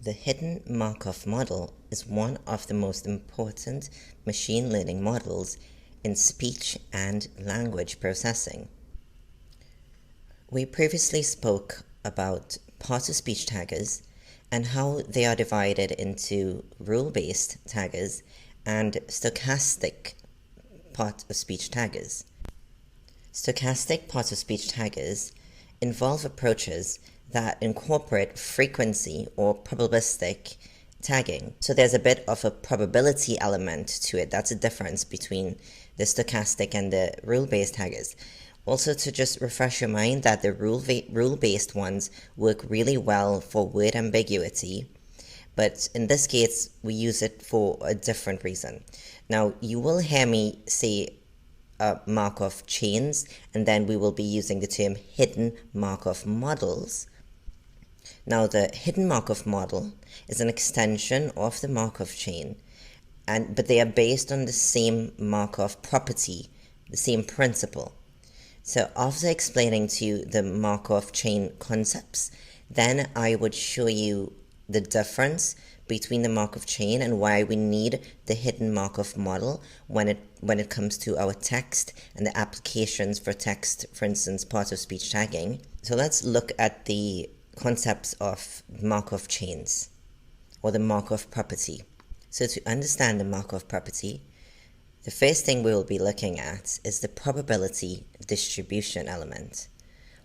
The hidden Markov model is one of the most important machine learning models in speech and language processing. We previously spoke about part-of-speech taggers and how they are divided into rule-based taggers and stochastic part-of-speech taggers. Stochastic part-of-speech taggers involve approaches that incorporate frequency or probabilistic tagging. So there's a bit of a probability element to it. That's a difference between the stochastic and the rule-based taggers. Also, to just refresh your mind that the rule-based ones work really well for word ambiguity, but in this case, we use it for a different reason. Now, you will hear me say Markov chains, and then we will be using the term hidden Markov models. Now, the hidden Markov model is an extension of the Markov chain, but they are based on the same Markov property, the same principle. So after explaining to you the Markov chain concepts, then I would show you the difference between the Markov chain and why we need the hidden Markov model when it comes to our text and the applications for text, for instance, part-of-speech tagging. So let's look at the concepts of Markov chains or the Markov property. So to understand the Markov property, the first thing we will be looking at is the probability distribution element.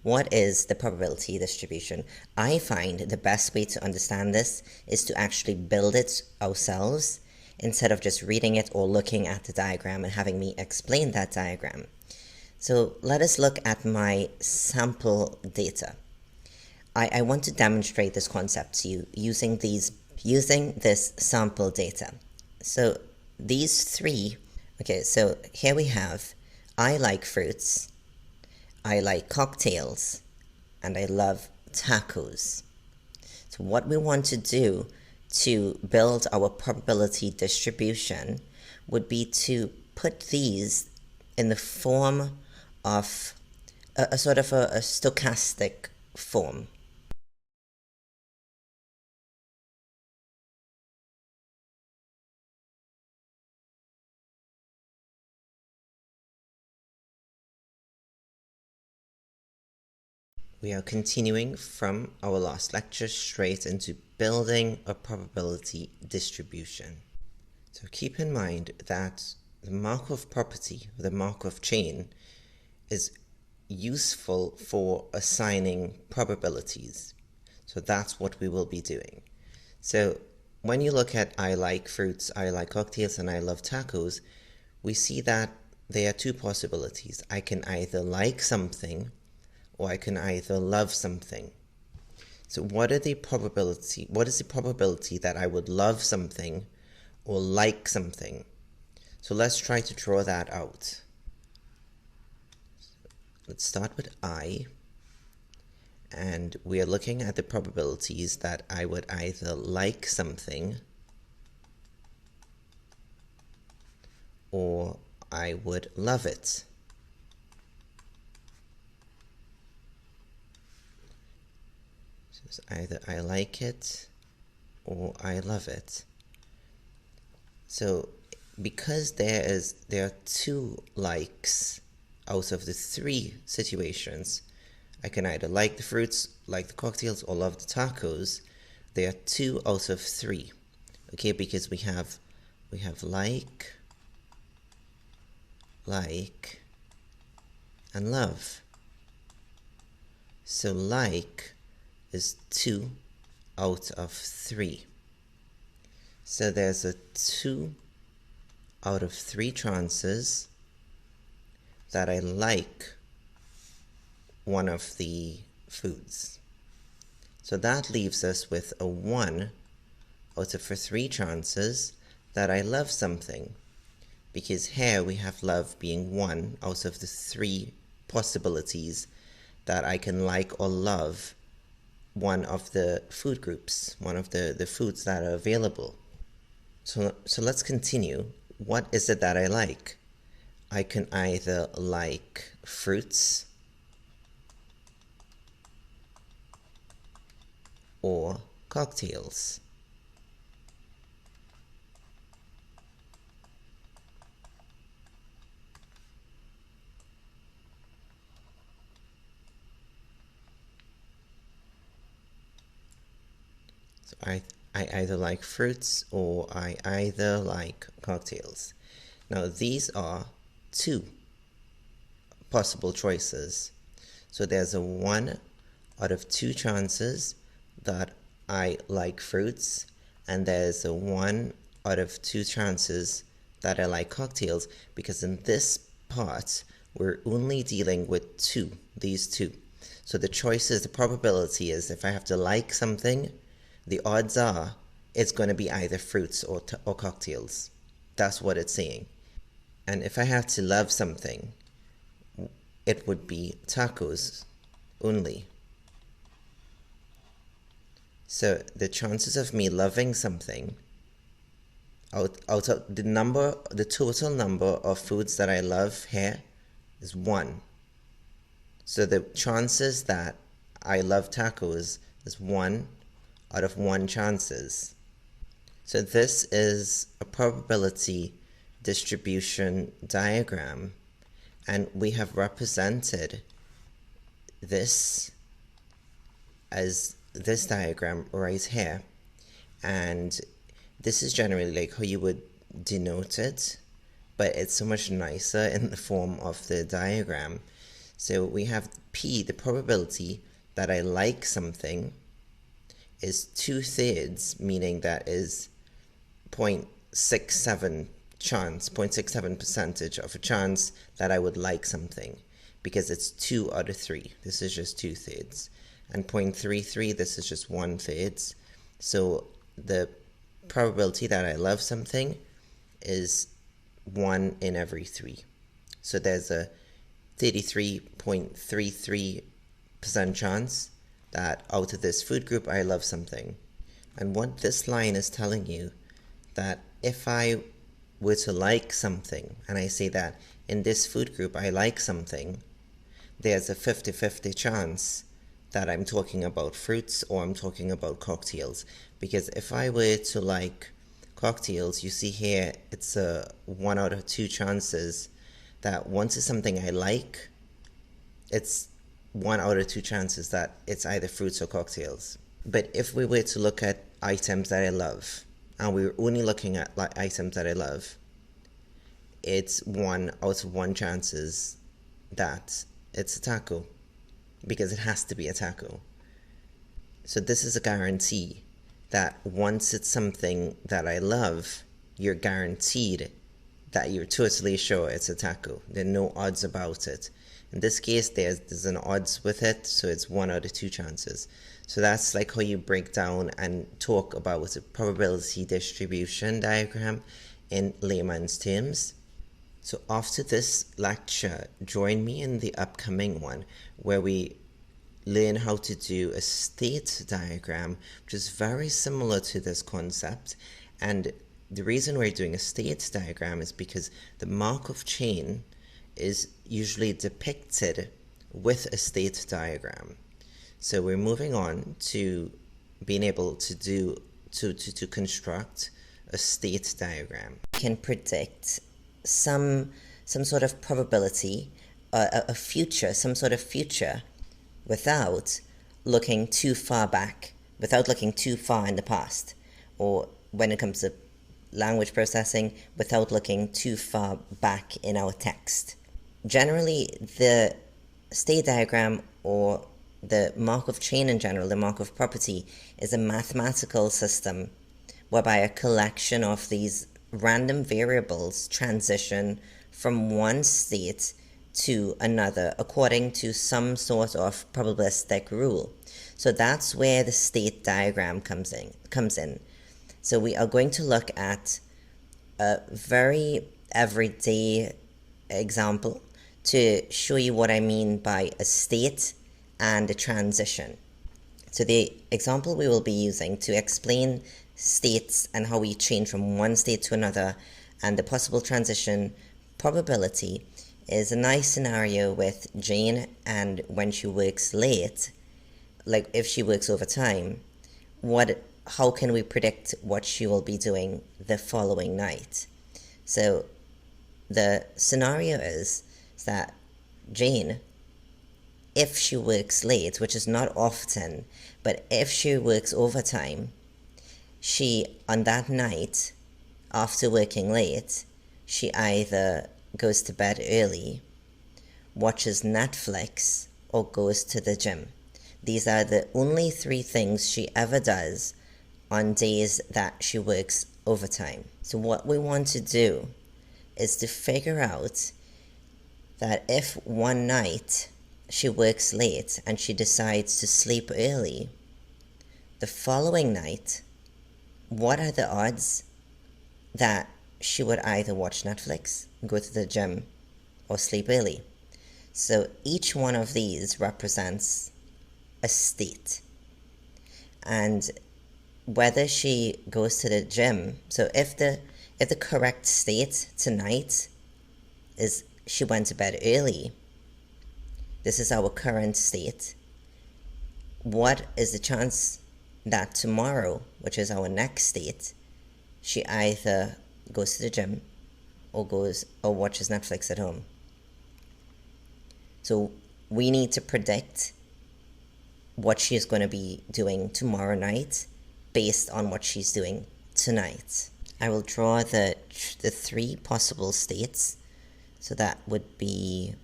What is the probability distribution? I find the best way to understand this is to actually build it ourselves instead of just reading it or looking at the diagram and having me explain that diagram. So let us look at my sample data. I want to demonstrate this concept to you using this sample data. So these three, okay, so here we have, I like fruits, I like cocktails, and I love tacos. So what we want to do to build our probability distribution would be to put these in the form of a sort of a stochastic form. We are continuing from our last lecture straight into building a probability distribution. So keep in mind that the Markov property, the Markov chain, is useful for assigning probabilities. So that's what we will be doing. So when you look at I like fruits, I like cocktails, and I love tacos, we see that there are two possibilities. I can either like something or I can either love something. So what is the probability that I would love something or like something? So let's try to draw that out. Let's start with I, and we are looking at the probabilities that I would either like something or I would love it. So either I like it or I love it. So because there are two likes out of the three situations, I can either like the fruits, like the cocktails, or love the tacos. There are 2 out of 3. Okay, because we have like, and love. So like is 2 out of 3. So there's a 2 out of 3 chances that I like one of the foods. So that leaves us with a 1 out of 3 chances that I love something, because here we have love being 1 out of the 3 possibilities that I can like or love one of the food groups, one of the foods that are available. So let's continue. What is it that I like? I can either like fruits or cocktails. So I either like fruits or I either like cocktails. Now these are two possible choices. So there's a 1 out of 2 chances that I like fruits, and there's a 1 out of 2 chances that I like cocktails, because in this part we're only dealing with these two. So the choices, the probability is, if I have to like something, the odds are it's going to be either fruits or cocktails. That's what it's saying. And if I have to love something, it would be tacos only. So the chances of me loving something, out of the total number of foods that I love here is 1. So the chances that I love tacos is 1 out of 1 chances. So this is a probability distribution diagram, and we have represented this as this diagram right here, and this is generally like how you would denote it, but it's so much nicer in the form of the diagram. So we have P, the probability that I like something, is 2/3, meaning that is 0.67 chance, 0.67 percentage of a chance that I would like something, because it's 2 out of 3. This is just 2/3. And 0.33, this is just 1/3. So the probability that I love something is 1 in every 3. So there's a 33.33% chance that out of this food group I love something. And what this line is telling you, that if I were to like something, and I say that in this food group I like something, there's a 50-50 chance that I'm talking about fruits or I'm talking about cocktails. Because if I were to like cocktails, you see here it's a 1 out of 2 chances that once it's something I like, it's 1 out of 2 chances that it's either fruits or cocktails. But if we were to look at items that I love, and we're only looking at like items that I love, it's 1 out of 1 chances that it's a taco, because it has to be a taco. So this is a guarantee that once it's something that I love, you're guaranteed that you're totally sure it's a taco. There are no odds about it. In this case, there's an odds with it, so it's 1 out of 2 chances. So that's like how you break down and talk about a probability distribution diagram in layman's terms. So after this lecture, join me in the upcoming one where we learn how to do a state diagram, which is very similar to this concept. And the reason we're doing a state diagram is because the Markov chain is usually depicted with a state diagram. So we're moving on to being able to construct a state diagram. We can predict some sort of probability, a future, some sort of future, without looking too far back, without looking too far in the past, or when it comes to language processing, without looking too far back in our text. Generally, the state diagram, or the Markov chain in general, the Markov property, is a mathematical system whereby a collection of these random variables transition from one state to another according to some sort of probabilistic rule. So that's where the state diagram comes in. So we are going to look at a very everyday example to show you what I mean by a state and a transition. So the example we will be using to explain states and how we change from one state to another and the possible transition probability is a nice scenario with Jane, and when she works late, like if she works overtime, how can we predict what she will be doing the following night? So the scenario is that Jane, if she works late, which is not often, but if she works overtime, on that night, after working late, she either goes to bed early, watches Netflix, or goes to the gym. These are the only 3 things she ever does on days that she works overtime. So what we want to do is to figure out that if one night she works late and she decides to sleep early, the following night, what are the odds that she would either watch Netflix, go to the gym, or sleep early? So each one of these represents a state. And whether she goes to the gym, so if the correct state tonight is she went to bed early, this is our current state, what is the chance that tomorrow, which is our next state, she either goes to the gym or watches Netflix at home? So we need to predict what she is going to be doing tomorrow night based on what she's doing tonight. I will draw the 3 possible states. So that would be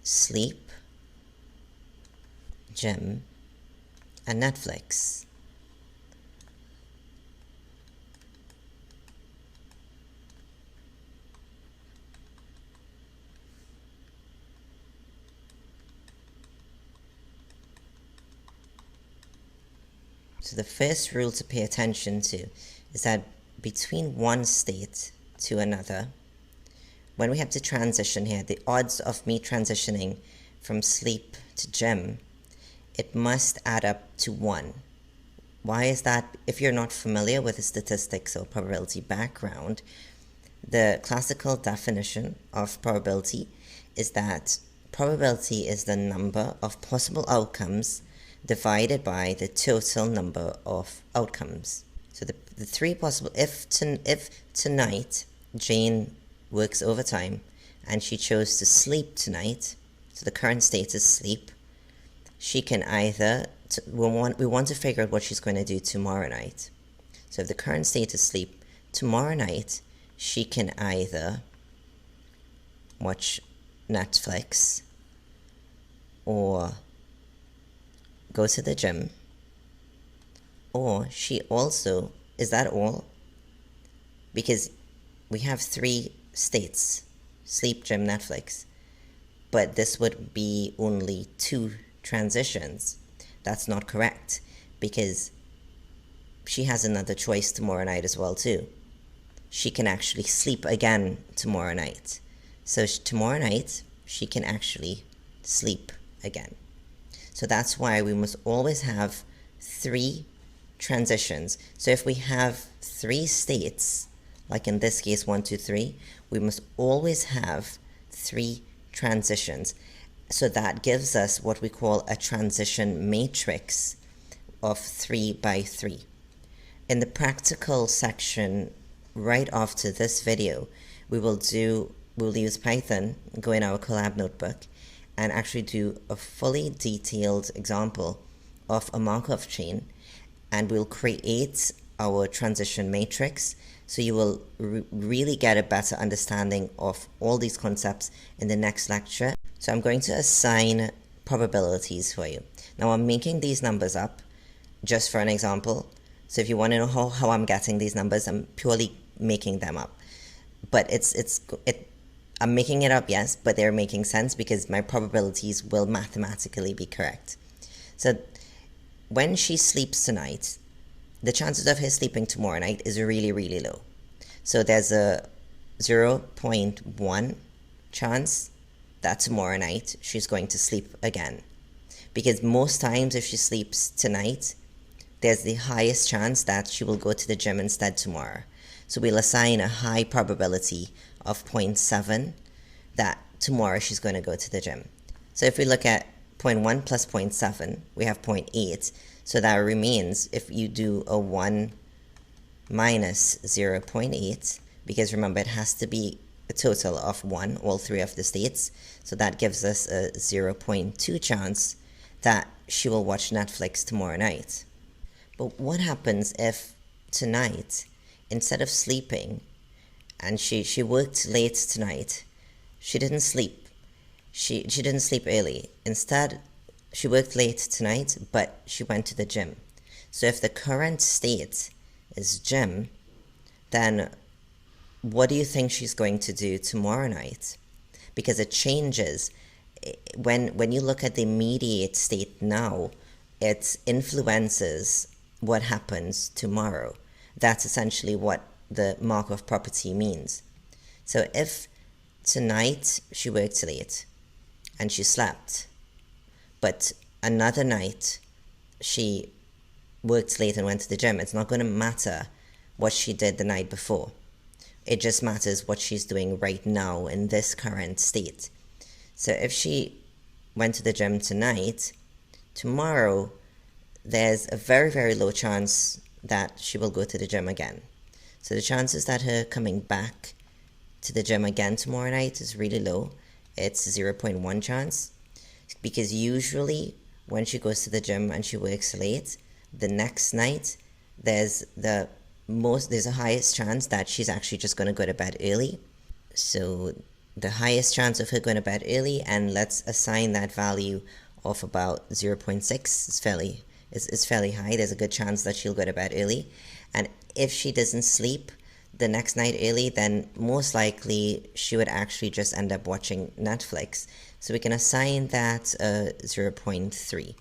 sleep, gym, and Netflix. So the first rule to pay attention to is that between one state to another, when we have to transition here, the odds of me transitioning from sleep to gym, it must add up to 1. Why is that? If you're not familiar with the statistics or probability background, the classical definition of probability is that probability is the number of possible outcomes divided by the total number of outcomes. So the 3 possible, if tonight Jane works overtime and she chose to sleep tonight, so the current state is sleep, she can either, we want to figure out what she's going to do tomorrow night. So if the current state is sleep, tomorrow night she can either watch Netflix or go to the gym, or she also, is that all? Because we have 3 states, sleep, gym, Netflix, but this would be only 2 transitions. That's not correct, because she has another choice tomorrow night as well too. She can actually sleep again tomorrow night. So tomorrow night she can actually sleep again. So that's why we must always have 3 transitions. So if we have 3 states, like in this case 1, 2, 3, we must always have 3 transitions. So that gives us what we call a transition matrix of 3 by 3. In the practical section right after this video, we'll use Python, go in our Collab notebook, and actually do a fully detailed example of a Markov chain, and we'll create our transition matrix, so you will really get a better understanding of all these concepts in the next lecture. So I'm going to assign probabilities for you. Now I'm making these numbers up just for an example. So if you want to know how I'm getting these numbers, I'm purely making them up. But I'm making it up, yes, but they're making sense because my probabilities will mathematically be correct. So when she sleeps tonight, the chances of her sleeping tomorrow night is really, really low. So there's a 0.1 chance that tomorrow night she's going to sleep again. Because most times if she sleeps tonight, there's the highest chance that she will go to the gym instead tomorrow. So we'll assign a high probability of 0.7 that tomorrow she's going to go to the gym. So if we look at 0.1 plus 0.7, we have 0.8. So that remains, if you do a 1 minus 0.8, because remember it has to be a total of 1, all 3 of the states. So that gives us a 0.2 chance that she will watch Netflix tomorrow night. But what happens if tonight, instead of sleeping, and she worked late tonight, she didn't sleep. She didn't sleep early. Instead, she worked late tonight, but she went to the gym. So if the current state is gym, then what do you think she's going to do tomorrow night? Because it changes. When you look at the immediate state now, it influences what happens tomorrow. That's essentially what the Markov property means. So if tonight she worked late and she slept, but another night she worked late and went to the gym, it's not going to matter what she did the night before. It just matters what she's doing right now in this current state. So if she went to the gym tonight, tomorrow there's a very, very low chance that she will go to the gym again. So the chances that her coming back to the gym again tomorrow night is really low. It's 0.1 chance. Because usually when she goes to the gym and she works late, the next night there's the highest chance that she's actually just going to go to bed early. So the highest chance of her going to bed early, and let's assign that value of about 0.6, is fairly high. There's a good chance that she'll go to bed early. And if she doesn't sleep the next night early, then most likely she would actually just end up watching Netflix. So we can assign that 0.3.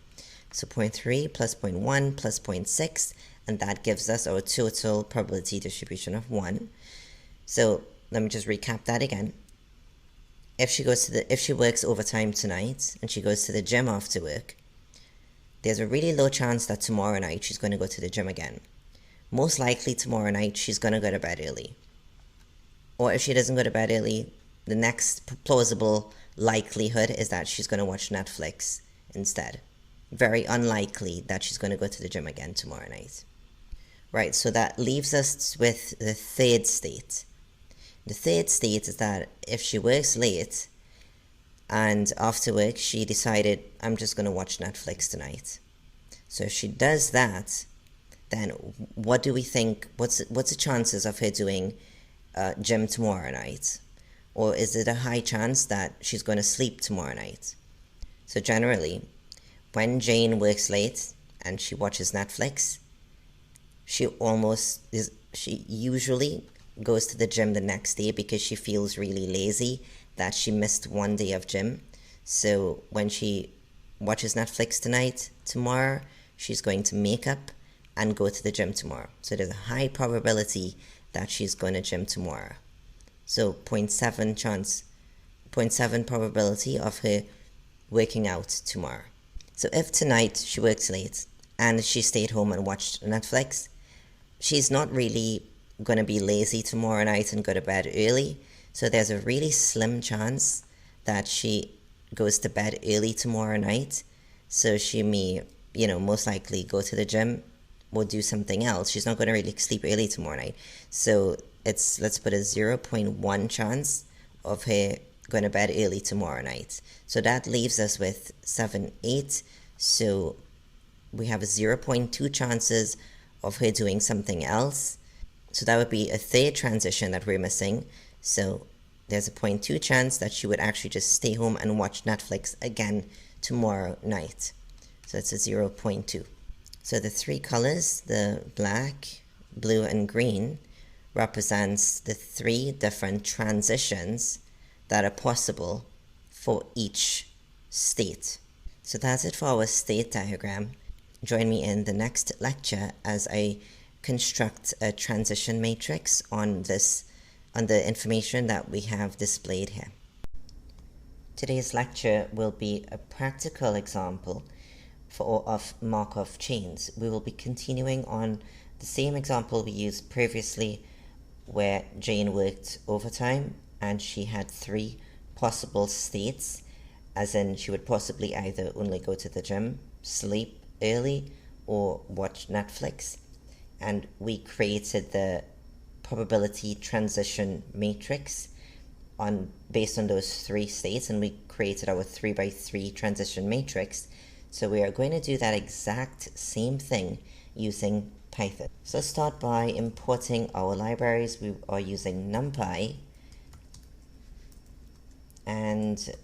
So 0.3 plus 0.1 plus 0.6, and that gives us our total probability distribution of 1. So let me just recap that again. If she works overtime tonight and she goes to the gym after work, there's a really low chance that tomorrow night she's going to go to the gym again. Most likely tomorrow night she's going to go to bed early. Or if she doesn't go to bed early, the next plausible likelihood is that she's going to watch Netflix instead. Very unlikely that she's going to go to the gym again tomorrow night. Right, so that leaves us with the third state. The third state is that if she works late and after work she decided, I'm just going to watch Netflix tonight. So if she does that, then what do we think, what's the chances of her doing gym tomorrow night? Or is it a high chance that she's going to sleep tomorrow night? So generally, when Jane works late and she watches Netflix, she usually goes to the gym the next day because she feels really lazy that she missed one day of gym. So when she watches Netflix tonight, tomorrow she's going to make up and go to the gym tomorrow. So there's a high probability that she's going to gym tomorrow. So 0.7 probability of her working out tomorrow. So if tonight she works late and she stayed home and watched Netflix, she's not really going to be lazy tomorrow night and go to bed early. So there's a really slim chance that she goes to bed early tomorrow night. So she may, most likely go to the gym or do something else. She's not going to really sleep early tomorrow night. So let's put a 0.1 chance of her going to bed early tomorrow night. So that leaves us with 7, 8. So we have a 0.2 chances of her doing something else. So that would be a third transition that we're missing. So there's a 0.2 chance that she would actually just stay home and watch Netflix again tomorrow night. So it's a 0.2. So the three colors, the black, blue, and green, represents the three different transitions that are possible for each state. So that's it for our state diagram. Join me in the next lecture as I construct a transition matrix on the information that we have displayed here. Today's lecture will be a practical example of Markov chains. We will be continuing on the same example we used previously, where Jane worked overtime and she had 3 possible states, as in she would possibly either only go to the gym, sleep early, or watch Netflix. And we created the probability transition matrix based on those 3 states, and we created our 3x3 transition matrix. So we are going to do that exact same thing using Python. So let's start by importing our libraries. We are using NumPy and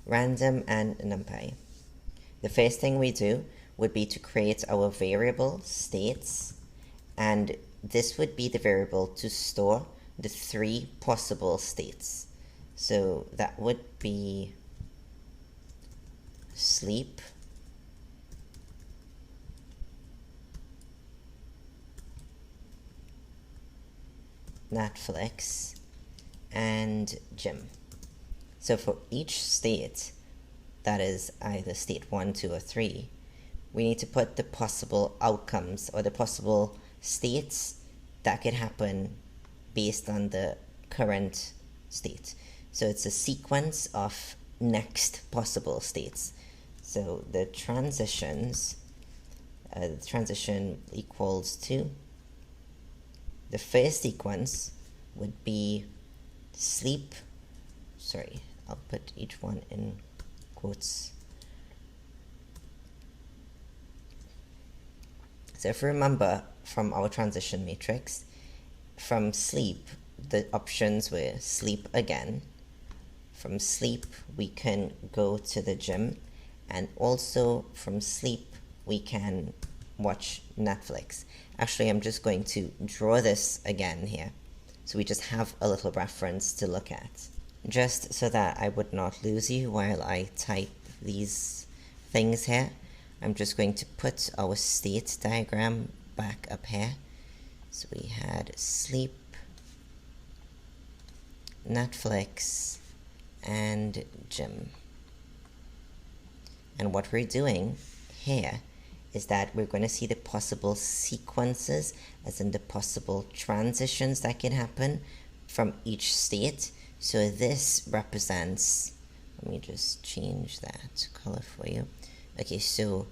random and NumPy. The first thing we do would be to create our variable states, and this would be the variable to store the 3 possible states. So that would be sleep, Netflix, and gym. So for each state, that is either state 1, 2, or 3, we need to put the possible outcomes or the possible states that could happen based on the current state. So it's a sequence of next possible states. So the transitions, the transition equals to, the first sequence would be sleep, I'll put each one in quotes. So if we remember from our transition matrix, from sleep, the options were sleep again. From sleep, we can go to the gym, and also from sleep, we can watch Netflix. Actually, I'm just going to draw this again here, so we just have a little reference to look at. Just so that I would not lose you while I type these things here, I'm just going to put our state diagram back up here. So we had sleep, Netflix, and gym. And what we're doing here is that we're going to see the possible sequences, as in the possible transitions that can happen from each state. So this represents, let me just change that color for you. Okay, so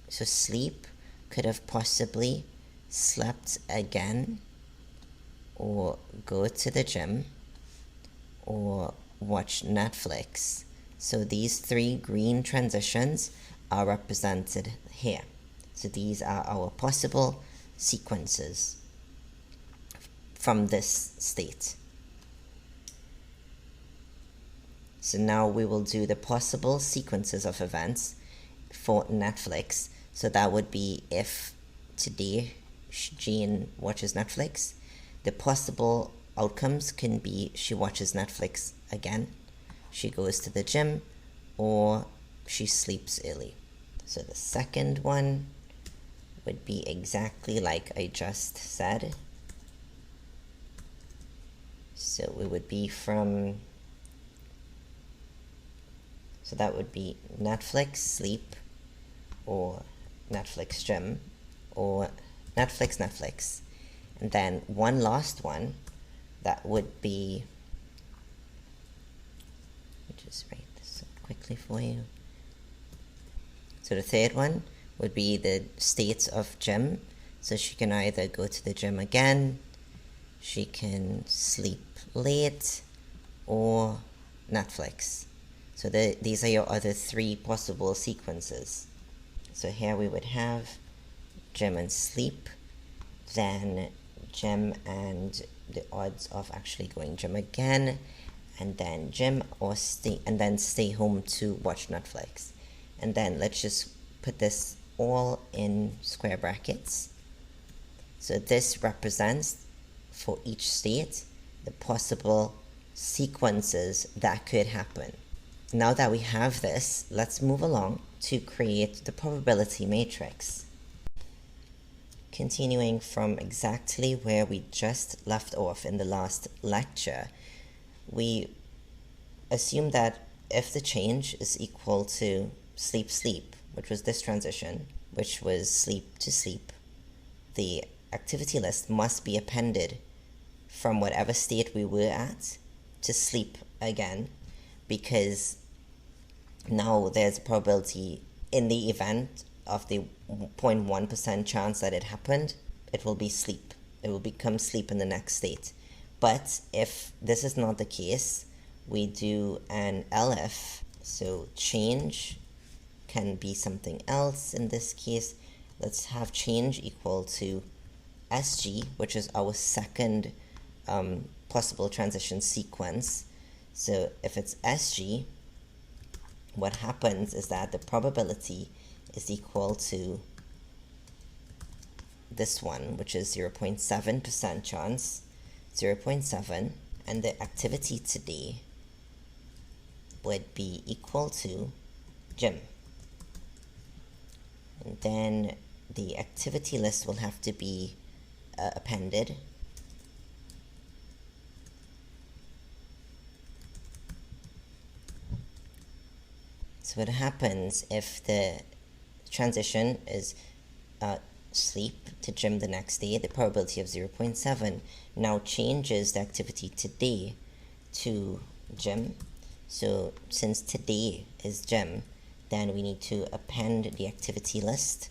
sleep could have possibly slept again, or go to the gym, or watch Netflix. So these 3 green transitions are represented here. So these are our possible sequences from this state. So now we will do the possible sequences of events for Netflix. So that would be if today Jane watches Netflix, the possible outcomes can be she watches Netflix again, she goes to the gym, or she sleeps early. So the second one would be exactly like I just said. So it would be from, so that would be Netflix sleep, or Netflix gym, or Netflix. And then one last one, that would be, let me just write this out quickly for you. So the third one would be the states of gym. So she can either go to the gym again, she can sleep late, or Netflix. So these are your other 3 possible sequences. So here we would have gym and sleep, then gym and the odds of actually going gym again, and then gym or stay home to watch Netflix. And then let's just put this all in square brackets. So this represents, for each state, the possible sequences that could happen. Now that we have this, let's move along to create the probability matrix. Continuing from exactly where we just left off in the last lecture, we assume that if the change is equal to sleep, which was this transition, which was sleep to sleep, the activity list must be appended from whatever state we were at to sleep again, because now there's a probability in the event of the 0.1% chance that it happened, it will be sleep. It will become sleep in the next state. But if this is not the case, we do an elif, so change can be something else. In this case, let's have change equal to SG, which is our second possible transition sequence. So if it's SG, what happens is that the probability is equal to this one, which is 0.7% chance, 0.7, and the activity today would be equal to gym. And then the activity list will have to be appended. So what happens if the transition is sleep to gym the next day, the probability of 0.7 now changes the activity today to gym. So since today is gym, then we need to append the activity list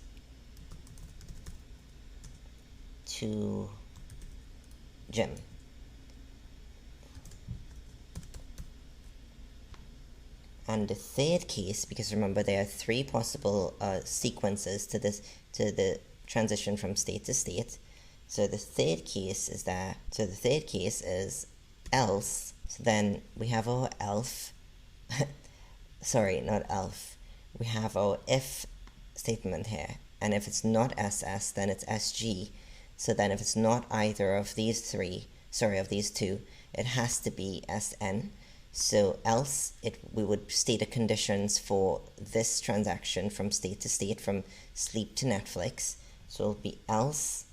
to gym. And the third case, because remember there are three possible sequences to the transition from state to state. So the third case is else. So then we have our elf. Sorry, not elf. We have our if statement here, and if it's not SS, then it's SG. So then if it's not either of these two, it has to be SN. So else we would state the conditions for this transaction from state to state, from sleep to Netflix. So it'll be else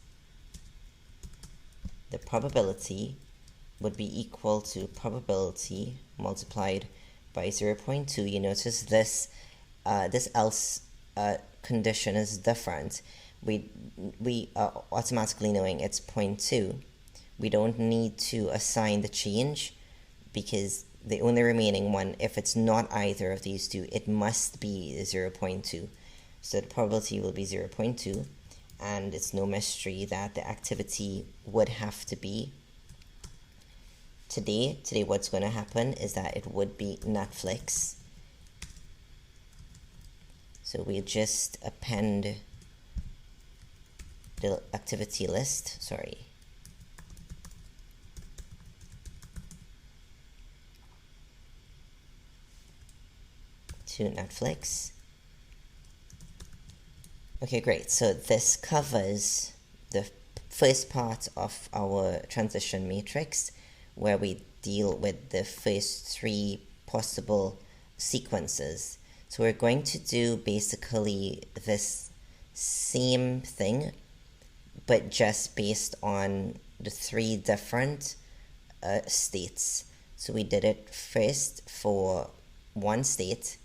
the probability would be equal to probability multiplied by 0.2. You notice this else condition is different. We are automatically knowing it's 0.2. We don't need to assign the change, because the only remaining one, if it's not either of these two, it must be 0.2. So the probability will be 0.2, and it's no mystery that the activity would have to be today. What's going to happen is that it would be Netflix. So we just append the activity list, to Netflix. Okay, great. So this covers the first part of our transition matrix, where we deal with the first three possible sequences. So we're going to do basically this same thing, but just based on the three different states. So we did it first for one state,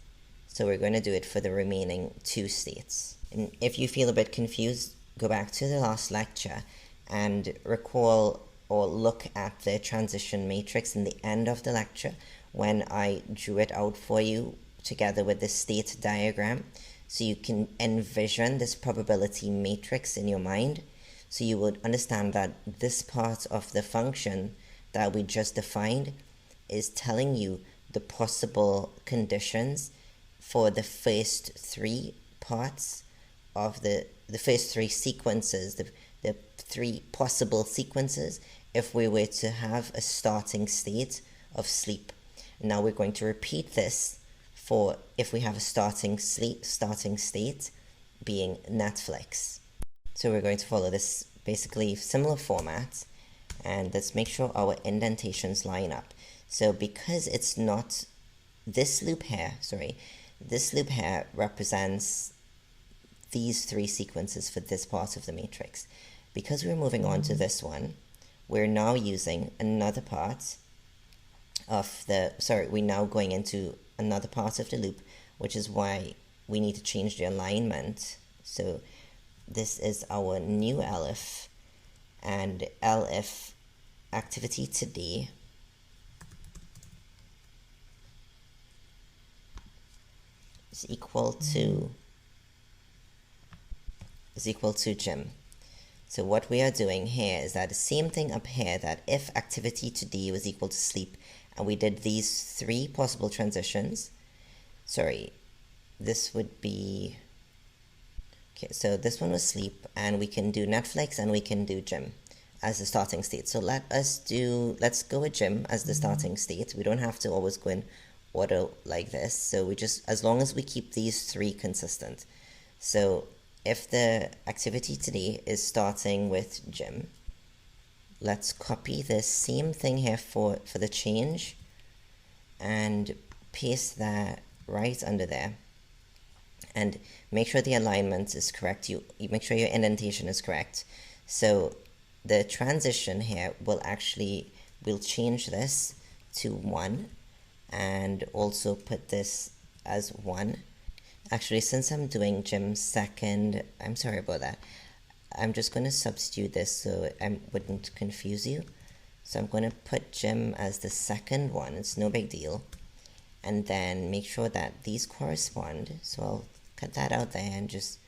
so we're going to do it for the remaining two states. And if you feel a bit confused, go back to the last lecture and recall or look at the transition matrix in the end of the lecture when I drew it out for you together with the state diagram, so you can envision this probability matrix in your mind, so you would understand that this part of the function that we just defined is telling you the possible conditions for the first three parts of the first three sequences, the three possible sequences if we were to have a starting state of sleep. Now we're going to repeat this for if we have a starting state being Netflix. So we're going to follow this basically similar format, and let's make sure our indentations line up. So because it's not this loop here represents these three sequences for this part of the matrix. Because we're moving on to this one, we're now using another part of we're now going into another part of the loop, which is why we need to change the alignment. So this is our new elif, and elif activity today is equal to gym. So what we are doing here is that the same thing up here, that if activity today was equal to sleep, and we did these three possible transitions, this would be, okay, so this one was sleep, and we can do Netflix and we can do gym as the starting state. So let's go with gym as the starting state. We don't have to always go in order like this. So we just, as long as we keep these three consistent. So if the activity today is starting with gym, let's copy the same thing here for the change and paste that right under there. And make sure the alignment is correct. You make sure your indentation is correct. So the transition here will actually, we'll change this to 1 and also put this as 1. Actually, since I'm doing gym second, I'm sorry about that. I'm just going to substitute this so I wouldn't confuse you. So I'm going to put gym as the second one. It's no big deal. And then make sure that these correspond. So I'll cut that out there and just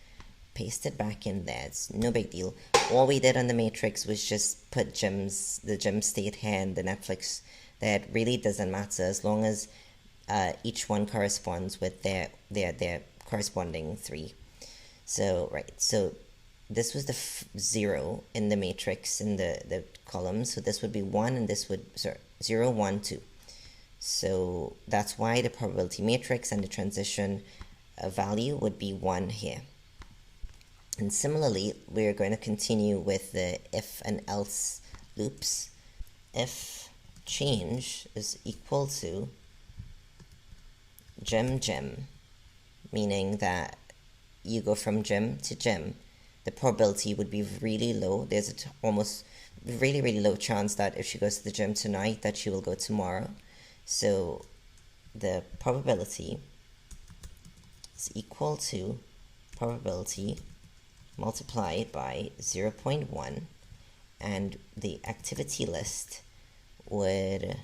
paste it back in there. It's no big deal. All we did on the matrix was just put the gym state here and the Netflix. That really doesn't matter as long as each one corresponds with their corresponding 3. So right, so this was the 0 in the matrix in the column. So this would be 1 and this would, 0, 1, 2. So that's why the probability matrix and the transition value would be 1 here. And similarly, we're going to continue with the if and else loops. If change is equal to gym, meaning that you go from gym to gym, the probability would be really low. There's almost really low chance that if she goes to the gym tonight that she will go tomorrow. So the probability is equal to probability multiplied by 0.1, and the activity list would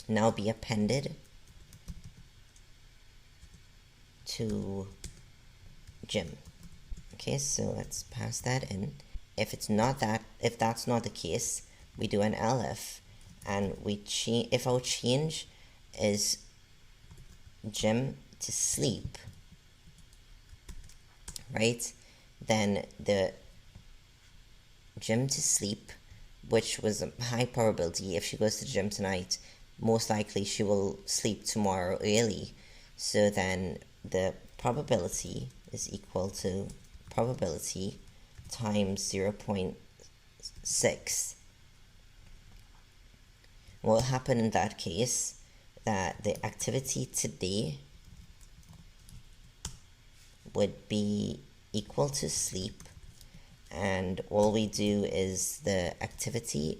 now be appended to gym. Okay, so let's pass that in. If that's not the case, we do an elif, and if our change is gym to sleep, right, then the gym to sleep, which was a high probability, if she goes to the gym tonight, most likely she will sleep tomorrow early. So then the probability is equal to probability times 0.6. What will happen in that case, that the activity today would be equal to sleep, and all we do is the activity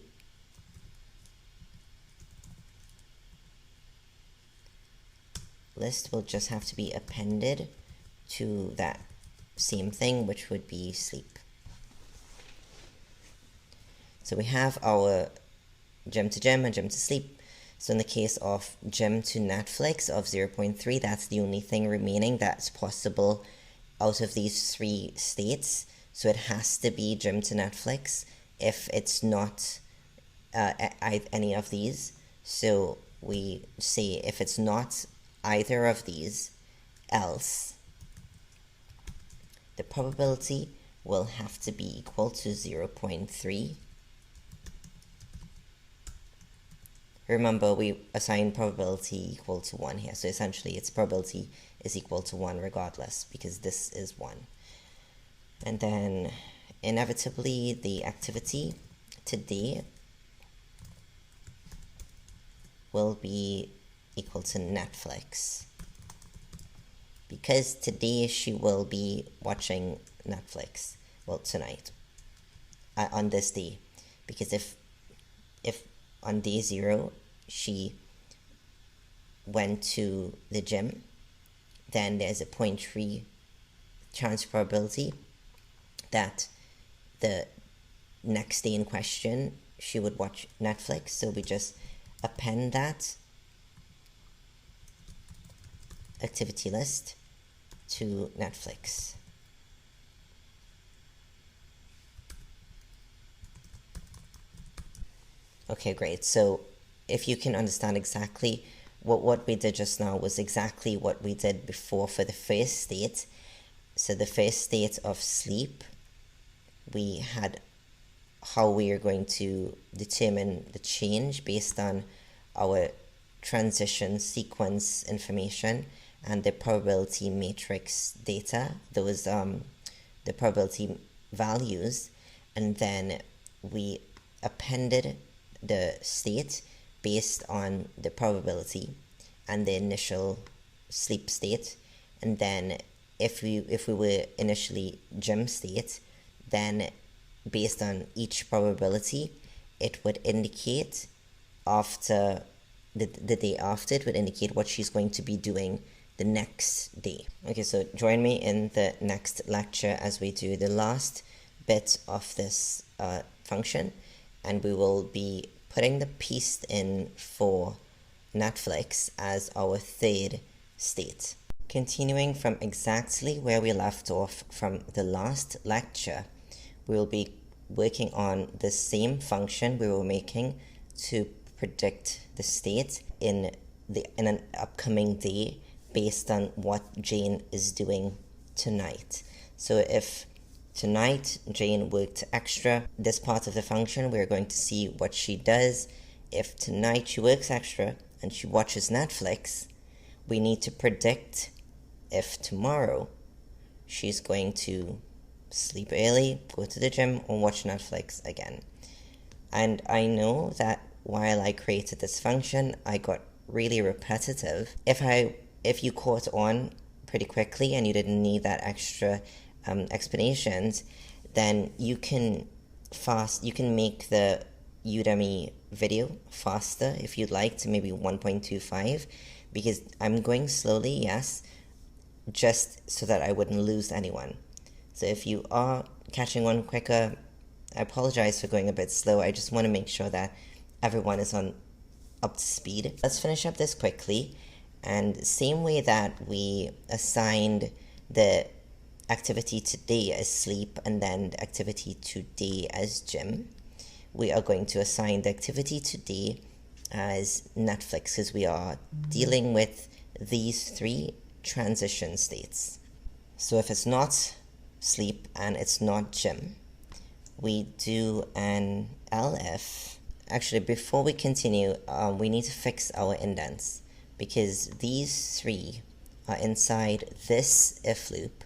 list will just have to be appended to that same thing, which would be sleep. So we have our gym to gym and gym to sleep. So in the case of gym to Netflix of 0.3, that's the only thing remaining that's possible out of these 3 states. So it has to be gym to Netflix if it's not any of these. So we say if it's not either of these, else the probability will have to be equal to 0.3. Remember, we assign probability equal to 1 here, so essentially its probability is equal to 1 regardless, because this is 1. And then inevitably the activity today will be equal to Netflix, because today she will be watching Netflix, well, tonight, on this day, because if on day 0 she went to the gym, then there's a 0.3 chance probability that the next day in question she would watch Netflix. So we just append that activity list to Netflix. Okay, great. So if you can understand exactly what we did just now was exactly what we did before for the first state. So the first state of sleep, we had how we are going to determine the change based on our transition sequence information and the probability matrix data, those the probability values, and then we appended the state based on the probability and the initial sleep state. And then if we were initially gym state, then based on each probability, it would indicate after the day after, it would indicate what she's going to be doing the next day. Okay, so join me in the next lecture as we do the last bit of this function, and we will be putting the piece in for Netflix as our third state. Continuing from exactly where we left off from the last lecture, we will be working on the same function we were making to predict the state in an upcoming day based on what Jane is doing tonight. So if tonight Jane worked extra, this part of the function we're going to see what she does. If tonight she works extra and she watches Netflix, we need to predict if tomorrow she's going to sleep early, go to the gym, or watch Netflix again. And I know that while I created this function, I got really repetitive. If you caught on pretty quickly and you didn't need that extra explanations, then you can make the Udemy video faster if you'd like to maybe 1.25, because I'm going slowly, yes, just so that I wouldn't lose anyone. So if you are catching on quicker, I apologize for going a bit slow. I just want to make sure that everyone is up to speed. Let's finish up this quickly. And same way that we assigned the activity today as sleep and then the activity today as gym, we are going to assign the activity today as Netflix, because we are dealing with these three transition states. So if it's not sleep and it's not gym, we do an LF. Actually, before we continue, we need to fix our indents, because these three are inside this if loop.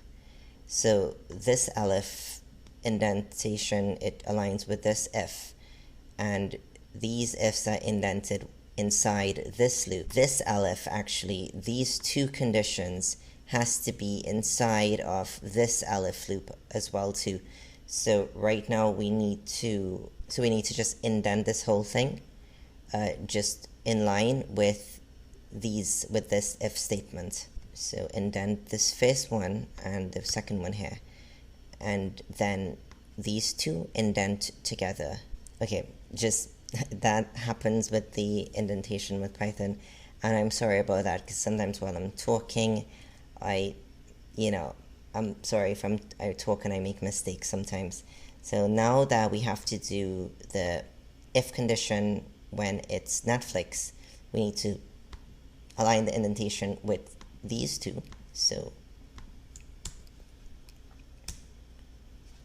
So this LF indentation, it aligns with this if, and these ifs are indented inside this loop. This LF, actually, these two conditions has to be inside of this LF loop as well too. So right now we need to just indent this whole thing, just in line with this if statement. So indent this first one and the second one here, and then these two indent together. Okay, just that happens with the indentation with Python, and I'm sorry about that, because sometimes while I'm talking, I'm sorry if I talk and I make mistakes sometimes. So now that we have to do the if condition when it's Netflix, we need to align the indentation with these two. So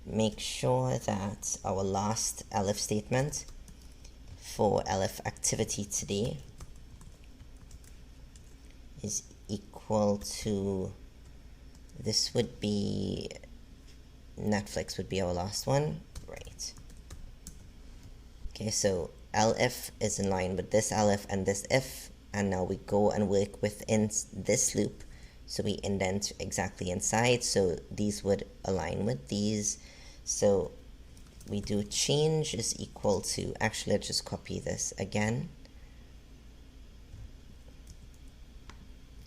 make sure that our last LF statement for LF activity today is equal to, this would be, Netflix would be our last one, right? Okay, so LF is in line with this LF and this if, and now we go and work within this loop, so we indent exactly inside, so these would align with these. So we do change is equal to, actually let's just copy this again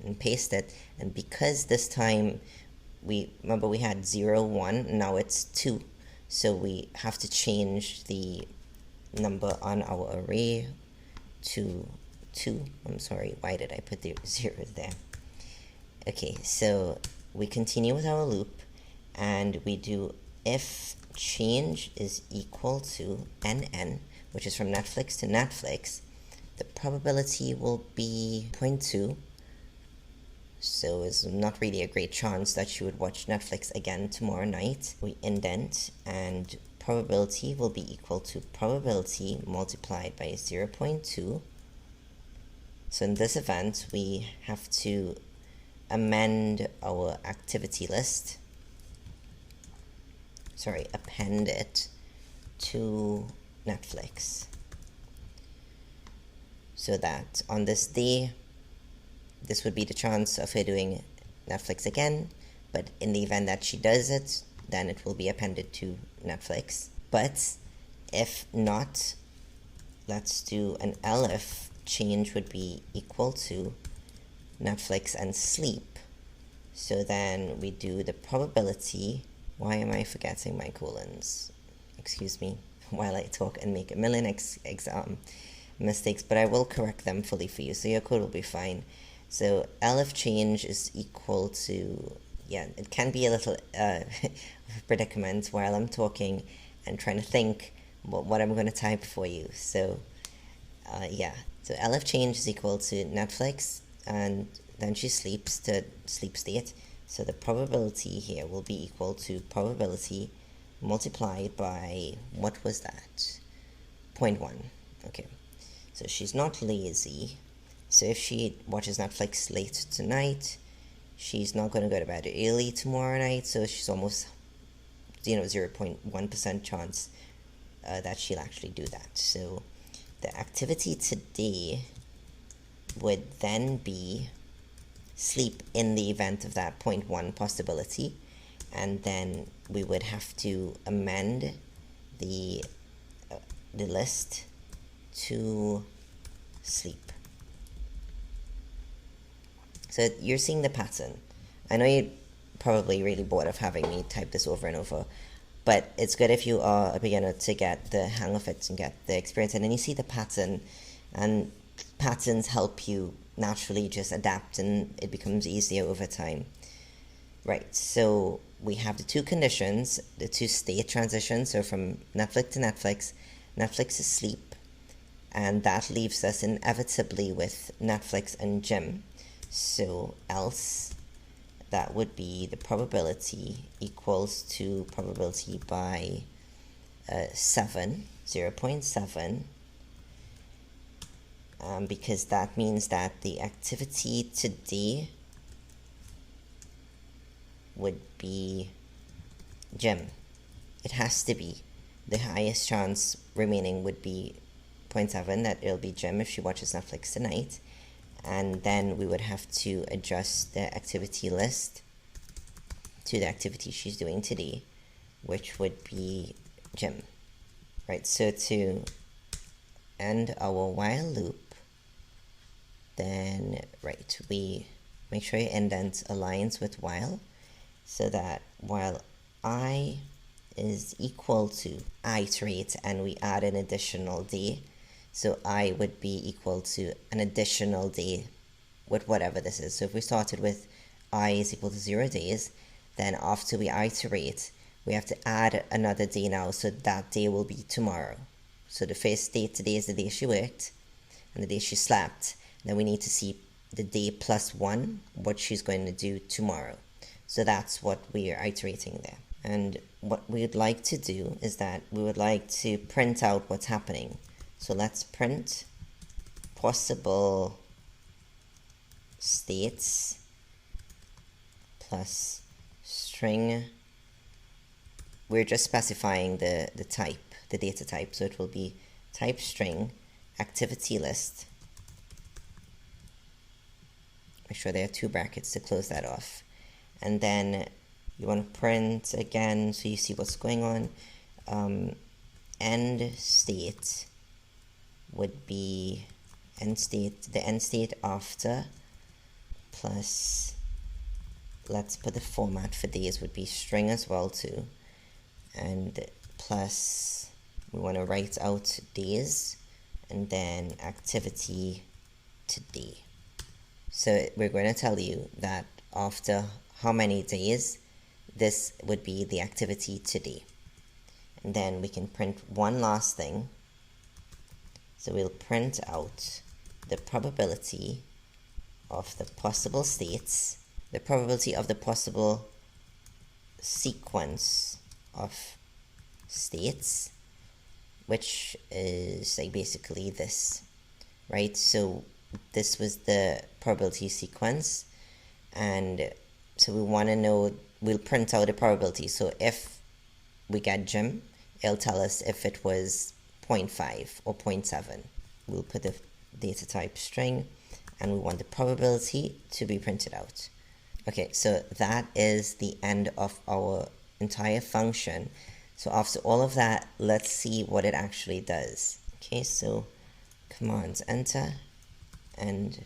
and paste it, and because this time remember we had 0, 1, now it's 2, so we have to change the number on our array to 2. I'm sorry, why did I put the 0 there? Okay, so we continue with our loop and we do if change is equal to nn, which is from Netflix to Netflix, the probability will be 0.2. So it's not really a great chance that you would watch Netflix again tomorrow night. We indent, and probability will be equal to probability multiplied by 0.2. So in this event, we have to amend our activity list. Append it to Netflix. So that on this day, this would be the chance of her doing Netflix again, but in the event that she does it, then it will be appended to Netflix. But if not, let's do an elif change would be equal to Netflix and sleep. So then we do the probability. Why am I forgetting my colons? Excuse me while I talk and make a million mistakes, but I will correct them fully for you, so your code will be fine. So elif change is equal to, it can be a little predicament while I'm talking and trying to think what I'm going to type for you. So so elif change is equal to Netflix, and then she sleeps to sleep state. So the probability here will be equal to probability multiplied by, what was that? 0.1. Okay. So she's not lazy. So if she watches Netflix late tonight, she's not going to go to bed early tomorrow night. So she's almost 0.1% chance that she'll actually do that. So the activity today would then be sleep in the event of that 0.1 possibility, and then we would have to amend the list to sleep. So you're seeing the pattern. I know you're probably really bored of having me type this over and over, but it's good if you are a beginner to get the hang of it and get the experience, and then you see the pattern, and patterns help you naturally just adapt, and it becomes easier over time. Right, so we have the two conditions, the two state transitions. So from Netflix to Netflix, Netflix is sleep, and that leaves us inevitably with Netflix and gym. So else, that would be the probability equals to probability by 7, 0.7, because that means that the activity today would be gym. It has to be. The highest chance remaining would be 0.7, that it'll be gym if she watches Netflix tonight. And then we would have to adjust the activity list to the activity she's doing today, which would be gym. Right, so to end our while loop, then we make sure your indent aligns with while, so that while I is equal to iterate, and we add an additional day. So I would be equal to an additional day with whatever this is. So if we started with I is equal to 0 days, then after we iterate, we have to add another day now, so that day will be tomorrow. So the first day today is the day she worked, and the day she slept. Then we need to see the day plus 1, what she's going to do tomorrow. So that's what we are iterating there. And what we'd like to do is that we would like to print out what's happening. So let's print possible states plus string. We're just specifying the type, the data type. So it will be type string activity list. Make sure there are 2 brackets to close that off. And then you want to print again so you see what's going on. End state would be the end state after, plus, let's put the format for days would be string as well too, and plus we want to write out days, and then activity today. So we're going to tell you that after how many days this would be the activity today. And then we can print one last thing. So we'll print out the probability of the possible states, the probability of the possible sequence of states, which is like basically this, right? So this was the probability sequence, and so we want to know, we'll print out the probability. So if we get Jim, it'll tell us if it was 0.5 or 0.7. We'll put the data type string, and we want the probability to be printed out. Okay, so that is the end of our entire function. So after all of that, let's see what it actually does. Okay, so commands enter, and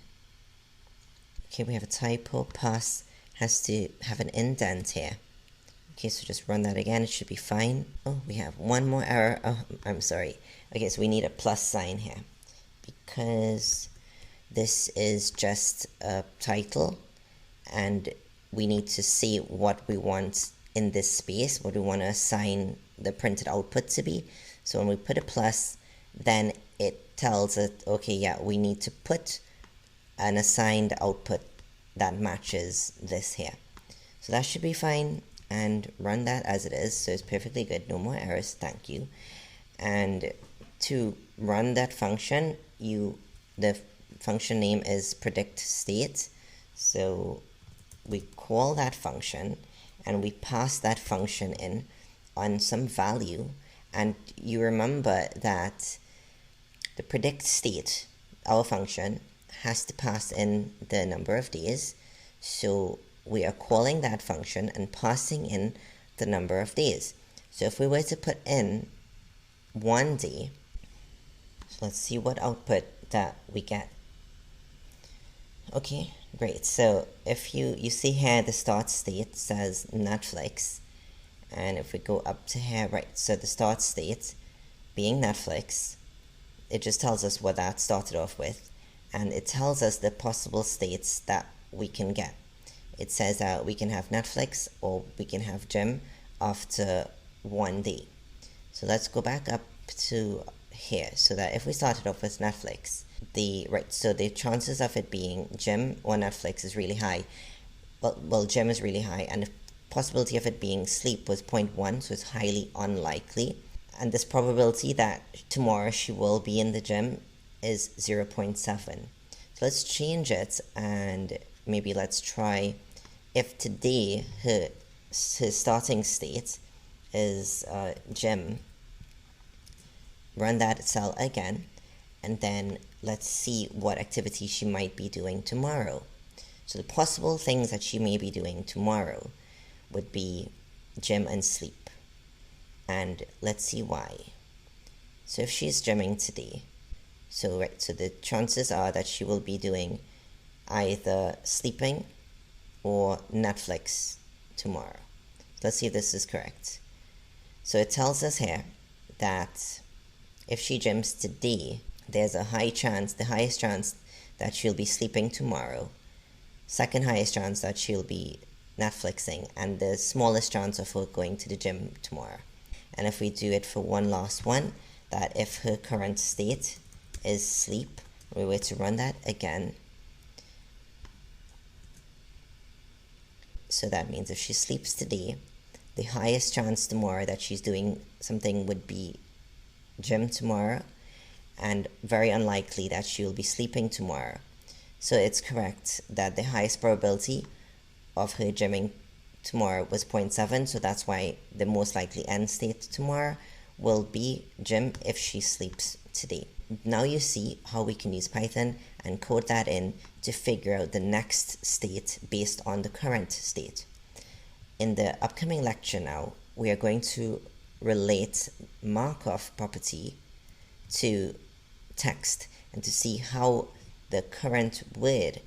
okay, we have a typo. Pass has to have an indent here. Okay, so just run that again, it should be fine. Oh, we have one more error. Oh, I'm sorry. Okay, so we need a plus sign here because this is just a title, and we need to see what we want in this space, what we want to assign the printed output to be. So when we put a plus, then it tells it, okay, yeah, we need to put an assigned output that matches this here. So that should be fine, and run that as it is. So it's perfectly good, no more errors, thank you. And to run that function, the function name is predict state. So we call that function and we pass that function in on some value, and you remember that the predict state, our function, has to pass in the number of days. So we are calling that function and passing in the number of days. So if we were to put in 1 day, so let's see what output that we get. Okay, great. So if you see here, the start state says Netflix, and if we go up to here, right, so the start state being Netflix, it just tells us what that started off with, and it tells us the possible states that we can get. It says that we can have Netflix or we can have Jim after 1 day. So let's go back up to here, so that if we started off with Netflix, so the chances of it being Jim or Netflix is really high. Well, Jim is really high, and the possibility of it being sleep was 0.1, so it's highly unlikely. And this probability that tomorrow she will be in the gym is 0.7. So let's change it, and maybe let's try if today her starting state is gym. Run that cell again, and then let's see what activity she might be doing tomorrow. So the possible things that she may be doing tomorrow would be gym and sleep. And let's see why. So if she's gymming today, so the chances are that she will be doing either sleeping or Netflix tomorrow. Let's see if this is correct. So it tells us here that if she gyms today, there's a high chance, the highest chance, that she'll be sleeping tomorrow, second highest chance that she'll be Netflixing, and the smallest chance of her going to the gym tomorrow. And if we do it for one last one, that if her current state is sleep, we were to run that again. So that means if she sleeps today, the highest chance tomorrow that she's doing something would be gym tomorrow, and very unlikely that she'll be sleeping tomorrow. So it's correct that the highest probability of her gymming tomorrow was 0.7, so that's why the most likely end state tomorrow will be gym if she sleeps today. Now you see how we can use Python and code that in to figure out the next state based on the current state. In the upcoming lecture now, we are going to relate Markov property to text and to see how the current word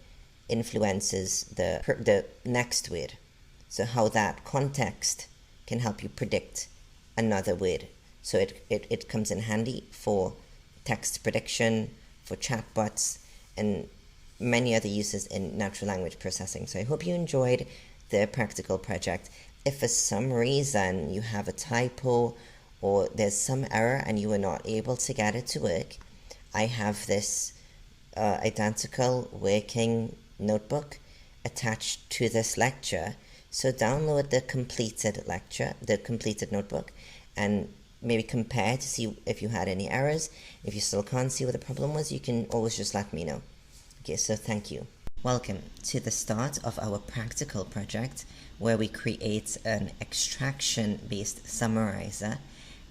influences the next word. So how that context can help you predict another word. So it comes in handy for text prediction, for chatbots, and many other uses in natural language processing. So I hope you enjoyed the practical project. If for some reason you have a typo or there's some error and you are not able to get it to work, I have this identical working notebook attached to this lecture. So download the completed lecture, the completed notebook, and maybe compare to see if you had any errors. If you still can't see what the problem was, you can always just let me know. Okay, so thank you. Welcome to the start of our practical project where we create an extraction-based summarizer,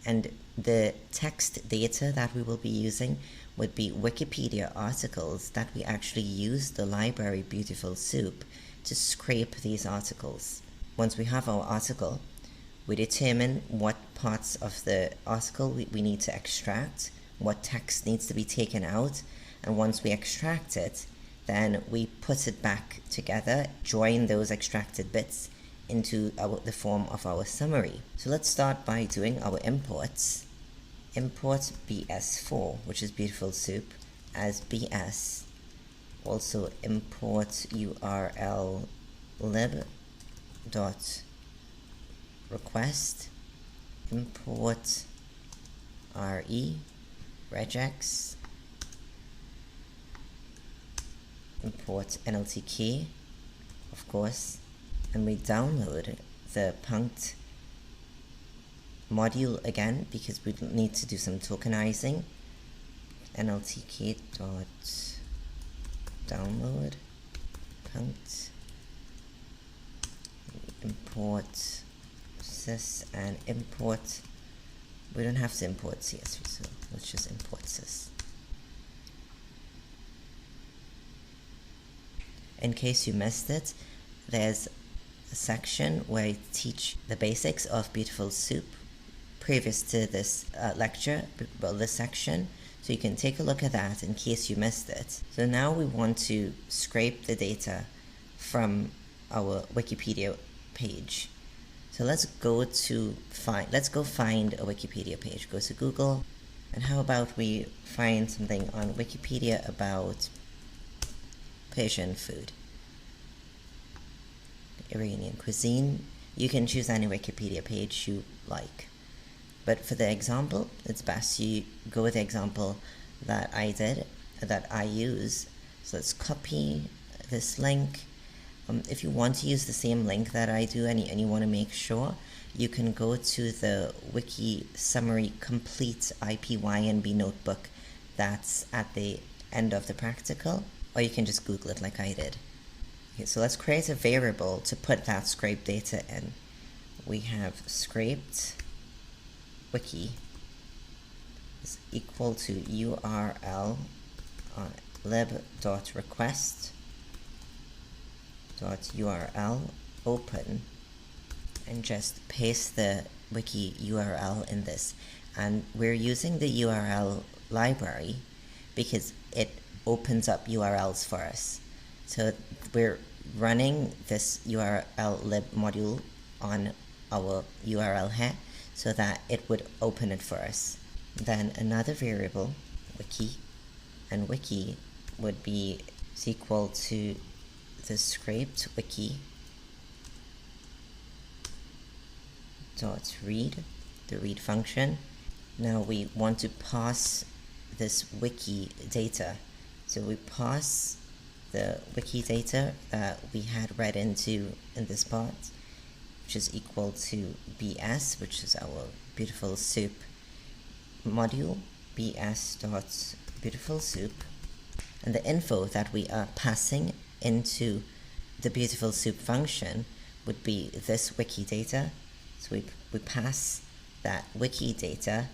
and the text data that we will be using would be Wikipedia articles that we actually use the library Beautiful Soup to scrape these articles. Once we have our article, we determine what parts of the article we need to extract, what text needs to be taken out, and once we extract it, then we put it back together, join those extracted bits into the form of our summary. So let's start by doing our imports. Import bs4, which is Beautiful Soup, as bs. Also import url lib dot request, import regex, import nltk, of course, and we download the punct module again because we need to do some tokenizing. nltk dot download punct, import sys, and import, we don't have to import csv, so let's just import sys. In case you missed it, there's a section where I teach the basics of Beautiful Soup previous to this lecture, well, this section, so you can take a look at that in case you missed it. So now we want to scrape the data from our Wikipedia page. So let's go find a Wikipedia page. Go to Google, and how about we find something on Wikipedia about Persian food, Iranian cuisine. You can choose any Wikipedia page you like, but for the example, it's best you go with the example that I use. So let's copy this link. If you want to use the same link that I do and you want to make sure, you can go to the Wiki Summary Complete IPYNB notebook that's at the end of the practical, or you can just Google it like I did. Okay, so let's create a variable to put that scraped data in. We have scraped wiki is equal to url lib.request .url open, and just paste the wiki URL in this. And we're using the URL library because it opens up URLs for us. So we're running this URL lib module on our URL here so that it would open it for us. Then another variable, wiki, and wiki would be equal to the scraped wiki dot read, the read function. Now we want to pass this wiki data. So we pass the wiki data that we had read into in this part, which is equal to bs, which is our Beautiful Soup module, bs.beautiful soup, and the info that we are passing into the Beautiful Soup function would be this wiki data. So we pass that wiki data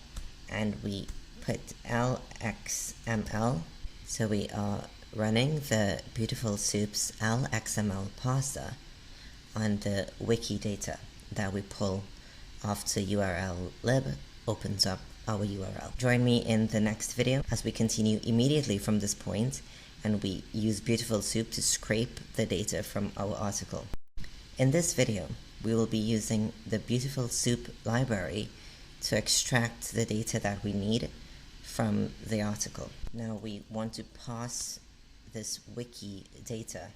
and we put lxml. So we are running the Beautiful Soup's lxml parser on the wiki data that we pull after URL lib opens up our URL. Join me in the next video as we continue immediately from this point and we use Beautiful Soup to scrape the data from our article. In this video, we will be using the Beautiful Soup library to extract the data that we need from the article. Now we want to pass this wiki data.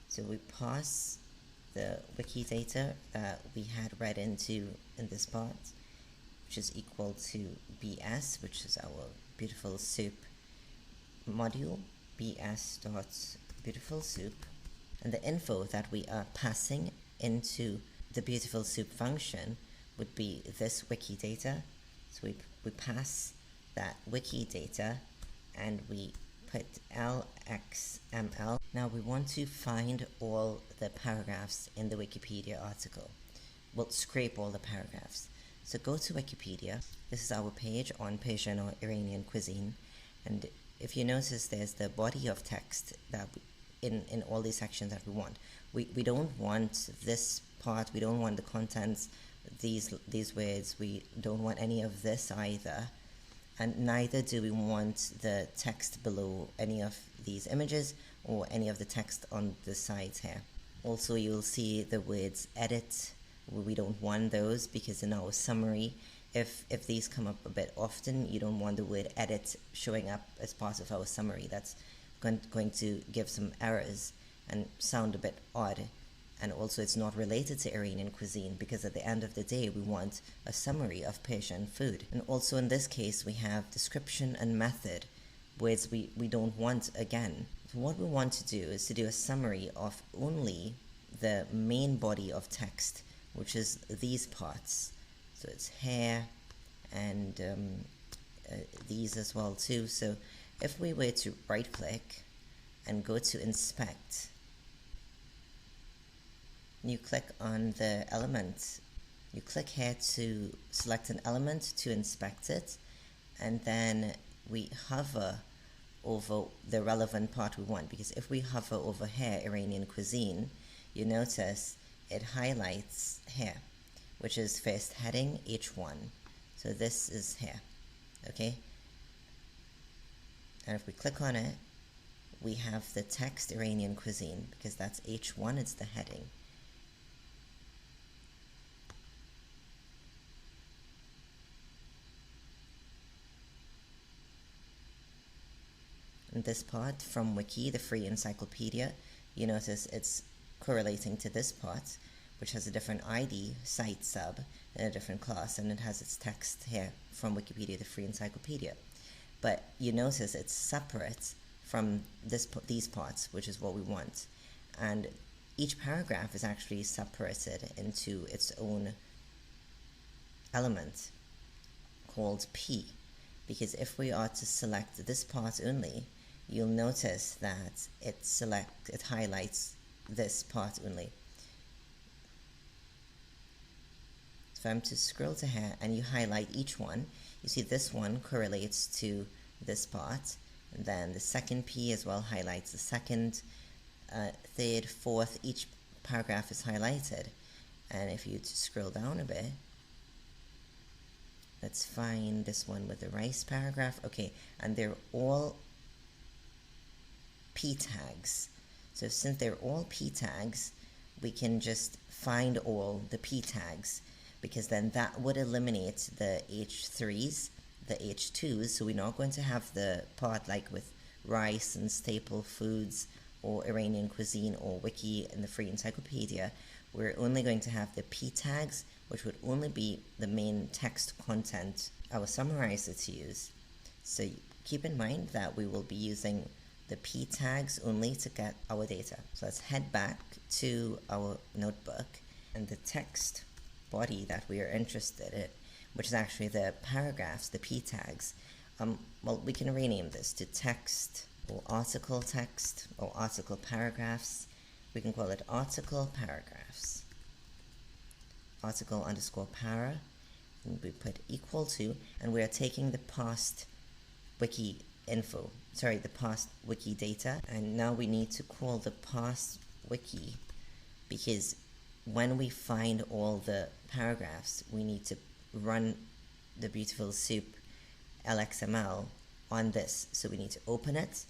So we pass the wiki data that we had read into in this part, which is equal to bs, which is our Beautiful Soup module, bs.beautifulsoup, and the info that we are passing into the beautiful soup function would be this wiki data. So we pass that wiki data and we put lxml. Now we want to find all the paragraphs in the Wikipedia article. We'll scrape all the paragraphs. So go to Wikipedia. This is our page on Persian or Iranian cuisine, and if you notice, there's the body of text that in all these sections that we want. We don't want this part, we don't want the contents, these words, we don't want any of this either, and neither do we want the text below any of these images or any of the text on the sides here. Also, you'll see the words edit. We don't want those because in our summary, if these come up a bit often, you don't want the word edit showing up as part of our summary. That's going to give some errors and sound a bit odd. And also it's not related to Iranian cuisine because at the end of the day we want a summary of Persian food. And also in this case we have description and method, words we don't want again. So what we want to do is to do a summary of only the main body of text, which is these parts. So it's hair and these as well too. So if we were to right click and go to inspect, you click on the element, you click here to select an element to inspect it, and then we hover over the relevant part we want, because if we hover over here, Iranian cuisine, you notice it highlights here, which is first heading H1. So this is here, okay? And if we click on it, we have the text Iranian cuisine, because that's H1, it's the heading. And this part from Wiki, the free encyclopedia, you notice it's correlating to this part, which has a different ID, site sub, and a different class, and it has its text here from Wikipedia, the free encyclopedia. But you notice it's separate from these parts, which is what we want. And each paragraph is actually separated into its own element called P, because if we are to select this part only, you'll notice that it highlights this part only. So if I'm to scroll to here and you highlight each one, you see this one correlates to this part, and then the second P as well highlights the second, third, fourth, each paragraph is highlighted. And if you scroll down a bit, let's find this one with the rice paragraph. Okay, and they're all P tags. So since they're all P tags, we can just find all the P tags, because then that would eliminate the H3s, the H2s, so we're not going to have the part like with rice and staple foods or Iranian cuisine or wiki in the free encyclopedia. We're only going to have the P tags, which would only be the main text content our summarizer to use. So keep in mind that we will be using the P tags only to get our data. So let's head back to our notebook, and the text body that we are interested in, which is actually the paragraphs, the P tags. Well, we can rename this to text or article text or article paragraphs. We can call it article paragraphs. Article underscore para, and we put equal to, and we are taking the past wiki info, the past wiki data, and now we need to call the past wiki, because when we find all the paragraphs, we need to run the beautiful soup LXML on this. So we need to open it,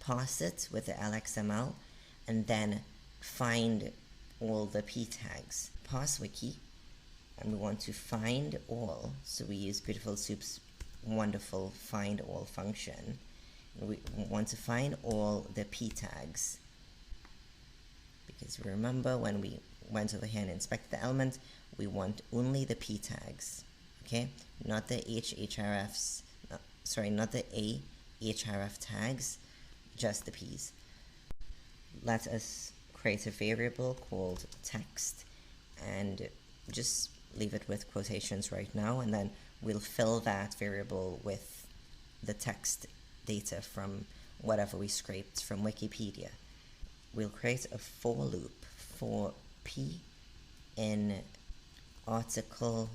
parse it with the LXML, and then find all the P tags. Parse wiki, and we want to find all, so we use Beautiful Soup's wonderful find all function. We want to find all the P tags, because remember when we went over here and inspected the element, we want only the P tags, okay, not the hrefs, not the a href tags. just the p's. Let us create a variable called text and just leave it with quotations right now, and then we'll fill that variable with the text data from whatever we scraped from Wikipedia. We'll create a for loop for p in article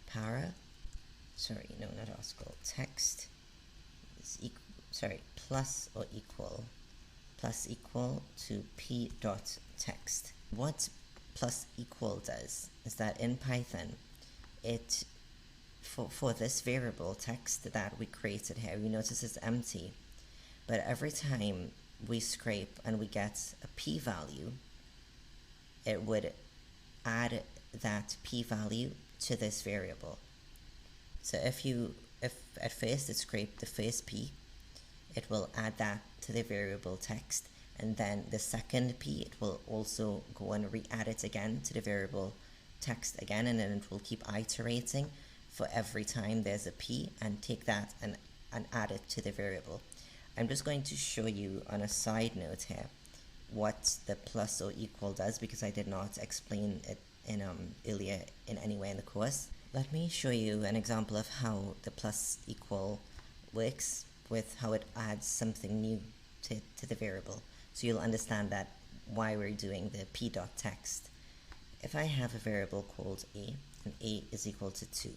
para, not article, text is plus equal to p dot text. What plus equal does is that in Python, it for this variable text that we created here, you notice it's empty, but every time we scrape and we get a p value, it would add that p value to this variable. So if at first it scraped the first p, it will add that to the variable text, and then the second p, it will also go and re-add it again to the variable text again, and then it will keep iterating for every time there's a p, and take that and add it to the variable. I'm just going to show you on a side note here what the plus or equal does, because I did not explain it in earlier in any way in the course. Let me show you an example of how the plus equal works, with how it adds something new to the variable, so you'll understand that why we're doing the p dot text. If I have a variable called a, and a is equal to 2,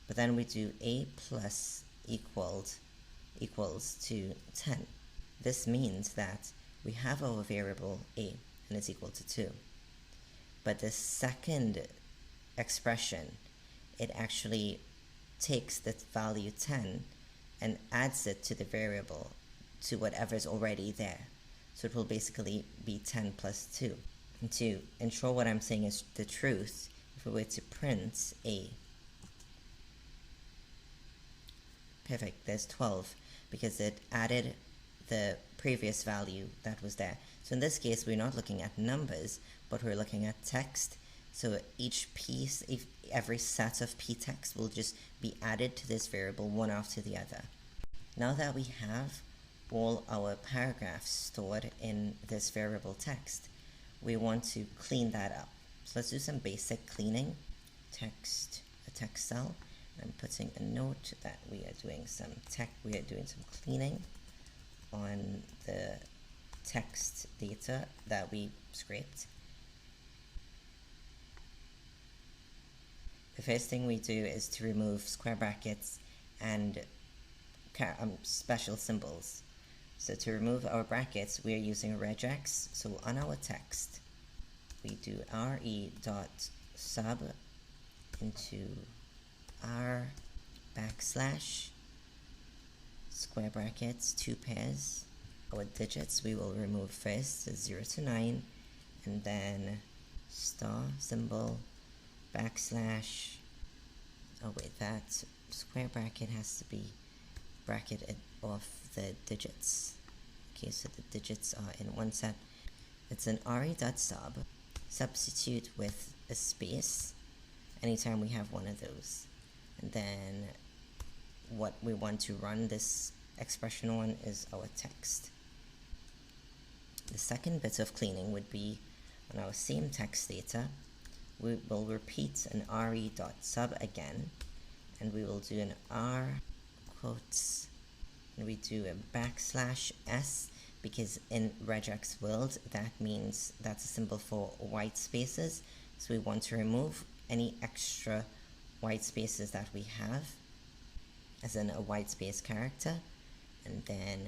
but then we do a plus equals to 10, this means that we have our variable a and it's equal to 2, but the second expression, it actually takes the value 10 and adds it to the variable, to whatever's already there. So it will basically be 10 plus 2. And to ensure what I'm saying is the truth, if we were to print a, perfect, there's 12, because it added the previous value that was there. So in this case, we're not looking at numbers, but we're looking at text. So each piece, every set of p text will just be added to this variable one after the other. Now that we have all our paragraphs stored in this variable text, we want to clean that up. So let's do some basic cleaning. A text cell. I'm putting a note that we are doing some cleaning on the text data that we scraped. The first thing we do is to remove square brackets and special symbols. So to remove our brackets, we are using regex. So on our text, we do re.sub into r backslash square brackets 2 pairs. Our digits we will remove first, so 0 to 9, and then star symbol backslash, that square bracket has to be bracketed off the digits. Okay, so the digits are in one set. It's an re.sub, substitute with a space anytime we have one of those. And then what we want to run this expression on is our text. The second bit of cleaning would be on our same text data. We will repeat an re.sub again, and we will do an r quotes, and we do a backslash s, because in regex world that means that's a symbol for white spaces, so we want to remove any extra white spaces that we have, as in a white space character, and then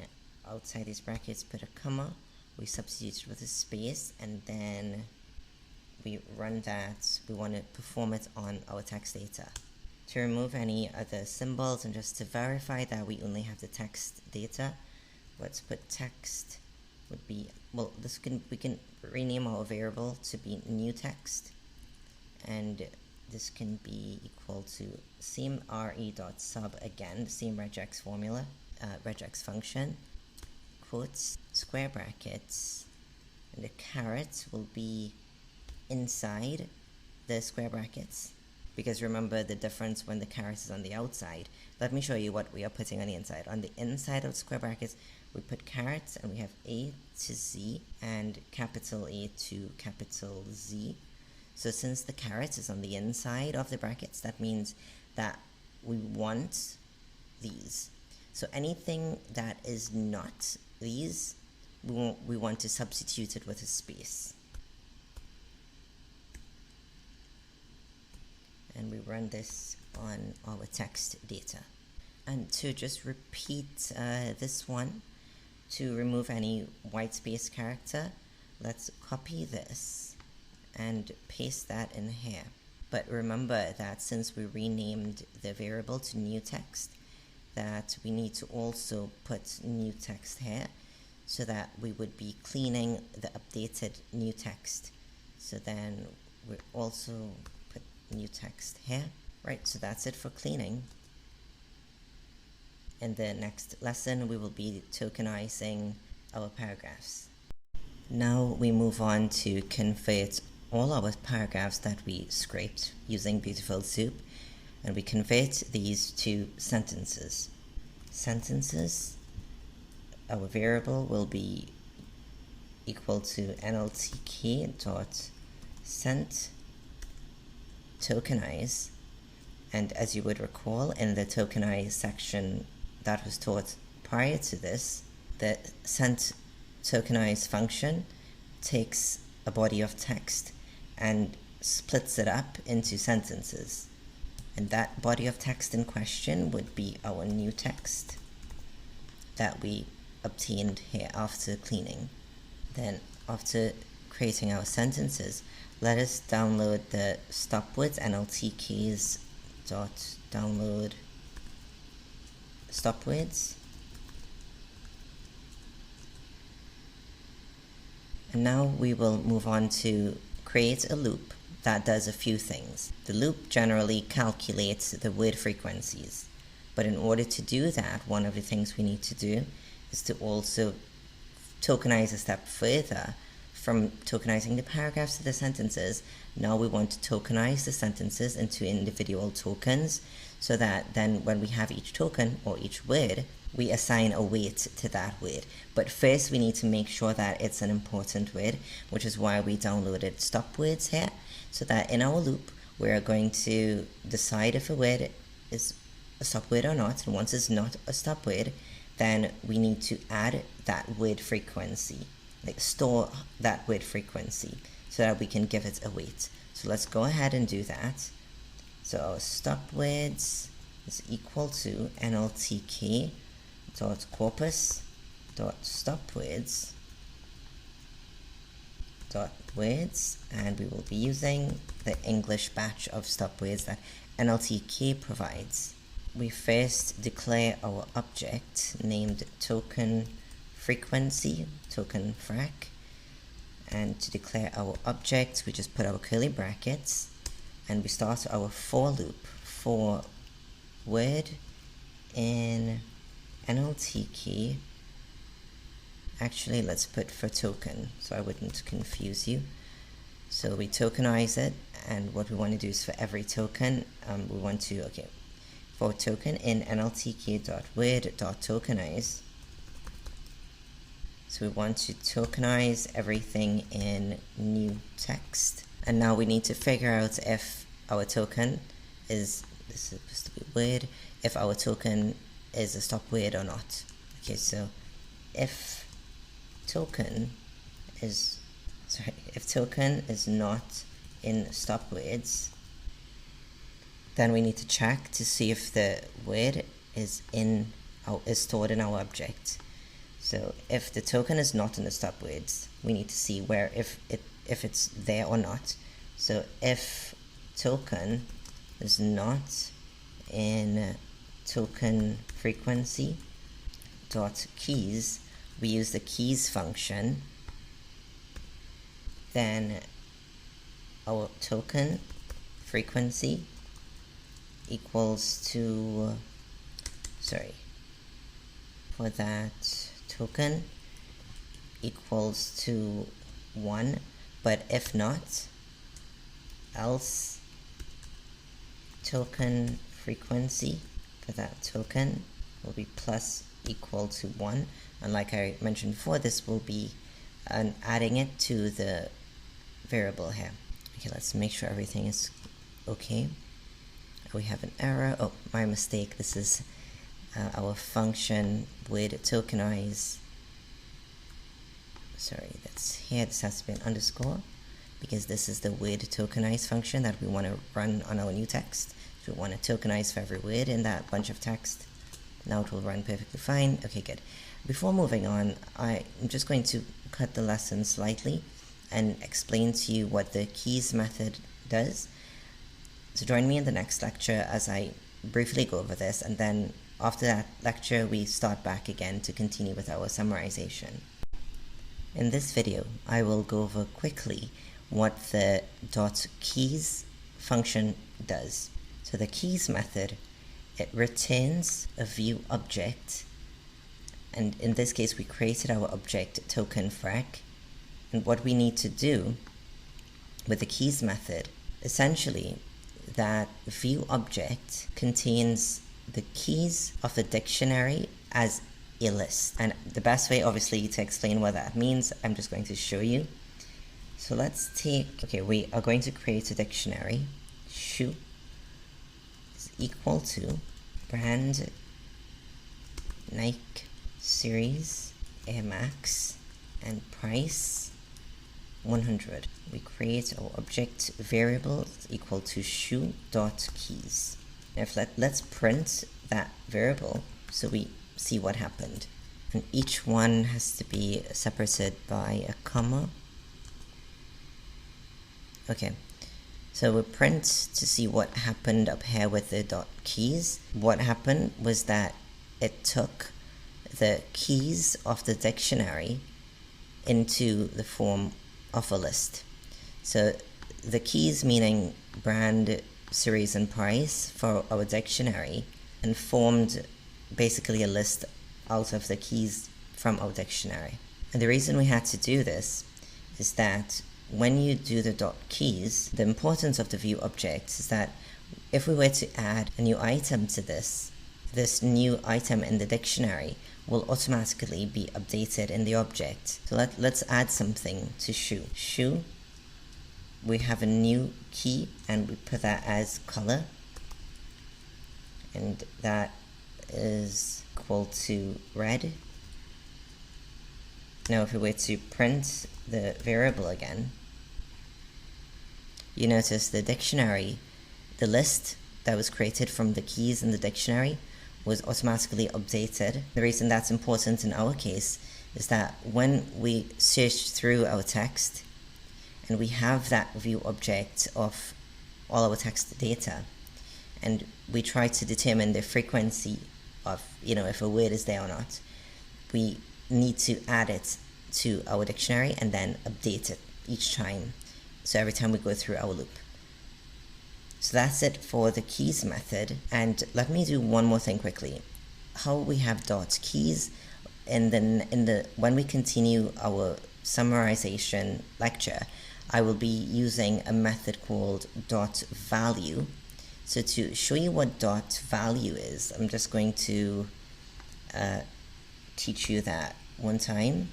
outside these brackets put a comma, we substitute it with a space, and then we run that. We want to perform it on our text data. To remove any other symbols and just to verify that we only have the text data, let's put text would be, well, we can rename our variable to be new text, and this can be equal to same re.sub again, the same regex formula, regex function, quotes, square brackets, and the caret will be inside the square brackets, because remember the difference when the caret is on the outside. Let me show you what we are putting on the inside. On the inside of square brackets, we put caret and we have A to Z and capital A to capital Z. So since the caret is on the inside of the brackets, that means that we want these. So anything that is not these, we want to substitute it with a space. And we run this on our text data. And to just repeat this one, to remove any white space character, let's copy this and paste that in here. But remember that since we renamed the variable to new text, that we need to also put new text here, so that we would be cleaning the updated new text. So then we also put new text here. Right, so that's it for cleaning. In the next lesson, we will be tokenizing our paragraphs. Now we move on to convert all our paragraphs that we scraped using Beautiful Soup, and we convert these to sentences. Sentences, our variable will be equal to nltk.sent tokenize, and as you would recall in the tokenize section that was taught prior to this, the sent tokenize function takes a body of text and splits it up into sentences. And that body of text in question would be our new text that we obtained here after cleaning. Then after creating our sentences, let us download the stopwords nltkeys.download stopwords. And now we will move on to create a loop that does a few things. The loop generally calculates the word frequencies, but in order to do that, one of the things we need to do is to also tokenize a step further. From tokenizing the paragraphs to the sentences, now we want to tokenize the sentences into individual tokens, so that then when we have each token or each word, we assign a weight to that word. But first we need to make sure that it's an important word, which is why we downloaded stopwords here, so that in our loop we're going to decide if a word is a stopword or not, and once it's not a stopword, then we need to add that word frequency, like store that word frequency, so that we can give it a weight. So let's go ahead and do that. So our stopwords is equal to nltk.corpus.stopwords .words, and we will be using the English batch of stopwords that NLTK provides. We first declare our object named token frequency, token frac, and to declare our object we just put our curly brackets, and we start our for loop for word in NLTK. Actually, let's put for token so I wouldn't confuse you. So we tokenize it, and what we want to do is for every token, we want to, for token in nltk.word.tokenize. So we want to tokenize everything in new text. And now we need to figure out if our token is, this is supposed to be word, if our token is a stop word or not. Okay, so if token is not in stop words, then we need to check to see if the word is stored in our object. So if the token is not in the stop words, we need to see where if it's there or not. So if token is not in token frequency dot keys, we use the keys function, then our token frequency equals to, for that token equals to 1, but if not, else token frequency for that token will be plus equal to 1, And like I mentioned before, this will be adding it to the variable here. Okay, let's make sure everything is okay. We have an error. Oh, my mistake. This is our function with tokenize. Sorry, that's here. This has to be an underscore because this is the with tokenize function that we want to run on our new text. So we want to tokenize for every word in that bunch of text. Now it will run perfectly fine. Okay, good. Before moving on, I'm just going to cut the lesson slightly and explain to you what the keys method does. So join me in the next lecture as I briefly go over this, and then after that lecture we start back again to continue with our summarization. In this video, I will go over quickly what the .keys function does. So the keys method, it returns a view object, and in this case we created our object token frac. And what we need to do with the keys method, essentially that view object contains the keys of the dictionary as a list. And the best way obviously to explain what that means, I'm just going to show you. So let's take, okay, we are going to create a dictionary. Shoe is equal to brand Nike series Air Max and price 100. We create our object variable equal to shoe.keys. Now let's print that variable so we see what happened. And each one has to be separated by a comma. Okay, so we print to see what happened up here with the .keys. What happened was that it took the keys of the dictionary into the form of a list. So the keys meaning brand, series, and price for our dictionary, and formed basically a list out of the keys from our dictionary. And the reason we had to do this is that when you do the .keys, the importance of the view object is that if we were to add a new item to this new item in the dictionary will automatically be updated in the object. So let's add something to shoe. Shoe, we have a new key and we put that as color, and that is equal to red. Now if we were to print the variable again, you notice the dictionary, the list that was created from the keys in the dictionary was automatically updated. The reason that's important in our case is that when we search through our text and we have that view object of all our text data, and we try to determine the frequency of, if a word is there or not, we need to add it to our dictionary and then update it each time. So every time we go through our loop. So that's it for the keys method. And let me do one more thing quickly. How we have .keys when we continue our summarization lecture, I will be using a method called .value. So to show you what .value is, I'm just going to teach you that one time.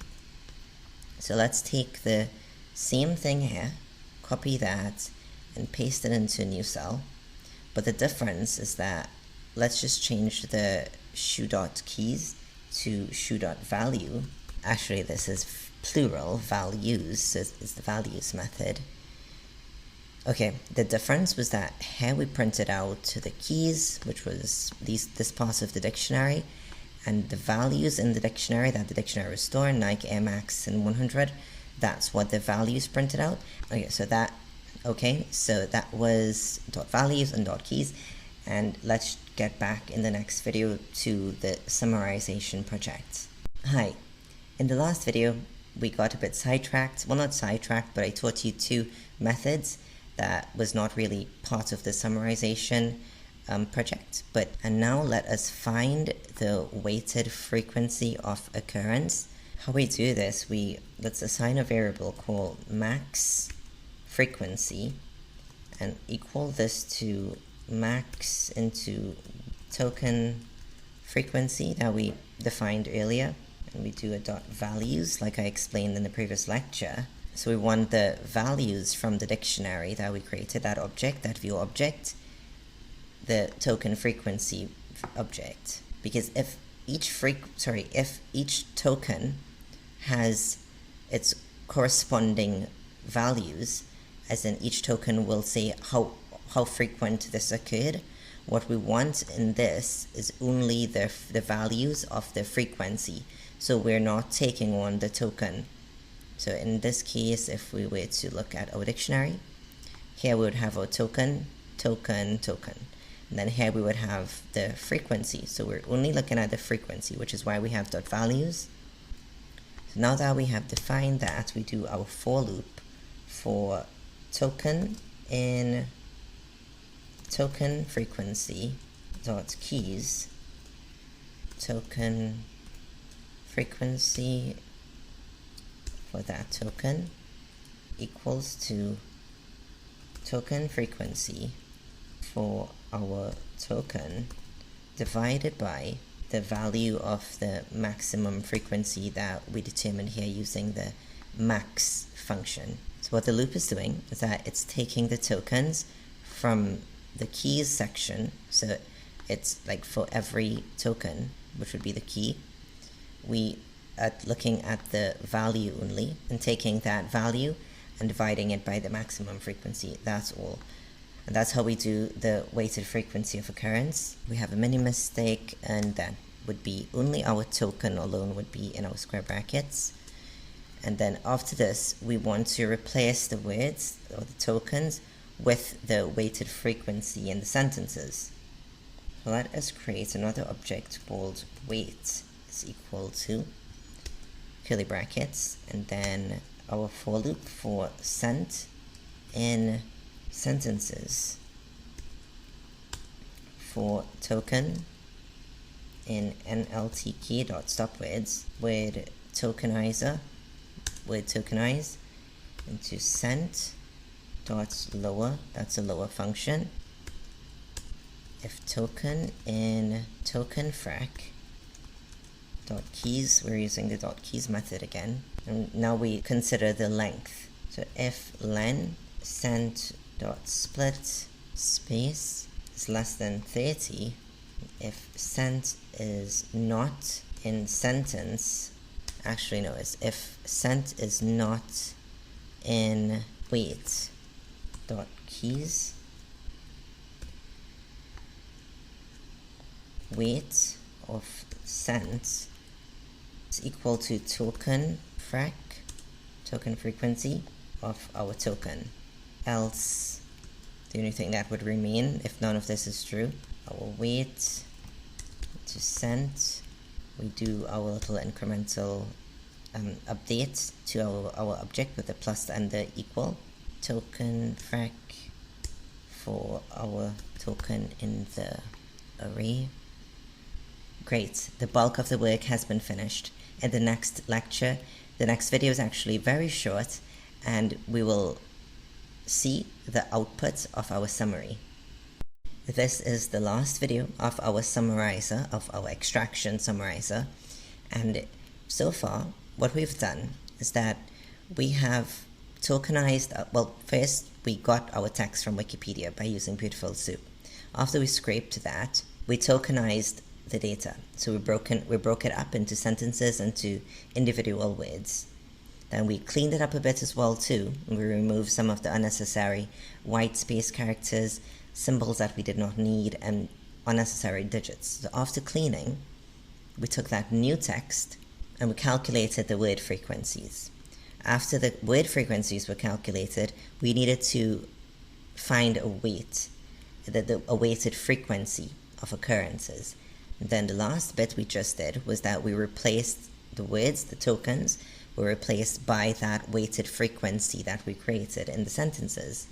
So let's take the same thing here, copy that, and paste it into a new cell. But the difference is that let's just change the shoe.keys to shoe.value. Actually, this is plural, values, so it's the values method. Okay, the difference was that here we printed out the keys, which was this part of the dictionary, and the values in the dictionary that the dictionary was storing, Nike, Air Max, and 100, that's what the values printed out. Okay, so that was .values and .keys, and let's get back in the next video to the summarization project. Hi, in the last video we got a bit sidetracked, well not sidetracked, but I taught you two methods that was not really part of the summarization project. And now let us find the weighted frequency of occurrence. How we do this, let's assign a variable called max frequency and equal this to max into token frequency that we defined earlier. and we do a dot values like I explained in the previous lecture. So we want the values from the dictionary that we created, that object, that view object, the token frequency object. Because if each token has its corresponding values, as in each token will say how frequent this occurred, what we want in this is only the values of the frequency. So we're not taking on the token. So in this case, if we were to look at our dictionary, here we would have our token, token, token. And then here we would have the frequency. So we're only looking at the frequency, which is why we have dot values. So now that we have defined that, we do our for loop for token in token frequency dot keys, token frequency for that token equals to token frequency for our token divided by the value of the maximum frequency that we determined here using the max function. So what the loop is doing is that it's taking the tokens from the keys section. So it's like for every token, which would be the key, we are looking at the value only and taking that value and dividing it by the maximum frequency. That's all. And that's how we do the weighted frequency of occurrence. We have a mini mistake, and that would be only our token alone would be in our square brackets. And then after this, we want to replace the words or the tokens with the weighted frequency in the sentences. So let us create another object called weight is equal to curly brackets, and then our for loop for sent in sentences for token in nltk.stopwords word tokenizer, word tokenize into sent dot lower, that's a lower function. If token in token frac dot keys, we're using the dot keys method again, and now we consider the length. So if len sent dot split space is less than 30, if sent is not in sentence, actually no, it's if sent is not in weight dot keys, weight of sent is equal to token frac, token frequency of our token. Else, the only thing that would remain if none of this is true, our weight to sent, we do our little incremental update to our object with the plus and the equal. Token frac for our token in the array. Great, the bulk of the work has been finished. In the next lecture, the next video is actually very short, and we will see the output of our summary. This is the last video of our summarizer, of our extraction summarizer, and so far what we've done is that we have tokenized, well, first we got our text from Wikipedia by using Beautiful Soup. After we scraped that, we tokenized the data. So we broke it up into sentences and to individual words. Then we cleaned it up a bit as well too. We removed some of the unnecessary white space characters, symbols that we did not need, and unnecessary digits. So after cleaning, we took that new text and we calculated the word frequencies. After the word frequencies were calculated, we needed to find a weight, a weighted frequency of occurrences. And then the last bit we just did was that we replaced the words, the tokens, were replaced by that weighted frequency that we created in the sentences.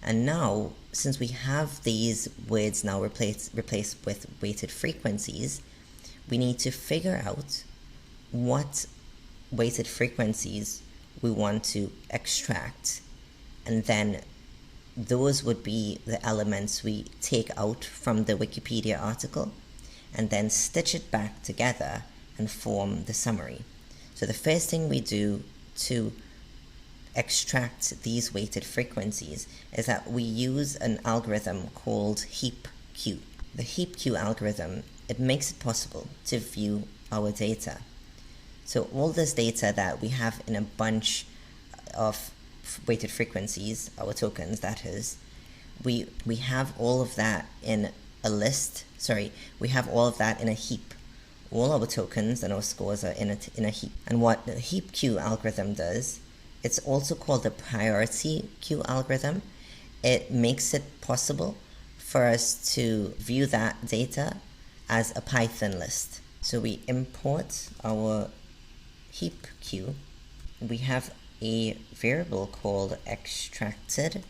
And now, since we have these words now replaced with weighted frequencies, we need to figure out what weighted frequencies we want to extract, and then those would be the elements we take out from the Wikipedia article and then stitch it back together and form the summary. So the first thing we do to extract these weighted frequencies is that we use an algorithm called heap Q. The heap Q algorithm, it makes it possible to view our data. So all this data that we have in a bunch of weighted frequencies, our tokens that is, we have all of that in a list, we have all of that in a heap. All our tokens and our scores are in a heap. And what the heap Q algorithm does, it's also called the priority queue algorithm. It makes it possible for us to view that data as a Python list. So we import our heap queue. We have a variable called extracted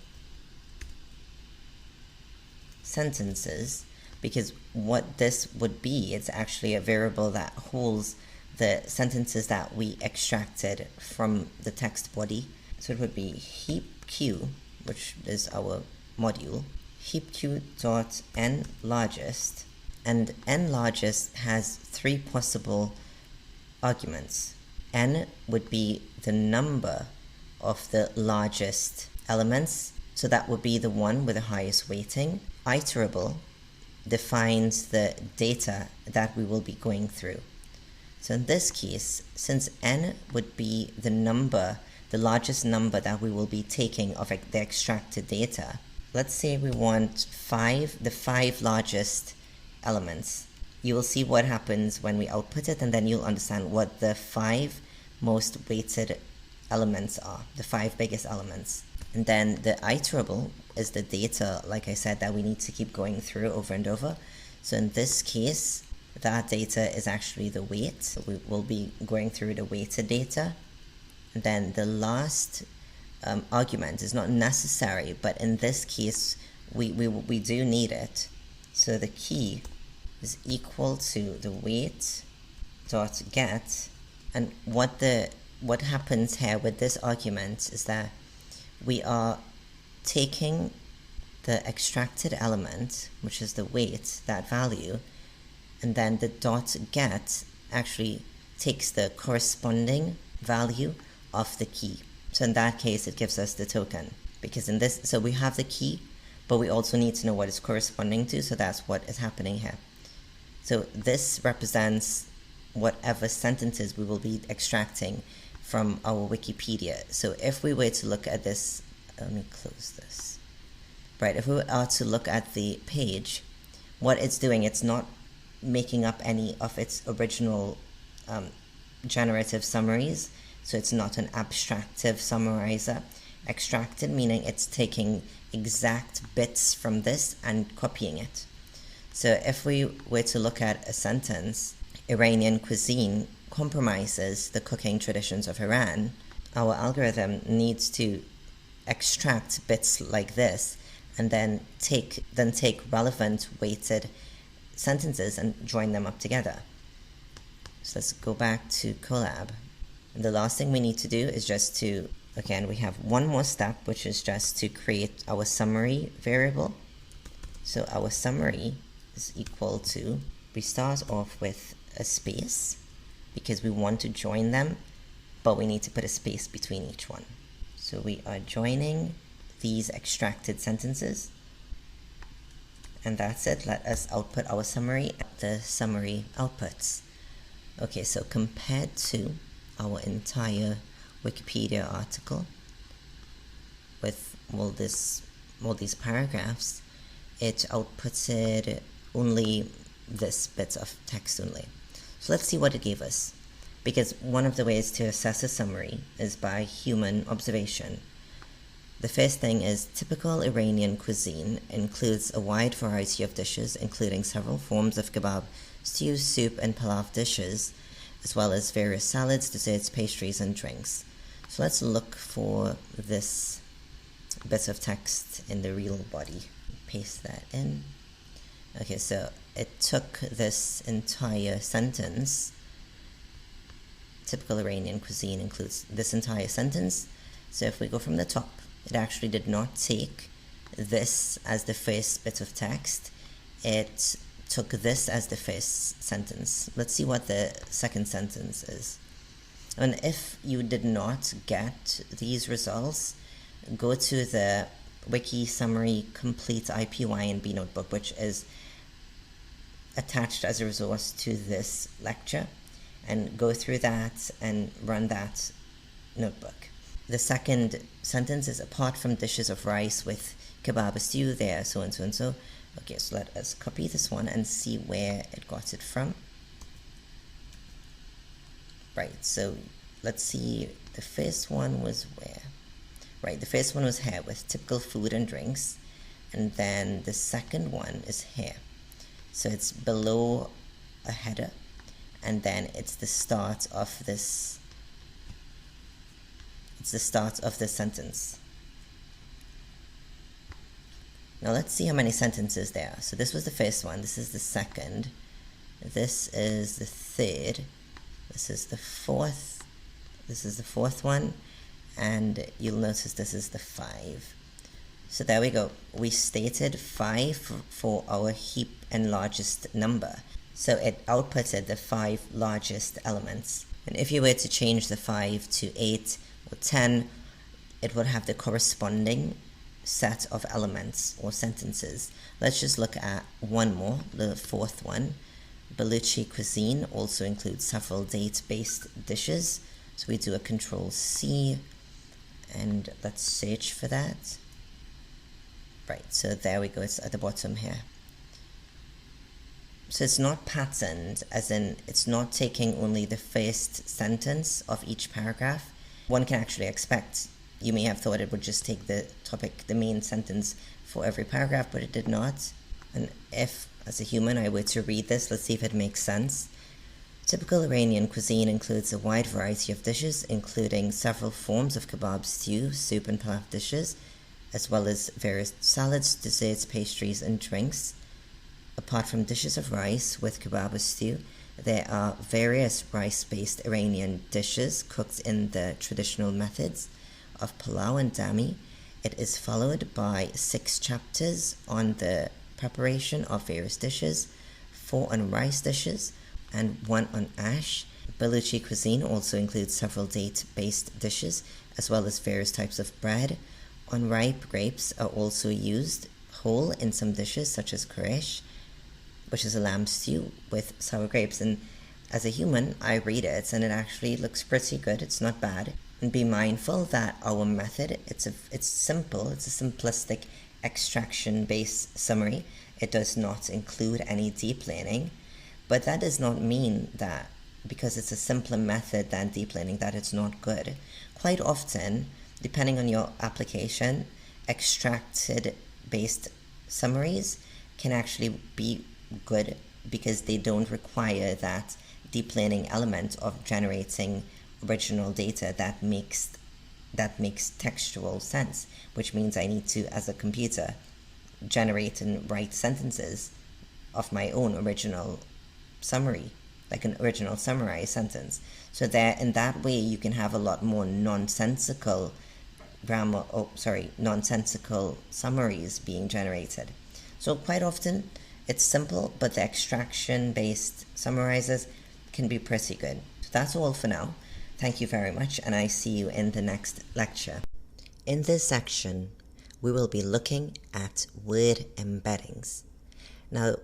sentences, because what this would be, it's actually a variable that holds the sentences that we extracted from the text body. So it would be heap q, which is our module, heap q dot n largest, and n largest has three possible arguments. N would be the number of the largest elements, so that would be the one with the highest weighting. Iterable defines the data that we will be going through. So in this case, since n would be the number, the largest number that we will be taking of the extracted data, let's say we want the five largest elements. You will see what happens when we output it, and then you'll understand what the five most weighted elements are, the five biggest elements. And then the iterable is the data, like I said, that we need to keep going through over and over. So in this case, that data is actually the weight. So we will be going through the weighted data. And then the last argument is not necessary, but in this case, we do need it. So the key is equal to the weight dot get. And what happens here with this argument is that we are taking the extracted element, which is the weight, that value, and then the dot get actually takes the corresponding value of the key. So in that case, it gives us the token, because in this, so we have the key, but we also need to know what it's corresponding to, so that's what is happening here. So this represents whatever sentences we will be extracting from our Wikipedia. So if we were to look at this, let me close this. Right, if we were to look at the page, what it's doing, it's not making up any of its original generative summaries, so it's not an abstractive summarizer. Extracted meaning it's taking exact bits from this and copying it. So if we were to look at a sentence, Iranian cuisine compromises the cooking traditions of Iran, our algorithm needs to extract bits like this and then take relevant weighted sentences and join them up together. So let's go back to Colab. And the last thing we need to do is just to, again, we have one more step, which is just to create our summary variable. So our summary is equal to, we start off with a space because we want to join them, but we need to put a space between each one. So we are joining these extracted sentences, and that's it. Let us output our summary at the summary outputs. Okay, so compared to our entire Wikipedia article with all these paragraphs, it outputted only this bit of text only. So let's see what it gave us, because one of the ways to assess a summary is by human observation. The first thing is typical Iranian cuisine includes a wide variety of dishes, including several forms of kebab, stew, soup, and pallav dishes, as well as various salads, desserts, pastries, and drinks. So let's look for this bit of text in the real body. Paste that in. Okay, so it took this entire sentence. Typical Iranian cuisine includes this entire sentence. So if we go from the top, it actually did not take this as the first bit of text. It took this as the first sentence. Let's see what the second sentence is. And if you did not get these results, go to the Wiki Summary Complete IPYNB notebook, which is attached as a resource to this lecture, and go through that and run that notebook. The second sentence is, apart from dishes of rice with kebab stew, there so and so and so. Okay, so let us copy this one and see where it got it from. Right, so let's see, the first one was where? Right, the first one was here with typical food and drinks, and then the second one is here. So it's below a header, and then it's the start of this, sentence. Now let's see how many sentences there are. So this was the first one, this is the second, this is the third, this is the fourth, this is the fourth one, and you'll notice this is the 5. So there we go. We stated 5 for our heap and largest number. So it outputted the 5 largest elements. And if you were to change the 5 to 8 or 10, it would have the corresponding set of elements or sentences. Let's just look at one more, the fourth one. Baluchi cuisine also includes several date-based dishes. So we do a Control-C, and let's search for that. Right, so there we go, it's at the bottom here. So it's not patterned, as in it's not taking only the first sentence of each paragraph. One can actually expect, you may have thought it would just take the topic, the main sentence for every paragraph, but it did not. And if, as a human, I were to read this, let's see if it makes sense. Typical Iranian cuisine includes a wide variety of dishes, including several forms of kebab stew, soup and pilaf dishes, as well as various salads, desserts, pastries, and drinks. Apart from dishes of rice with kebab stew, there are various rice-based Iranian dishes cooked in the traditional methods of palau and dami. It is followed by 6 chapters on the preparation of various dishes, 4 on rice dishes, and 1 on ash. Baluchi cuisine also includes several date-based dishes, as well as various types of bread. Unripe grapes are also used whole in some dishes, such as kuresh, which is a lamb stew with sour grapes. And as a human, I read it, and it actually looks pretty good. It's not bad. And be mindful that our method, it's simple. It's a simplistic extraction-based summary. It does not include any deep learning. But that does not mean that because it's a simpler method than deep learning that it's not good. Quite often, depending on your application, extracted-based summaries can actually be good because they don't require that deep learning element of generating original data that makes textual sense, which means I need to, as a computer, generate and write sentences of my own original summary, like an original summarized sentence. So there, in that way, you can have a lot more nonsensical nonsensical summaries being generated. So quite often, it's simple, but the extraction-based summarizers can be pretty good. So that's all for now. Thank you very much, and I see you in the next lecture. In this section, we will be looking at word embeddings. Now,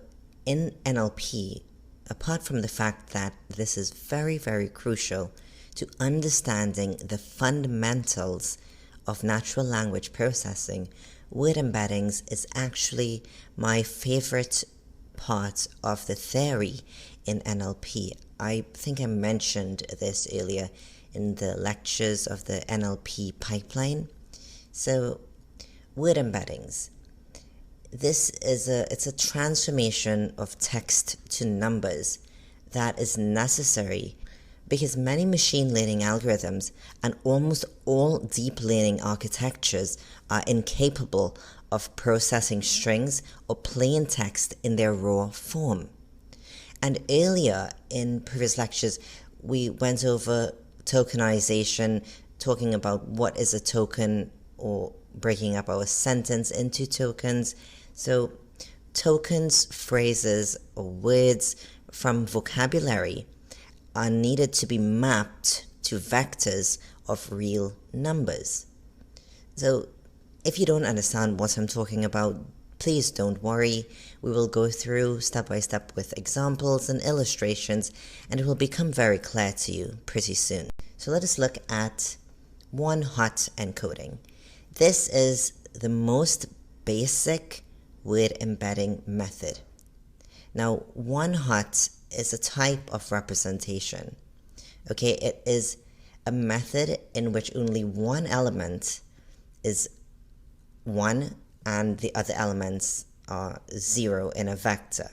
in NLP, apart from the fact that this is very, very crucial to understanding the fundamentals of natural language processing, word embeddings is actually my favorite part of the theory in NLP. I think I mentioned this earlier in the lectures of the NLP pipeline. So, word embeddings. This is it's a transformation of text to numbers that is necessary because many machine learning algorithms and almost all deep learning architectures are incapable of processing strings or plain text in their raw form. And earlier in previous lectures, we went over tokenization, talking about what is a token or breaking up our sentence into tokens. So tokens, phrases, or words from vocabulary are needed to be mapped to vectors of real numbers. So if you don't understand what I'm talking about, please don't worry. We will go through step by step with examples and illustrations, and it will become very clear to you pretty soon. So let us look at one-hot encoding. This is the most basic word embedding method. Now, one-hot is a type of representation. Okay, it is a method in which only one element is 1 and the other elements are 0 in a vector.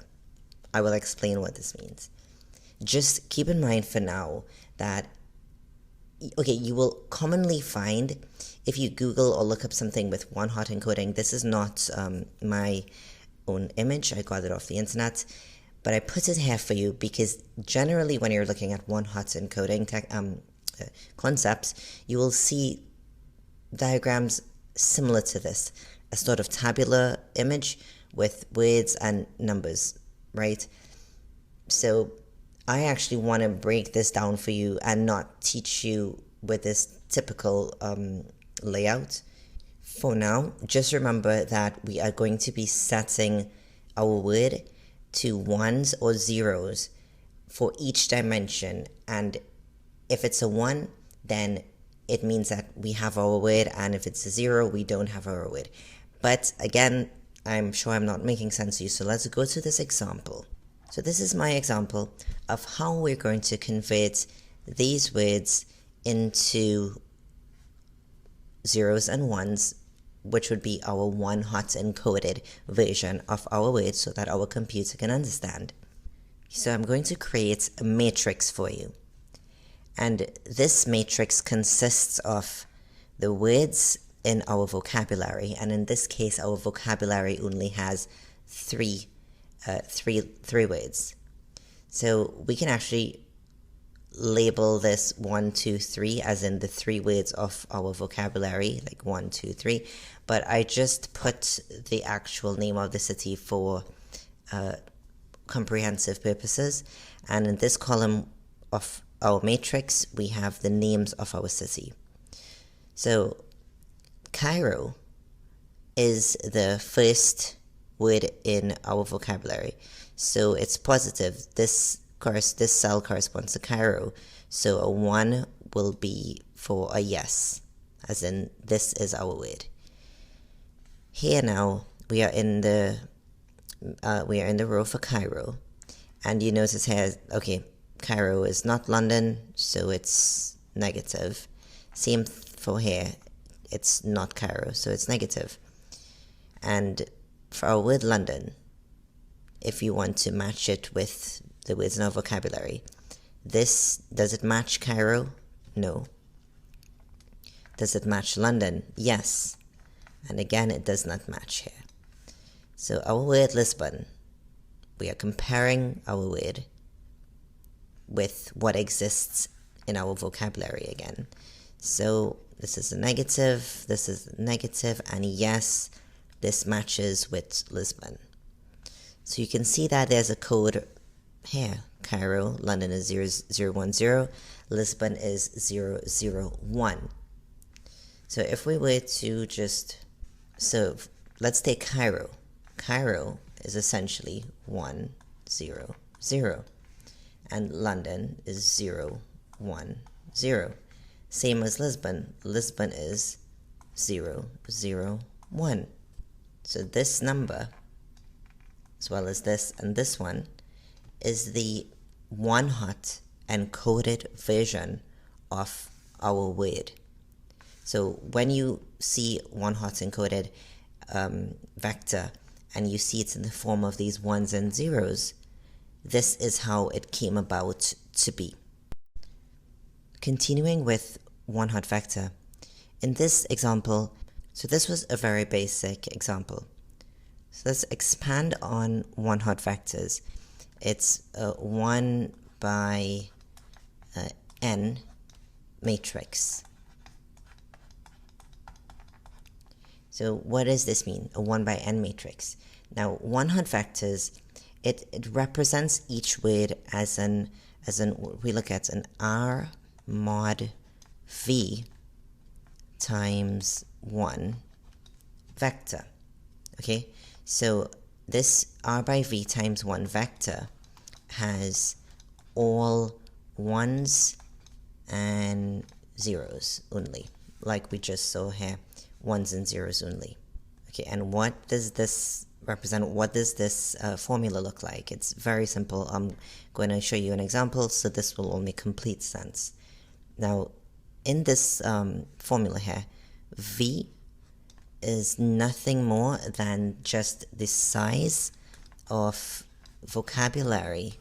I will explain what this means. Just keep in mind for now that, okay, you will commonly find, if you Google or look up something with one-hot encoding, this is not my own image, I got it off the internet, but I put it here for you because generally when you're looking at one-hot encoding concepts, you will see diagrams similar to this, a sort of tabular image with words and numbers, right? So I actually want to break this down for you and not teach you with this typical layout. For now, just remember that we are going to be setting our word to ones or zeros for each dimension, and if it's a 1, then it means that we have our word, and if it's a 0, we don't have our word. But again, I'm sure I'm not making sense to you, so let's go to this example. So this is my example of how we're going to convert these words into zeros and ones, which would be our one-hot encoded version of our word so that our computer can understand. So I'm going to create a matrix for you. And this matrix consists of the words in our vocabulary, and in this case our vocabulary only has three words. So we can actually label this 1, 2, 3 as in the 3 words of our vocabulary, like 1, 2, 3, but I just put the actual name of the city for comprehensive purposes, and in this column of our matrix we have the names of our city. So Cairo is the first word in our vocabulary, so it's positive. This cell corresponds to Cairo, so a 1 will be for a yes, as in this is our word. Here now we are in the row for Cairo, and you notice here, okay, Cairo is not London, so it's negative. Same for here, it's not Cairo, so it's negative. And for our word London, if you want to match it with the words in our vocabulary, does it match Cairo? No. Does it match London? Yes. And again, it does not match here. So our word Lisbon, we are comparing our word with what exists in our vocabulary again. So this is a negative, this is a negative, and yes, this matches with Lisbon. So you can see that there's a code here. Cairo, London is 0010, Lisbon is 001. So if we were to so let's take Cairo. Cairo is essentially 100, and London is 010. Same as Lisbon. Lisbon is 001. So this number, as well as this and this one, is the one-hot encoded version of our word. So when you see one-hot encoded vector and you see it in the form of these ones and zeros, this is how it came about to be. Continuing with one-hot vector, in this example, so this was a very basic example. So let's expand on one-hot vectors. It's a 1 by n matrix. So what does this mean, a 1 by n matrix? Now, one-hot vectors, it represents each word as we look at an R mod V times 1 vector. Okay, so this R by V times 1 vector has all ones and zeros only, like we just saw here, ones and zeros only. Okay, and what does this represent? What does this formula look like? It's very simple. I'm going to show you an example, so this will all make complete sense. Now, in this formula here, V is nothing more than just the size of vocabulary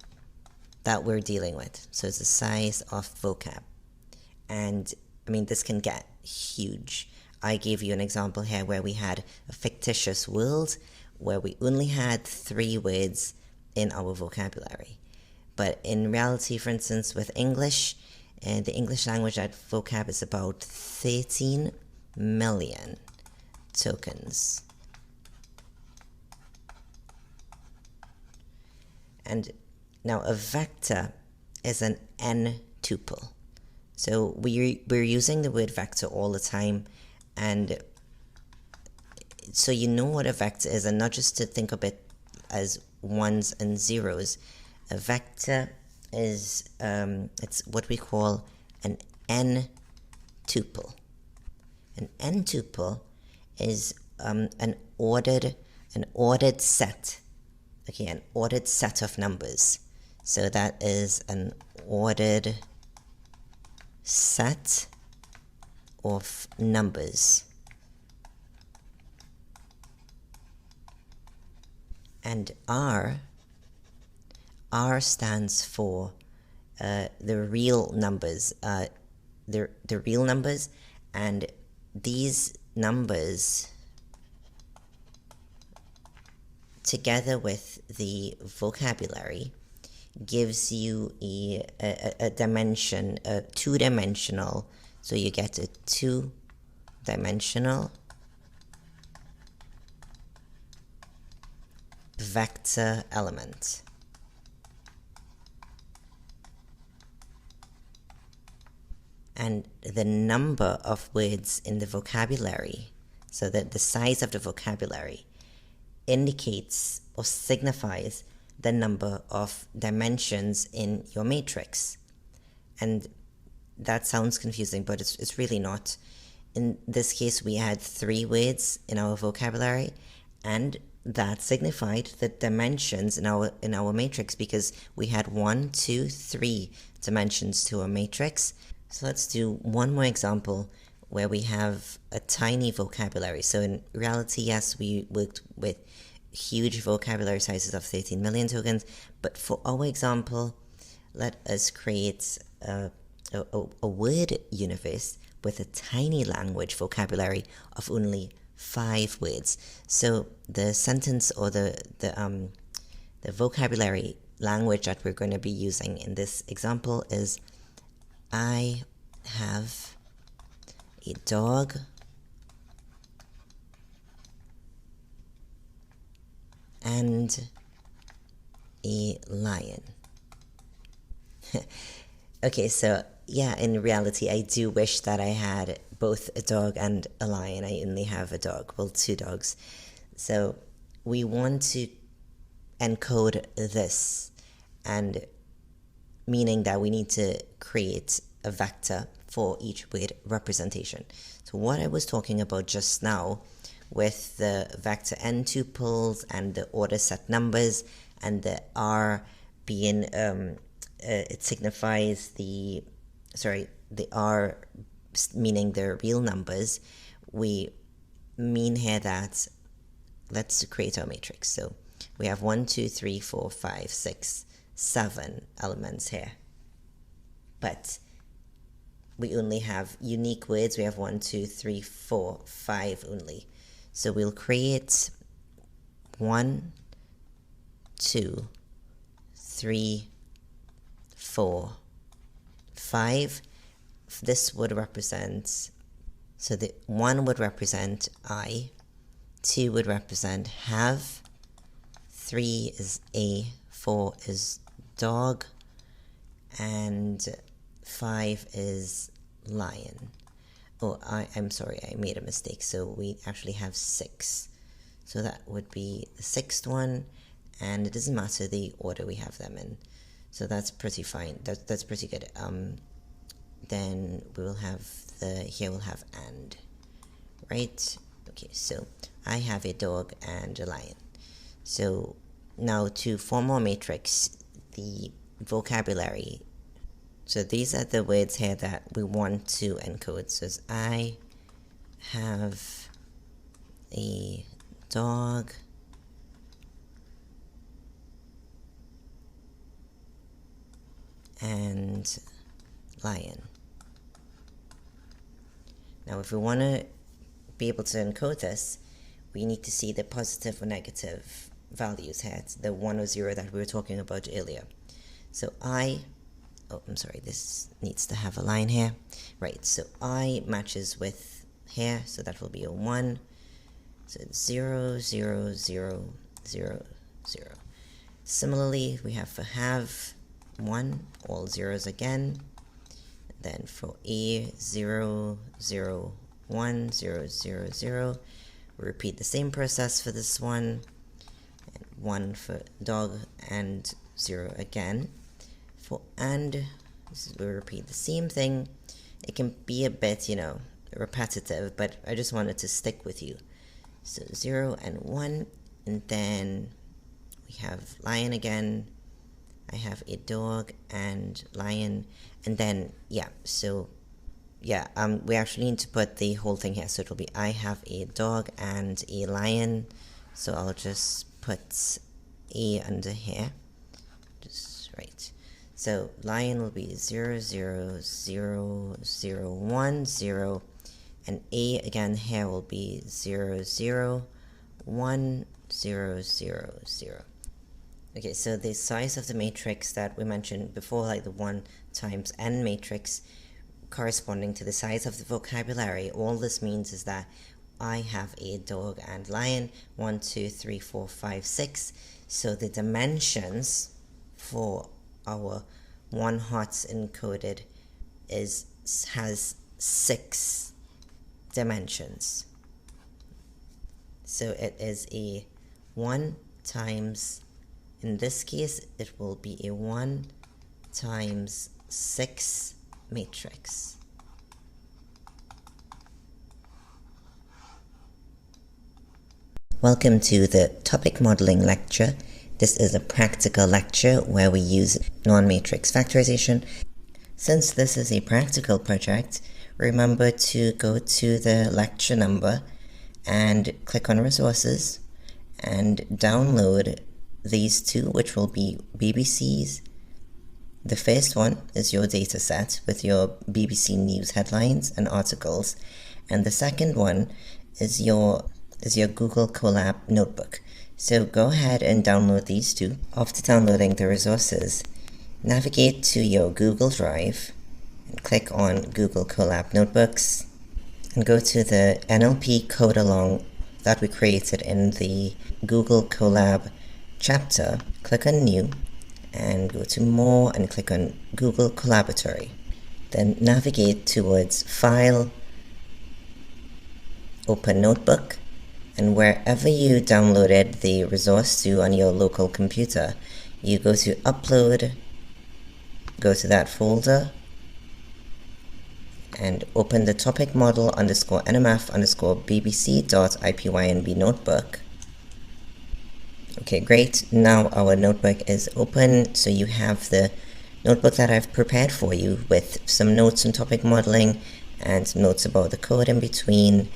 that we're dealing with. So it's the size of vocab. And I mean, this can get huge. I gave you an example here where we had a fictitious world where we only had 3 words in our vocabulary. But in reality, for instance, with English, the English language, that vocab is about 13 million tokens. And now a vector is an n tuple. So we're using the word vector all the time, and so you know what a vector is, and not just to think of it as ones and zeros. A vector is it's what we call an n tuple. An n tuple is an ordered set. Okay, an ordered set of numbers. So that is an ordered set of numbers. And R stands for the real numbers. The real numbers, and these numbers together with the vocabulary gives you a dimension, a two-dimensional, so you get a two-dimensional vector element. And the number of words in the vocabulary, so that the size of the vocabulary, indicates or signifies the number of dimensions in your matrix. And that sounds confusing, but it's really not. In this case, we had 3 words in our vocabulary, and that signified the dimensions in our matrix, because we had 1, 2, 3 dimensions to our matrix. So let's do one more example where we have a tiny vocabulary. So in reality, yes, we worked with huge vocabulary sizes of 13 million tokens, but for our example, let us create a word universe with a tiny language vocabulary of only 5 words. So the sentence or the vocabulary language that we're going to be using in this example is: I have a dog and a lion. Okay, so yeah, in reality, I do wish that I had both a dog and a lion. I only have a dog, well, 2 dogs. So we want to encode this, and meaning that we need to create a vector for each word representation. So what I was talking about just now with the vector n tuples and the order set numbers, and the R being it signifies the R meaning the real numbers, we mean here that let's create our matrix. So we have 1, 2, 3, 4, 5, 6, 7 elements here, but we only have unique words. We have 1, 2, 3, 4, 5 only. So we'll create 1, 2, 3, 4, 5. This would represent, the 1 would represent I, 2 would represent have, 3 is A, 4 is dog, and 5 is lion. Oh, I'm sorry, I made a mistake. So we actually have 6. So that would be the 6th one, and it doesn't matter the order we have them in. So that's pretty fine. That's pretty good. Then we will have here we'll have and, right? Okay, so I have a dog and a lion. So now to form our matrix, the vocabulary. So these are the words here that we want to encode. So as I have a dog and lion. Now if we want to be able to encode this, we need to see the positive or negative values here. It's the 1 or 0 that we were talking about earlier. So I'm sorry, this needs to have a line here. Right, so I matches with here, so that will be a 1. So it's 0, 0, 0, 0, 0. Similarly, we have for have 1, all zeros again. Then for A, 0, 0, 1, 0, 0, 0. We repeat the same process for this one. And 1 for dog and 0 again. For and, we repeat the same thing. It can be a bit, repetitive, but I just wanted to stick with you. So 0 and 1, and then we have lion again. I have a dog and lion, and then we actually need to put the whole thing here. So it will be I have a dog and a lion. So I'll just put A under here. Just right. So lion will be 0, 0, 0, 0, 1, 0. And A again here will be 0, 0, 1, 0, 0, 0. Okay, so the size of the matrix that we mentioned before, like the 1 times n matrix, corresponding to the size of the vocabulary, all this means is that I have a dog and lion, 1, 2, 3, 4, 5, 6. So the dimensions for our one HOTS encoded has 6 dimensions. So it is a 1 times, in this case, it will be a 1 times 6 matrix. Welcome to the topic modeling lecture. This is a practical lecture where we use non-matrix factorization. Since this is a practical project, remember to go to the lecture number and click on resources and download these 2, which will be BBCs. The first one is your data set with your BBC News headlines and articles, and the second one is your Google Colab notebook. So go ahead and download these 2. After downloading the resources, navigate to your Google Drive and click on Google Colab Notebooks and go to the NLP code along that we created in the Google Colab chapter. Click on New and go to More and click on Google Collaboratory. Then navigate towards File, Open Notebook, and wherever you downloaded the resource to on your local computer, you go to Upload, go to that folder, and open the topic model _nmf_bbc.ipynb notebook. Okay, great. Now our notebook is open, so you have the notebook that I've prepared for you with some notes on topic modeling and notes about the code in between.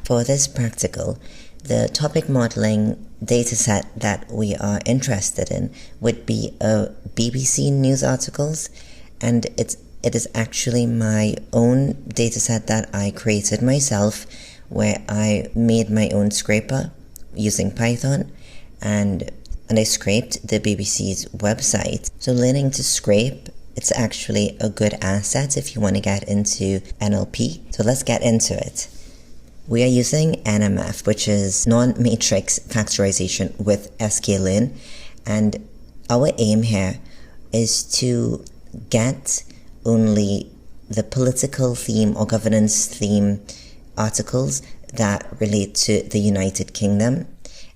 For this practical, the topic modeling dataset that we are interested in would be BBC News articles, and it is actually my own dataset that I created myself, where I made my own scraper using Python, and I scraped the BBC's website. So learning to scrape, it's actually a good asset if you want to get into NLP. So let's get into it. We are using NMF, which is non-matrix factorization with sklearn, and our aim here is to get only the political theme or governance theme articles that relate to the United Kingdom.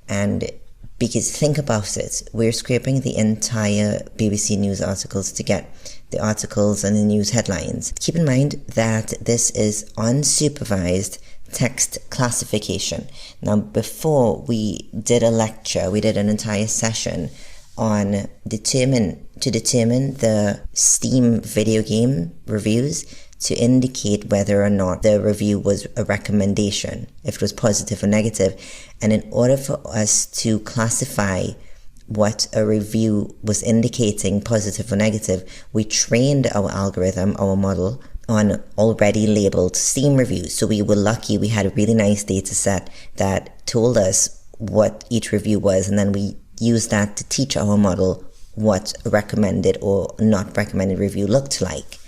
And because think about it, we're scraping the entire BBC News articles to get the articles and the news headlines. Keep in mind that this is unsupervised text classification. Now, before we did a lecture, we did an entire session on determine the Steam video game reviews to indicate whether or not the review was a recommendation, if it was positive or negative. And in order for us to classify what a review was indicating, positive or negative, we trained our algorithm, our model, on already labeled Steam reviews. So we were lucky we had a really nice data set that told us what each review was, and then we used that to teach our model what a recommended or not recommended review looked like.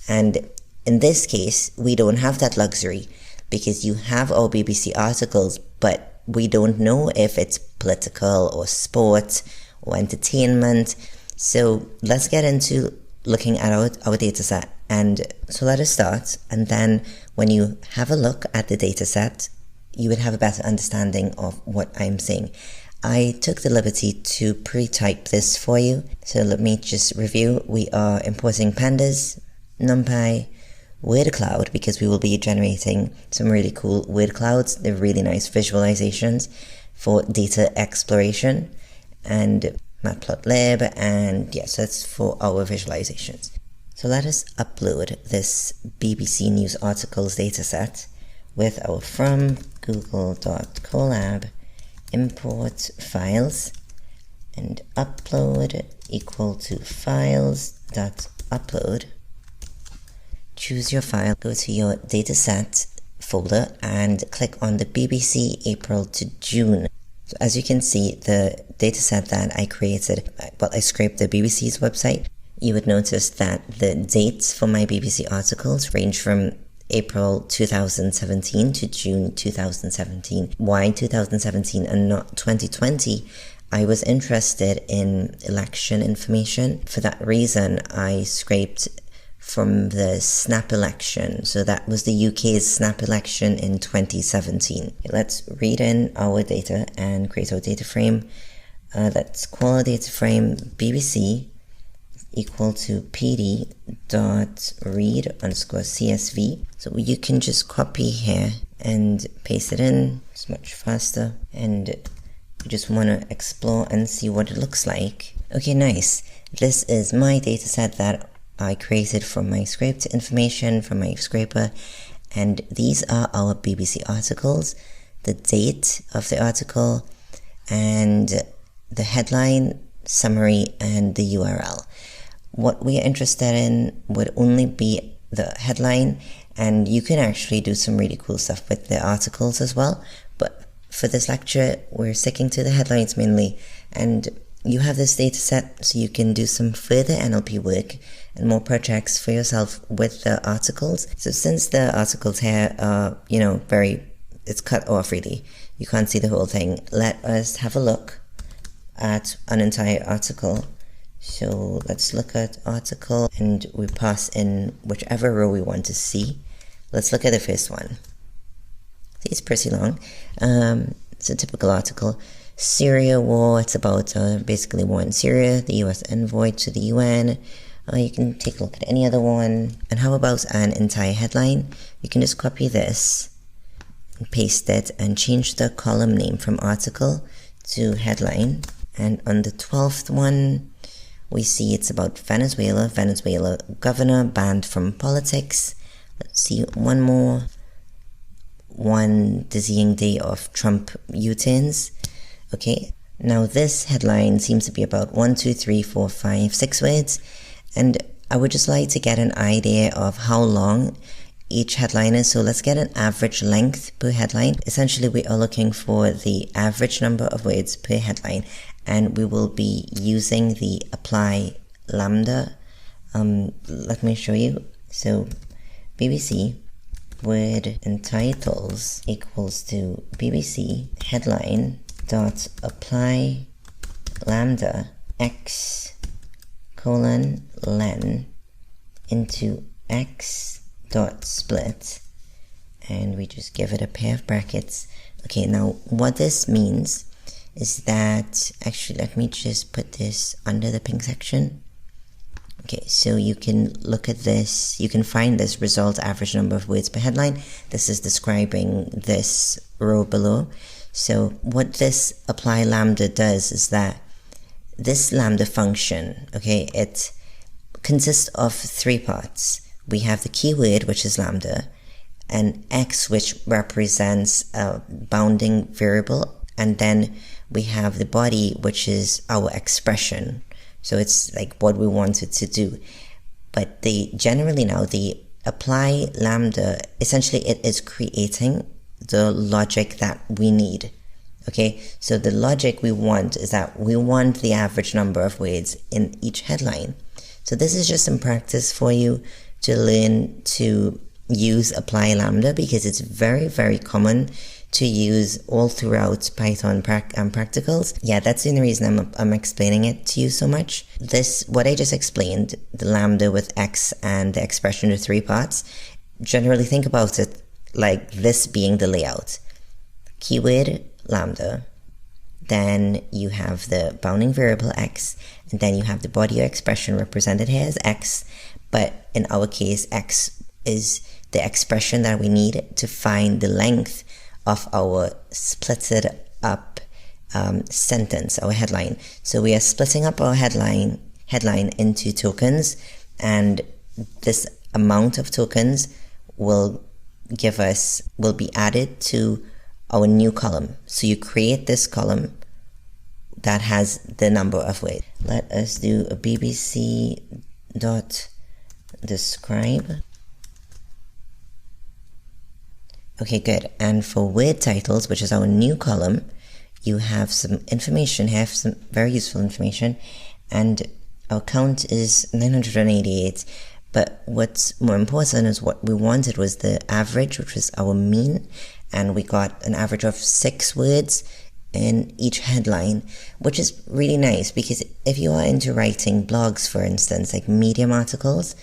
And in this case, we don't have that luxury because you have our BBC articles, but we don't know if it's political or sport or entertainment. So let's get into looking at our data set. And so let us start. And then when you have a look at the data set, you would have a better understanding of what I'm saying. I took the liberty to pre-type this for you. So let me just review. We are importing pandas, NumPy, word cloud, because we will be generating some really cool word clouds. They're really nice visualizations for data exploration, and matplotlib, and yes, that's for our visualizations. So let us upload this BBC News articles dataset with our from google.colab import files and upload equal to files.upload. Choose your file, go to your dataset folder and click on the BBC April to June. So as you can see, the dataset that I created, I scraped the BBC's website. You would notice that the dates for my BBC articles range from April 2017 to June 2017. Why 2017 and not 2020? I was interested in election information. For that reason, I scraped from the snap election. So that was the UK's snap election in 2017. Let's read in our data and create our data frame. Let's call our data frame BBC equal to pd.read_csv. So you can just copy here and paste it in. It's much faster, and you just want to explore and see what it looks like. Okay, nice. This is my dataset that I created from my scraped information from my scraper, and these are our BBC articles, the date of the article, and the headline, summary, and the URL. What we are interested in would only be the headline, and you can actually do some really cool stuff with the articles as well, but for this lecture we're sticking to the headlines mainly. And you have this data set so you can do some further NLP work and more projects for yourself with the articles. So since the articles here are, it's cut off really, you can't see the whole thing, let us have a look at an entire article. So let's look at article, and we pass in whichever row we want to see. Let's look at the first one. It's pretty long. It's a typical article. Syria war, it's about basically war in Syria, the US envoy to the UN. You can take a look at any other one. And how about an entire headline? You can just copy this and paste it and change the column name from article to headline. And on the 12th one, we see it's about Venezuela. Venezuela governor banned from politics. Let's see one more. One dizzying day of Trump U-turns. Okay, now this headline seems to be about 1, 2, 3, 4, 5, 6 words. And I would just like to get an idea of how long each headline is. So let's get an average length per headline. Essentially, we are looking for the average number of words per headline, and we will be using the apply lambda. Let me show you. So BBC word and titles equals to BBC headline dot apply lambda x colon len into x dot split, and we just give it a pair of brackets. Okay, now what this means is that, actually let me just put this under the pink section. Okay, so you can look at this, you can find this result average number of words per headline. This is describing this row below. So what this apply lambda does is that this lambda function, okay, it consists of three parts. We have the keyword, which is lambda, and x, which represents a bounding variable, and then we have the body, which is our expression. So it's like what we wanted to do. But generally now, the apply lambda, essentially it is creating the logic that we need. Okay, so the logic we want is that we want the average number of words in each headline. So this is just some practice for you to learn to use apply lambda, because it's very, very common to use all throughout Python practicals. Yeah, that's the only reason I'm explaining it to you so much. This, what I just explained, the lambda with x and the expression to three parts, generally think about it like this being the layout. Keyword, lambda, then you have the bounding variable x, and then you have the body or expression represented here as x, but in our case, x is the expression that we need to find the length of our splitted up sentence, our headline. So we are splitting up our headline into tokens, and this amount of tokens will be added to our new column. So you create this column that has the number of words. Let us do a BBC dot describe. Okay, good. And for word titles, which is our new column, you have some information here, some very useful information, and our count is 988. But what's more important is what we wanted was the average, which was our mean, and we got an average of 6 words in each headline, which is really nice, because if you are into writing blogs, for instance, like Medium articles,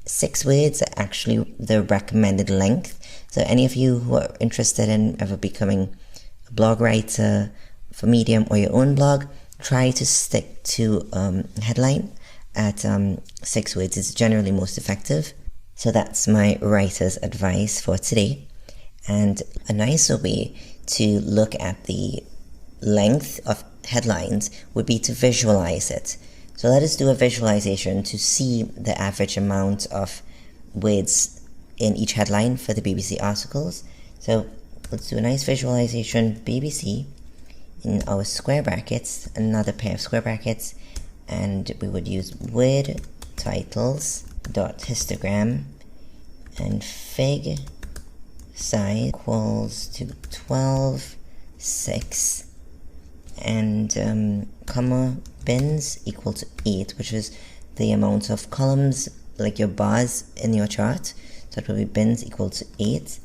6 words are actually the recommended length. So any of you who are interested in ever becoming a blog writer for Medium or your own blog, try to stick to headline at 6 words. It's generally most effective. So that's my writer's advice for today. And a nicer way to look at the length of headlines would be to visualize it. So let us do a visualization to see the average amount of words in each headline for the BBC articles. So let's do a nice visualization. BBC in our square brackets, another pair of square brackets, and we would use word titles dot histogram, and fig size equals to 12.6, and comma bins equal to 8, which is the amount of columns, like your bars in your chart. So it will be bins equal to 8.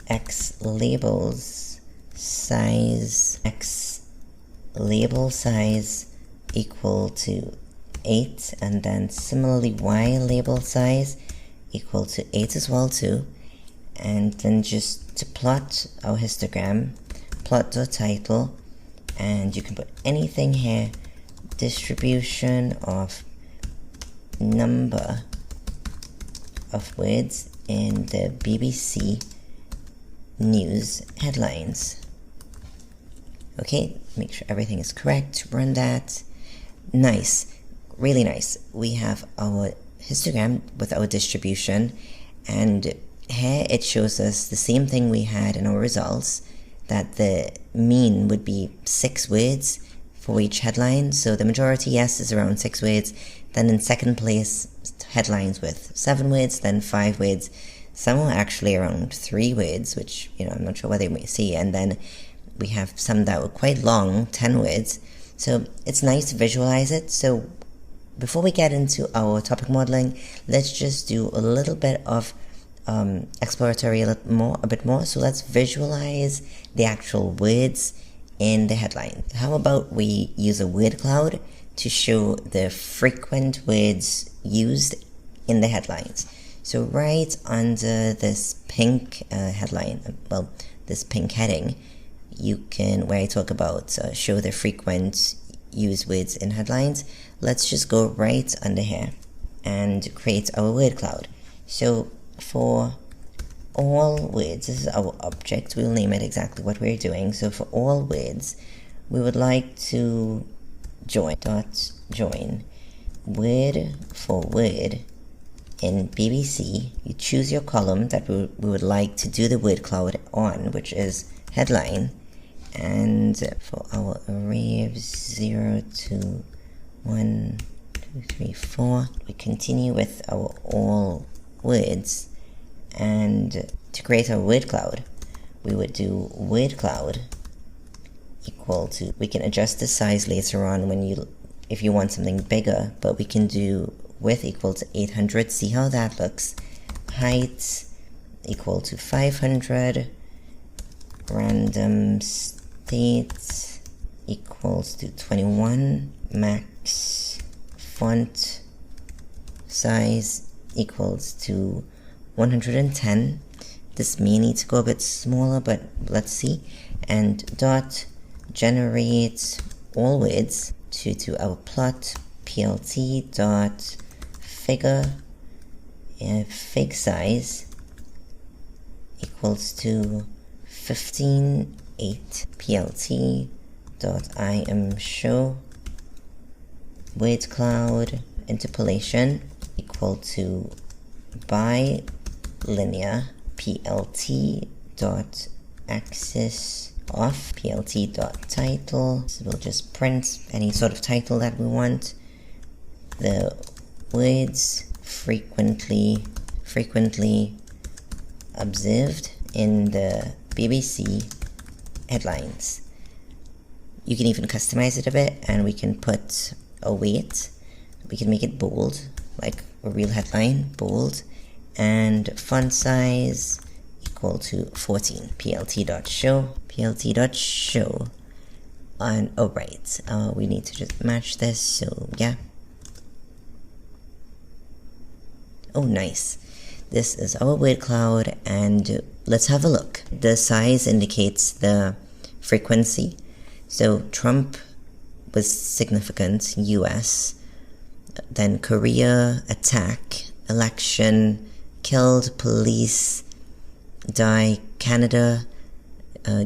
X labels size, X label size equal to 8, and then similarly Y label size equal to 8 as well too. And then just to plot our histogram, plot the title, and you can put anything here, distribution of number of words in the BBC News headlines. Okay, make sure everything is correct, run that. Nice, really nice. We have our histogram with our distribution, and here it shows us the same thing we had in our results, that the mean would be 6 words for each headline. So the majority, yes, is around 6 words. Then in second place, headlines with 7 words, then 5 words. Some are actually around 3 words, which, I'm not sure whether you may see. And then we have some that were quite long, 10 words. So it's nice to visualize it. So before we get into our topic modeling, let's just do a little bit of exploratory a bit more. So let's visualize the actual words in the headline. How about we use a word cloud to show the frequent words used in the headlines. So right under this pink headline, well, this pink heading, you can, where I talk about show the frequent used words in headlines, let's just go right under here and create our word cloud. So for all words, this is our object, we'll name it exactly what we're doing. So for all words, we would like to join word for word in BBC. You choose your column that we would like to do the word cloud on, which is headline, and for our array of 0 to 1, 2, 3, 4, we continue with our all words, and to create our word cloud, we would do word cloud equal to, we can adjust the size later on if you want something bigger, but we can do width equal to 800, see how that looks, height equal to 500, random state equals to 21, max font size equals to 110. This may need to go a bit smaller, but let's see. And dot generate all words to do our plot plt dot figure fig size equals to 15.8 plt dot im show word cloud interpolation equal to bilinear plt dot axis off plt dot title. So we'll just print any sort of title that we want. The words frequently observed in the BBC headlines. You can even customize it a bit, and we can put a weight. We can make it bold, like a real headline, bold, and font size equal to 14. plt.show and we need to just match this, so yeah. Oh, nice. This is our word cloud, and let's have a look. The size indicates the frequency. So Trump was significant, US, then Korea, attack, election, killed, police, die, Canada,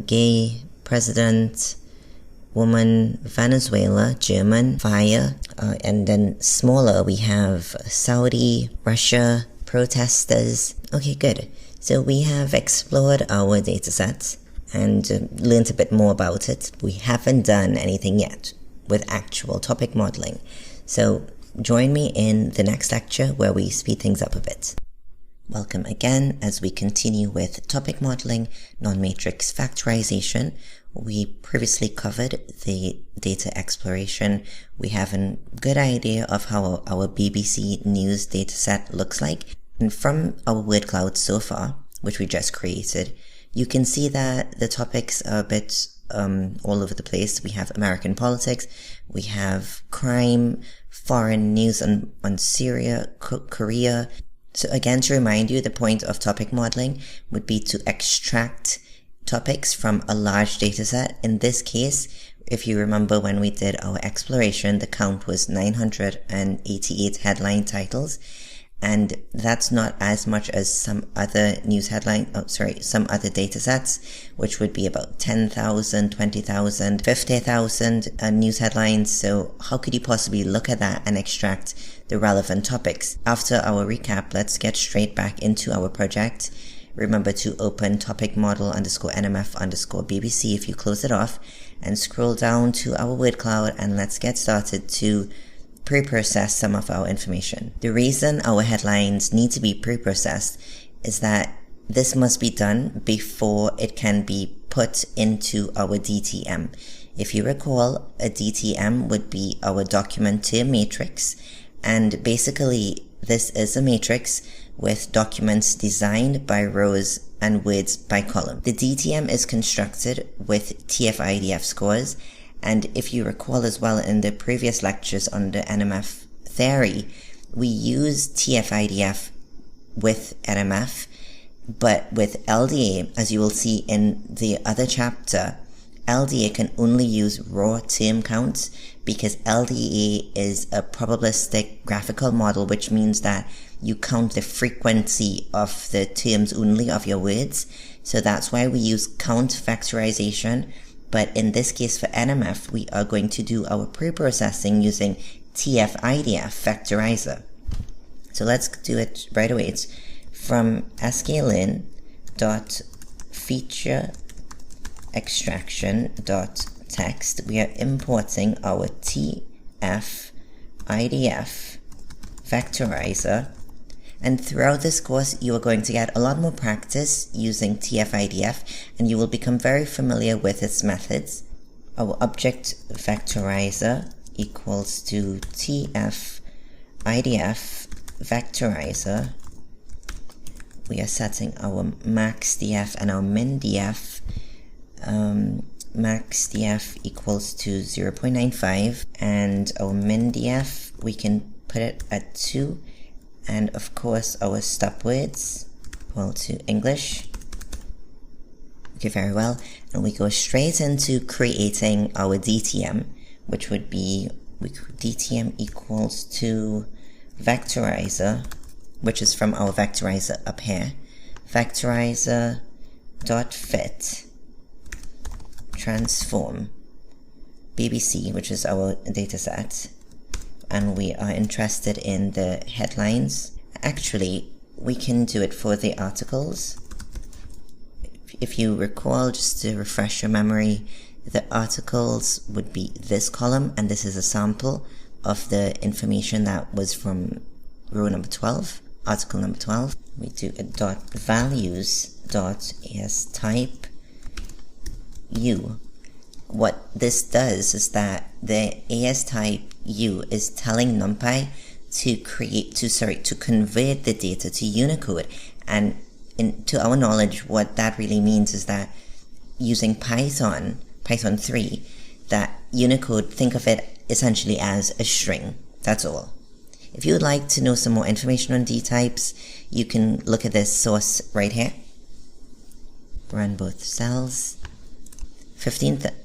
gay, president, woman, Venezuela, German, fire, and then smaller we have Saudi, Russia, protesters. Okay, good. So we have explored our dataset and learned a bit more about it. We haven't done anything yet with actual topic modeling. So join me in the next lecture where we speed things up a bit. Welcome again as we continue with topic modeling, non-matrix factorization. We previously covered the data exploration. We have a good idea of how our BBC News dataset looks like. And from our word cloud so far, which we just created, you can see that the topics are a bit all over the place. We have American politics, we have crime, foreign news on Syria, Korea. So again, to remind you, the point of topic modeling would be to extract topics from a large dataset. In this case, if you remember when we did our exploration, the count was 988 headline titles. And that's not as much as some other some other data sets, which would be about 10,000, 20,000, 50,000 news headlines. So how could you possibly look at that and extract the relevant topics? After our recap, let's get straight back into our project. Remember to open topic model _NMF_BBC if you close it off, and scroll down to our word cloud, and let's get started to pre-process some of our information. The reason our headlines need to be pre-processed is that this must be done before it can be put into our DTM. If you recall, a DTM would be our document to matrix, and basically this is a matrix, with documents designed by rows and words by column. The DTM is constructed with TF-IDF scores, and if you recall as well in the previous lectures on the NMF theory, we use TF-IDF with NMF, but with LDA, as you will see in the other chapter, LDA can only use raw term counts because LDA is a probabilistic graphical model, which means that you count the frequency of the terms only of your words. So that's why we use count factorization. But in this case for NMF, we are going to do our pre-processing using TF-IDF factorizer. So let's do it right away. It's from sklearn.feature extraction.text. We are importing our TF-IDF factorizer. And throughout this course, you are going to get a lot more practice using TF-IDF, and you will become very familiar with its methods. Our object factorizer equals to TF-IDF factorizer. We are setting our max df and our min df. Max df equals to 0.95, and our min df, we can put it at 2. And of course our stop words equal to English. Okay, very well. And we go straight into creating our DTM, which would be DTM equals to vectorizer, which is from our vectorizer up here. Vectorizer dot fit transform BBC, which is our data set. And we are interested in the headlines. Actually, we can do it for the articles. If you recall, just to refresh your memory, the articles would be this column, and this is a sample of the information that was from row number 12, article number 12. We do a dot values dot as type u. What this does is that the as type u is telling NumPy to convert the data to Unicode. And to our knowledge, what that really means is that using Python 3, that Unicode, think of it essentially as a string. That's all. If you would like to know some more information on D-types, you can look at this source right here. Run both cells.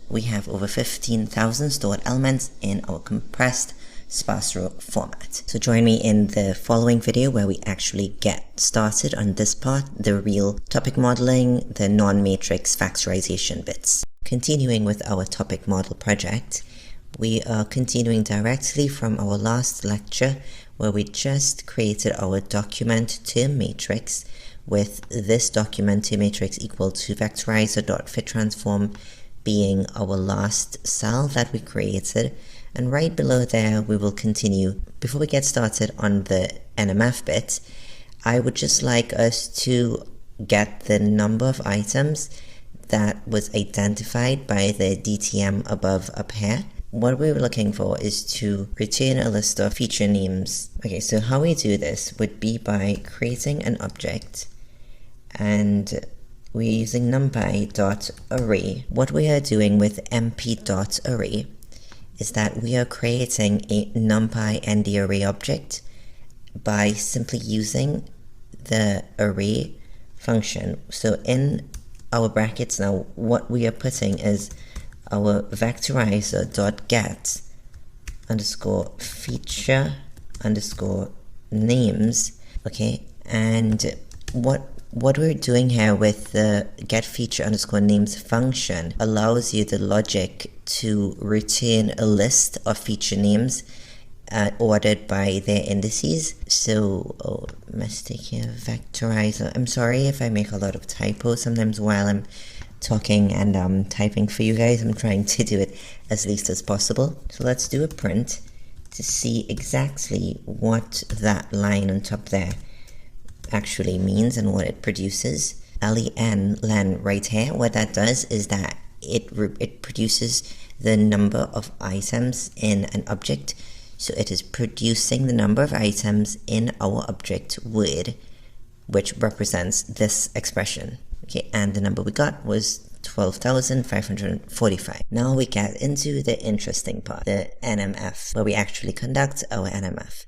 We have over 15,000 stored elements in our compressed sparse row format. So join me in the following video where we actually get started on this part, the real topic modeling, the non-matrix factorization bits. Continuing with our topic model project, we are continuing directly from our last lecture where we just created our document term matrix with this document term matrix equal to vectorizer.fitTransform being our last cell that we created, and right below there we will continue. Before we get started on the NMF bit, I would just like us to get the number of items that was identified by the DTM above up here. What we're looking for is to return a list of feature names. Okay, so how we do this would be by creating an object, and we're using numpy.array. What we are doing with mp.array is that we are creating a numpy ndArray object by simply using the array function. So in our brackets now, what we are putting is our vectorizer.get underscore feature underscore names. Okay, and what we're doing here with the getFeature_names function allows you the logic to return a list of feature names ordered by their indices. So, mistake here, vectorizer. I'm sorry if I make a lot of typos sometimes while I'm talking and typing for you guys. I'm trying to do it as least as possible. So let's do a print to see exactly what that line on top there actually means and what it produces. len right here, what that does is that it produces the number of items in an object. So it is producing the number of items in our object word which represents this expression. Okay, and the number we got was 12,545. Now we get into the interesting part, the NMF, where we actually conduct our NMF.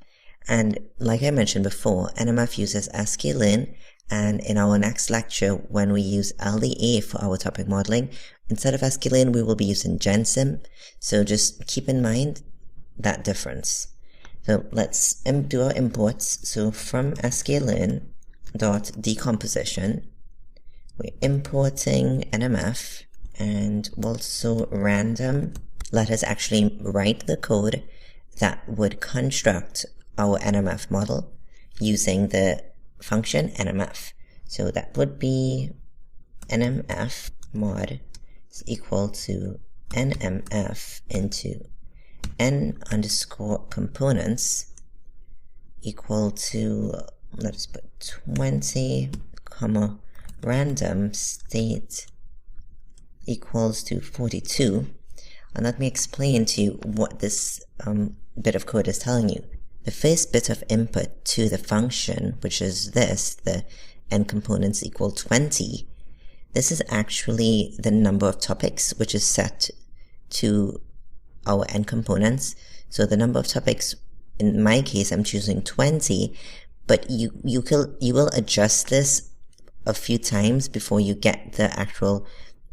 And like I mentioned before, NMF uses sklearn, and in our next lecture, when we use LDA for our topic modeling, instead of sklearn, we will be using GenSim. So just keep in mind that difference. So let's do our imports. So from sklearn.decomposition, we're importing NMF and also random. Let us actually write the code that would construct our NMF model using the function NMF. So that would be NMF mod is equal to NMF into n underscore components equal to, let's put 20 comma random state equals to 42. And let me explain to you what this bit of code is telling you. The first bit of input to the function, which is this, the n components equal 20, this is actually the number of topics which is set to our n components. So the number of topics, in my case, I'm choosing 20, but you will adjust this a few times before you get the actual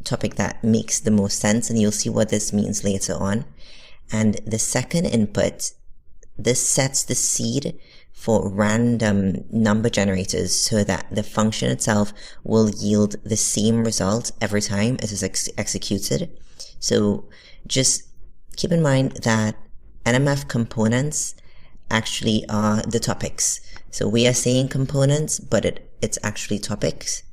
topic that makes the most sense, and you'll see what this means later on. And the second input, this sets the seed for random number generators so that the function itself will yield the same result every time it is executed. So just keep in mind that NMF components actually are the topics. So we are saying components, but it's actually topics.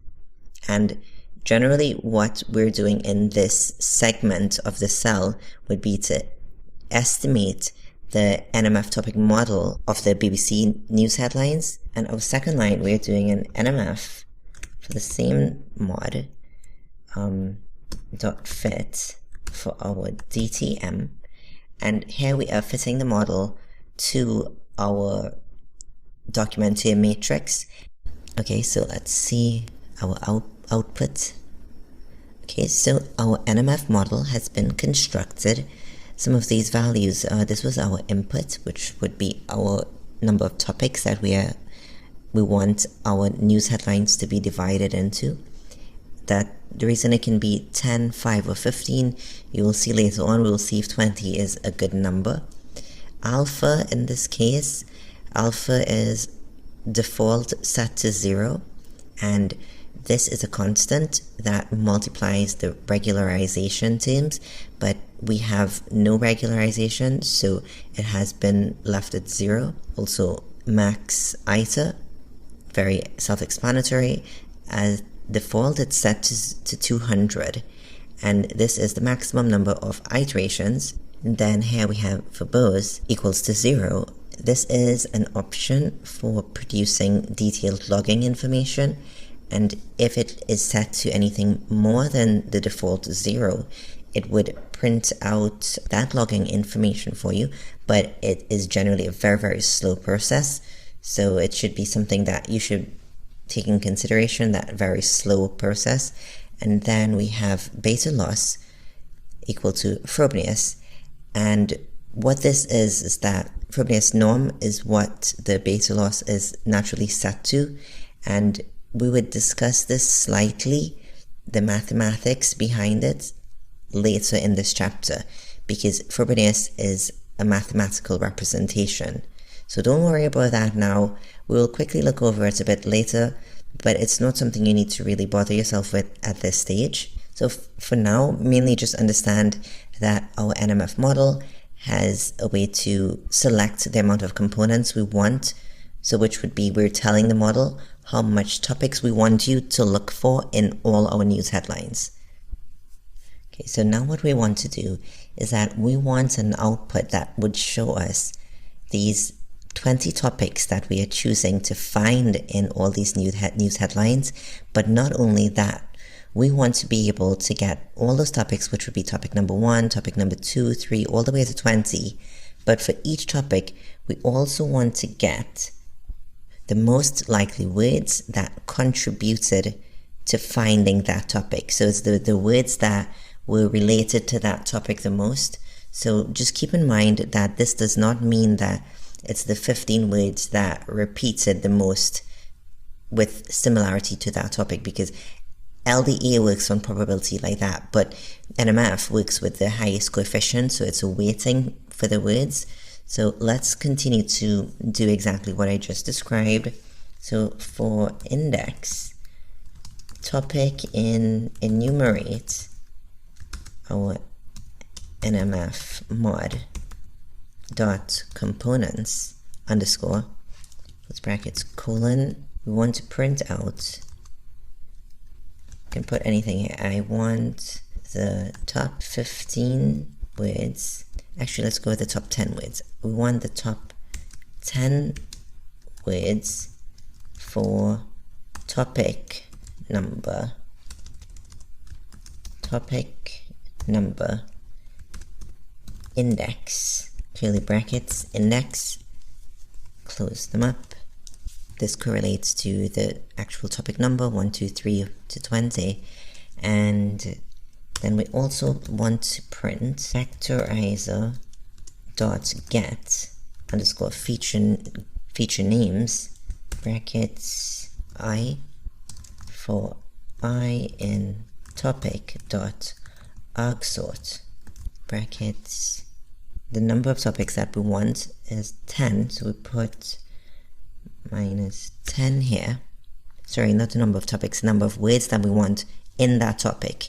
And generally what we're doing in this segment of the cell would be to estimate the NMF topic model of the BBC news headlines. And our second line, we're doing an NMF for the same mod dot fit for our DTM. And here we are fitting the model to our document matrix. Okay, so let's see our output. Okay, so our NMF model has been constructed. Some of these values, this was our input, which would be our number of topics that we want our news headlines to be divided into. That the reason it can be 10, 5, or 15, you will see later on, we will see if 20 is a good number. Alpha, in this case, alpha is default set to 0, and this is a constant that multiplies the regularization terms, but we have no regularization, so it has been left at 0. Also, max iter, very self-explanatory. As default, it's set to 200, and this is the maximum number of iterations. And then here we have verbose equals to 0. This is an option for producing detailed logging information, and if it is set to anything more than the default 0, it would print out that logging information for you, but it is generally a very, very slow process. So it should be something that you should take in consideration, that very slow process. And then we have beta loss equal to Frobenius. And what this is that Frobenius norm is what the beta loss is naturally set to. And we would discuss this slightly, the mathematics behind it, later in this chapter, because Frobenius is a mathematical representation. So don't worry about that now. We'll quickly look over it a bit later, but it's not something you need to really bother yourself with at this stage. So for now, mainly just understand that our NMF model has a way to select the amount of components we want. So which would be, we're telling the model how much topics we want you to look for in all our news headlines. Okay, so now what we want to do is that we want an output that would show us these 20 topics that we are choosing to find in all these news headlines. But not only that, we want to be able to get all those topics, which would be topic number 1, topic number 2, 3, all the way to 20. But for each topic, we also want to get the most likely words that contributed to finding that topic. So it's the words that were related to that topic the most. So just keep in mind that this does not mean that it's the 15 words that repeated the most with similarity to that topic, because LDA works on probability like that, but NMF works with the highest coefficient, so it's a weighting for the words. So let's continue to do exactly what I just described. So for index, topic in enumerate, our NMF mod dot components underscore, close brackets, colon, we want to print out, you can put anything here, I want the top 15 words, actually let's go with the top 10 words, we want the top 10 words for topic number index, curly brackets, index, close them up. This correlates to the actual topic number 1, 2, 3 to 20, and then we also want to print factorizer dot get underscore feature names brackets I for I in topic dot argsort brackets. The number of topics that we want is 10, so we put minus 10 here. Sorry, not the number of topics, the number of words that we want in that topic.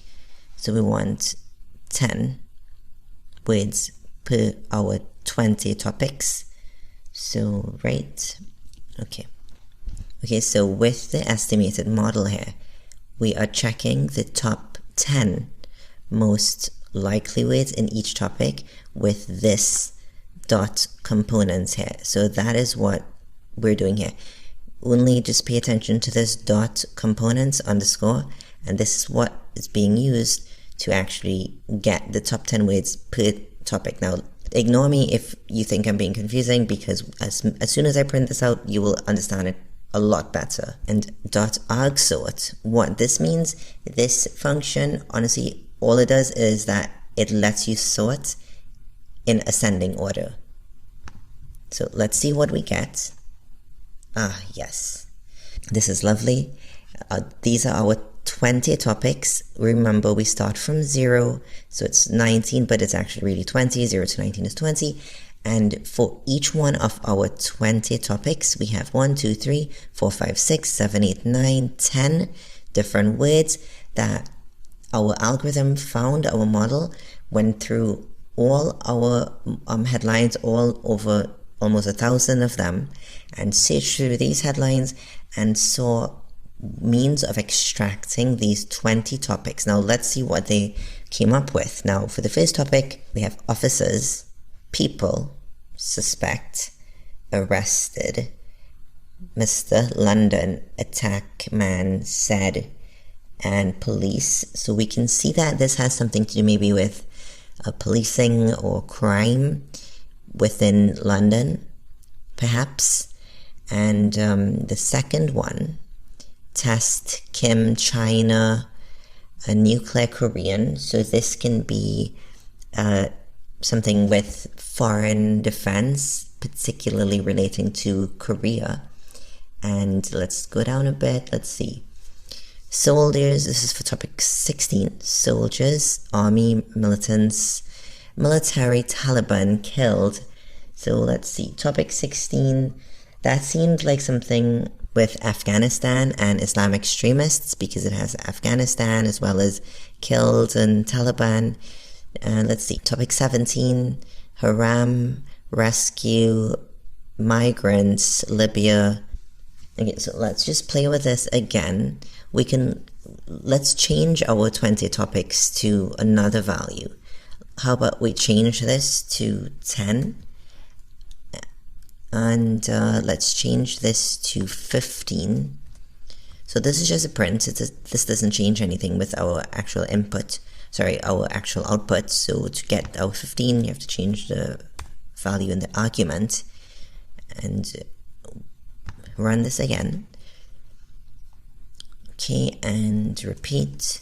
So we want 10 words per our 20 topics. So, right, okay. Okay, so with the estimated model here, we are checking the top 10 most likely words in each topic with this dot components here. So that is what we're doing here. Only just pay attention to this dot components underscore, and this is what is being used to actually get the top 10 words per topic. Now, ignore me if you think I'm being confusing, because as soon as I print this out, you will understand it a lot better. And dot argsort, what this means, this function, honestly, all it does is that it lets you sort in ascending order. So let's see what we get. Ah, yes. This is lovely. These are our 20 topics. Remember, we start from 0, so it's 19, but it's actually really 20. 0 to 19 is 20. And for each one of our 20 topics, we have 1, 2, 3, 4, 5, 6, 7, 8, 9, 10 different words that our algorithm found. Our model went through all our headlines, all over almost 1,000 of them, and searched through these headlines and saw means of extracting these 20 topics. Now let's see what they came up with. Now for the first topic, we have officers, people, suspect, arrested, Mr. London, attack man said, and police. So we can see that this has something to do maybe with policing or crime within London, perhaps. And the second one, test Kim, China, a nuclear Korean. So this can be something with foreign defense, particularly relating to Korea. And let's go down a bit. Let's see. Soldiers, this is for topic 16. Soldiers, army, militants, military, Taliban killed. So let's see. Topic 16, that seemed like something with Afghanistan and Islamic extremists, because it has Afghanistan as well as killed and Taliban. Let's see. Topic 17, Haram, rescue, migrants, Libya. Okay, so let's just play with this again. Let's change our 20 topics to another value. How about we change this to 10? And let's change this to 15. So this is just a print. This doesn't change anything with our actual our actual output. So to get our 15, you have to change the value in the argument. And run this again. Okay, and repeat.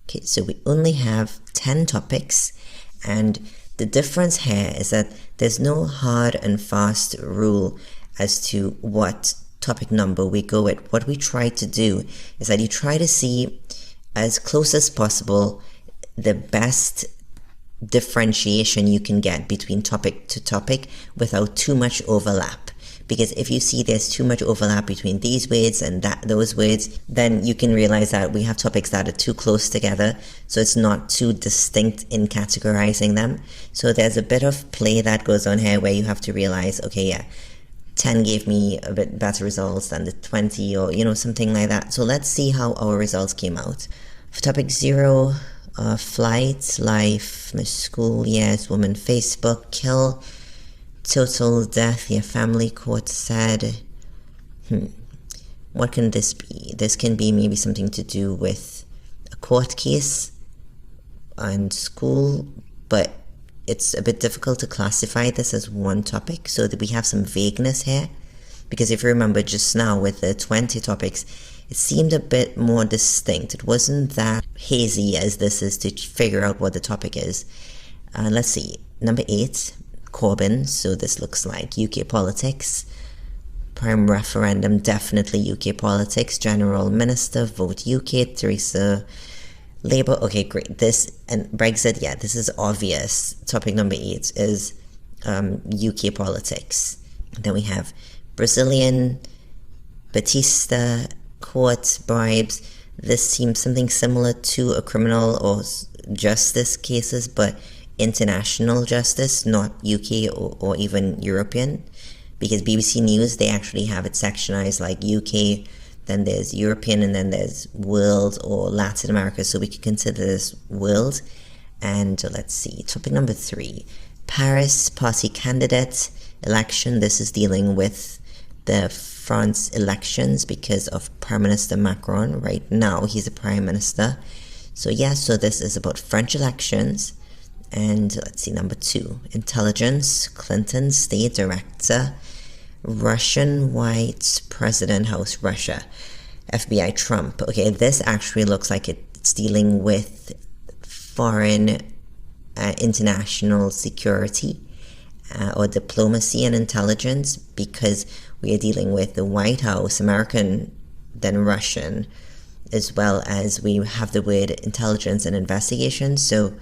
Okay, so we only have 10 topics, and the difference here is that there's no hard and fast rule as to what topic number we go with. What we try to do is that you try to see as close as possible the best differentiation you can get between topic to topic without too much overlap. Because if you see there's too much overlap between these words and those words, then you can realize that we have topics that are too close together, so it's not too distinct in categorizing them. So there's a bit of play that goes on here where you have to realize, okay, yeah, 10 gave me a bit better results than the 20, or something like that. So let's see how our results came out. For topic 0, flight, life, school, yes, woman, Facebook, kill, total death, your family, court said. What can this be? This can be maybe something to do with a court case and school, but it's a bit difficult to classify this as one topic, so that we have some vagueness here. Because if you remember just now with the 20 topics, it seemed a bit more distinct. It wasn't that hazy as this is to figure out what the topic is. Let's see. Number 8. Corbyn, so this looks like UK politics. Prime referendum, definitely UK politics. General Minister, vote UK. Theresa, Labour, okay, great. This, and Brexit, yeah, this is obvious. Topic number 8 is UK politics. Then we have Brazilian, Batista, court, bribes. This seems something similar to a criminal or justice cases, but international justice, not UK or even European, because BBC News, they actually have it sectionized like UK, then there's European, and then there's world or Latin America, so we could consider this world. And let's see, topic number 3, Paris, party candidate, election. This is dealing with the France elections because of Prime Minister Macron. Right now he's a Prime Minister, so yeah, so this is about French elections. And let's see, number 2, intelligence, Clinton, state director, Russian white president, house, Russia, FBI, Trump. Okay, this actually looks like it's dealing with foreign international security or diplomacy and intelligence, because we are dealing with the White House, American, then Russian, as well as we have the word intelligence and investigation. So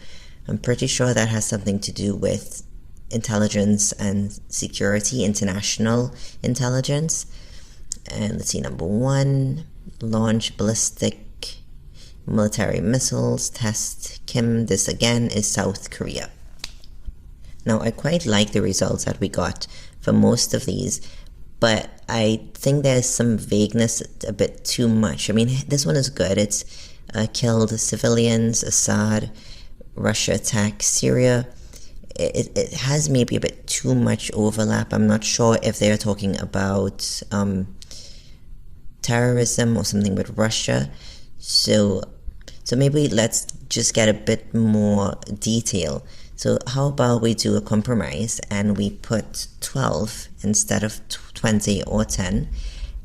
I'm pretty sure that has something to do with intelligence and security, international intelligence. And let's see, number 1, launch ballistic military missiles, test Kim. This again is South Korea. Now, I quite like the results that we got for most of these, but I think there's some vagueness, a bit too much. I mean, this one is good. It's killed civilians, Assad, Russia attack Syria. It has maybe a bit too much overlap. I'm not sure if they're talking about terrorism or something with Russia. So maybe let's just get a bit more detail. So how about we do a compromise and we put 12 instead of 20 or 10,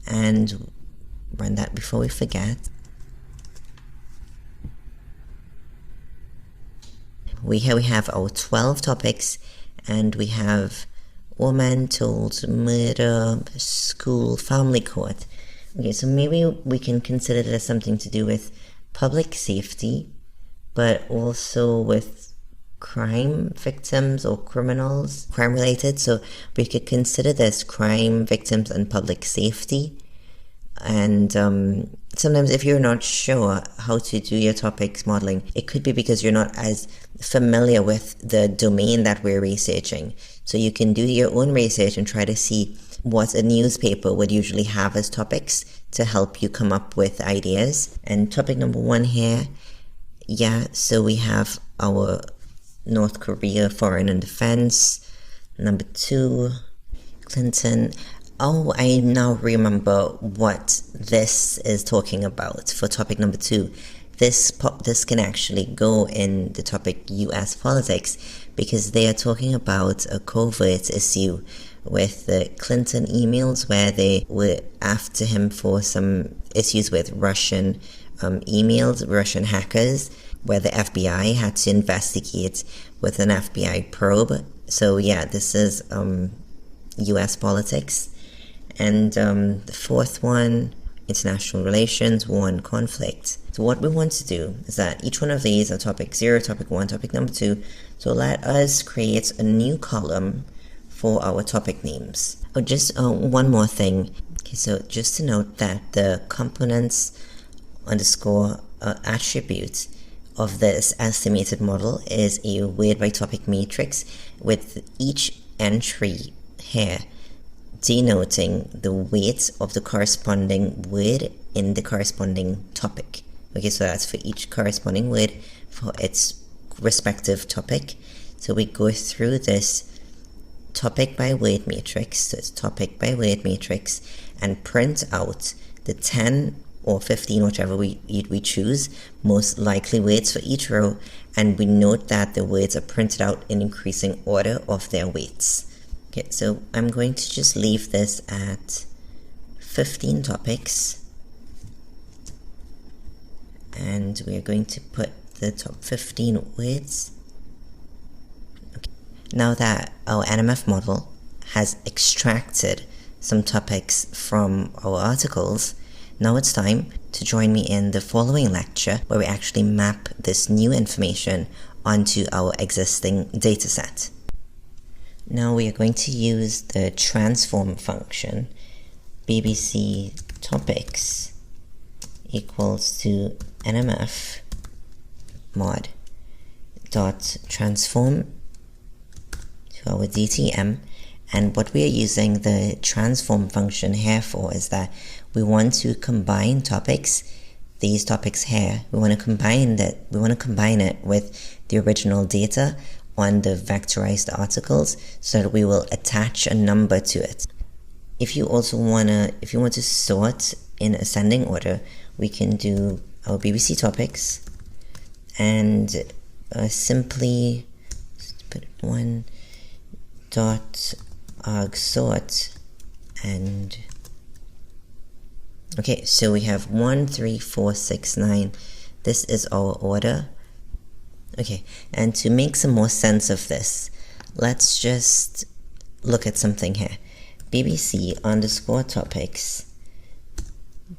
and run that before we forget. Here we have our 12 topics, and we have woman, told, murder, school, family court. Okay, so maybe we can consider it as something to do with public safety, but also with crime victims or criminals, crime related. So we could consider this crime victims and public safety. And sometimes if you're not sure how to do your topics modeling, it could be because you're not as familiar with the domain that we're researching. So you can do your own research and try to see what a newspaper would usually have as topics to help you come up with ideas. And topic number 1 here, yeah, so we have our North Korea, foreign and defense. Number 2, Clinton. Oh, I now remember what this is talking about for topic number 2. this can actually go in the topic US politics, because they are talking about a covert issue with the Clinton emails, where they were after him for some issues with Russian emails, Russian hackers, where the FBI had to investigate with an FBI probe. So yeah, this is US politics. And the fourth one, international relations, war and conflict. So what we want to do is that each one of these are topic 0, topic 1, topic number 2. So let us create a new column for our topic names. Oh, just one more thing. Okay, so just to note that the components underscore attribute of this estimated model is a word by topic matrix, with each entry here denoting the weight of the corresponding word in the corresponding topic. Okay, so that's for each corresponding word for its respective topic. So we go through this topic by word matrix, so it's topic by word matrix, and print out the 10 or 15, whichever we choose, most likely words for each row, and we note that the words are printed out in increasing order of their weights. Okay, so I'm going to just leave this at 15 topics, and we're going to put the top 15 words. Okay. Now that our NMF model has extracted some topics from our articles, now it's time to join me in the following lecture, where we actually map this new information onto our existing dataset. Now we are going to use the transform function, BBC topics equals to NMF mod dot transform to our DTM. And what we are using the transform function here for is that we want to combine topics, these topics here, we want to combine it with the original data on the vectorized articles, so that we will attach a number to it. If you want to sort in ascending order, we can do our BBC topics and simply put 1 dot arg sort, and okay, so we have 1, 3, 4, 6, 9. This is our order. Okay, and to make some more sense of this, let's just look at something here. BBC underscore topics,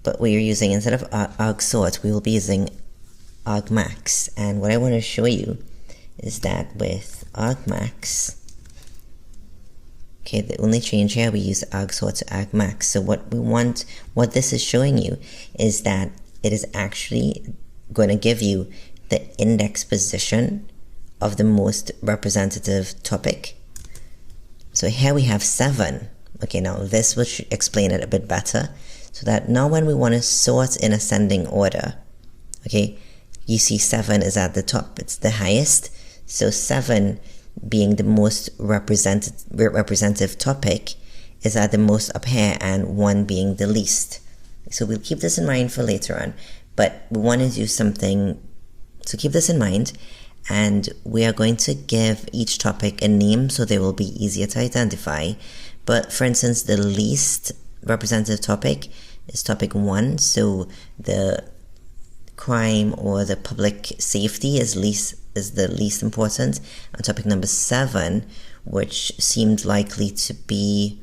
but we're using, instead of argsort, we will be using argmax. And what I want to show you is that with argmax, okay, the only change here, we use argsort to argmax. So what this is showing you is that it is actually going to give you the index position of the most representative topic. So here we have 7. Okay, now this will explain it a bit better. So that now when we want to sort in ascending order, okay, you see 7 is at the top, it's the highest. So 7 being the most representative topic is at the most up here, and 1 being the least. So we'll keep this in mind for later on, but we want to do something. So keep this in mind, and we are going to give each topic a name so they will be easier to identify. But for instance, the least representative topic is topic 1, so the crime or the public safety is the least important. And topic number 7, which seemed likely to be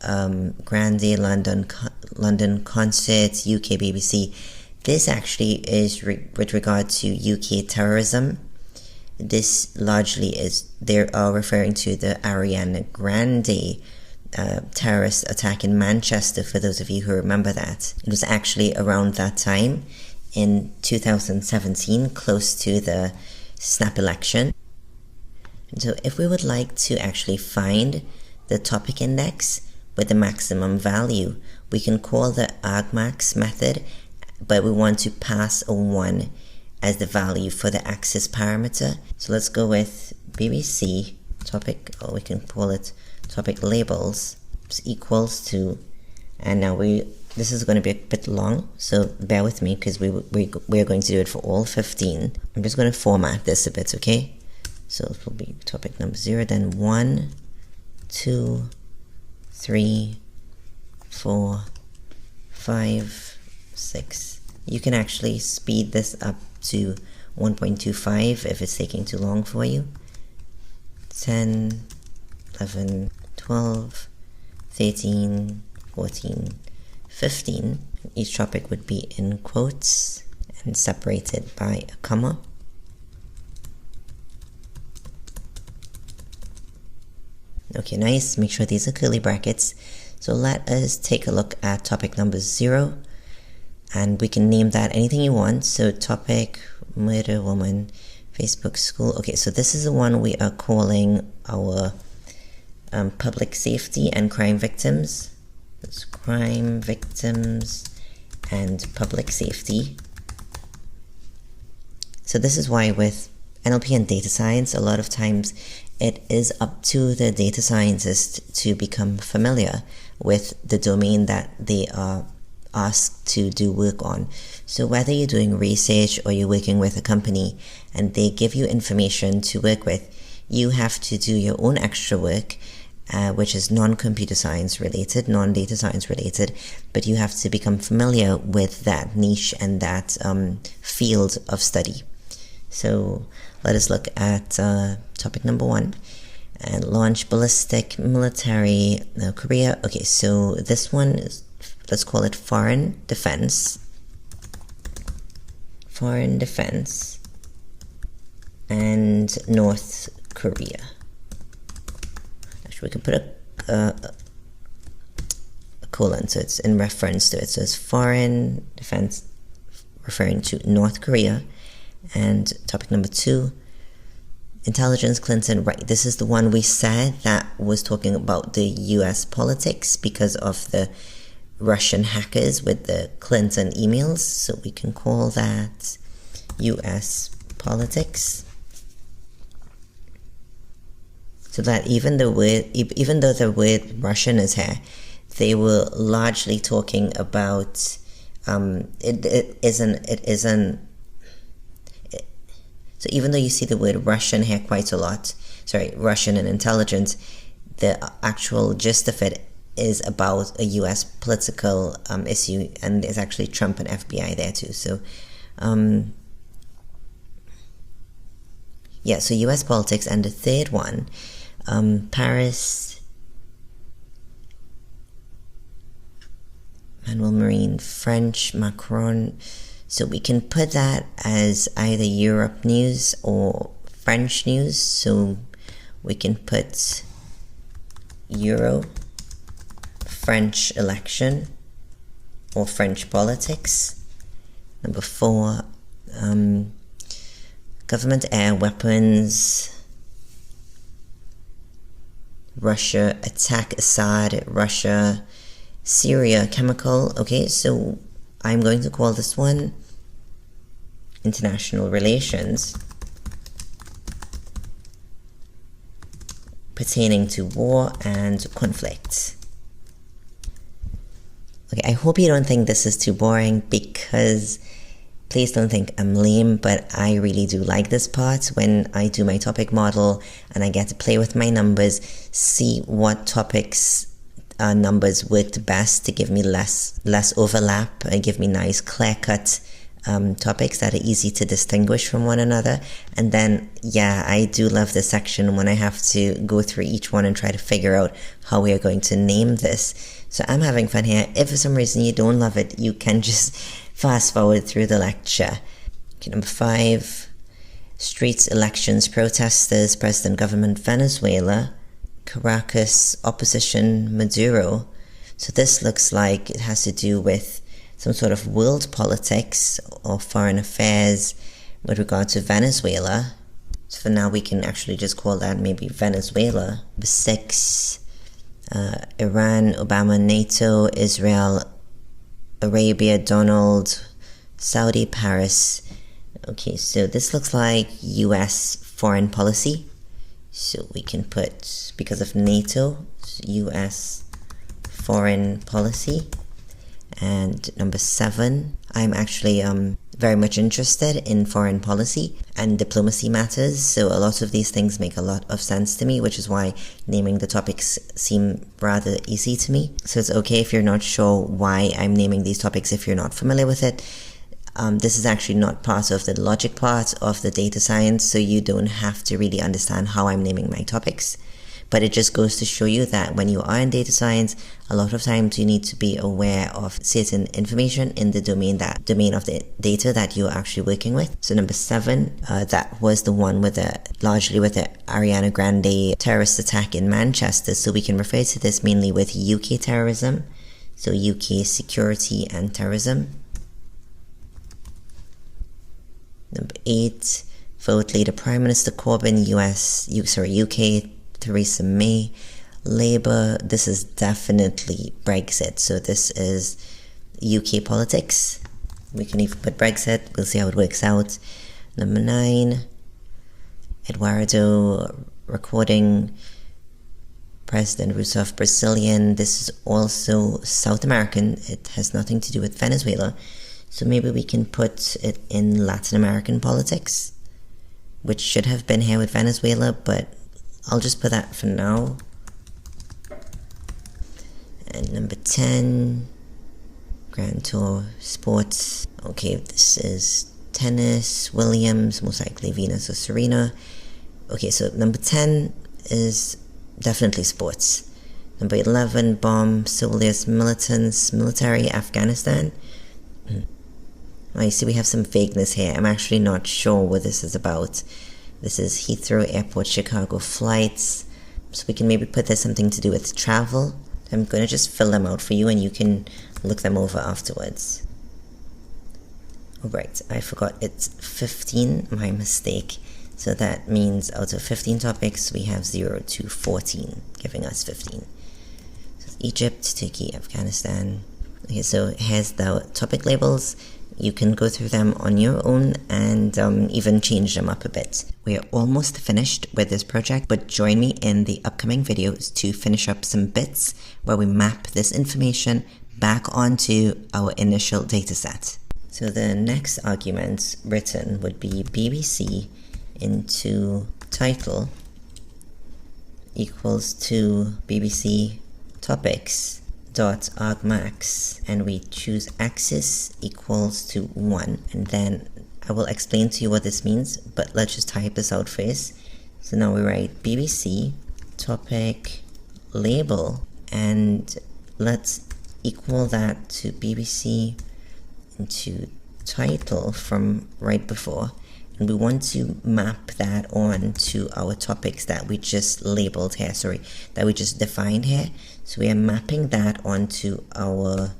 Grande London concert, UK BBC. This actually is with regard to UK terrorism. This largely is, they are referring to the Ariana Grande terrorist attack in Manchester, for those of you who remember that. It was actually around that time in 2017, close to the snap election. And so if we would like to actually find the topic index with the maximum value, we can call the argmax method, but we want to pass a 1 as the value for the axis parameter. So let's go with BBC topic, or we can call it topic labels, equals to, and now we This is going to be a bit long, so bear with me because we're going to do it for all 15. I'm just going to format this a bit, okay? So it will be topic number 0, then 1, 2, 3, 4, 5, 6. You can actually speed this up to 1.25 if it's taking too long for you. 10, 11, 12, 13, 14, 15. Each topic would be in quotes and separated by a comma. Okay, nice. Make sure these are curly brackets. So let us take a look at topic number 0, and we can name that anything you want. So topic, murder woman, Facebook school. Okay, so this is the one we are calling our public safety and crime victims. It's crime victims and public safety. So this is why with NLP and data science, a lot of times it is up to the data scientist to become familiar with the domain that they are asked to do work on. So whether you're doing research or you're working with a company and they give you information to work with, you have to do your own extra work, which is non-computer science related, non-data science related, but you have to become familiar with that niche and that field of study. So let us look at topic number 1, and launch ballistic military Korea. Okay, so this one is, let's call it foreign defense. Foreign defense and North Korea. Actually, we can put a colon, so it's in reference to it. So it's foreign defense referring to North Korea. And topic number 2, intelligence Clinton. Right, this is the one we said that was talking about the US politics because of the Russian hackers with the Clinton emails. So we can call that US politics. So that even though the word Russian is here, they were largely talking about it isn't. So even though you see the word Russian here quite a lot, Russian and intelligence, the actual gist of it is about a US political issue, and there's actually Trump and FBI there too. So, so US politics. And the third one, Paris, Manuel Marine, French, Macron. So we can put that as either Europe news or French news. So we can put Euro, French election, or French politics. Number 4, government air weapons, Russia attack Assad, Russia, Syria chemical. Okay, so I'm going to call this one international relations pertaining to war and conflict. Okay, I hope you don't think this is too boring, because please don't think I'm lame, but I really do like this part when I do my topic model and I get to play with my numbers, see what topics numbers worked best to give me less overlap and give me nice clear-cut topics that are easy to distinguish from one another. And then, I do love this section when I have to go through each one and try to figure out how we are going to name this. So I'm having fun here. If for some reason you don't love it, you can just fast forward through the lecture. Okay, number 5, streets, elections, protesters, president, government, Venezuela, Caracas, opposition, Maduro. So this looks like it has to do with some sort of world politics or foreign affairs with regard to Venezuela. So for now we can actually just call that maybe Venezuela. 6, Iran, Obama, NATO, Israel, Arabia, Donald, Saudi, Paris. Okay, so this looks like US foreign policy. So we can put, because of NATO, US foreign policy. And number 7, I'm actually very much interested in foreign policy and diplomacy matters, so a lot of these things make a lot of sense to me, which is why naming the topics seem rather easy to me. So it's okay if you're not sure why I'm naming these topics if you're not familiar with it. This is actually not part of the logic part of the data science, so you don't have to really understand how I'm naming my topics. But it just goes to show you that when you are in data science, a lot of times you need to be aware of certain information in the domain of the data that you're actually working with. So number 7, that was the one largely with the Ariana Grande terrorist attack in Manchester. So we can refer to this mainly with UK terrorism, so UK security and terrorism. Number 8, vote Labour Prime Minister Corbyn, UK Theresa May. Labour, this is definitely Brexit, so this is UK politics. We can even put Brexit, we'll see how it works out. Number 9, Eduardo recording President Rousseff Brazilian. This is also South American, it has nothing to do with Venezuela, so maybe we can put it in Latin American politics, which should have been here with Venezuela, but I'll just put that for now. And number 10, Grand Tour Sports. Okay, this is tennis, Williams, most likely Venus or Serena. Okay, so number 10 is definitely sports. Number 11, bomb, Soviet militants, military, Afghanistan. Oh, you see we have some vagueness here. I'm actually not sure what this is about. This is Heathrow Airport, Chicago flights. So we can maybe put there's something to do with travel. I'm going to just fill them out for you and you can look them over afterwards. Alright, I forgot it's 15, my mistake. So that means out of 15 topics, we have 0 to 14, giving us 15. So Egypt, Turkey, Afghanistan. Okay, so here's the topic labels. You can go through them on your own and even change them up a bit. We are almost finished with this project, but join me in the upcoming videos to finish up some bits where we map this information back onto our initial dataset. So the next argument written would be BBC into title equals to BBC topics dot argmax, and we choose axis equals to 1, and then I will explain to you what this means, but let's just type this out first. So now we write BBC topic label, and let's equal that to BBC into title from right before, and we want to map that on to our topics that we just labeled here, that we just defined here. So we are mapping that onto our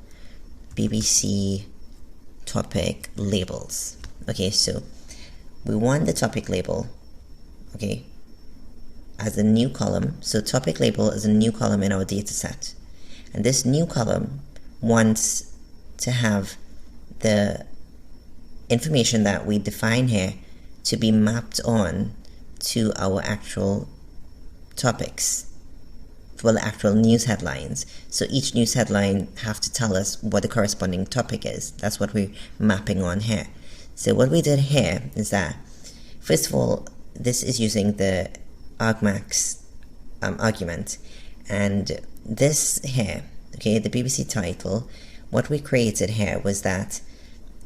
BBC topic labels. Okay, so we want the topic label, okay, as a new column. So topic label is a new column in our data set. And this new column wants to have the information that we define here to be mapped on to our actual topics. Well, the actual news headlines. So each news headline have to tell us what the corresponding topic is. That's what we're mapping on here. So what we did here is that, first of all, this is using the argmax argument. And this here, okay, the BBC title, what we created here was that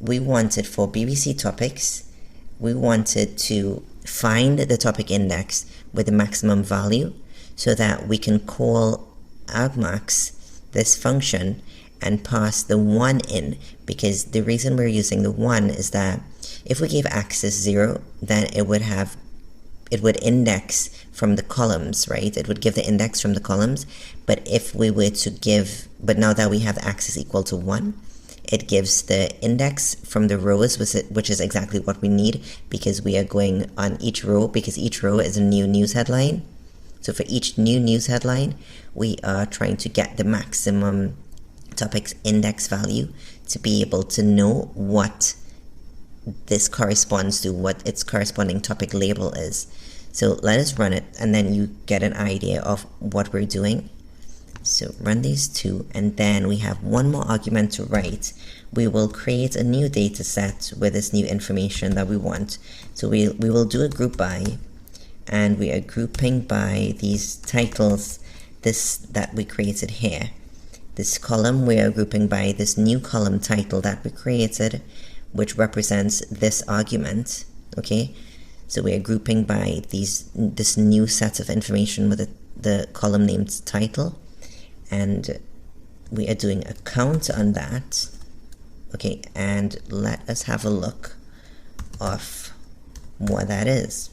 we wanted for BBC topics, we wanted to find the topic index with the maximum value, so that we can call argmax, this function, and pass the 1 in, because the reason we're using the 1 is that if we gave axis 0, then it would index from the columns, right? It would give the index from the columns, but now that we have axis equal to 1, it gives the index from the rows, which is exactly what we need, because we are going on each row, because each row is a new news headline. So for each new news headline, we are trying to get the maximum topics index value to be able to know what this corresponds to, what its corresponding topic label is. So let us run it, and then you get an idea of what we're doing. So run these two, and then we have one more argument to write. We will create a new data set with this new information that we want. So we will do a group by, and we are grouping by these titles that we created here. This column we are grouping by this new column title that we created, which represents this argument. Okay, so we are grouping by this new set of information with the column named title, and we are doing a count on that. Okay, and let us have a look of what that is.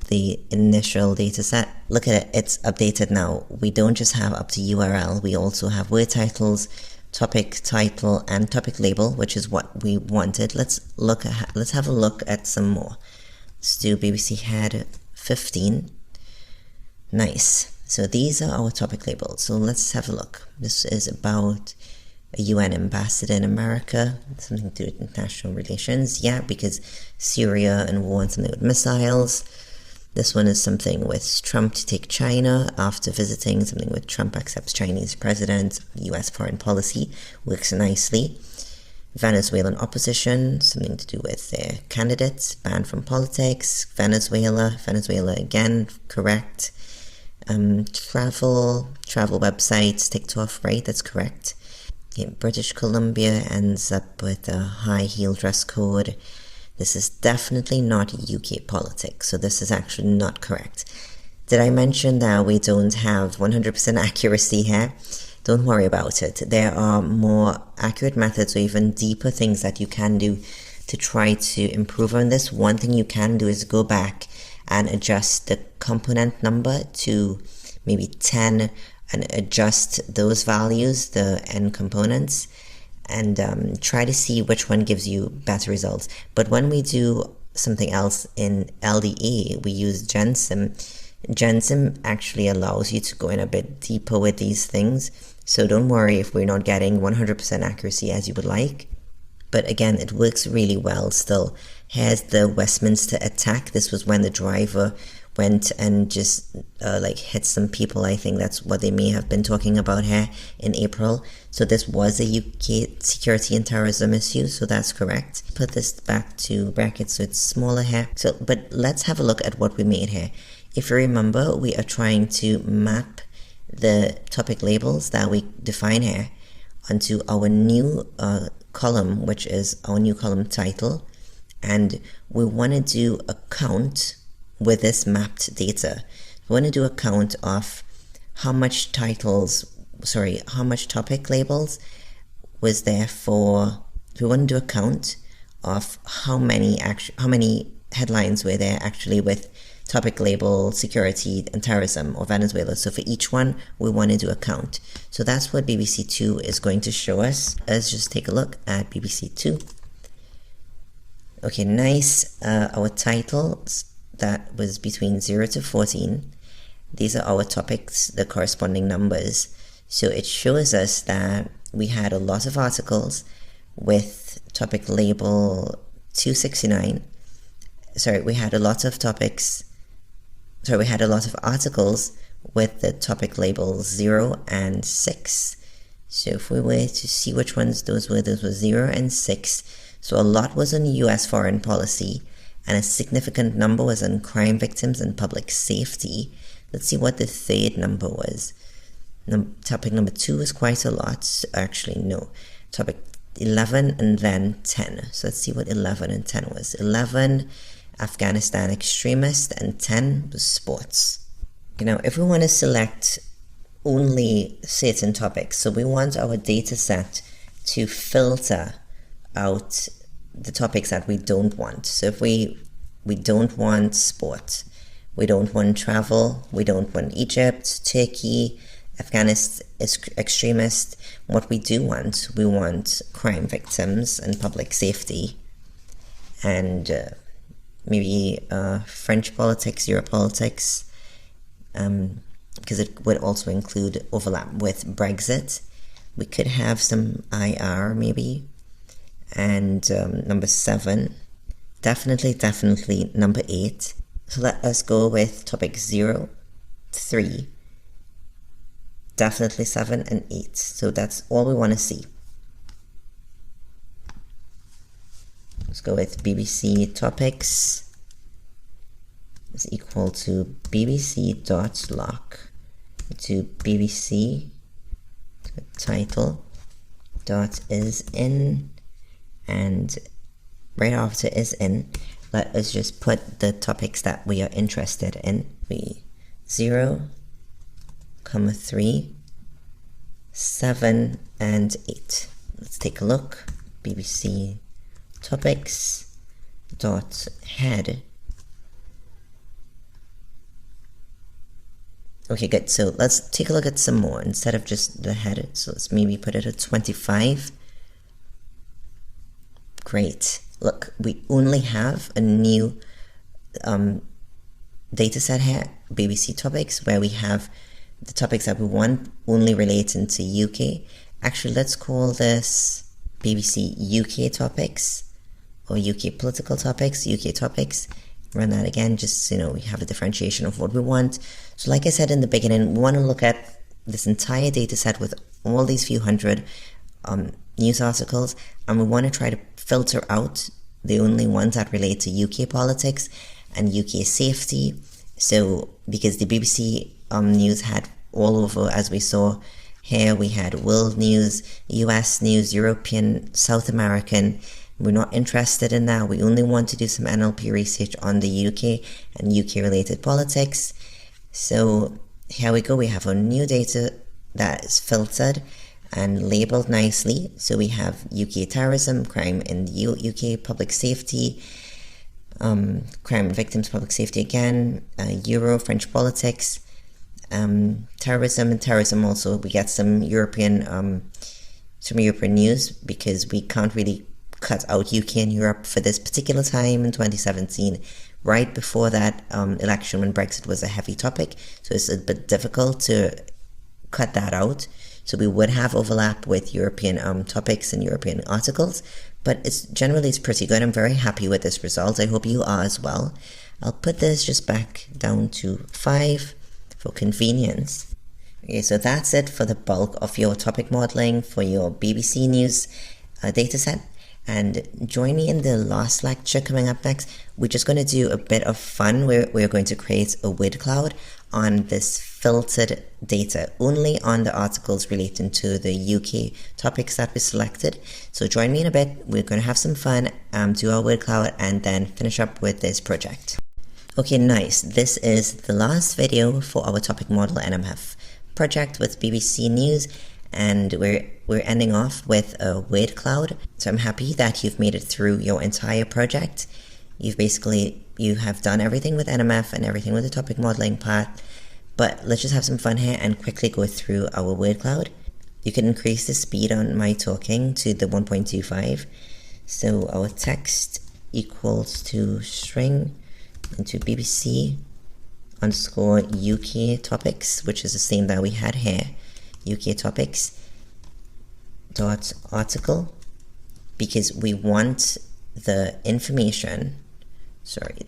The initial data set. Look at it, it's updated now. We don't just have up to URL, we also have word titles, topic title, and topic label, which is what we wanted. Let's have a look at some more. Let's do BBC Head 15. Nice. So these are our topic labels. So let's have a look. This is about a UN ambassador in America, something to do with international relations. Yeah, because Syria and war and something with missiles. This one is something with Trump to take China after visiting, something with Trump accepts Chinese president, US foreign policy, works nicely. Venezuelan opposition, something to do with their candidates, banned from politics. Venezuela again, correct. Travel websites, ticked off, right, that's correct. Okay, British Columbia ends up with a high heel dress code. This is definitely not UK politics, so this is actually not correct. Did I mention that we don't have 100% accuracy here? Don't worry about it. There are more accurate methods or even deeper things that you can do to try to improve on this. One thing you can do is go back and adjust the component number to maybe 10 and adjust those values, the n components, and try to see which one gives you better results. But when we do something else in LDA, we use GenSim. GenSim actually allows you to go in a bit deeper with these things. So don't worry if we're not getting 100% accuracy as you would like. But again, it works really well still. Here's the Westminster attack. This was when the driver went and just hit some people. I think that's what they may have been talking about here in April. So this was a UK security and terrorism issue, so that's correct. Put this back to brackets so it's smaller here. But let's have a look at what we made here. If you remember, we are trying to map the topic labels that we define here onto our new column, which is our new column title. And we want to do a count with this mapped data. We want to do a count of how much topic labels was there for. We want to do a count of how many headlines were there actually with topic label security and terrorism or Venezuela. So for each one, we want to do a count. So that's what BBC Two is going to show us. Let's just take a look at BBC Two. Okay, nice. Our titles, that was between 0 to 14. These are our topics, the corresponding numbers. So it shows us that we had a lot of articles with topic label 269. We had a lot of articles with the topic labels 0 and 6. So if we were to see which ones those were 0 and 6. So a lot was on US foreign policy, and a significant number was on crime victims and public safety. Let's see what the third number was. Topic number 2 was quite a lot. Actually, no. Topic 11 and then 10. So let's see what 11 and 10 was. 11, Afghanistan extremist, and 10 was sports. Now, if we want to select only certain topics, so we want our data set to filter out the topics that we don't want. So if we don't want sport, we don't want travel, we don't want Egypt, Turkey, Afghanistan extremist. What we do want, we want crime victims and public safety, and maybe French politics, Europe politics, because it would also include overlap with Brexit. We could have some IR maybe. And number 7, definitely number 8. So let us go with topic 0, 3, definitely 7 and 8. So that's all we want to see. Let's go with BBC topics is equal to bbc.lock to bbc title dot is in, and right after is in, let us just put the topics that we are interested in. 0, 3, 7 and 8. Let's take a look. BBC topics dot head. Okay, good. So let's take a look at some more instead of just the head. So let's maybe put it at 25. Great. Look, we only have a new data set here, BBC topics, where we have the topics that we want only relating to UK. Actually, let's call this BBC UK topics, or UK political topics, UK topics. Run that again, just so we have a differentiation of what we want. So like I said in the beginning, we want to look at this entire data set with all these few hundred news articles, and we want to try to filter out the only ones that relate to UK politics and UK safety. So because the BBC news had all over, as we saw here, we had world news, US news, European, South American. We're not interested in that. We only want to do some NLP research on the UK and UK related politics. So here we go. We have our new data that is filtered and labeled nicely. So we have UK terrorism, crime in the UK, public safety, crime victims, public safety again, Euro, French politics, terrorism, and terrorism also. We get some European news, because we can't really cut out UK and Europe for this particular time in 2017, right before that election when Brexit was a heavy topic. So it's a bit difficult to cut that out. So we would have overlap with European topics and European articles, but it's pretty good. I'm very happy with this result. I hope you are as well. I'll put this just back down to 5 for convenience. Okay, so that's it for the bulk of your topic modeling for your BBC News dataset. And join me in the last lecture coming up next. We're just going to do a bit of fun. We're going to create a word cloud on this filtered data, only on the articles relating to the UK topics that we selected. So join me in a bit. We're going to have some fun, do our word cloud, and then finish up with this project. Okay, nice. This is the last video for our topic model NMF project with BBC News. And we're ending off with a word cloud. So I'm happy that you've made it through your entire project. You have done everything with NMF and everything with the topic modeling part. But let's just have some fun here and quickly go through our word cloud. You can increase the speed on my talking to the 1.25. So our text equals to string into BBC underscore UK topics, which is the same that we had here. UK topics dot article, because we want the information,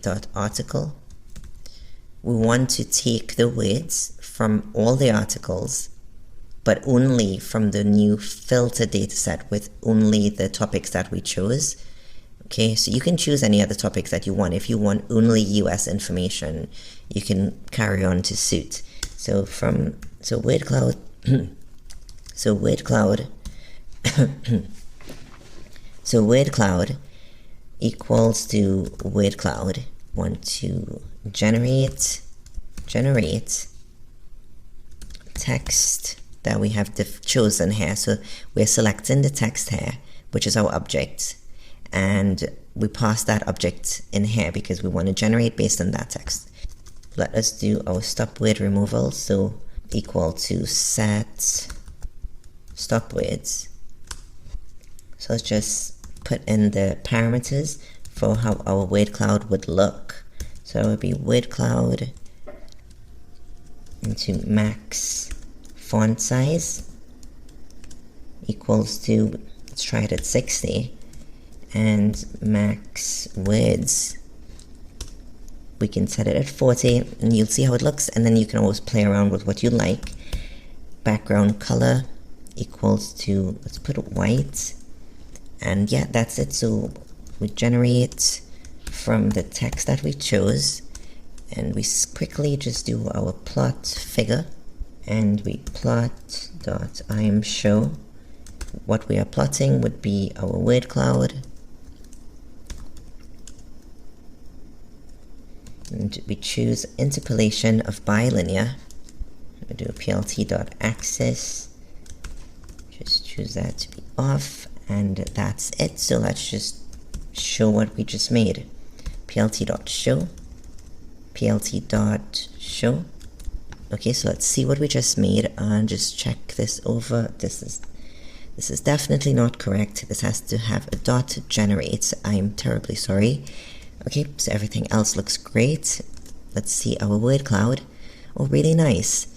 dot article. We want to take the words from all the articles, but only from the new filter dataset with only the topics that we chose. Okay, so you can choose any other topics that you want. If you want only US information, you can carry on to suit. So word cloud. So word cloud equals to word cloud. Want to generate text that we have chosen here. So we're selecting the text here, which is our object, and we pass that object in here because we want to generate based on that text. Let us do our stop word removal. So equal to set stop words. So let's just put in the parameters for how our word cloud would look. So it would be word cloud into max font size equals to, let's try it at 60, and max words, we can set it at 40, and you'll see how it looks, and then you can always play around with what you like. background color equals to, let's put white, and yeah, that's it. So we generate from the text that we chose, and we quickly just do our plot figure, and we plot dot im show. What we are plotting would be our word cloud, and we choose interpolation of bilinear. We do plt.axis, just choose that to be off, and that's it. So let's just show what we just made. plt.show, plt.show. Okay, so let's see what we just made and just check this over. This is definitely not correct. This has to have a dot generate. I'm terribly sorry. Okay, so everything else looks great. Let's see our word cloud. Oh, really nice.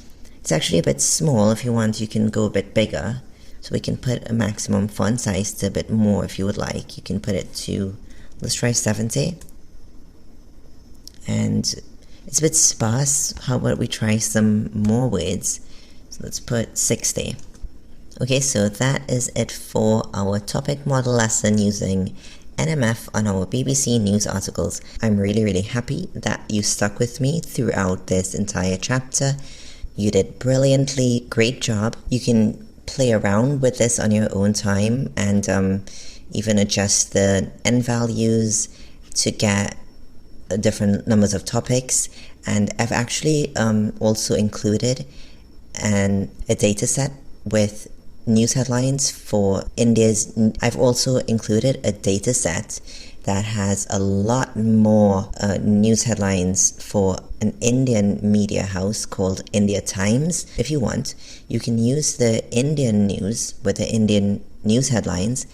It's actually a bit small. If you want, you can go a bit bigger. So we can put a maximum font size to a bit more if you would like. You can put it to, let's try 70. And it's a bit sparse. How about we try some more words? So let's put 60. Okay, so that is it for our topic model lesson using NMF on our BBC News articles. I'm really happy that you stuck with me throughout this entire chapter. You did brilliantly, great job. You can play around with this on your own time and even adjust the n values to get different numbers of topics. And I've actually also included a data set with news headlines for India's. I've also included a data set that has a lot more news headlines for an Indian media house called India Times. If you want, you can use the Indian news with the Indian news headlines,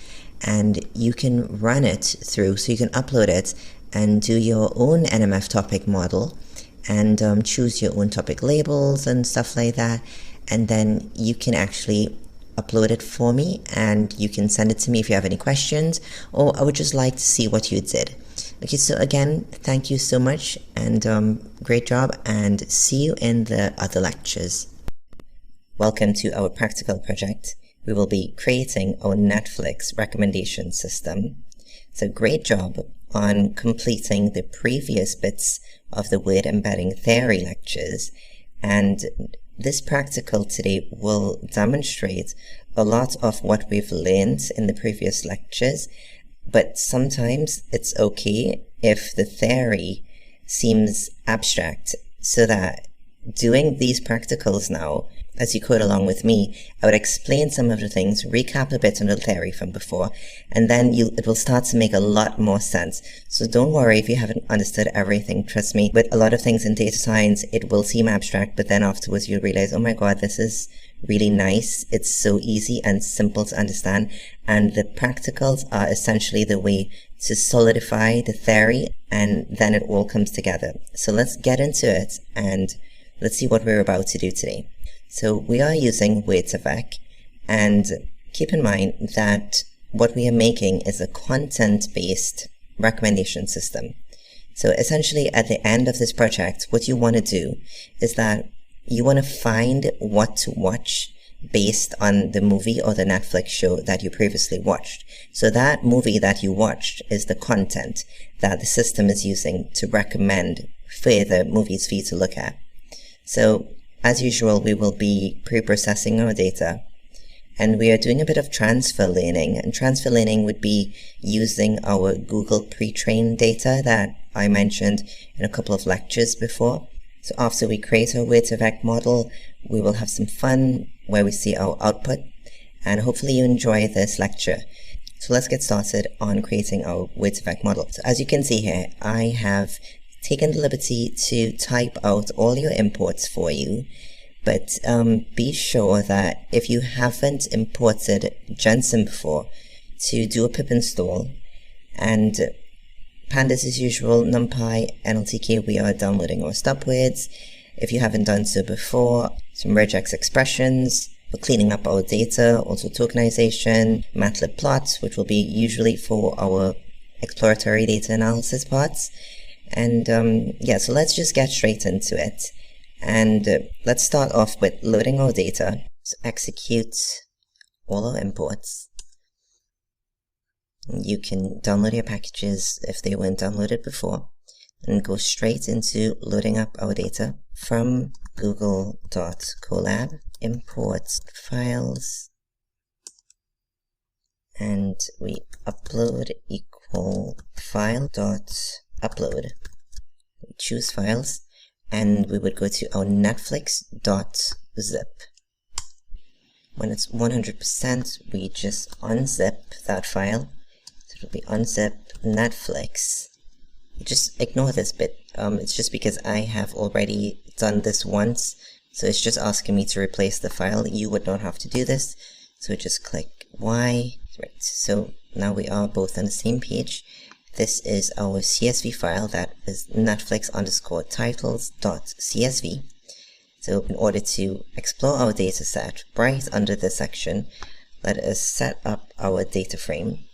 and you can run it through, so you can upload it and do your own NMF topic model and choose your own topic labels and stuff like that, and then you can actually upload it for me and you can send it to me if you have any questions, or I would just like to see what you did. Okay, so again, thank you so much and great job, and see you in the other lectures. Welcome to our practical project. We will be creating our Netflix recommendation system. So great job on completing the previous bits of the word embedding theory lectures, and this practical today will demonstrate a lot of what we've learned in the previous lectures, but sometimes it's okay if the theory seems abstract, so that doing these practicals now, as you code along with me, I would explain some of the things, recap a bit on the theory from before, and then it will start to make a lot more sense. So don't worry if you haven't understood everything. Trust me, with a lot of things in data science, it will seem abstract, but then afterwards you'll realize, oh my god, this is really nice. It's so easy and simple to understand, and the practicals are essentially the way to solidify the theory, and then it all comes together. So let's get into it and let's see what we're about to do today. So we are using Word2Vec, and keep in mind that what we are making is a content-based recommendation system. So essentially at the end of this project, what you want to do is that you want to find what to watch based on the movie or the Netflix show that you previously watched. So that movie that you watched is the content that the system is using to recommend further movies for you to look at. So as usual, we will be pre-processing our data, and we are doing a bit of transfer learning. And transfer learning would be using our Google pre-trained data that I mentioned in a couple of lectures before. So after we create our Word2Vec model, we will have some fun where we see our output, and hopefully you enjoy this lecture. So let's get started on creating our Word2Vec model. So as you can see here, I have taken the liberty to type out all your imports for you, but be sure that if you haven't imported Jensen before, to do a pip install, and pandas as usual, NumPy, NLTK, we are downloading our stop words. If you haven't done so before, some regex expressions, we're cleaning up our data, also tokenization, matplotlib, which will be usually for our exploratory data analysis parts. And yeah, so let's just get straight into it. And let's start off with loading our data. So execute all our imports. You can download your packages if they weren't downloaded before, and go straight into loading up our data from google.colab, import files, and we upload equal file.upload. We choose files, and we would go to our netflix.zip. When it's 100%, we just unzip that file. So it'll be unzip Netflix. Just ignore this bit. It's just because I have already done this once, so it's just asking me to replace the file. You would not have to do this, so just click Y. Right, so now we are both on the same page. This is our CSV file, that is netflix_titles.csv. So in order to explore our data set, right under this section, let us set up our data frame.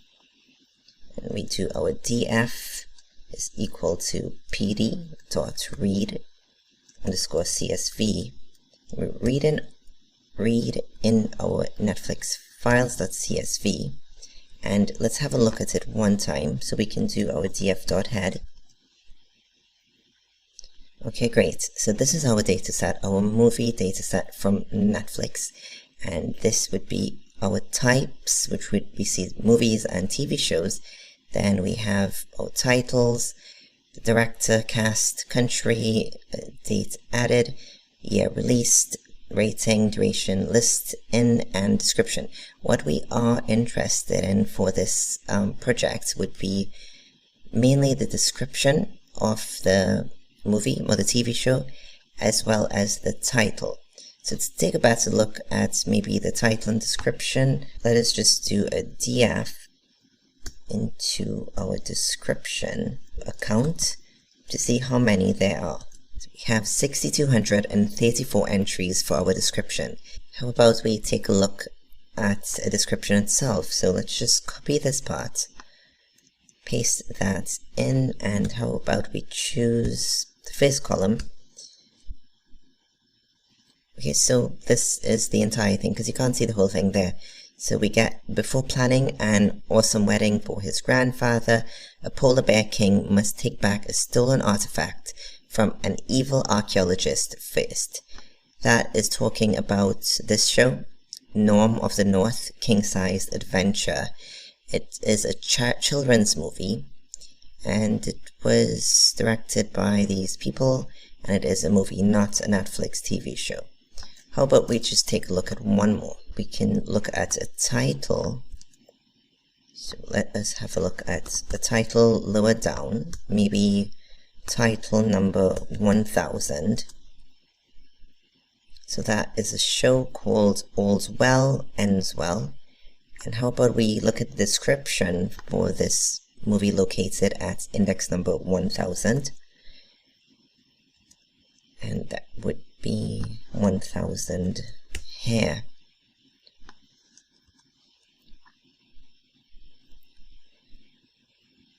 And we do our df is equal to pd.read_csv. We read in our Netflix files.csv, and let's have a look at it one time. So we can do our df.head. Okay, great. So this is our dataset, our movie dataset from Netflix, and this would be our types, which would be movies and TV shows. Then we have our titles, the director, cast, country, date added, year released, rating, duration, list in, and description. What we are interested in for this project would be mainly the description of the movie or the TV show, as well as the title. So to take a better look at maybe the title and description, let us just do a df into our description account to see how many there are. So we have 6,234 entries for our description. How about we take a look at a description itself? So let's just copy this part, paste that in, and how about we choose the first column. Okay, so this is the entire thing, because you can't see the whole thing there. So we get, before planning an awesome wedding for his grandfather, a polar bear king must take back a stolen artifact from an evil archaeologist first. That is talking about this show, Norm of the North, King-Sized Adventure. It is a children's movie, and it was directed by these people, and it is a movie, not a Netflix TV show. How about we just take a look at one more? We can look at a title. So let us have a look at the title lower down, maybe title number 1000. So that is a show called All's Well, Ends Well. And how about we look at the description for this movie located at index number 1000. And that would be 1000 here.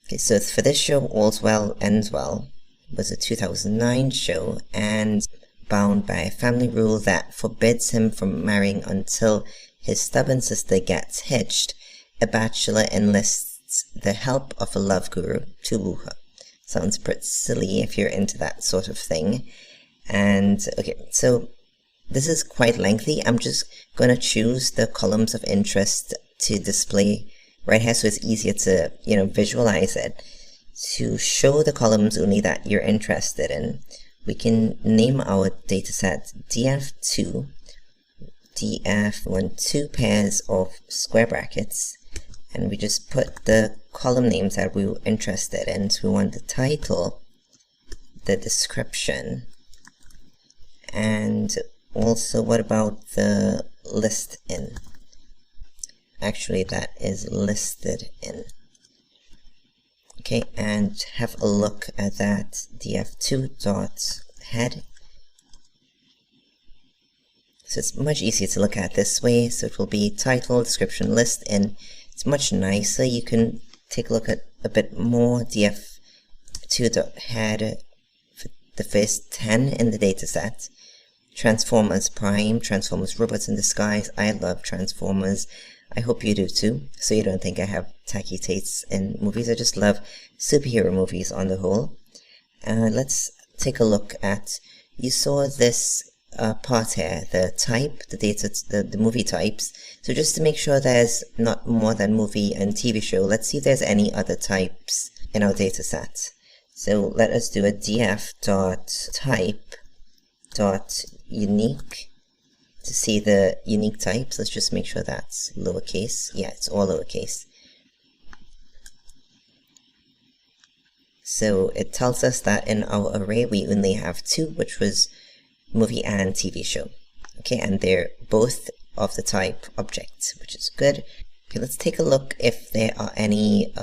Okay, so for this show, All's Well, Ends Well, was a 2009 show, and bound by a family rule that forbids him from marrying until his stubborn sister gets hitched, a bachelor enlists the help of a love guru to woo her. Sounds pretty silly if you're into that sort of thing. And okay, so this is quite lengthy. I'm just going to choose the columns of interest to display right here so it's easier to, visualize it. To show the columns only that you're interested in, we can name our dataset df2. df, we want 2 pairs of square brackets, and we just put the column names that we were interested in. So we want the title, the description, and also what about the list in? Actually, that is listed in. Okay, and have a look at that df2.head. So it's much easier to look at this way. So it will be title, description, list in. It's much nicer. You can take a look at a bit more df2.head for the first 10 in the dataset, Transformers Prime, Transformers Robots in Disguise. I love Transformers. I hope you do too, so you don't think I have tacky tastes in movies. I just love superhero movies on the whole. Let's take a look at, you saw this part here, the type, the data, the movie types. So just to make sure there's not more than movie and TV show, let's see if there's any other types in our data set. So let us do a df.type.unique to see the unique types. Let's just make sure that's lowercase. Yeah, it's all lowercase. So it tells us that in our array we only have 2, which was movie and TV show. Okay, and they're both of the type object, which is good. Okay, let's take a look if there are any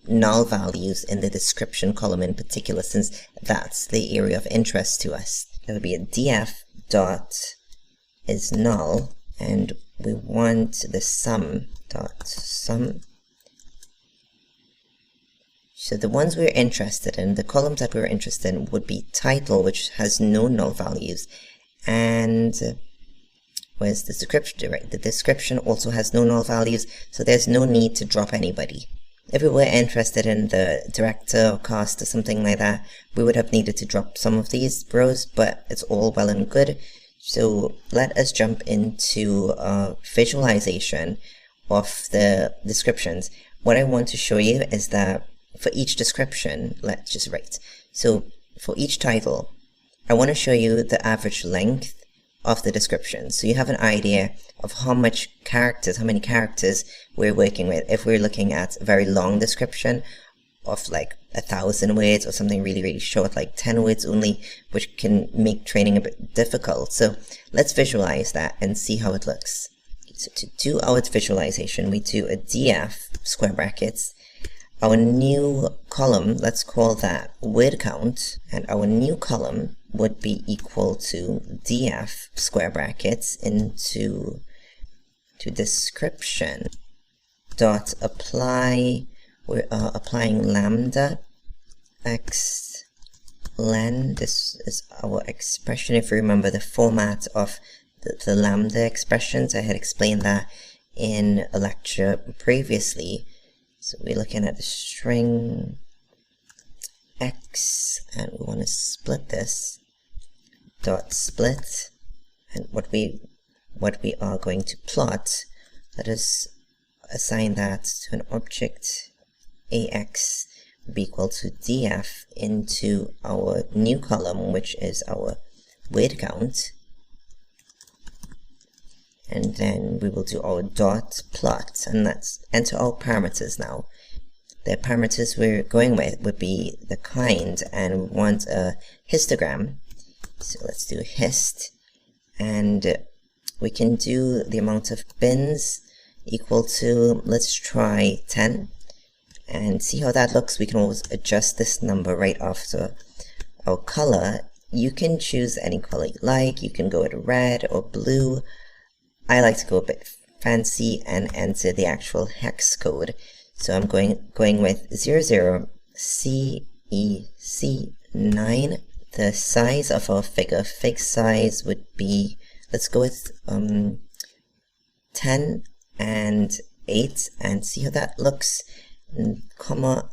null values in the description column in particular, since that's the area of interest to us. That would be a df dot is null, and we want the sum dot sum. So the ones we're interested in, the columns that we're interested in, would be title, which has no null values, and where's the description? Right, the description also has no null values, so there's no need to drop anybody. If we were interested in the director or cast or something like that, we would have needed to drop some of these rows, but it's all well and good. So let us jump into visualization of the descriptions. What I want to show you is that for each description, let's just write. So for each title, I want to show you the average length of the description, so you have an idea of how many characters we're working with. If we're looking at a very long description of like 1,000 words, or something really, really short, like 10 words only, which can make training a bit difficult. So let's visualize that and see how it looks. So to do our visualization, we do a df square brackets. Our new column, let's call that word count, and our new column would be equal to df square brackets into description dot apply. We're applying lambda x len. This is our expression. If you remember the format of the lambda expressions, I had explained that in a lecture previously. So we're looking at the string x, and we want to split this dot split, and what we are going to plot, let us assign that to an object. Ax will be equal to df into our new column, which is our word count, and then we will do our dot plot, and let's enter our parameters now. The parameters we're going with would be the kind, and we want a histogram. So let's do hist, and we can do the amount of bins equal to, let's try 10, and see how that looks. We can always adjust this number right after. Our color, you can choose any color you like. You can go with red or blue. I like to go a bit fancy and enter the actual hex code. So I'm going with 00CEC9. The size of our fig size would be, let's go with 10 and 8, and see how that looks. And comma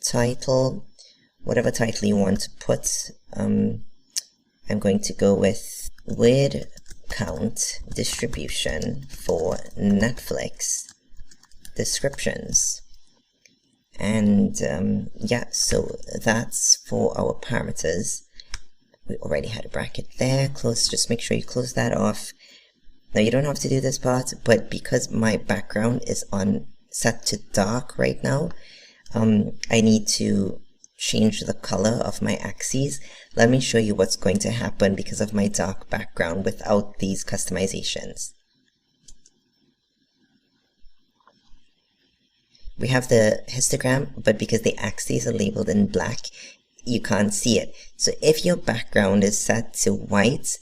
title, whatever title you want to put. I'm going to go with word count distribution for Netflix descriptions. And yeah, so that's for our parameters. We already had a bracket there. Just make sure you close that off. Now you don't have to do this part, but because my background is set to dark right now, I need to change the color of my axes. Let me show you what's going to happen because of my dark background without these customizations. We have the histogram, but because the axes are labeled in black, you can't see it. So if your background is set to white,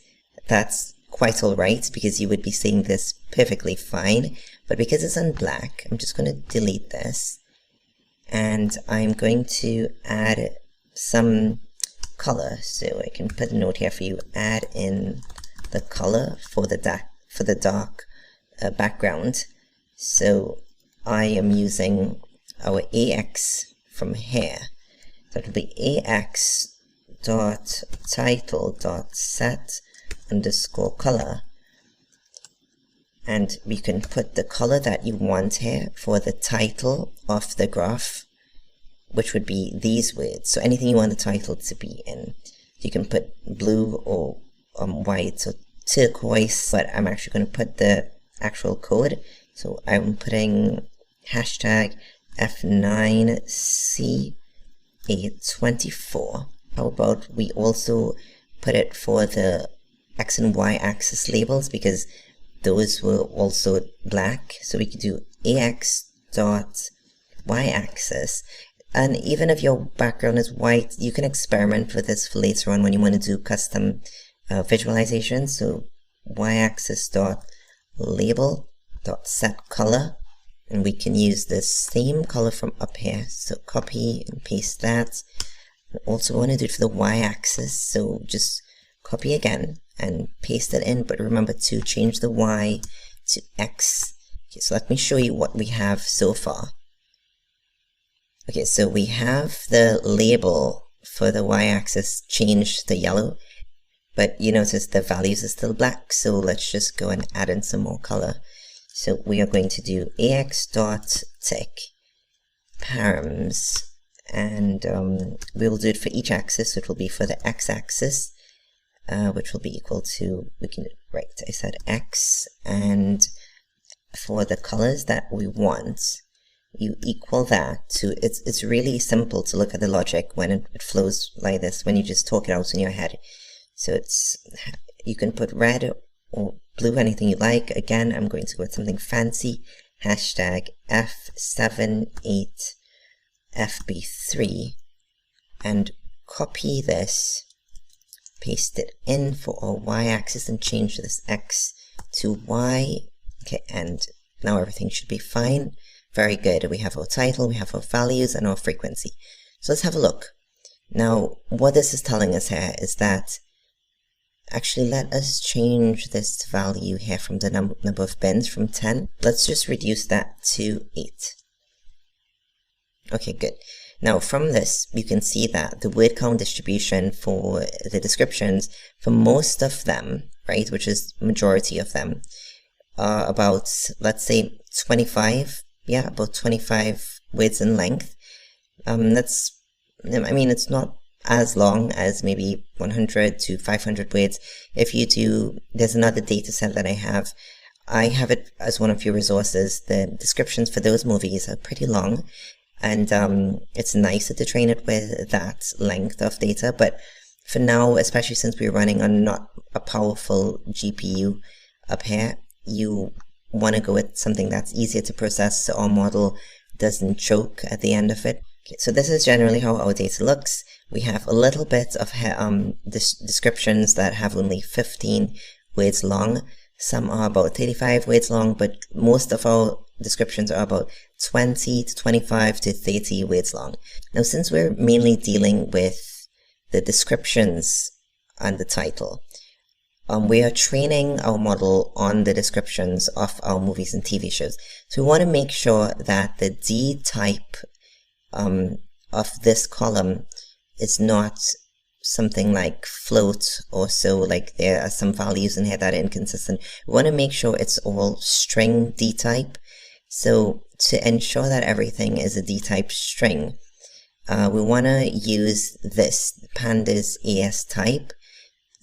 that's quite alright, because you would be seeing this perfectly fine. But because it's on black, I'm just going to delete this, and I'm going to add some color. So I can put a note here for you, add in the color for the dark background. So I am using our AX from here. So it will be AX dot title dot set underscore color, and we can put the color that you want here for the title of the graph, which would be these words. So anything you want the title to be in, you can put blue or white or turquoise, but I'm actually going to put the actual code. So I'm putting hashtag F9C824. How about we also put it for the X and Y axis labels, because those were also black. So we could do AX dot Y axis. And even if your background is white, you can experiment with this for later on when you want to do custom visualization. So y-axis dot label dot set color, and we can use the same color from up here. So copy and paste that. And also want to do it for the y-axis, so just copy again and paste it in, but remember to change the y to x. Okay, so let me show you what we have so far. Okay, so we have the label for the y-axis changed to yellow, but you notice the values are still black, so let's just go and add in some more color. So we are going to do ax.tick params, and we'll do it for each axis. So it will be for the x-axis, which will be equal to, we can, right, I said x, and for the colors that we want, you equal that to, it's really simple to look at the logic when it flows like this, when you just talk it out in your head. So it's, you can put red or blue, anything you like. Again, I'm going to go with something fancy, hashtag F78FB3, and copy this, paste it in for our y-axis, and change this x to y. Okay, and now everything should be fine. Very good. We have our title, we have our values, and our frequency. So let's have a look. Now, what this is telling us here is that, actually, let us change this value here from the number of bins from 10. Let's just reduce that to 8. Okay, good. Now, from this, you can see that the word count distribution for the descriptions, for most of them, right, which is majority of them, are about, let's say, 25. Yeah, about 25 words in length. That's, I mean, it's not as long as maybe 100 to 500 words. If you do, there's another data set that I have it as one of your resources. The descriptions for those movies are pretty long, and it's nicer to train it with that length of data. But for now, especially since we're running on not a powerful GPU up here, you want to go with something that's easier to process so our model doesn't choke at the end of it. Okay, so this is generally how our data looks. We have a little bit of descriptions that have only 15 words long. Some are about 35 words long, but most of our descriptions are about 20 to 25 to 30 words long. Now, since we're mainly dealing with the descriptions and the title, we are training our model on the descriptions of our movies and TV shows. So we want to make sure that the D type of this column is not something like float or so, like there are some values in here that are inconsistent. We want to make sure it's all string D type. So to ensure that everything is a D type string, we want to use this pandas AS type.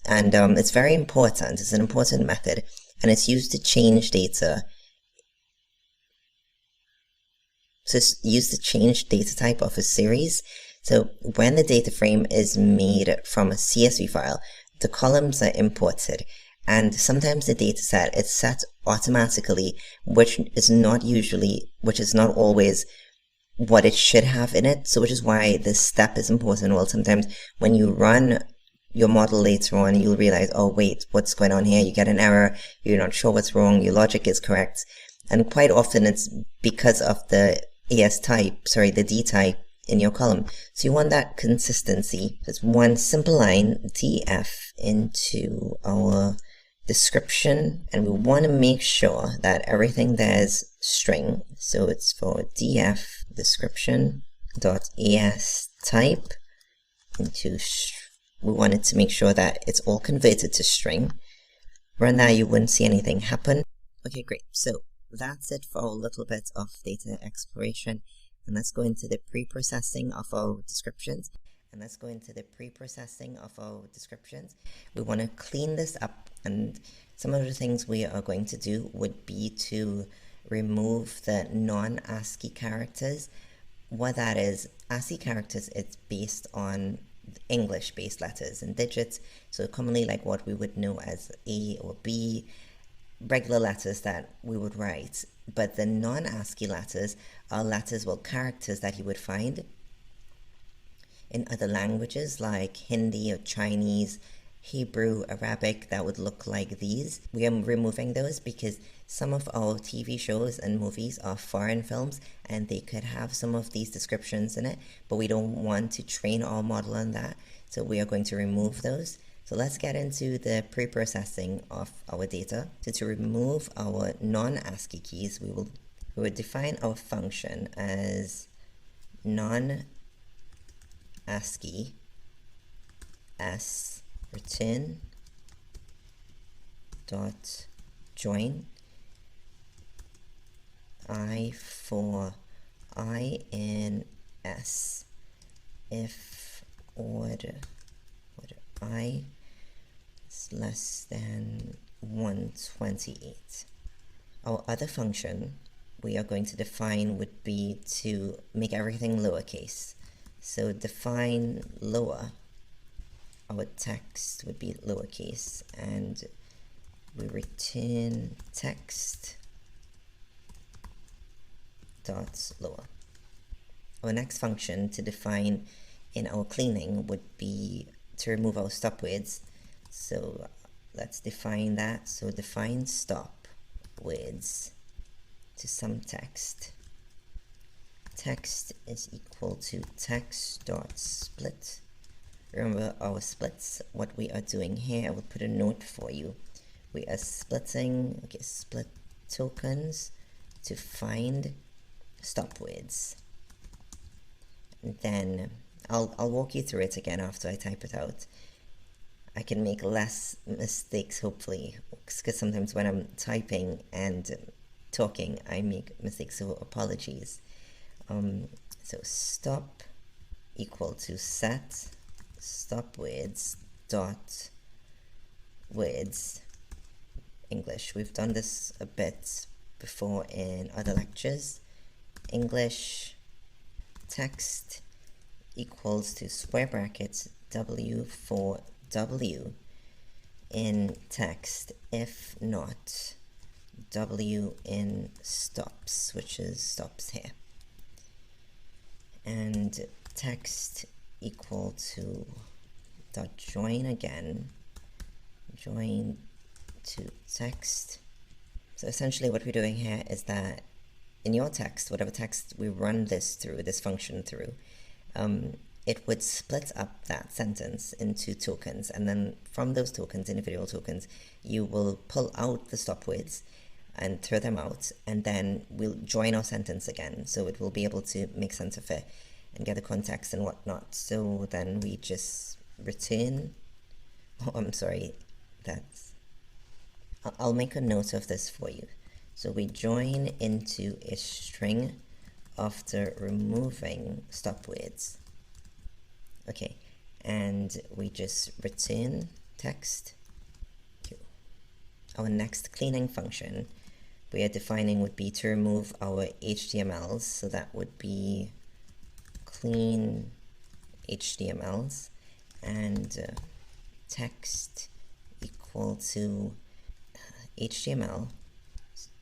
And it's very important. It's an important method, and it's used to change data. So it's used to change data type of a series. So when the data frame is made from a CSV file, the columns are imported, and sometimes the data set is set automatically, which is not always what it should have in it. So which is why this step is important. Well, sometimes when you run your model later on, you'll realize, oh wait, what's going on here? You get an error, you're not sure what's wrong, your logic is correct. And quite often it's because of the AS type, sorry, the D type in your column. So you want that consistency. There's one simple line, df into our description, and we want to make sure that everything there's string. So it's for df description dot as type into we wanted to make sure that it's all converted to string. Run that, you wouldn't see anything happen. Okay, great. So that's it for a little bit of data exploration. And let's go into the pre-processing of our descriptions. We want to clean this up, and some of the things we are going to do would be to remove the non-ASCII characters. What that is, ASCII characters, it's based on English-based letters and digits, so commonly like what we would know as A or B, regular letters that we would write. But the non-ASCII letters are letters, well, characters that you would find in other languages like Hindi or Chinese, Hebrew, Arabic, that would look like these. We are removing those because some of our TV shows and movies are foreign films and they could have some of these descriptions in it, but we don't want to train our model on that, so we are going to remove those. So let's get into the pre-processing of our data. So to remove our non-ASCII keys, we would define our function as non-ASCII s return dot join I for ins if order I is less than 128. Our other function we are going to define would be to make everything lowercase. So define lower, our text would be lowercase, and we return text dot lower. Our next function to define in our cleaning would be to remove our stop words. So let's define that. So define stop words to some text. Text is equal to text dot split. Remember our splits, what we are doing here, I will put a note for you. We are splitting, okay, split tokens to find stop words. And then I'll walk you through it again after I type it out. I can make less mistakes, hopefully, because sometimes when I'm typing and talking, I make mistakes, so apologies. So stop equal to set stop words dot words English. We've done this a bit before in other lectures. English text equals to square brackets W for W in text, if not W in stops, which is stops here. And text equal to dot join again, join to text. So essentially what we're doing here is that in your text, whatever text we run this through, this function through, it would split up that sentence into tokens, and then from those tokens, individual tokens, you will pull out the stop words and throw them out, and then we'll join our sentence again, so it will be able to make sense of it and get the context and whatnot. So then we just return, oh, I'm sorry, I'll make a note of this for you. So we join into a string after removing stop words. Okay, and we just return text. Our next cleaning function we are defining would be to remove our HTMLs, so that would be clean HTMLs, and text equal to HTML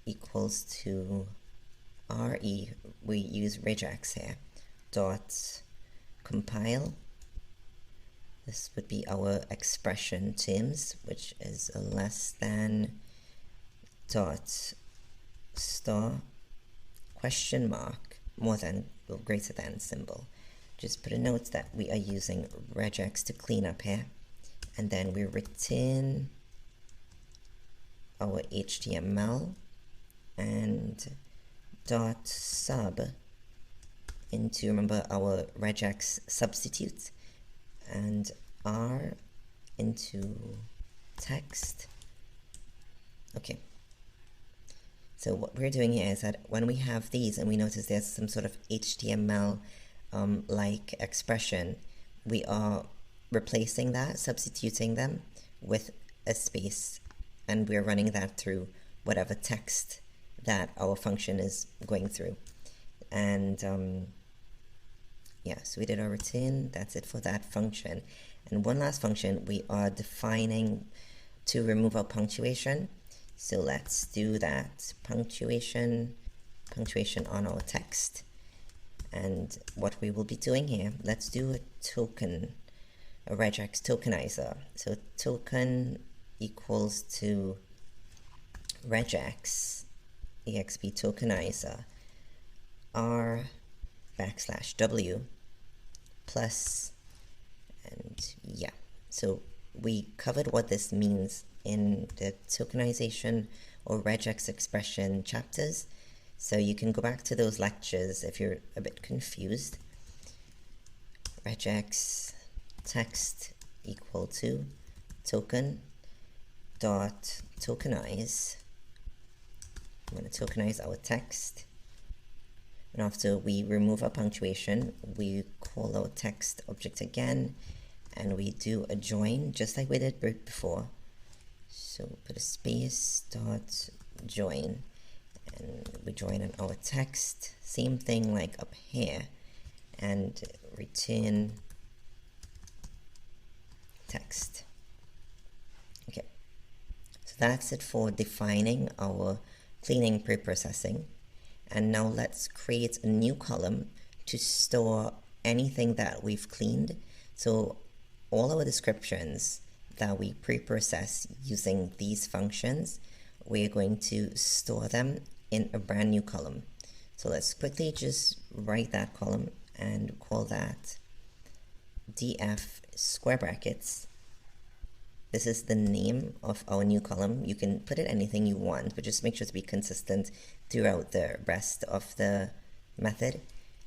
equals to RE, we use regex here, dot compile. This would be our expression terms, which is a less than dot star question mark more than or greater than symbol. Just put a note that we are using regex to clean up here, and then we return our HTML and dot sub into, remember, our regex substitute, and R into text. Okay. So what we're doing here is that when we have these and we notice there's some sort of HTML like expression, we are replacing that, substituting them with a space, and we're running that through whatever text that our function is going through. And yeah, so we did our return. That's it for that function. And one last function, we are defining to remove our punctuation. So let's do that. Punctuation on our text. And what we will be doing here, let's do a token, a regex tokenizer. So token equals to regex exp tokenizer r \w plus, and yeah. So we covered what this means in the tokenization or regex expression chapters. So you can go back to those lectures if you're a bit confused. Regex text equal to token dot tokenize. I'm going to tokenize our text. And after we remove our punctuation, we call our text object again, and we do a join just like we did before. So put a space dot join, and we join in our text, same thing like up here, and return text. Okay, so that's it for defining our cleaning preprocessing. And now let's create a new column to store anything that we've cleaned. So all our descriptions that we preprocess using these functions, we're going to store them in a brand new column. So let's quickly just write that column and call that df square brackets. This is the name of our new column. You can put it anything you want, but just make sure to be consistent throughout the rest of the method.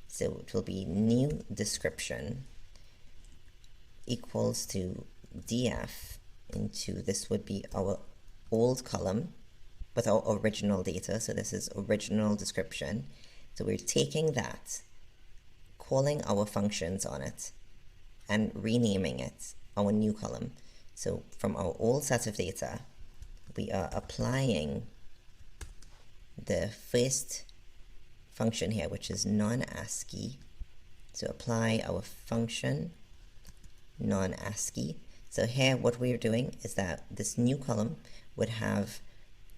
So it will be new description equals to df into, this would be our old column with our original data. So this is original description. So we're taking that, calling our functions on it, and renaming it our new column. So from our old set of data, we are applying the first function here, which is non-ASCII. So apply our function non-ASCII. So here what we're doing is that this new column would have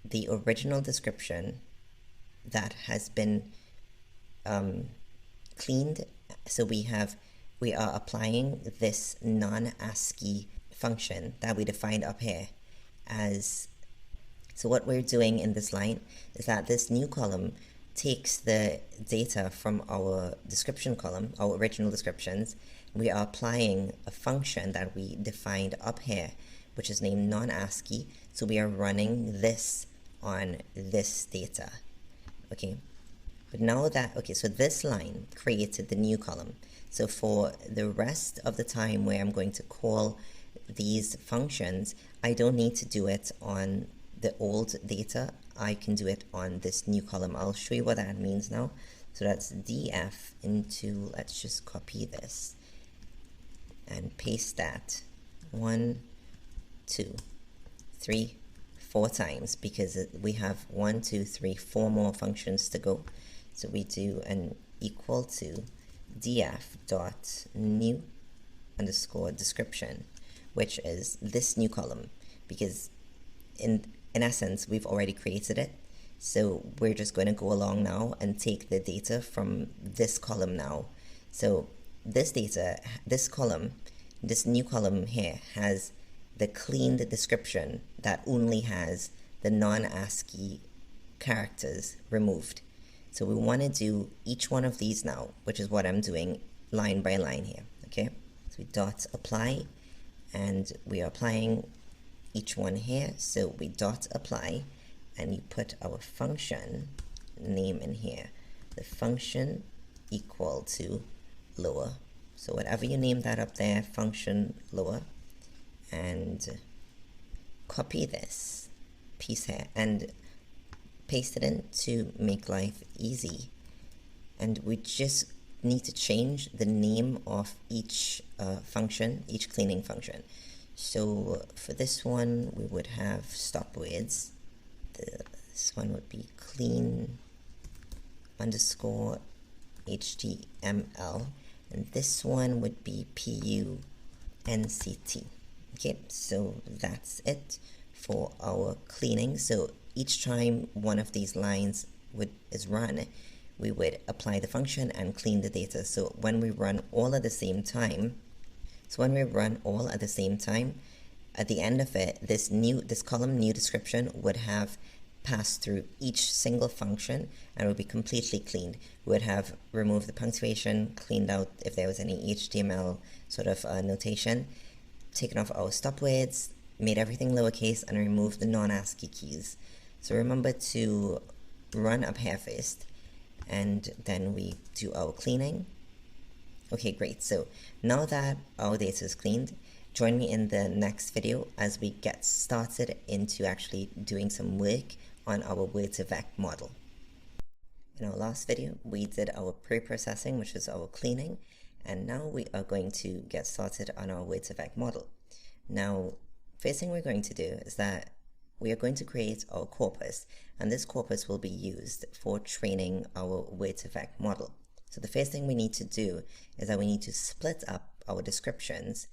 the original description that has been cleaned. So we are applying this non-ASCII function that we defined up here as. So what we're doing in this line is that this new column takes the data from our description column, our original descriptions. We are applying a function that we defined up here, which is named non-ASCII. So we are running this on this data. Okay, but now that, okay, so this line created the new column. So for the rest of the time where I'm going to call these functions, I don't need to do it on the old data. I can do it on this new column. I'll show you what that means now. So that's df into, let's just copy this and paste that 1, 2, 3, 4 times, because we have 1, 2, 3, 4 more functions to go. So we do an equal to df dot new underscore description, which is this new column, because in essence we've already created it. So we're just going to go along now and take the data from this column now. So this data, this column, this new column here has the cleaned description that only has the non-ASCII characters removed. So we want to do each one of these now, which is what I'm doing line by line here. Okay, so we dot apply, and we are applying each one here. So we dot apply, and you put our function name in here. The function equal to lower. So whatever you name that up there, function lower, and copy this piece here and paste it in to make life easy. And we just need to change the name of each function, each cleaning function. So for this one, we would have stop words. This one would be clean underscore HTML, and this one would be PUNCT. Okay, so that's it for our cleaning. So each time one of these lines is run, we would apply the function and clean the data. So when we run all at the same time, at the end of it, this column new description would have passed through each single function and would be completely cleaned. We would have removed the punctuation, cleaned out if there was any HTML sort of notation, taken off our stop words, made everything lowercase, and removed the non-ASCII keys. So remember to run up here first, and then we do our cleaning. Okay, great. So now that our data is cleaned, join me in the next video as we get started into actually doing some work on our word-to-vec model. In our last video, we did our pre-processing, which is our cleaning, and now we are going to get started on our word-to-vec model. Now, first thing we're going to do is that we are going to create our corpus, and this corpus will be used for training our word-to-vec model. So the first thing we need to do is that we need to split up our descriptions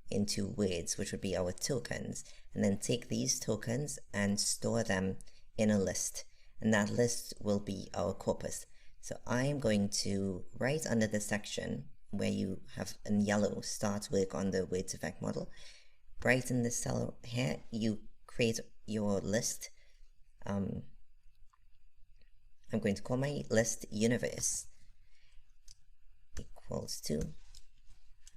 into words, which would be our tokens, and then take these tokens and store them in a list, and that list will be our corpus. So I am going to, right under the section where you have in yellow start work on the word-to-vec model, right in this cell here, you create your list. I'm going to call my list universe equals to,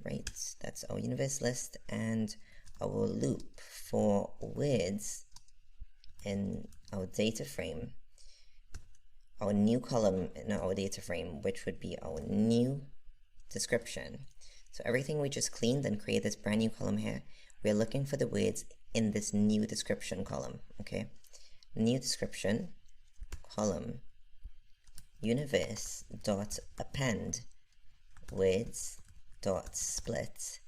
right, that's our universe list, and our loop for words in our data frame, our new column in our data frame, which would be our new description. So everything we just cleaned and create this brand new column here, we're looking for the words in this new description column. Okay, new description column universe dot append words dot split,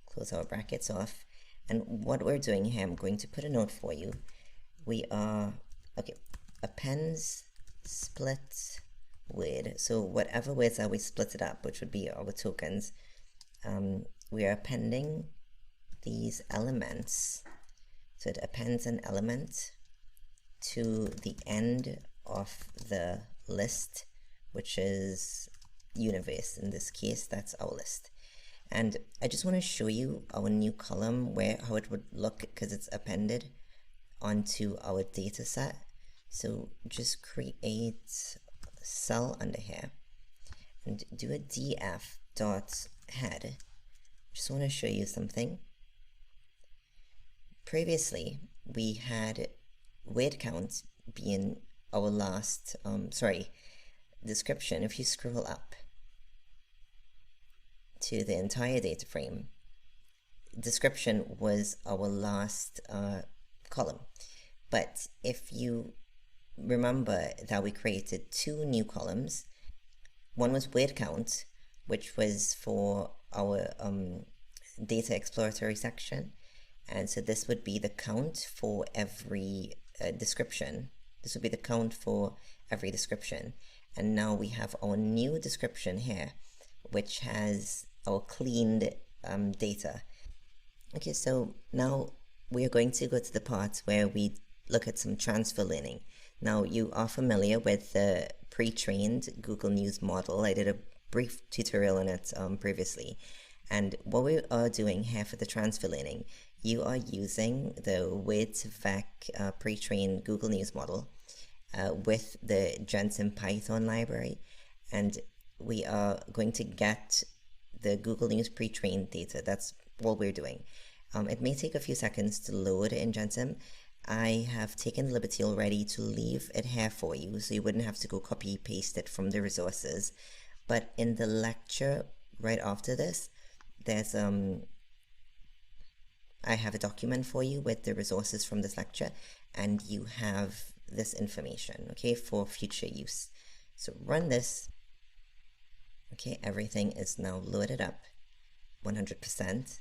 close our brackets off. And what we're doing here, I'm going to put a note for you. We are, okay, appends split word. So whatever words that we split it up, which would be our tokens, we are appending these elements. So it appends an element to the end of the list, which is universe. In this case, that's our list. And I just want to show you our new column, how it would look, because it's appended onto our data set. So just create a cell under here and do a df dot head. Just want to show you something. Previously, we had word count being our last, description. If you scroll up to the entire data frame, description was our last column. But if you remember that we created two new columns, one was word count, which was for our data exploratory section, and so this would be the count for every description. This would be the count for every description. And now we have our new description here, which has our cleaned data. Okay, so now we are going to go to the part where we look at some transfer learning. Now, you are familiar with the pre-trained Google News model. I did a brief tutorial on it previously. And what we are doing here for the transfer learning, you are using the word-to-vec pre-trained Google News model with the Jensen Python library. And we are going to get the Google News pre-trained data. That's what we're doing. It may take a few seconds to load in Gensim. I have taken the liberty already to leave it here for you, so you wouldn't have to go copy paste it from the resources. But in the lecture right after this, there's I have a document for you with the resources from this lecture, and you have this information, okay, for future use. So run this. Okay, everything is now loaded up 100%.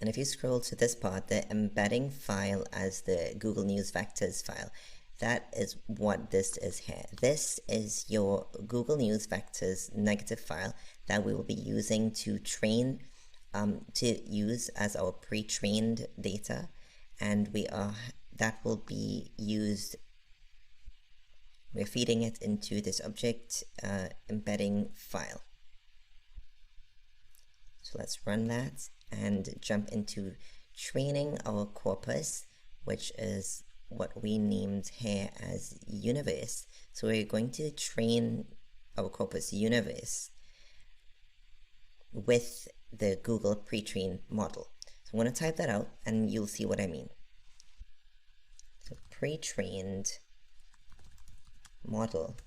And if you scroll to this part, the embedding file as the Google News Vectors file, that is what this is here. This is your Google News Vectors negative file that we will be using to train, to use as our pre-trained data, and that will be used. We're feeding it into this object embedding file. So let's run that and jump into training our corpus, which is what we named here as universe. So we're going to train our corpus universe with the Google pre-trained model. So I'm going to type that out and you'll see what I mean. So pre-trained model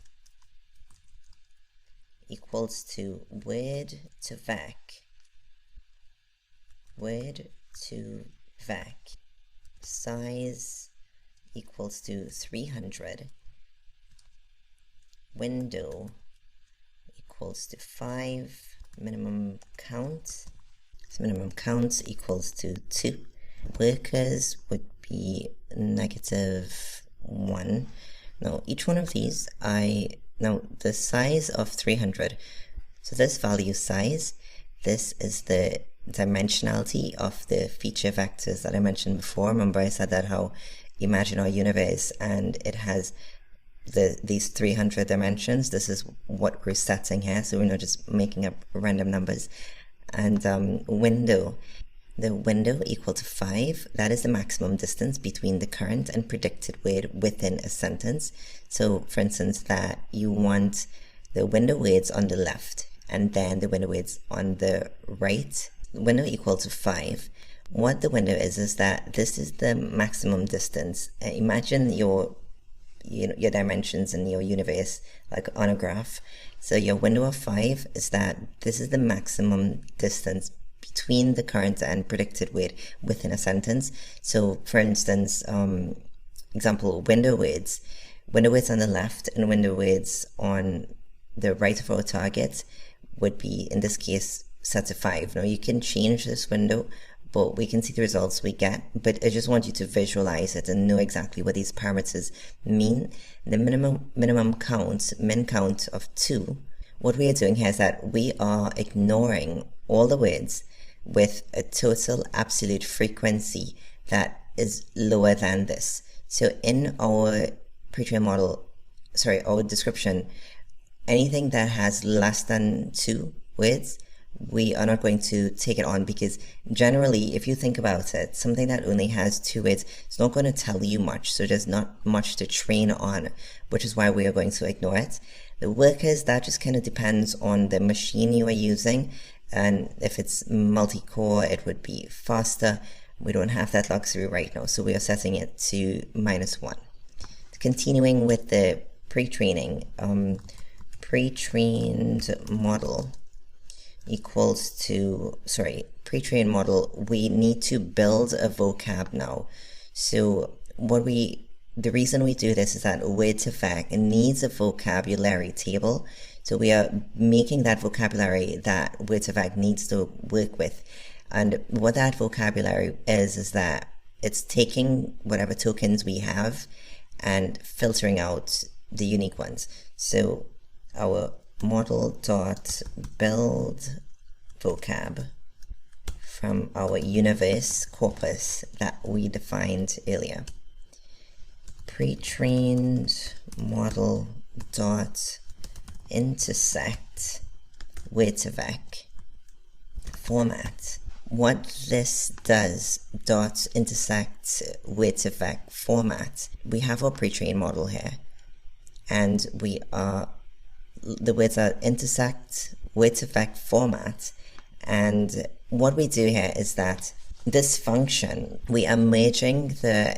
equals to word to vec, size equals to 300, window equals to 5, minimum count, so minimum count equals to 2, workers would be -1. Now each one of these, now the size of 300, so this value size, this is the dimensionality of the feature vectors that I mentioned before. Remember I said that how imagine our universe and it has these 300 dimensions. This is what we're setting here, so we're not just making up random numbers. And window, the window equal to 5, that is the maximum distance between the current and predicted word within a sentence. So for instance, that you want the window words on the left and then the window words on the right. Window equal to 5. What the window is that this is the maximum distance. Imagine your dimensions in your universe like on a graph. So your window of 5 is that this is the maximum distance between the current and predicted word within a sentence. So for instance, example, window words on the left and window words on the right of our target would be, in this case, set to 5. Now you can change this window, but we can see the results we get. But I just want you to visualize it and know exactly what these parameters mean. The minimum count, min count of 2, what we are doing here is that we are ignoring all the words with a total absolute frequency that is lower than this. So in our pre-trained model, our description, anything that has less than 2 words, we are not going to take it on, because generally, if you think about it, something that only has 2 words, it's not going to tell you much, so there's not much to train on, which is why we are going to ignore it. The workers, that just kind of depends on the machine you are using, and if it's multi-core, it would be faster. We don't have that luxury right now, so we are setting it to -1. Continuing with the pre-training, pre-trained model equals to, pre-trained model, we need to build a vocab now. So the reason we do this is that word to vec needs a vocabulary table. So we are making that vocabulary that word to vec needs to work with. And what that vocabulary is that it's taking whatever tokens we have and filtering out the unique ones. So our model.build vocab from our universe corpus that we defined earlier. Pre-trained model dot intersect word to vec format. What this does, dot intersect word to vec format, we have our pre-trained model here, and the words are intersect word to vec format. And what we do here is that this function, we are merging the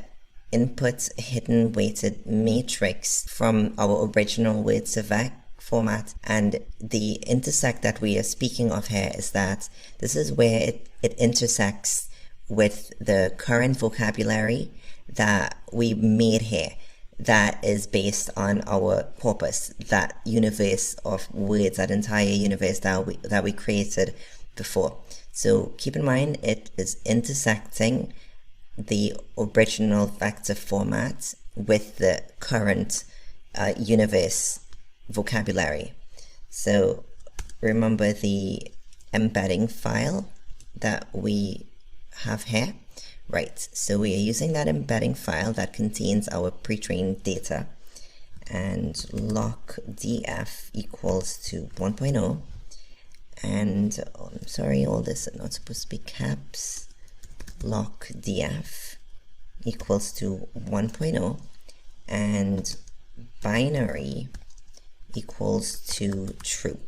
input hidden weighted matrix from our original words to vec format, and the intersect that we are speaking of here is that this is where it intersects with the current vocabulary that we made here, that is based on our corpus, that universe of words, that entire universe that we created before. So keep in mind, it is intersecting the original vector format with the current universe vocabulary. So remember the embedding file that we have here, right? So we are using that embedding file that contains our pre-trained data, and lock df equals to 1.0, and I'm sorry, all this is not supposed to be caps. Lock df equals to 1.0 and binary equals to true.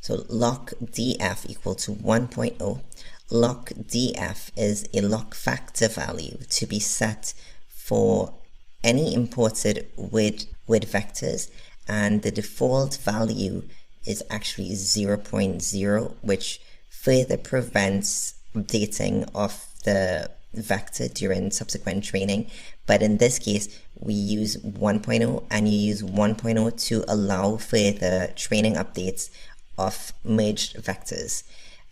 So lock df equal to 1.0. Lock df is a lock factor value to be set for any imported word vectors, and the default value is actually 0.0, which further prevents updating of the vector during subsequent training. But in this case, we use 1.0, and you use 1.0 to allow further training updates of merged vectors.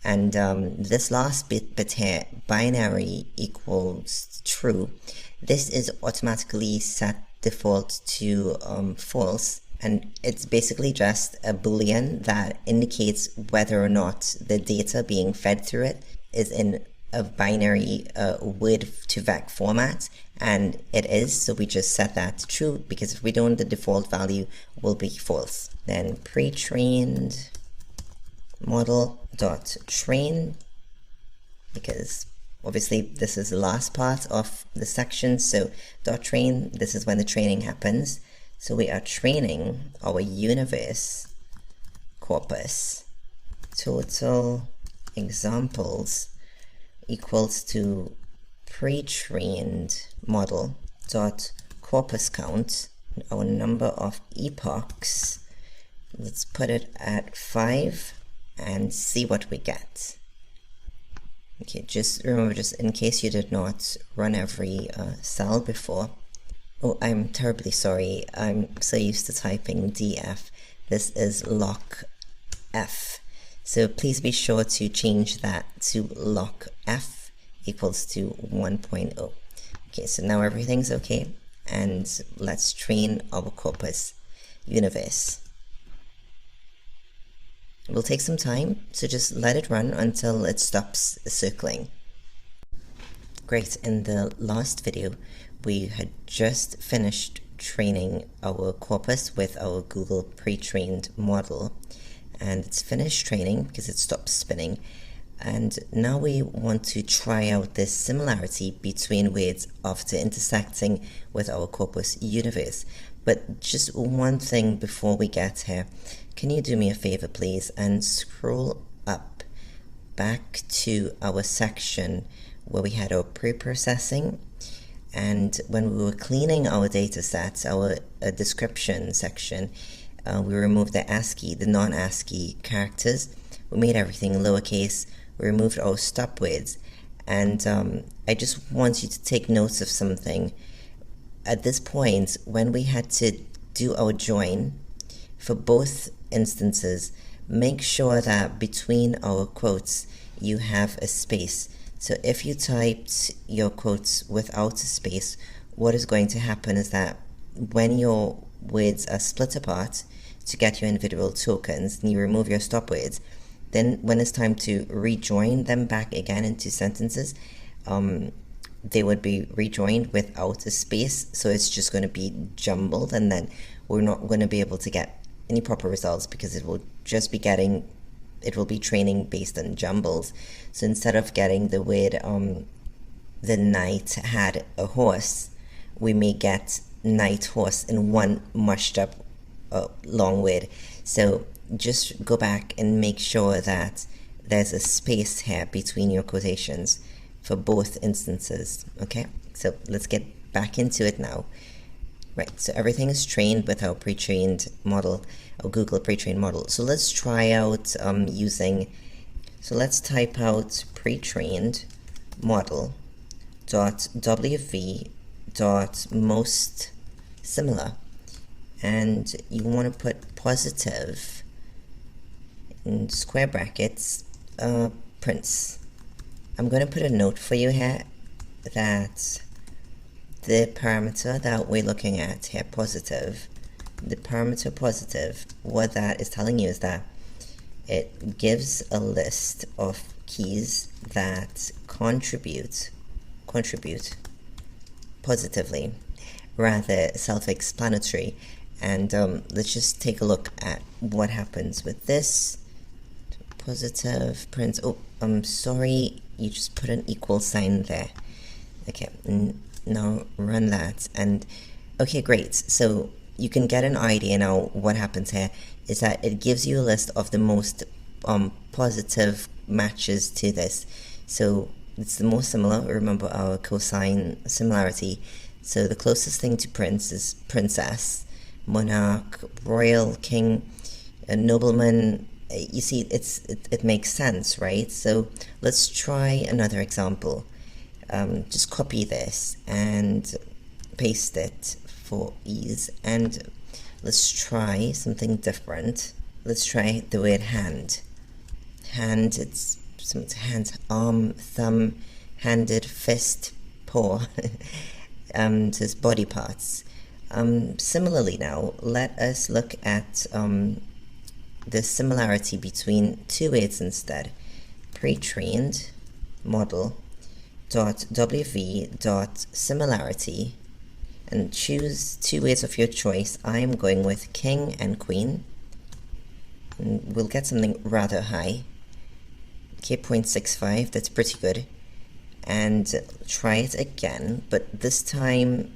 And this last bit here, binary equals true, this is automatically set default to false, and it's basically just a boolean that indicates whether or not the data being fed through it is in a binary word to vec format, and it is, so we just set that to true, because if we don't, the default value will be false. Then pre-trained model dot train, because obviously this is the last part of the section, so dot train, this is when the training happens. So we are training our universe corpus. Total examples equals to pre-trained model dot corpus count, our number of epochs, let's put it at 5 and see what we get. Okay, just remember, just in case you did not run every cell before. Oh, I'm terribly sorry. I'm so used to typing df. This is lock f. So please be sure to change that to lock f equals to 1.0. Okay, so now everything's okay. And let's train our corpus universe. It will take some time, so just let it run until it stops circling. Great, in the last video, we had just finished training our corpus with our Google pre-trained model, and it's finished training because it stopped spinning. And now we want to try out this similarity between words after intersecting with our corpus universe. But just one thing before we get here, can you do me a favor please and scroll up back to our section where we had our pre-processing, and when we were cleaning our data sets, our description section, we removed the ASCII, the non-ASCII characters, we made everything lowercase, we removed our stop words, and I just want you to take notes of something. At this point, when we had to do our join, for both instances, make sure that between our quotes you have a space. So if you typed your quotes without a space, what is going to happen is that when your words are split apart to get your individual tokens and you remove your stop words, then when it's time to rejoin them back again into sentences, they would be rejoined without a space, so it's just going to be jumbled, and then we're not going to be able to get any proper results because it will just be getting, it will be training based on jumbles. So instead of getting the word the knight had a horse, we may get night horse in one mushed up long word. So just go back and make sure that there's a space here between your quotations, for both instances. Okay, so let's get back into it now. Right, so everything is trained with our pre-trained model, our Google pre-trained model. So let's try out so let's type out pre-trained model dot wv dot most similar, and you want to put positive in square brackets prints. I'm going to put a note for you here that the parameter that we're looking at here, positive, the parameter positive, what that is telling you is that it gives a list of keys that contribute positively, rather self-explanatory. And let's just take a look at what happens with this. Positive print. Oh, I'm sorry, you just put an equal sign there. Okay, now run that, and okay, great. So you can get an idea now. What happens here is that it gives you a list of the most positive matches to this. So it's the most similar. Remember our cosine similarity. So the closest thing to prince is princess, monarch, royal, king, a nobleman. You see, it makes sense, right? So let's try another example. Just copy this and paste it for ease, and let's try something different. Let's try the word hand. Hand, it's hands, arm, thumb, handed, fist, paw. So it's body parts. Similarly now, let us look at the similarity between two words instead. Pre-trained model dot wv dot similarity, and choose two words of your choice. I'm going with king and queen, and we'll get something rather high. Okay, 0.65, that's pretty good. And try it again, but this time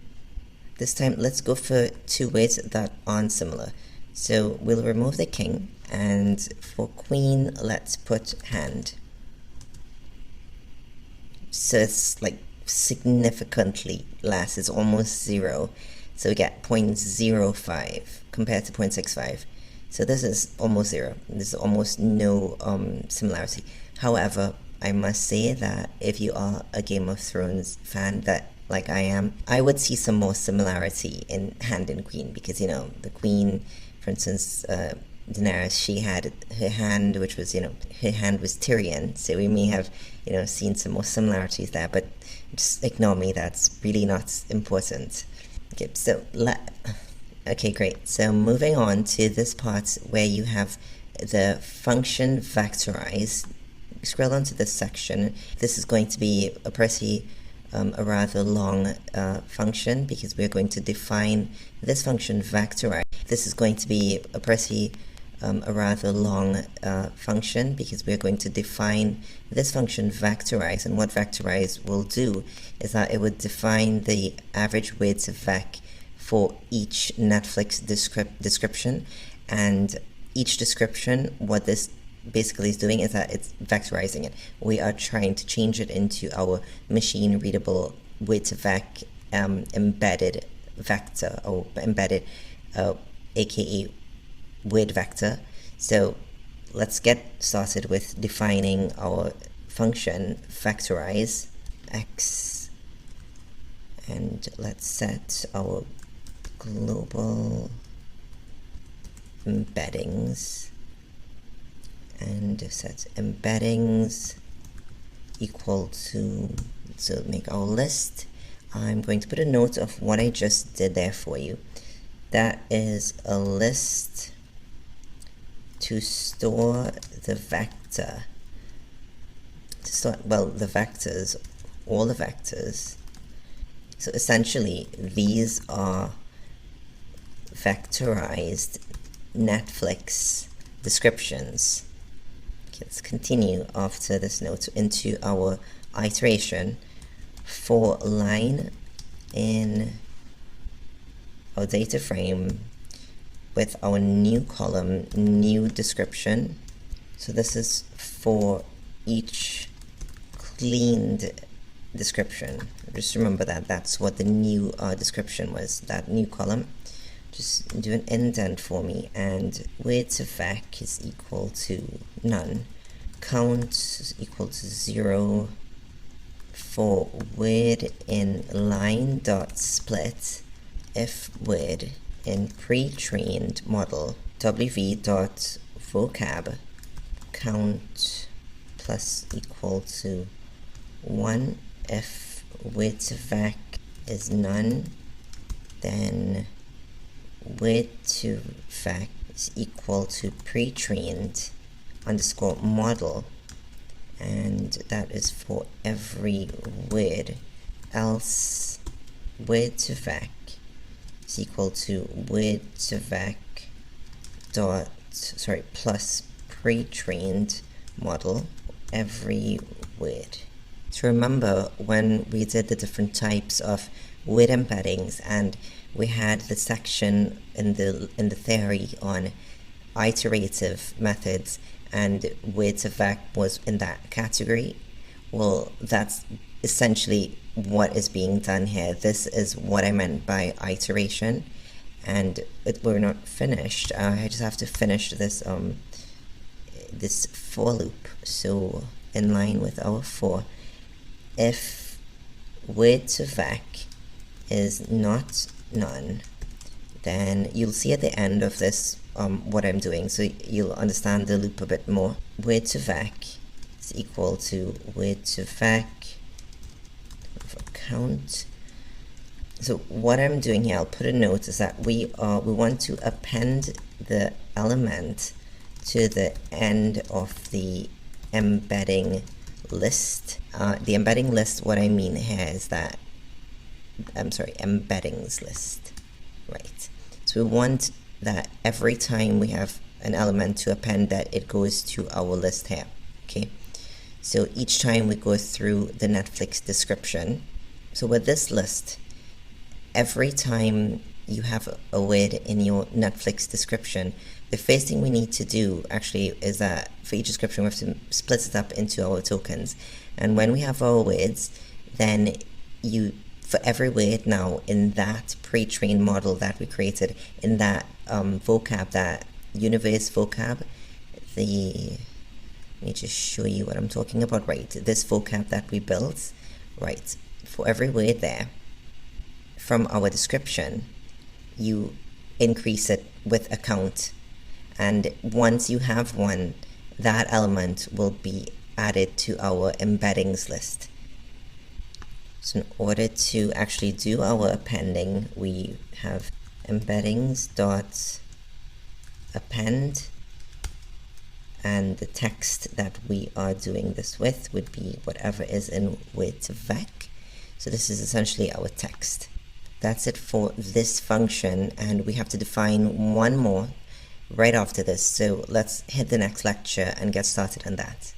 let's go for two words that aren't similar. So we'll remove the king, and for queen let's put hand. So it's like significantly less, it's almost zero. So we get 0.05 compared to 0.65. So this is almost zero. There's almost no similarity. However, I must say that if you are a Game of Thrones fan, that like I am, I would see some more similarity in hand and queen, because, you know, the queen, for instance, Daenerys, she had her hand, which was, you know, her hand was Tyrion, so we may have, you know, seen some more similarities there, but just ignore me, that's really not important. Okay, so okay, great. So moving on to this part where you have the function vectorize. Scroll on to this section. This is going to be a rather long function, because we're going to define this function vectorize. This is going to be a rather long function, because we're going to define this function vectorize, and what vectorize will do is that it would define the average weights of vec for each Netflix description, and each description, what this basically is doing is that it's vectorizing it. We are trying to change it into our machine readable weights of vec embedded vector, or embedded aka word vector. So let's get started with defining our function vectorize x, and let's set our global embeddings, and set embeddings equal to, so make our list. I'm going to put a note of what I just did there for you. That is a list to store the vector, the vectors, all the vectors. So essentially these are vectorized Netflix descriptions. Okay, let's continue after this note into our iteration. For line in our data frame with our new column, new description. So this is for each cleaned description. Just remember that that's what the new description was, that new column. Just do an indent for me, and width of vec is equal to none. Count is equal to 0 for width in line dot split if width in pre-trained model wv dot vocab count plus equal to 1 if width vec is none, then width to vec is equal to pre-trained underscore model, and that is for every width, else width to vec is equal to width to vec dot plus pre-trained model every width. So remember when we did the different types of width embeddings, and we had the section in the theory on iterative methods, and width of vec was in that category. Well, that's essentially what is being done here. This is what I meant by iteration, and we're not finished. I just have to finish this this for loop. So in line with our for, if width of vec is not none, then you'll see at the end of this what I'm doing, so you'll understand the loop a bit more. Width to vec is equal to width to vec count. So what I'm doing here, I'll put a note, is that we want to append the element to the end of the embedding list. The embedding list, what I mean here is that, embeddings list, right? So we want that every time we have an element to append, that it goes to our list here, okay? So each time we go through the Netflix description, so with this list, every time you have a word in your Netflix description, the first thing we need to do actually is that for each description we have to split it up into our tokens. And when we have our words, then for every word now in that pre-trained model that we created, in that vocab, that universe vocab, let me just show you what I'm talking about, right? This vocab that we built, right? For every word there, from our description, you increase it with a count. And once you have one, that element will be added to our embeddings list. So in order to actually do our appending, we have embeddings dot append, and the text that we are doing this with would be whatever is in width vec. So this is essentially our text. That's it for this function, and we have to define one more right after this. So let's hit the next lecture and get started on that.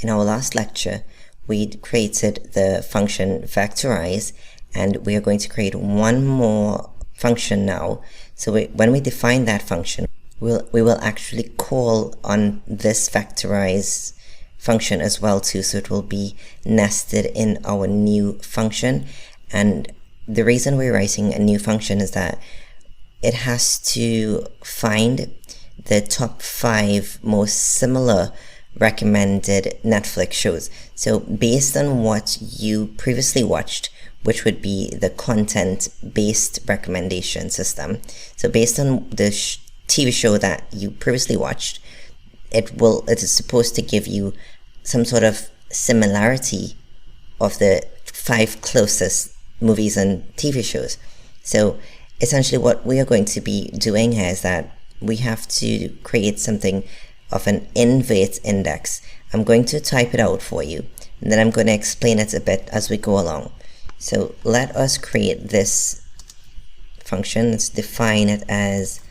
In our last lecture, we created the function vectorize, and we are going to create one more function now. So when we define that function, we will actually call on this vectorize function as well too, so it will be nested in our new function. And the reason we're writing a new function is that it has to find the top 5 most similar recommended Netflix shows. So based on what you previously watched, which would be the content-based recommendation system. So based on the TV show that you previously watched, it is supposed to give you some sort of similarity of the 5 closest movies and TV shows. So essentially what we are going to be doing here is that we have to create something of an invert index. I'm going to type it out for you, and then I'm going to explain it a bit as we go along. So let us create this function. Let's define it as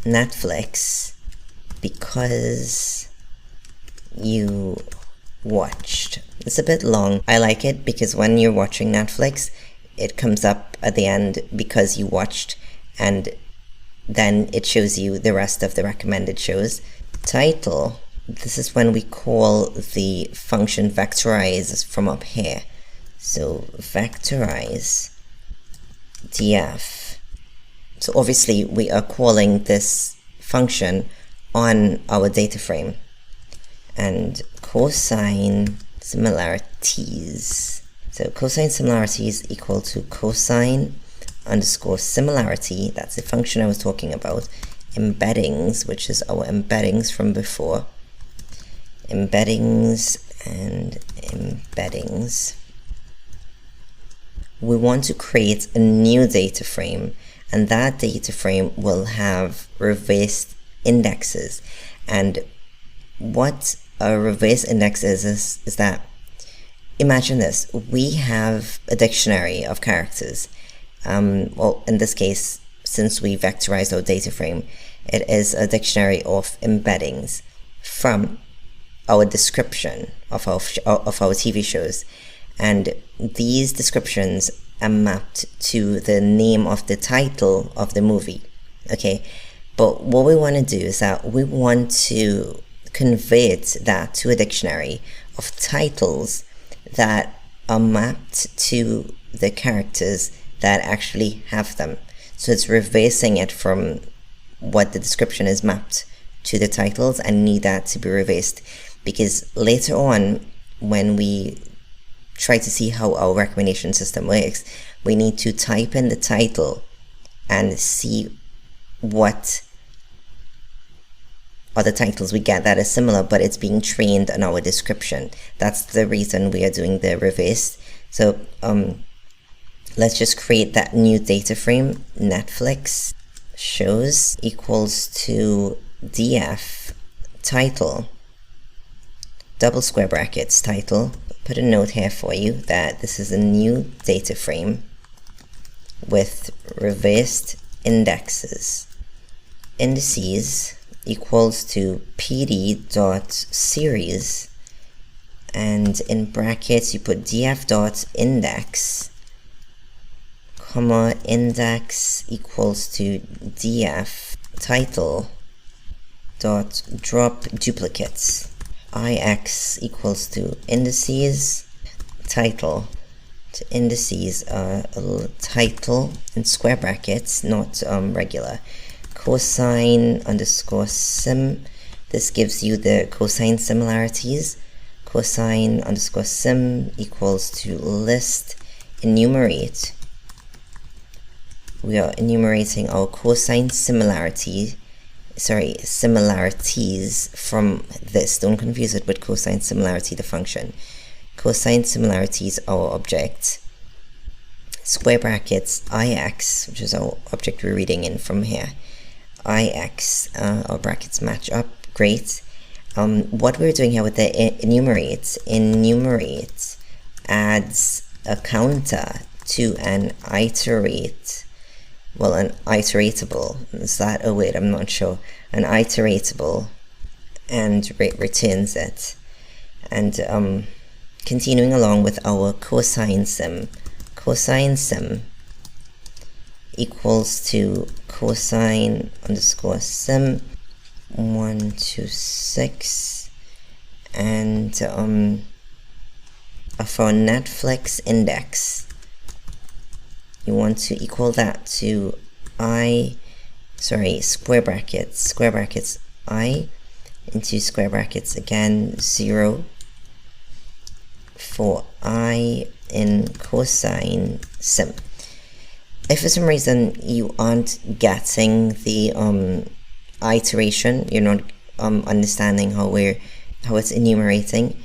Netflix because you watched. It's a bit long. I like it because when you're watching Netflix, it comes up at the end because you watched, and then it shows you the rest of the recommended shows. Title, this is when we call the function vectorize from up here. So vectorize df. So obviously we are calling this function on our data frame. And cosine similarities. So cosine similarities equal to cosine underscore similarity. That's the function I was talking about. Embeddings, which is our embeddings from before. Embeddings and embeddings. We want to create a new data frame, and that data frame will have reversed indexes. And what a reverse index is that, imagine this, we have a dictionary of characters. Well, in this case, since we vectorized our data frame, it is a dictionary of embeddings from our description of our TV shows. And these descriptions are mapped to the name of the title of the movie. Okay, but what we want to do is that we want to convert that to a dictionary of titles that are mapped to the characters that actually have them. So it's reversing it from what the description is mapped to the titles, and need that to be reversed, because later on when we try to see how our recommendation system works, we need to type in the title and see what other titles we get that are similar, but it's being trained on our description. That's the reason we are doing the reverse. So let's just create that new data frame. Netflix shows equals to df title, double square brackets, title. Put a note here for you that this is a new data frame with reversed indexes. Indices equals to pd.series, and in brackets you put df.index, comma, index equals to df title dot drop duplicates. Ix equals to indices, title to indices, title in square brackets, not regular. Cosine underscore sim, this gives you the cosine similarities. Cosine underscore sim equals to list enumerate. We are enumerating our cosine similarities from this. Don't confuse it with cosine similarity, the function. Cosine similarities, our object. Square brackets, ix, which is our object we're reading in from here. Ix, our brackets match up, great. What we're doing here with the enumerate adds a counter to an iterate. Well, an iteratable, is that a word? I'm not sure. An iteratable, and returns it. And continuing along with our cosine sim equals to cosine underscore sim 126, and for Netflix index, you want to equal that to square brackets I into square brackets again 0 for I in cosine sim. If for some reason you aren't getting the iteration, you're not understanding how it's enumerating,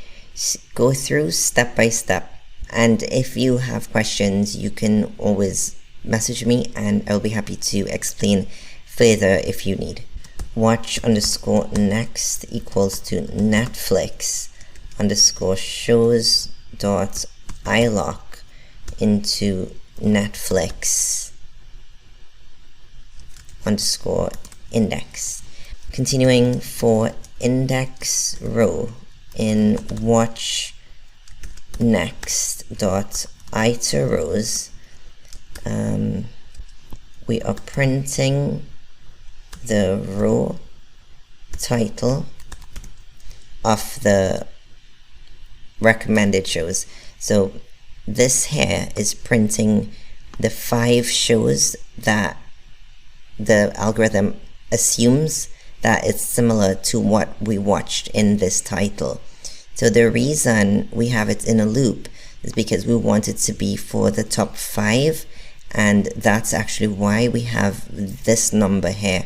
go through step by step. And if you have questions, you can always message me and I'll be happy to explain further if you need. Watch underscore next equals to Netflix underscore shows dot ilock into Netflix underscore index. Continuing for index row in watch next dot iter rows, we are printing the row title of the recommended shows. So this here is printing the 5 shows that the algorithm assumes that it's similar to what we watched in this title. So the reason we have it in a loop is because we want it to be for the top 5, and that's actually why we have this number here,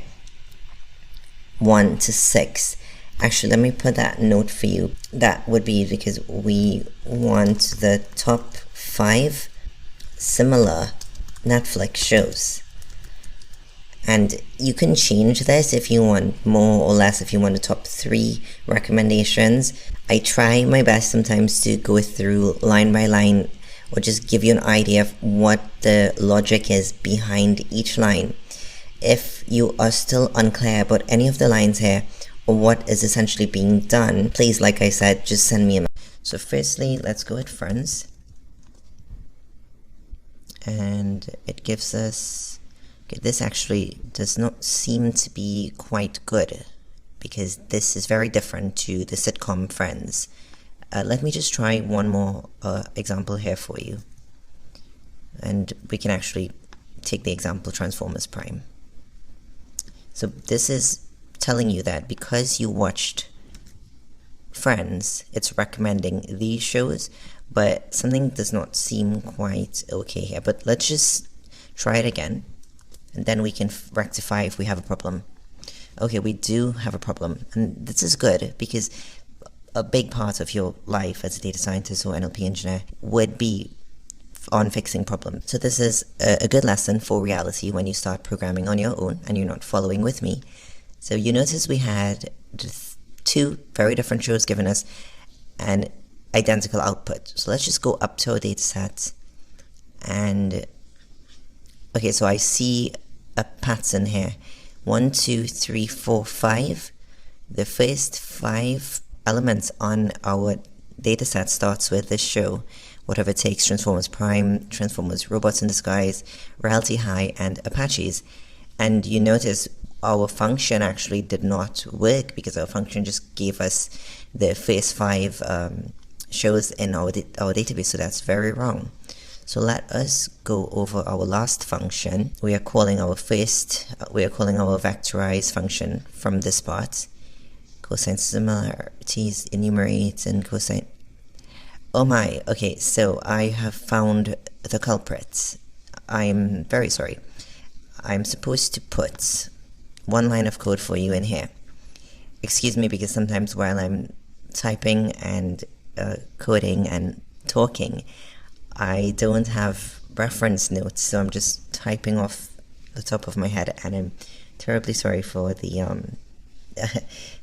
1 to 6. Actually, let me put that note for you. That would be because we want the top 5 similar Netflix shows. And you can change this if you want more or less, if you want the top 3 recommendations. I try my best sometimes to go through line by line or just give you an idea of what the logic is behind each line. If you are still unclear about any of the lines here or what is essentially being done, please, like I said, just send me a message. So firstly, let's go with friends. And it gives us, okay, this actually does not seem to be quite good because this is very different to the sitcom Friends. Let me just try one more example here for you. And we can actually take the example Transformers Prime. So this is telling you that because you watched Friends, it's recommending these shows, but something does not seem quite okay here. But let's just try it again, and then we can rectify if we have a problem. Okay, we do have a problem, and this is good because a big part of your life as a data scientist or NLP engineer would be on fixing problems. So this is a good lesson for reality when you start programming on your own and you're not following with me. So you notice we had 2 very different shows giving us an identical output. So let's just go up to our data set, and okay, so I see a pattern here. 1, 2, 3, 4, 5. The first 5 elements on our dataset starts with this show, whatever it takes: Transformers Prime, Transformers Robots in Disguise, Reality High, and Apaches. And you notice our function actually did not work because our function just gave us the first 5 shows in our database, so that's very wrong. So let us go over our last function. We are calling our vectorize function from this part. Cosine similarities, enumerate, and cosine. Oh my, okay, so I have found the culprit. I'm very sorry. I'm supposed to put 1 line of code for you in here. Excuse me, because sometimes while I'm typing and coding and talking, I don't have reference notes, so I'm just typing off the top of my head, and I'm terribly sorry for the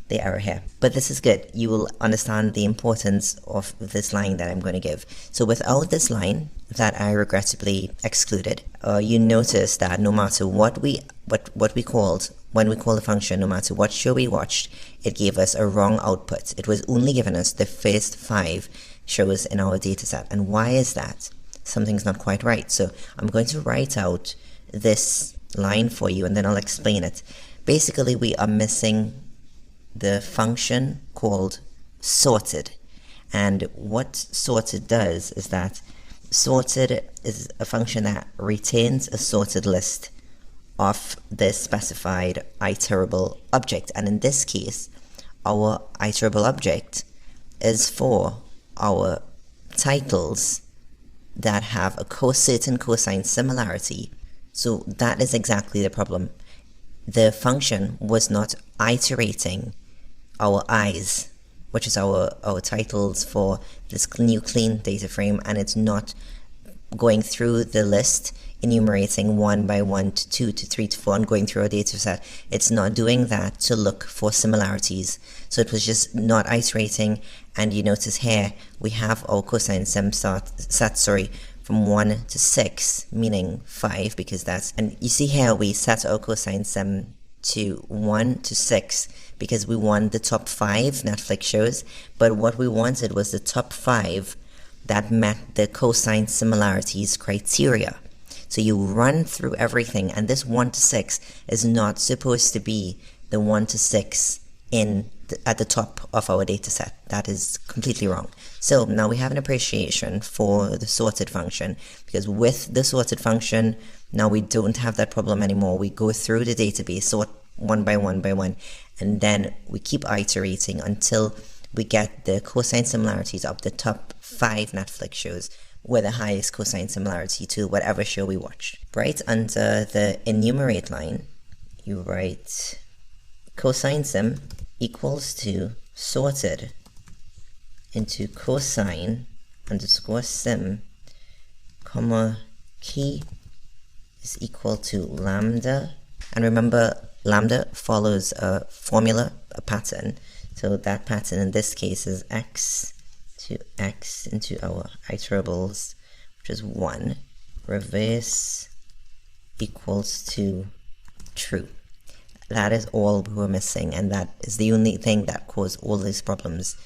the error here. But this is good. You will understand the importance of this line that I'm going to give. So without this line that I regrettably excluded, you notice that no matter what we called, when we call the function, no matter what show we watched, it gave us a wrong output. It was only giving us the first 5 shows in our dataset. And why is that? Something's not quite right. So I'm going to write out this line for you, and then I'll explain it. Basically, we are missing the function called sorted. And what sorted does is that sorted is a function that retains a sorted list of the specified iterable object. And in this case, our iterable object is for our titles that have a certain cosine similarity. So that is exactly the problem. The function was not iterating our eyes, which is our titles for this new clean data frame, and it's not going through the list, enumerating 1 by 1 to 2 to 3 to 4 and going through our data set. It's not doing that to look for similarities. So it was just not iterating, and you notice here we have our cosine sim set from 1 to 6, meaning 5, because that's, and you see here we set our cosine sim to 1 to 6 because we want the top 5 Netflix shows, but what we wanted was the top 5 that met the cosine similarities criteria. So you run through everything, and this 1 to 6 is not supposed to be the 1 to 6 in at the top of our data set. That is completely wrong. So now we have an appreciation for the sorted function, because with the sorted function, now we don't have that problem anymore. We go through the database, sort one by one, and then we keep iterating until we get the cosine similarities of the top 5 Netflix shows with the highest cosine similarity to whatever show we watched. Right under the enumerate line, you write cosine sim equals to sorted into cosine underscore sim, comma, key is equal to lambda. And remember, lambda follows a formula, a pattern. So that pattern in this case is x to x into our iterables, which is 1, reverse equals to true. That is all we were missing, and that is the only thing that caused all these problems.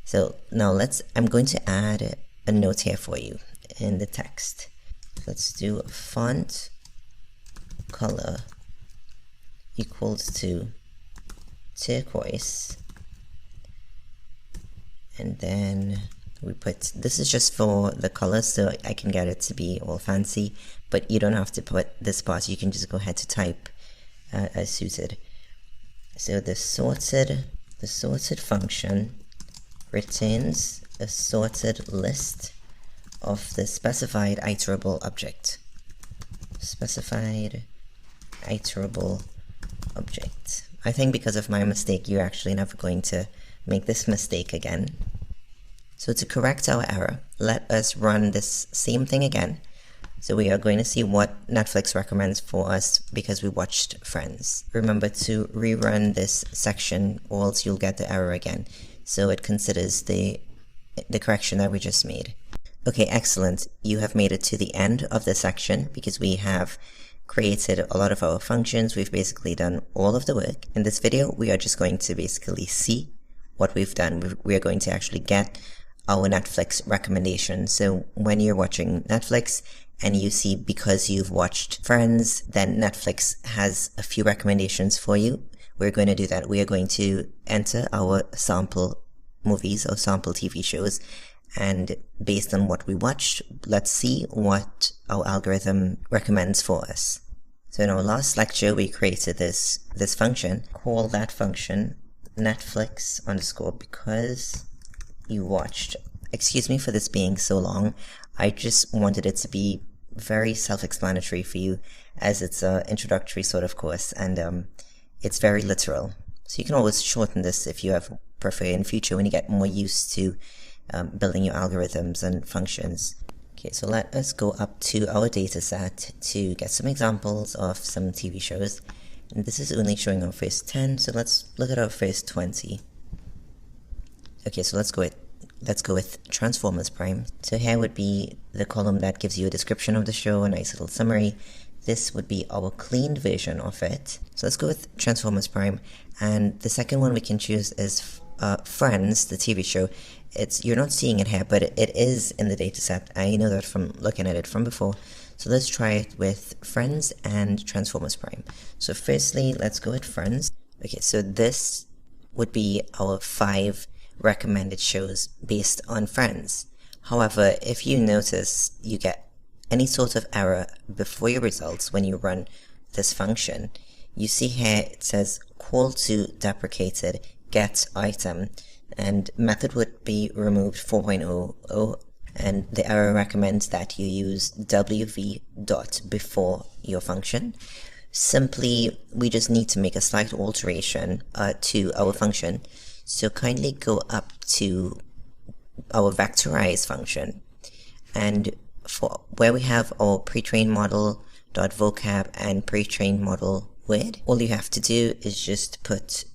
So now I'm going to add a note here for you in the text. Let's do font color equals to turquoise, and then we put, this is just for the color, so I can get it to be all fancy, but you don't have to put this part. You can just go ahead to type as suited. So the sorted function returns a sorted list of the specified iterable object. Specified iterable object. I think because of my mistake, you're actually never going to make this mistake again. So to correct our error, let us run this same thing again. So we are going to see what Netflix recommends for us because we watched Friends. Remember to rerun this section or else you'll get the error again. So it considers the correction that we just made. Okay, excellent. You have made it to the end of the section because we have created a lot of our functions. We've basically done all of the work. In this video, we are just going to basically see what we've done. We are going to actually get our Netflix recommendation. So when you're watching Netflix and you see because you've watched Friends, then Netflix has a few recommendations for you. We're going to do that. We are going to enter our sample movies or sample TV shows, and based on what we watched, let's see what our algorithm recommends for us. So in our last lecture, we created this function. Call that function Netflix underscore because you watched. Excuse me for this being so long. I just wanted it to be very self-explanatory for you, as it's an introductory sort of course, and it's very literal. So you can always shorten this if you have prefer in future when you get more used to building your algorithms and functions. Okay, so let us go up to our data set to get some examples of some TV shows. And this is only showing our first 10, so let's look at our first 20. Okay, so let's go with Transformers Prime. So here would be the column that gives you a description of the show, a nice little summary. This would be our cleaned version of it. So let's go with Transformers Prime. And the second one we can choose is Friends, the TV show. You're not seeing it here, but it is in the dataset. I know that from looking at it from before. So let's try it with Friends and Transformers Prime. So firstly, let's go with Friends. Okay, so this would be our 5 recommended shows based on Friends. However, if you notice you get any sort of error before your results when you run this function, you see here it says call to deprecated get item, and method would be removed 4.00, and the error recommends that you use wv dot before your function. Simply, we just need to make a slight alteration to our function. So kindly go up to our vectorize function, and for where we have our pre-trained model .vocab and pre-trained model word, all you have to do is just put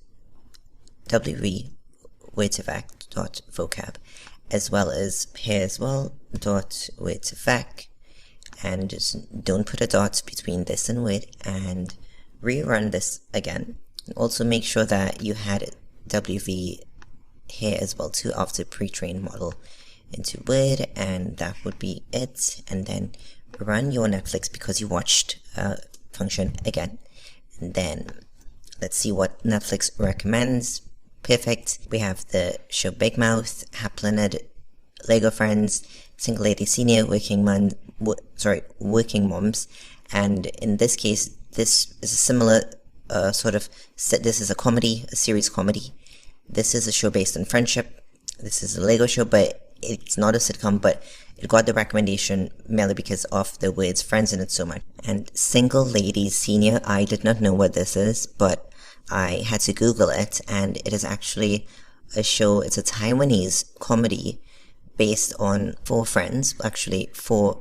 wv wordtoVec.vocab, as well as here as well .wordtoVec, and just don't put a dot between this and word, and rerun this again. Also make sure that you had wv here as well too after pre-trained model into word, and that would be it. And then run your Netflix because you watched function again, and then let's see what Netflix recommends Perfect. We have the show Big Mouth, Haplanid, Lego Friends, Single Lady Senior, Working Moms, and in this case, this is a similar this is a comedy, a series comedy. This is a show based on friendship. This is a Lego show, but it's not a sitcom, but it got the recommendation merely because of the words friends in it so much. And Single Ladies Senior, I did not know what this is, but I had to Google it, and it is actually a show, it's a Taiwanese comedy based on four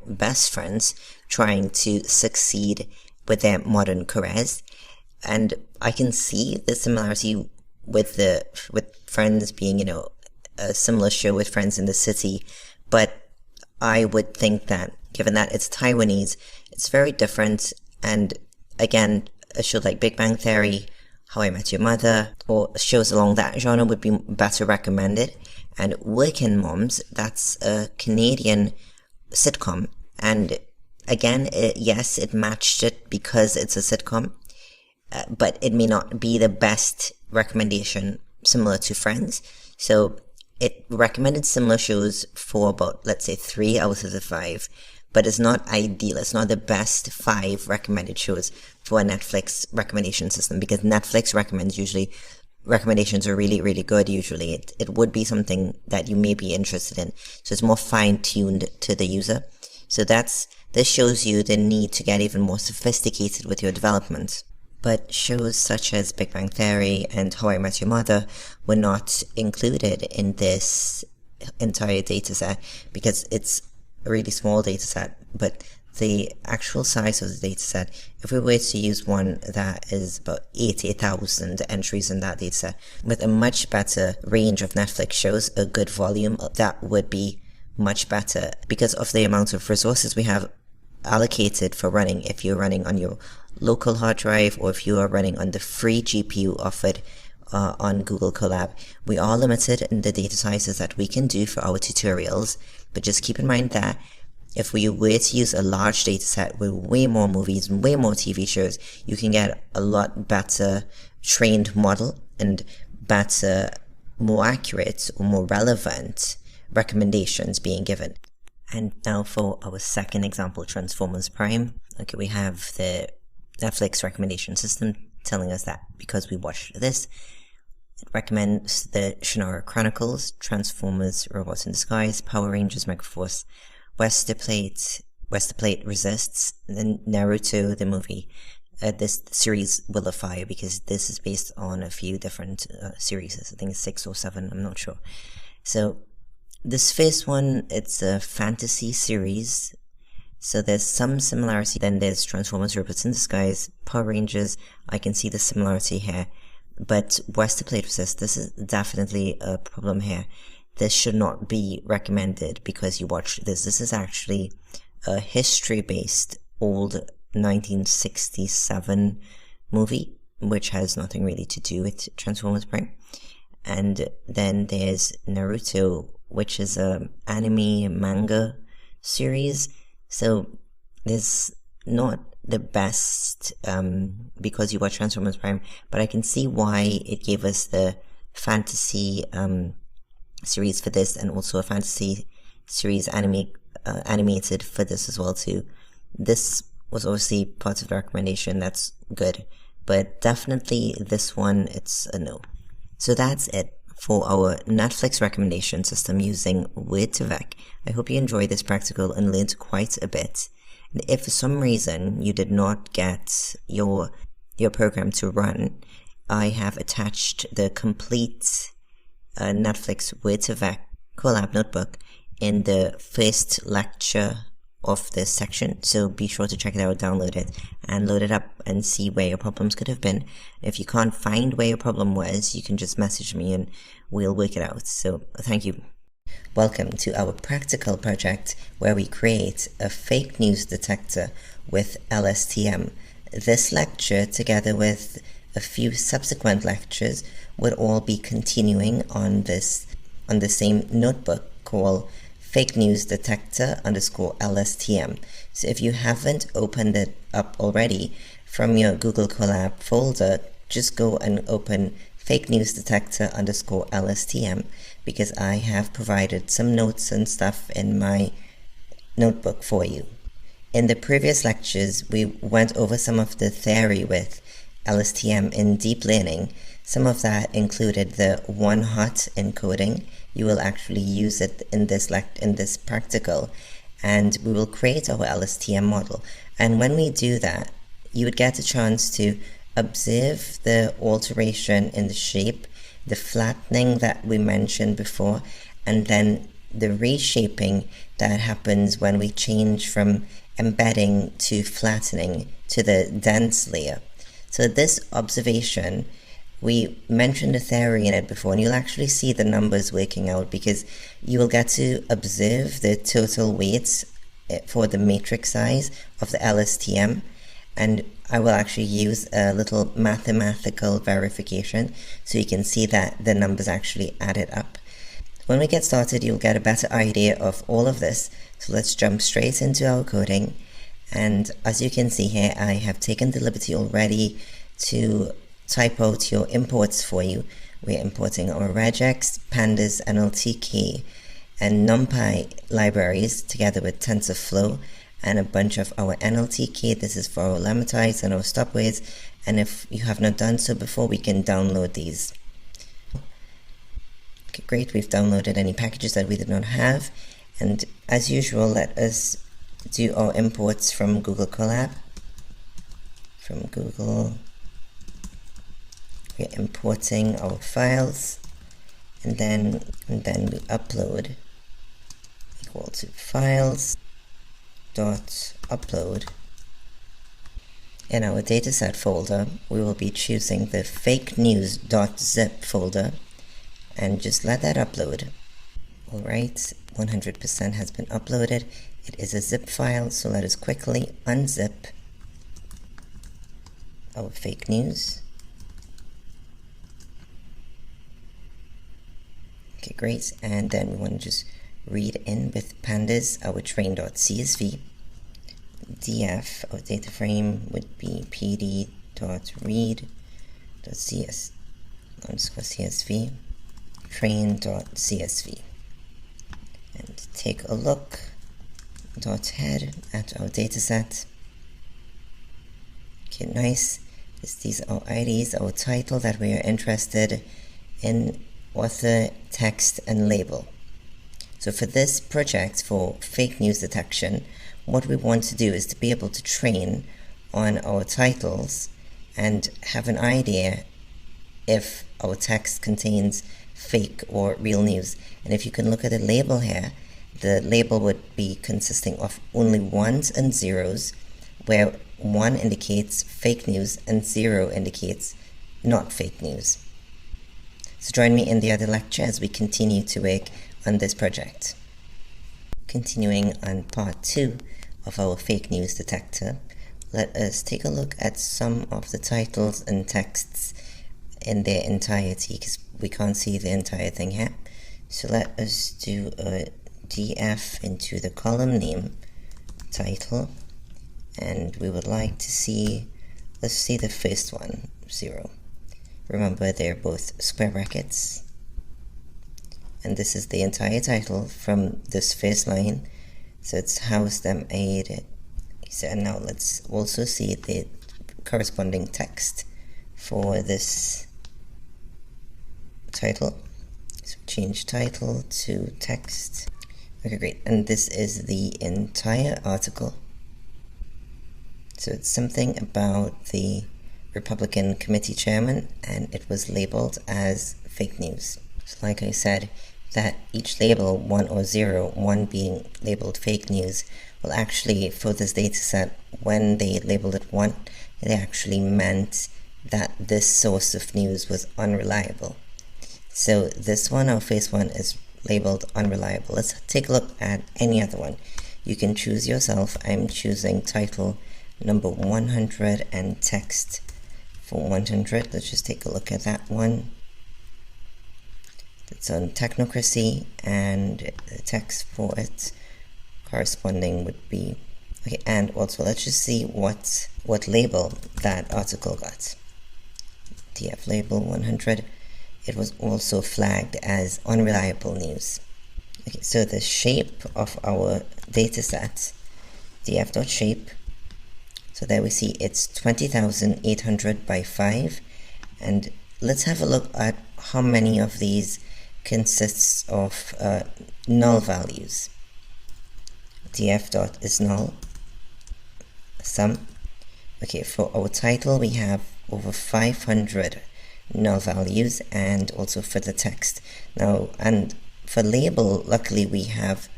best friends trying to succeed with their modern careers. And I can see the similarity with Friends being, a similar show with Friends in the City, but I would think that given that it's Taiwanese, it's very different. And again, a show like Big Bang Theory, How I Met Your Mother, or shows along that genre would be better recommended. And Working Moms, that's a Canadian sitcom, and again, yes, it matched it because it's a sitcom, but it may not be the best recommendation similar to Friends. So it recommended similar shows for about, let's say, 3 out of the 5, but it's not ideal. It's not the best 5 recommended shows for a Netflix recommendation system, because Netflix recommendations are really, really good usually. It would be something that you may be interested in. So it's more fine-tuned to the user. So this shows you the need to get even more sophisticated with your development. But shows such as Big Bang Theory and How I Met Your Mother were not included in this entire dataset because it's a really small dataset. But the actual size of the dataset, if we were to use one that is about 80,000 entries in that dataset, with a much better range of Netflix shows, a good volume, that would be much better because of the amount of resources we have allocated for running. If you're running on your local hard drive, or if you are running on the free GPU offered on Google Colab, we are limited in the data sizes that we can do for our tutorials. But just keep in mind that if we were to use a large data set with way more movies and way more TV shows, you can get a lot better trained model and better, more accurate or more relevant recommendations being given. And now for our second example, Transformers Prime. Okay, we have the Netflix recommendation system telling us that because we watched this, it recommends the Shannara Chronicles, Transformers, Robots in Disguise, Power Rangers, Megaforce, Westerplate Resists, and then Naruto, the movie. This series Will of Fire, because this is based on a few different series. I think it's 6 or 7, I'm not sure. So this first one, it's a fantasy series, so there's some similarity. Then there's Transformers, Robots in Disguise, Power Rangers. I can see the similarity here. But Westerplate Resist, this is definitely a problem here. This should not be recommended because you watched this. This is actually a history-based old 1967 movie, which has nothing really to do with Transformers Prime. And then there's Naruto, which is a anime manga series. So this not the best because you watch Transformers Prime, but I can see why it gave us the fantasy series for this, and also a fantasy series animated for this as well too. This was obviously part of the recommendation. That's good, but definitely this one, it's a no. So that's it for our Netflix recommendation system using Word2Vec. I hope you enjoyed this practical and learned quite a bit. And if for some reason you did not get your program to run, I have attached the complete Netflix Word2Vec Colab notebook in the first lecture of this section. So be sure to check it out, download it, and load it up and see where your problems could have been. If you can't find where your problem was, you can just message me and we'll work it out. So thank you. Welcome to our practical project where we create a fake news detector with LSTM. This lecture, together with a few subsequent lectures, would all be continuing on the same notebook called fake news detector _LSTM. So if you haven't opened it up already from your Google Colab folder, just go and open fake news detector underscore LSTM because I have provided some notes and stuff in my notebook for you. In the previous lectures, we went over some of the theory with LSTM in deep learning. Some of that included the one-hot encoding. You will actually use it in this practical, and we will create our LSTM model. And when we do that, you would get a chance to observe the alteration in the shape, the flattening that we mentioned before, and then the reshaping that happens when we change from embedding to flattening to the dense layer. So this observation, we mentioned a theory in it before, and you'll actually see the numbers working out because you will get to observe the total weights for the matrix size of the LSTM, and I will actually use a little mathematical verification so you can see that the numbers actually added up. When we get started, you'll get a better idea of all of this. So let's jump straight into our coding. And as you can see here, I have taken the liberty already to type out your imports for you. We're importing our regex, pandas, NLTK, and NumPy libraries together with TensorFlow and a bunch of our NLTK. This is for our lemmatized and our stopwords. And if you have not done so before, we can download these. Okay, great. We've downloaded any packages that we did not have. And as usual, let us do our imports from Google Colab. From Google, we're importing our files, and then we upload equal to files dot upload. In our dataset folder, we will be choosing the fake news.zip folder and just let that upload. Alright, 100% has been uploaded. It is a zip file, so let us quickly unzip our fake news. Okay, great. And then we want to just read in with pandas our train.csv. df, our data frame would be pd.read.csv train.csv. And take a look, head at our dataset. Okay, nice. These are IDs, our title that we are interested in, author, text, and label. So for this project, for fake news detection, what we want to do is to be able to train on our titles and have an idea if our text contains fake or real news. And if you can look at the label here, the label would be consisting of only ones and zeros, where 1 indicates fake news and 0 indicates not fake news. So join me in the other lecture as we continue to work on this project. Continuing on part 2 of our fake news detector, let us take a look at some of the titles and texts in their entirety, because we can't see the entire thing here. So let us do a df into the column name title, and we would like to see, let's see the first one, 0. Remember, they're both square brackets, and this is the entire title from this first line. So it's house them aid. So and now let's also see the corresponding text for this title. So change title to text. Okay, great. And this is the entire article. So it's something about the Republican committee chairman, and it was labeled as fake news. So like I said, that each label, 1 or 0, 1 being labeled fake news, will actually, for this data set, when they labeled it 1, it actually meant that this source of news was unreliable. So this one, our first one, is labeled unreliable. Let's take a look at any other one. You can choose yourself. I'm choosing title number 100 and text for 100. Let's just take a look at that one. It's on technocracy, and the text for it corresponding would be okay. And also let's just see what label that article got. TF label 100. it was also flagged as unreliable news. Okay, so the shape of our dataset, df.shape, so there we see it's 20,800 by 5, and let's have a look at how many of these consists of null values. df.isNull, sum. Okay, for our title we have over 500 null values, and also for the text. Now, and for label, luckily we have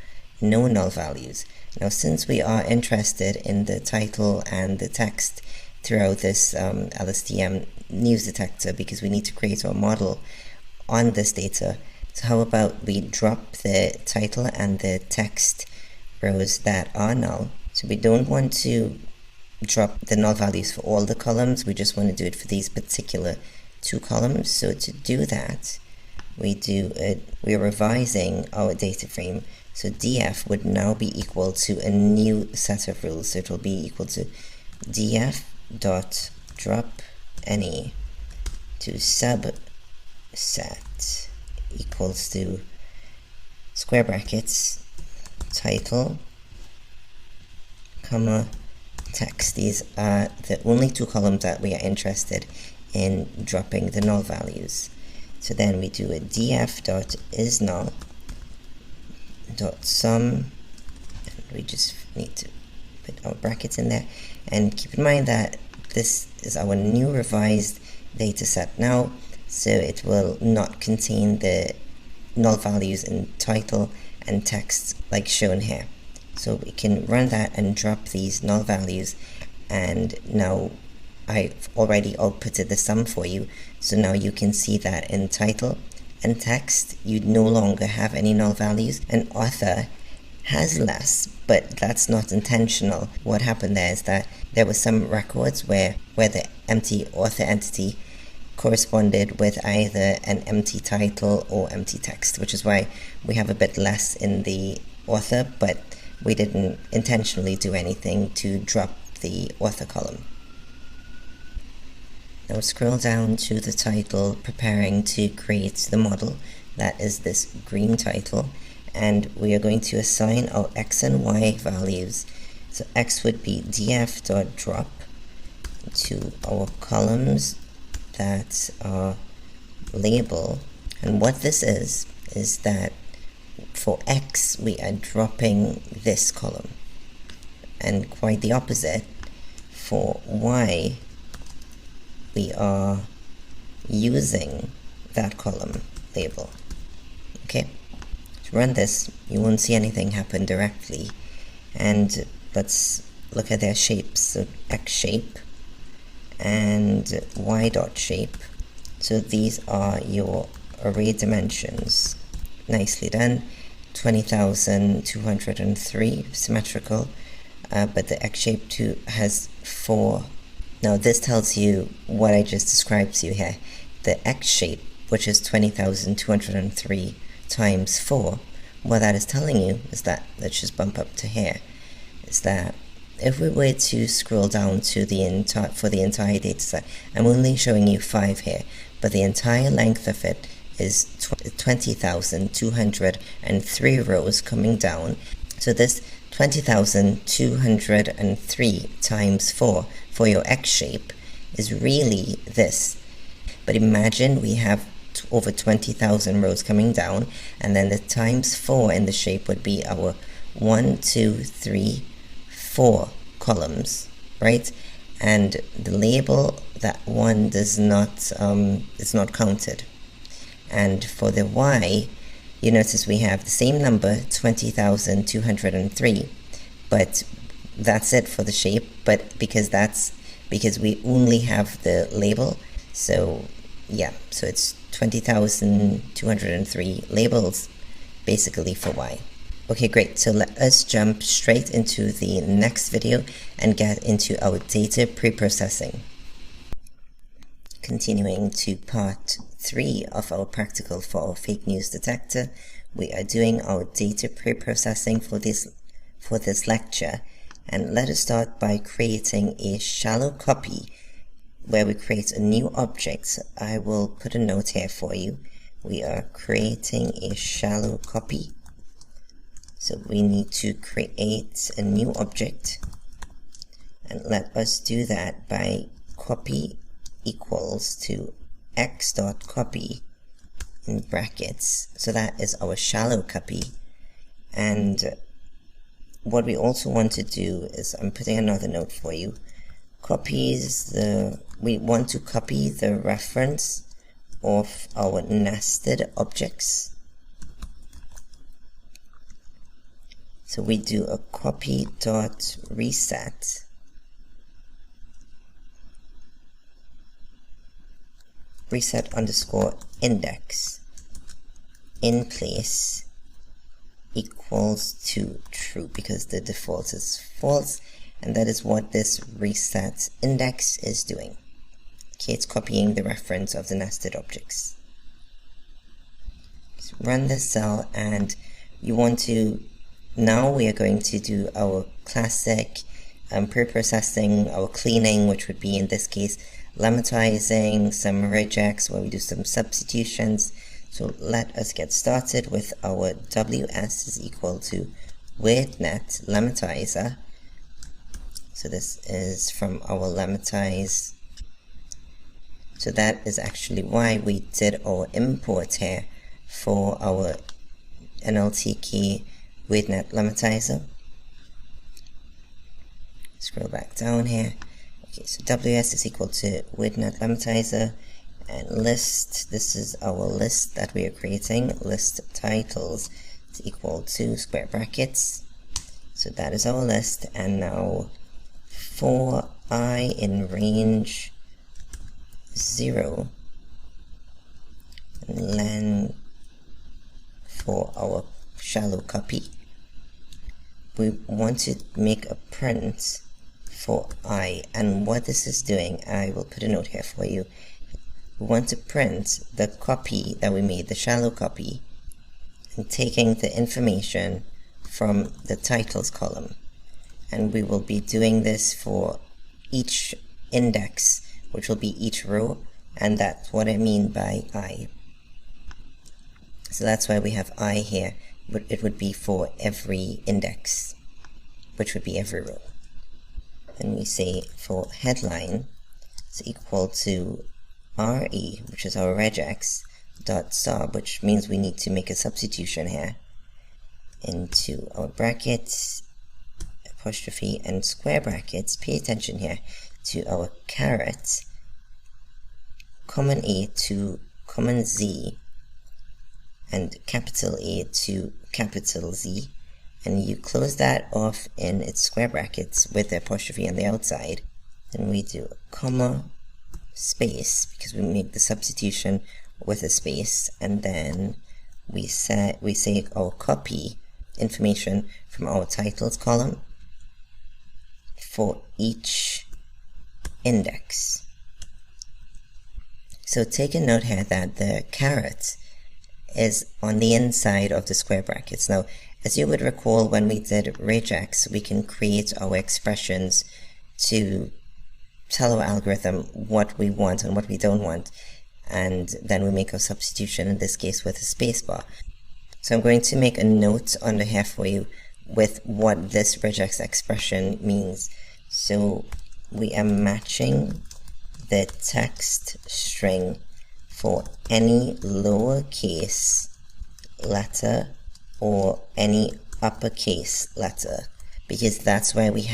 no null values. Now, since we are interested in the title and the text throughout this LSTM news detector, because we need to create our model on this data, so how about we drop the title and the text rows that are null. So we don't want to drop the null values for all the columns, we just want to do it for these particular 2 columns. So to do that, we're revising our data frame. So df would now be equal to a new set of rules. So it will be equal to df dot drop any to subset equals to square brackets title comma text. These are the only 2 columns that we are interested in dropping the null values. So then we do a df.isNull dot sum, and we just need to put our brackets in there, and keep in mind that this is our new revised data set now, so it will not contain the null values in title and text like shown here. So we can run that and drop these null values, and now I've already outputted the sum for you, so now you can see that in title and text you no longer have any null values, and author has less, but that's not intentional. What happened there is that there were some records where the empty author entity corresponded with either an empty title or empty text, which is why we have a bit less in the author, but we didn't intentionally do anything to drop the author column. Now scroll down to the title, preparing to create the model. That is this green title, and we are going to assign our x and y values. So x would be df.drop to our columns that are label, and what this is that for x we are dropping this column, and quite the opposite for y we are using that column label. Okay, to run this you won't see anything happen directly, and let's look at their shapes. So x shape and y dot shape, so these are your array dimensions. Nicely done. 20,203 symmetrical, but the x shape 2 has 4. Now this tells you what I just described to you here. The x shape, which is 20,203 times 4, what that is telling you is that, let's just bump up to here, is that if we were to scroll down to the entire dataset, I'm only showing you 5 here, but the entire length of it is 20,203 rows coming down. So this 20,203 times 4 for your x shape is really this. But imagine we have over 20,000 rows coming down, and then the times 4 in the shape would be our 1, 2, 3, 4 columns, right? And the label, that one does not, it's not counted. And for the y, you notice we have the same number, 20,203, but that's it for the shape. But because we only have the label, so yeah, so it's 20,203 labels basically for y. Okay, great. So let us jump straight into the next video and get into our data pre-processing. Continuing to part 3 of our practical for our fake news detector, we are doing our data pre-processing for this lecture. And let us start by creating a shallow copy where we create a new object. I will put a note here for you. We are creating a shallow copy. So we need to create a new object, and let us do that by copy equals to x.copy in brackets. So that is our shallow copy. And what we also want to do is, I'm putting another note for you, we want to copy the reference of our nested objects. So we do a copy dot reset underscore index in place equals to true, because the default is false, and that is what this reset index is doing. Okay, it's copying the reference of the nested objects. So run this cell, and you want to, now we are going to do our classic pre-processing, our cleaning, which would be in this case lemmatizing, some regex where we do some substitutions. So let us get started with our WS is equal to WordNet lemmatizer. So this is from our lemmatize. So that is actually why we did our import here for our NLTK WordNet lemmatizer. Scroll back down here. Okay, so WS is equal to WordNet lemmatizer, and list, this is our list that we are creating, list titles is equal to square brackets. So that is our list, and now for I in range 0, and then for our shallow copy, we want to make a print for I, and what this is doing, I will put a note here for you. We want to print the copy that we made, the shallow copy, and taking the information from the titles column, and we will be doing this for each index, which will be each row, and that's what I mean by I. So that's why we have I here, but it would be for every index, which would be every row. And we say for headline is equal to RE, which is our regex, dot sub, which means we need to make a substitution here into our brackets, apostrophe, and square brackets. Pay attention here to our caret, common A to common Z, and capital A to capital Z, and you close that off in its square brackets with the apostrophe on the outside. Then we do a comma, space, because we make the substitution with a space, and then we say our copy information from our titles column for each index. So take a note here that the caret is on the inside of the square brackets. Now, as you would recall, when we did regex, we can create our expressions to tell our algorithm what we want and what we don't want, and then we make a substitution, in this case with a spacebar. So I'm going to make a note under here for you with what this regex expression means. So we are matching the text string for any lowercase letter or any uppercase letter, because that's where we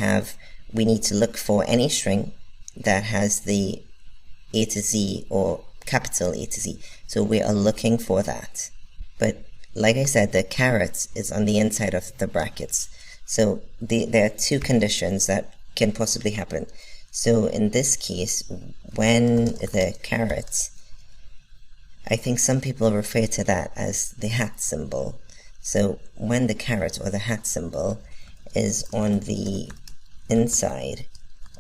need to look for any string that has the A to Z or capital A to Z. So we are looking for that. But like I said, the caret is on the inside of the brackets. So there are two conditions that can possibly happen. So in this case, when the caret, I think some people refer to that as the hat symbol. So when the caret or the hat symbol is on the inside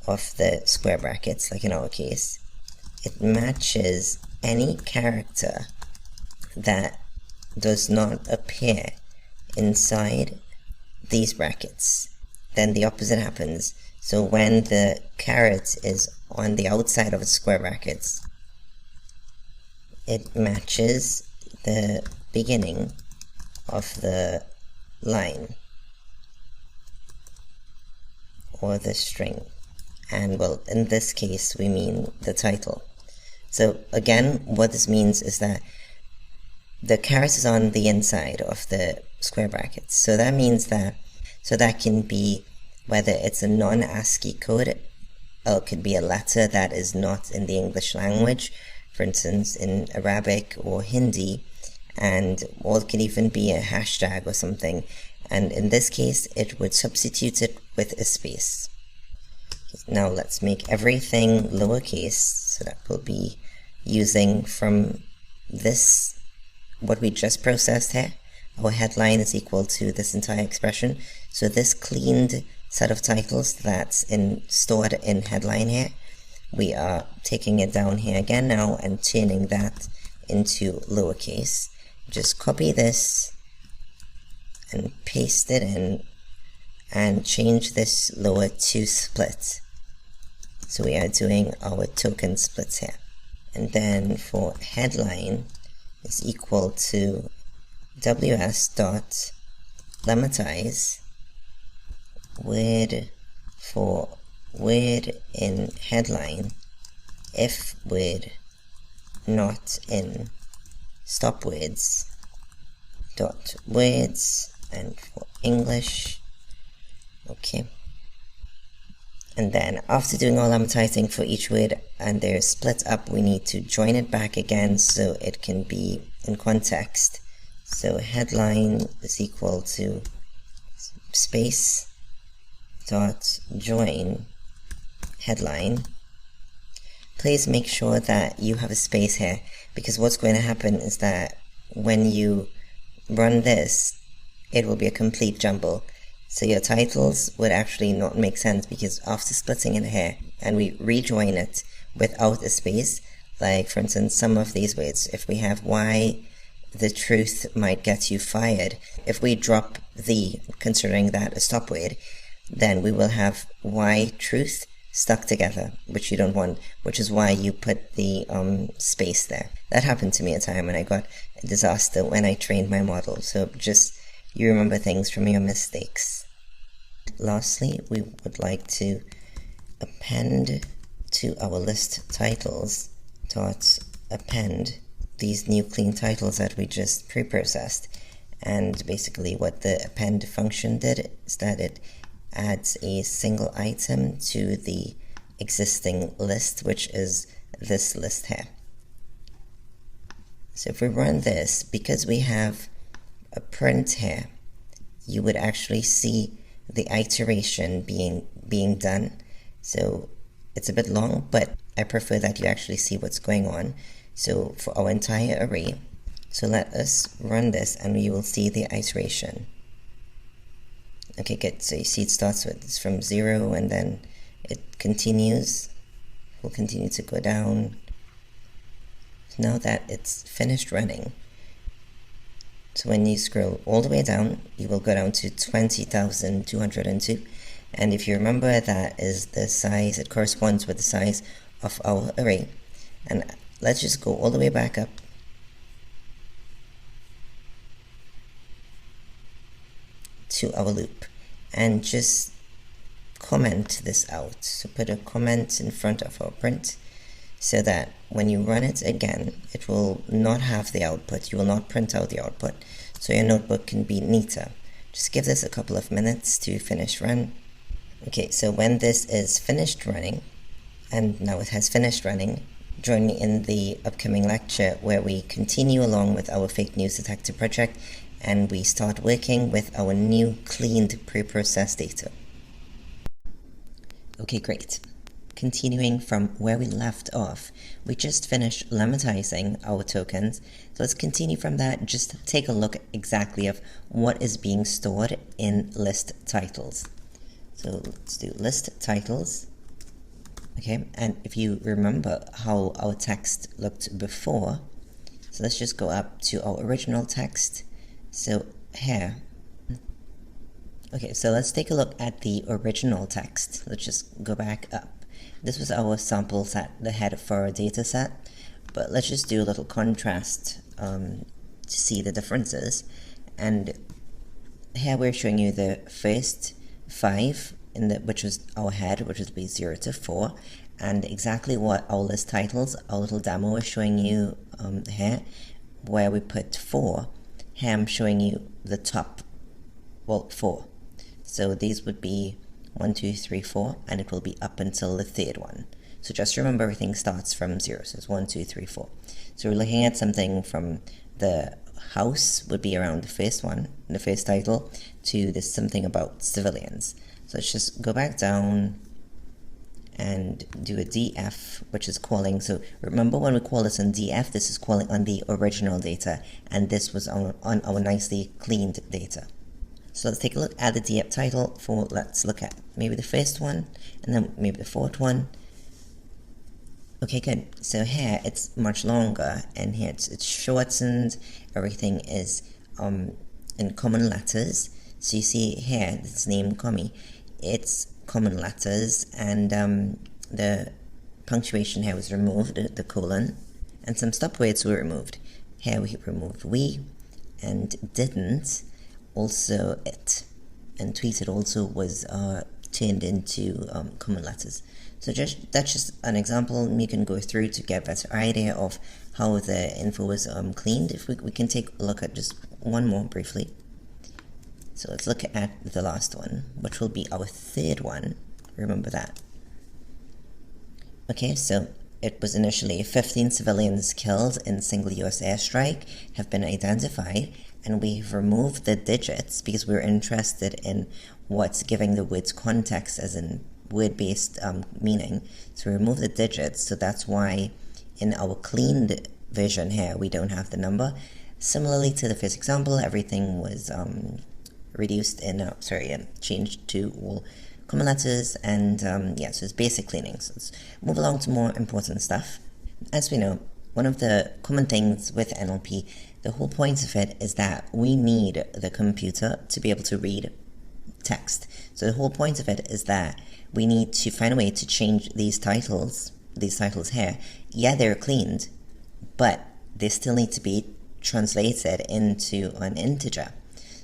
of the square brackets, like in our case, it matches any character that does not appear inside these brackets. Then the opposite happens. So when the caret is on the outside of the square brackets, it matches the beginning of the line or the string. And well, in this case, we mean the title. So again, what this means is that the caret is on the inside of the square brackets. So that means that, that can be whether it's a non-ASCII code, or it could be a letter that is not in the English language, for instance, in Arabic or Hindi, or it could even be a hashtag or something. And in this case, it would substitute it with a space. Now let's make everything lowercase, so that we'll be using from this, what we just processed here. Our headline is equal to this entire expression. So this cleaned set of titles that's stored in headline here, we are taking it down here again now and turning that into lowercase. Just copy this and paste it in and change this lower to split. So we are doing our token splits here. And then for headline is equal to ws dot lemmatize word for word in headline if word not in stop words dot words, and for English. Okay. And then after doing all lemmatizing for each word and they're split up, we need to join it back again so it can be in context. So headline is equal to space dot join headline. Please make sure that you have a space here, because what's going to happen is that when you run this, it will be a complete jumble. So your titles would actually not make sense, because after splitting it here and we rejoin it without a space, like for instance some of these words, if we have why the truth might get you fired, if we drop the, considering that a stop word, then we will have why truth stuck together, which you don't want, which is why you put the space there. That happened to me a time and I got a disaster when I trained my model. So just, you remember things from your mistakes. Lastly, we would like to append to our list titles dot append these new clean titles that we just pre-processed. And basically what the append function did is that it adds a single item to the existing list, which is this list here. So if we run this, because we have a print here, you would actually see the iteration being done. So it's a bit long, but I prefer that you actually see what's going on. So for our entire array, so let us run this and we will see the iteration. Okay, good. So you see it starts with, it's from 0 and then it continues. Will continue to go down. Now that it's finished running, so when you scroll all the way down, you will go down to 20,202. And if you remember, that is the size, it corresponds with the size of our array. And let's just go all the way back up to our loop and just comment this out. So put a comment in front of our print so that when you run it again, it will not have the output. You will not print out the output. So your notebook can be neater. Just give this a couple of minutes to finish run. Okay, so when this is finished running, and now it has finished running, join me in the upcoming lecture where we continue along with our fake news detector project and we start working with our new cleaned pre-processed data. Okay, great. Continuing from where we left off, we just finished lemmatizing our tokens. So let's continue from that. Just take a look exactly of what is being stored in list titles. So let's do list titles. Okay, and if you remember how our text looked before, so let's just go up to our original text. So here, Okay, so let's take a look at the original text. Let's just go back up. This was our sample set, the head for our data set, but let's just do a little contrast to see the differences. And here we're showing you the first 5, which was our head, which would be 0 to 4, and exactly what our list titles, our little demo is showing you here, where we put 4. Here I'm showing you the top, 4. So these would be 1, 2, 3, 4, and it will be up until the third one. So just remember everything starts from 0, so it's 1, 2, 3, 4. So we're looking at something from the house would be around the first one, the first title, to this something about civilians. So let's just go back down and do a df, which is calling. So remember when we call this on df, this is calling on the original data, and this was on our nicely cleaned data. So let's take a look at the df title for, let's look at maybe the first one, and then maybe the fourth one. Okay, good. So here it's much longer, and here it's shortened. Everything is in common letters. So you see here, this name Commie, it's common letters, and the punctuation here was removed, the colon, and some stop words were removed. Here we removed we, and didn't, also it, and tweeted also was turned into common letters. So that's just an example. You can go through to get a better idea of how the info was cleaned. If we can take a look at just one more briefly. So let's look at the last one, which will be our third one. Remember that. Okay, so it was initially 15 civilians killed in single US airstrike have been identified, and we've removed the digits because we're interested in what's giving the words context as in word-based meaning. So we remove the digits, so that's why in our cleaned version here we don't have the number. Similarly to the first example, everything was reduced in changed to all common letters, and yeah, so it's basic cleaning. So let's move along to more important stuff. As we know, one of the common things with NLP, the whole point of it is that we need the computer to be able to read text. So the whole point of it is that we need to find a way to change these titles here. Yeah, they're cleaned, but they still need to be translated into an integer.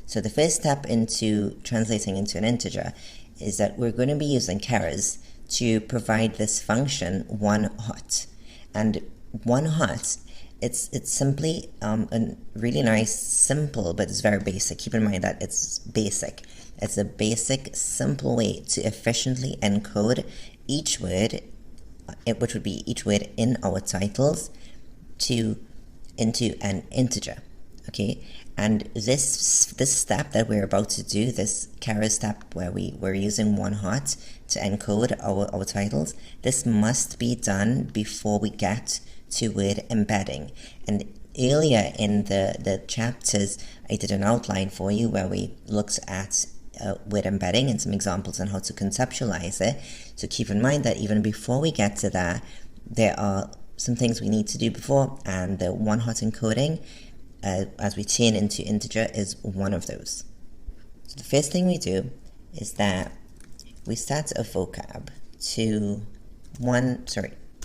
So the first step into translating into an integer is that we're going to be using chars to provide this function one hot. And one hot, it's simply a really nice, simple, but it's very basic. Keep in mind that it's basic. It's a basic, simple way to efficiently encode each word, which would be each word in our titles, into an integer. Okay, and this step that we're about to do, this char step where we're using one hot to encode our titles, this must be done before we get to word embedding. And earlier in the chapters, I did an outline for you where we looked at word embedding and some examples on how to conceptualize it. So keep in mind that even before we get to that, there are some things we need to do before, and the one hot encoding as we turn into integer is one of those. So the first thing we do is that we set a vocab to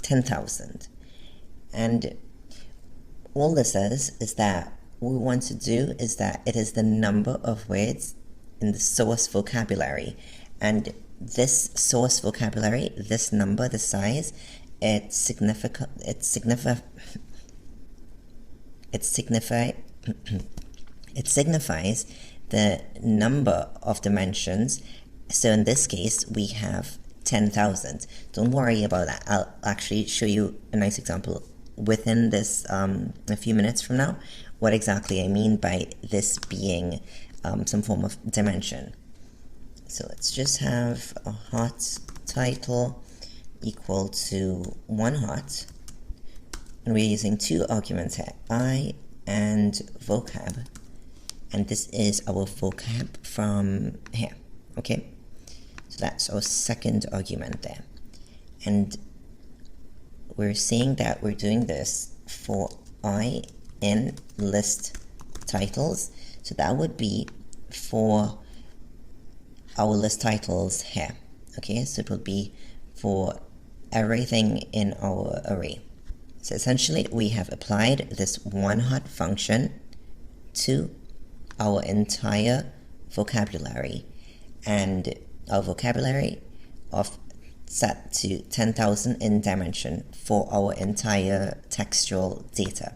10,000, and all this is that what we want to do is that it is the number of words in the source vocabulary, and this source vocabulary, this number, the size, it signifies the number of dimensions. So in this case we have 10,000. Don't worry about that. I'll actually show you a nice example within this a few minutes from now what exactly I mean by this being some form of dimension. So let's just have a hot title equal to one hot, and we're using two arguments here, I and vocab, and this is our vocab from here. Okay, so that's our second argument there, and we're saying that we're doing this for I in list titles. So that would be for our list titles here. Okay, so it will be for everything in our array. So essentially we have applied this one hot function to our entire vocabulary, and our vocabulary of set to 10,000 in dimension for our entire textual data.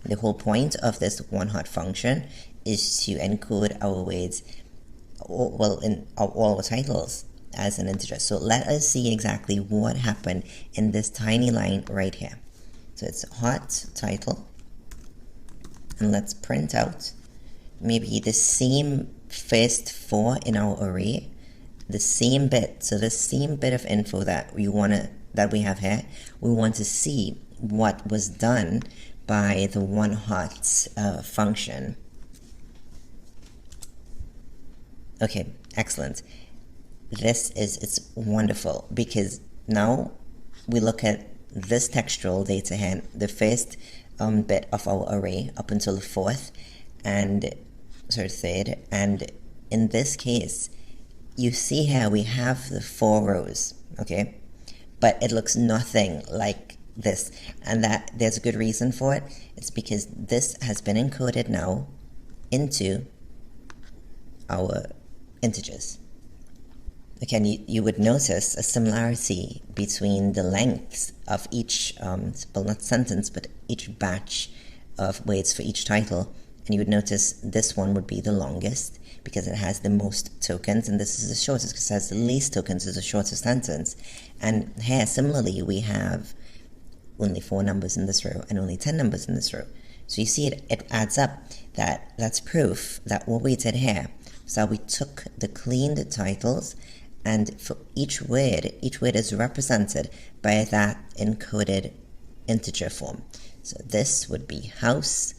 The whole point of this one hot function is to encode our words, in all our titles as an integer. So let us see exactly what happened in this tiny line right here. So it's hot title, and let's print out maybe the same first 4 in our array, the same bit. So the same bit of info that we have here, we want to see what was done by the one hot function. Okay, excellent. It's wonderful, because now we look at this textual data here, the first bit of our array up until the third, and in this case you see here we have the 4 rows, okay, but it looks nothing like this, and that there's a good reason for it. It's because this has been encoded now into our integers. Again, you would notice a similarity between the lengths of each, well, not sentence, but each batch of words for each title. And you would notice this one would be the longest because it has the most tokens, and this is the shortest because it has the least tokens, is the shortest sentence. And here, similarly, we have only 4 numbers in this row and only 10 numbers in this row. So you see it adds up. That's proof that what we did here was that we took the cleaned titles, and for each word is represented by that encoded integer form. So this would be house,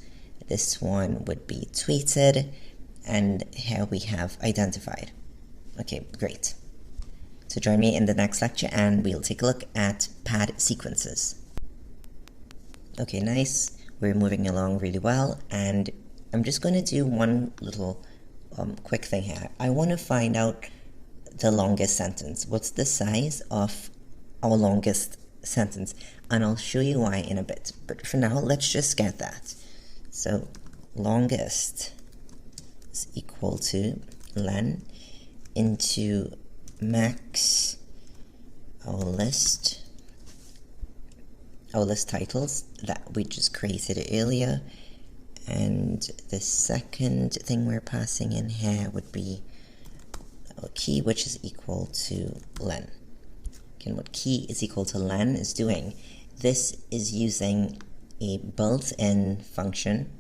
this one would be tweeted, and here we have identified. Okay, great. So join me in the next lecture and we'll take a look at pad sequences. Okay, nice. We're moving along really well, and I'm just going to do one little quick thing here. I want to find out the longest sentence. What's the size of our longest sentence? And I'll show you why in a bit. But for now, let's just get that. So longest is equal to len into max our list titles that we just created earlier, and the second thing we're passing in here would be our key, which is equal to len. Again, what key is equal to len is doing, this is using a built-in function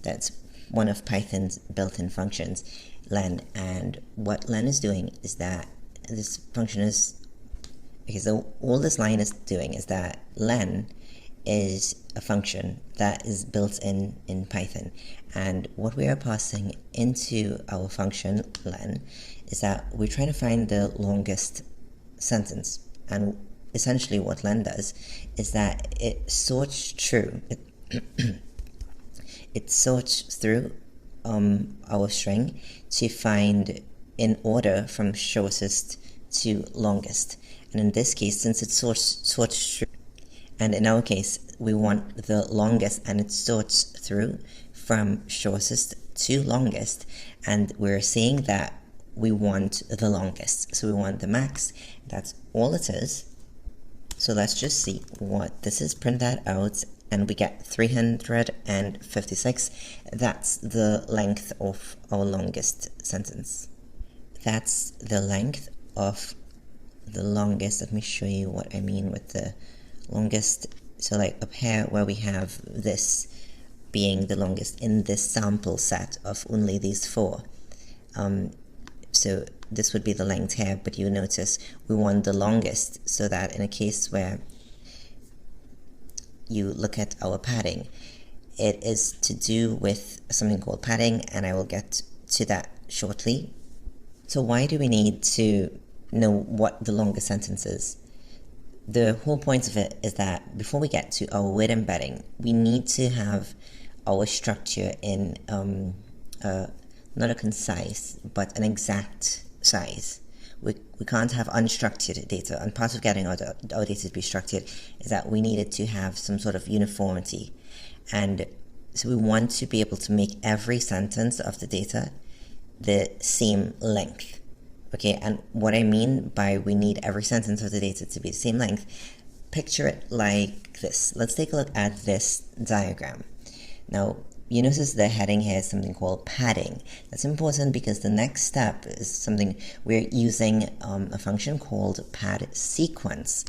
that's one of Python's built-in functions, len, and what len is doing is that this function is, okay, so all this line is doing is that len is a function that is built in Python, and what we are passing into our function len is that we're trying to find the longest sentence. And essentially what len does is that it sorts through it sorts through our string to find in order from shortest to longest. And in this case, since it sorts through, and in our case we want the longest, and it sorts through from shortest to longest, and we're saying that we want the longest, so we want the max. That's all it is. So let's just see what this is. Print that out and we get 356. That's the length of our longest sentence. That's the length of the longest. Let me show you what I mean with the longest. So like up here where we have this being the longest in this sample set of only these 4. So this would be the length here, but you notice we want the longest, so that in a case where you look at our padding, it is to do with something called padding, and I will get to that shortly. So why do we need to know what the longest sentence is? The whole point of it is that before we get to our word embedding, we need to have our structure in not a concise, but an exact size. we can't have unstructured data, and part of getting our data to be structured is that we needed to have some sort of uniformity. And so we want to be able to make every sentence of the data the same length. Okay, and what I mean by we need every sentence of the data to be the same length, picture it like this. Let's take a look at this diagram. Now, you notice the heading here is something called padding. That's important because the next step is something we're using a function called pad sequence.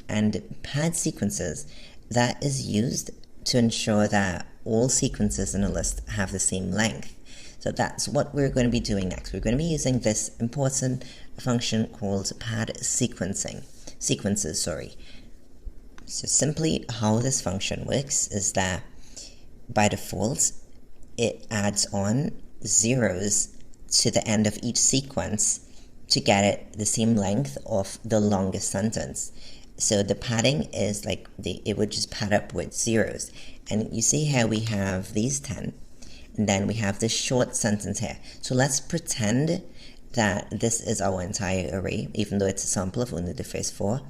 And pad sequences, that is used to ensure that all sequences in a list have the same length. So that's what we're going to be doing next. We're going to be using this important function called pad sequences. So simply how this function works is that by default, it adds on zeros to the end of each sequence to get it the same length of the longest sentence. So the padding is like it would just pad up with zeros. And you see here we have these 10, and then we have this short sentence here. So let's pretend that this is our entire array, even though it's a sample of only the first 4.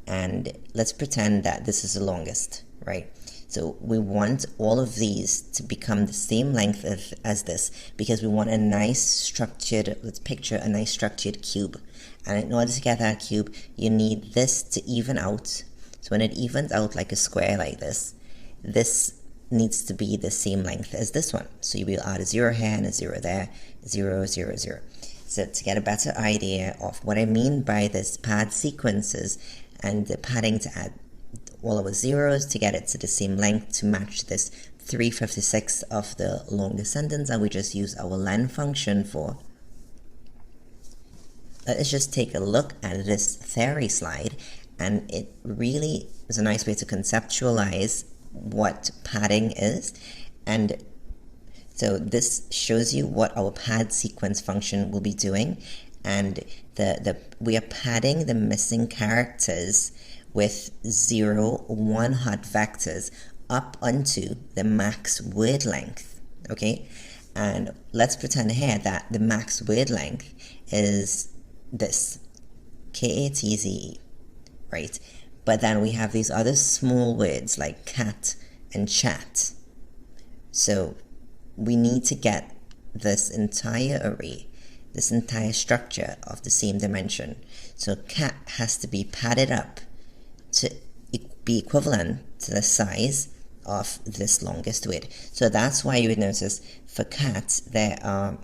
And let's pretend that this is the longest, right? So we want all of these to become the same length as this, because we want a nice structured, let's picture a nice structured cube. And in order to get that cube, you need this to even out. So when it evens out like a square like this needs to be the same length as this one. So you will add a 0 here and a 0 there, 0, 0, 0. So to get a better idea of what I mean by this pad sequences and the padding to add all our zeros to get it to the same length to match this 3/56 of the longest sentence, and we just use our len function for. Let's just take a look at this theory slide, and it really is a nice way to conceptualize what padding is. And so this shows you what our pad sequence function will be doing, and we are padding the missing characters with 0, 1 hot vectors up onto the max word length. Okay, and let's pretend here that the max word length is this KATZE, right? But then we have these other small words like cat and chat. So we need to get this entire array, this entire structure of the same dimension. So cat has to be padded up to be equivalent to the size of this longest word. So that's why you would notice for cat there are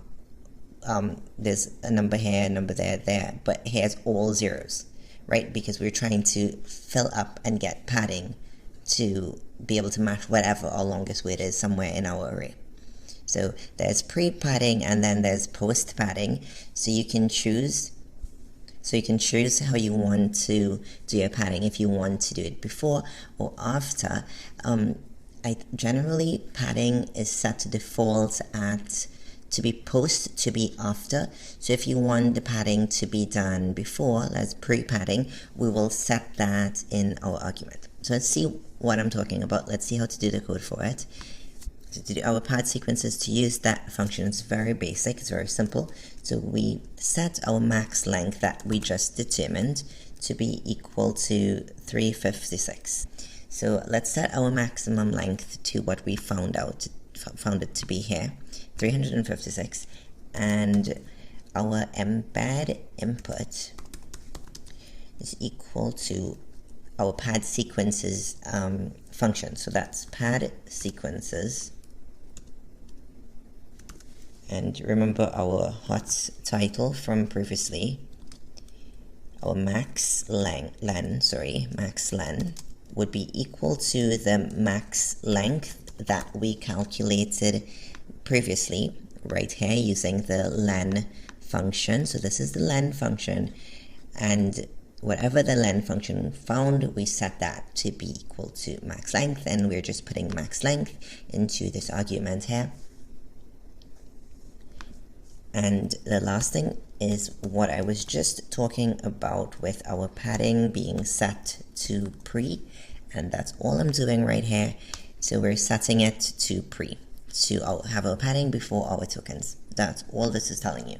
there's a number here, a number there, but here's all zeros, right? Because we're trying to fill up and get padding to be able to match whatever our longest word is somewhere in our array. So there's pre-padding and then there's post-padding. So you can choose how you want to do your padding, if you want to do it before or after. Generally padding is set to default to be post to be after. So if you want the padding to be done before, that's pre-padding, we will set that in our argument. So let's see what I'm talking about. Let's see how to do the code for it. So to do our pad sequences, to use that function, it's very basic, it's very simple. So we set our max length that we just determined to be equal to 356. So let's set our maximum length to what we found it to be here, 356, and our embed input is equal to our pad sequences function. So that's pad sequences. And remember our hot title from previously, our max len would be equal to the max length that we calculated previously right here using the len function. So this is the len function, and whatever the len function found, we set that to be equal to max length, and we're just putting max length into this argument here. And the last thing is what I was just talking about with our padding being set to pre, and that's all I'm doing right here. So we're setting it to pre, to have our padding before our tokens. That's all this is telling you.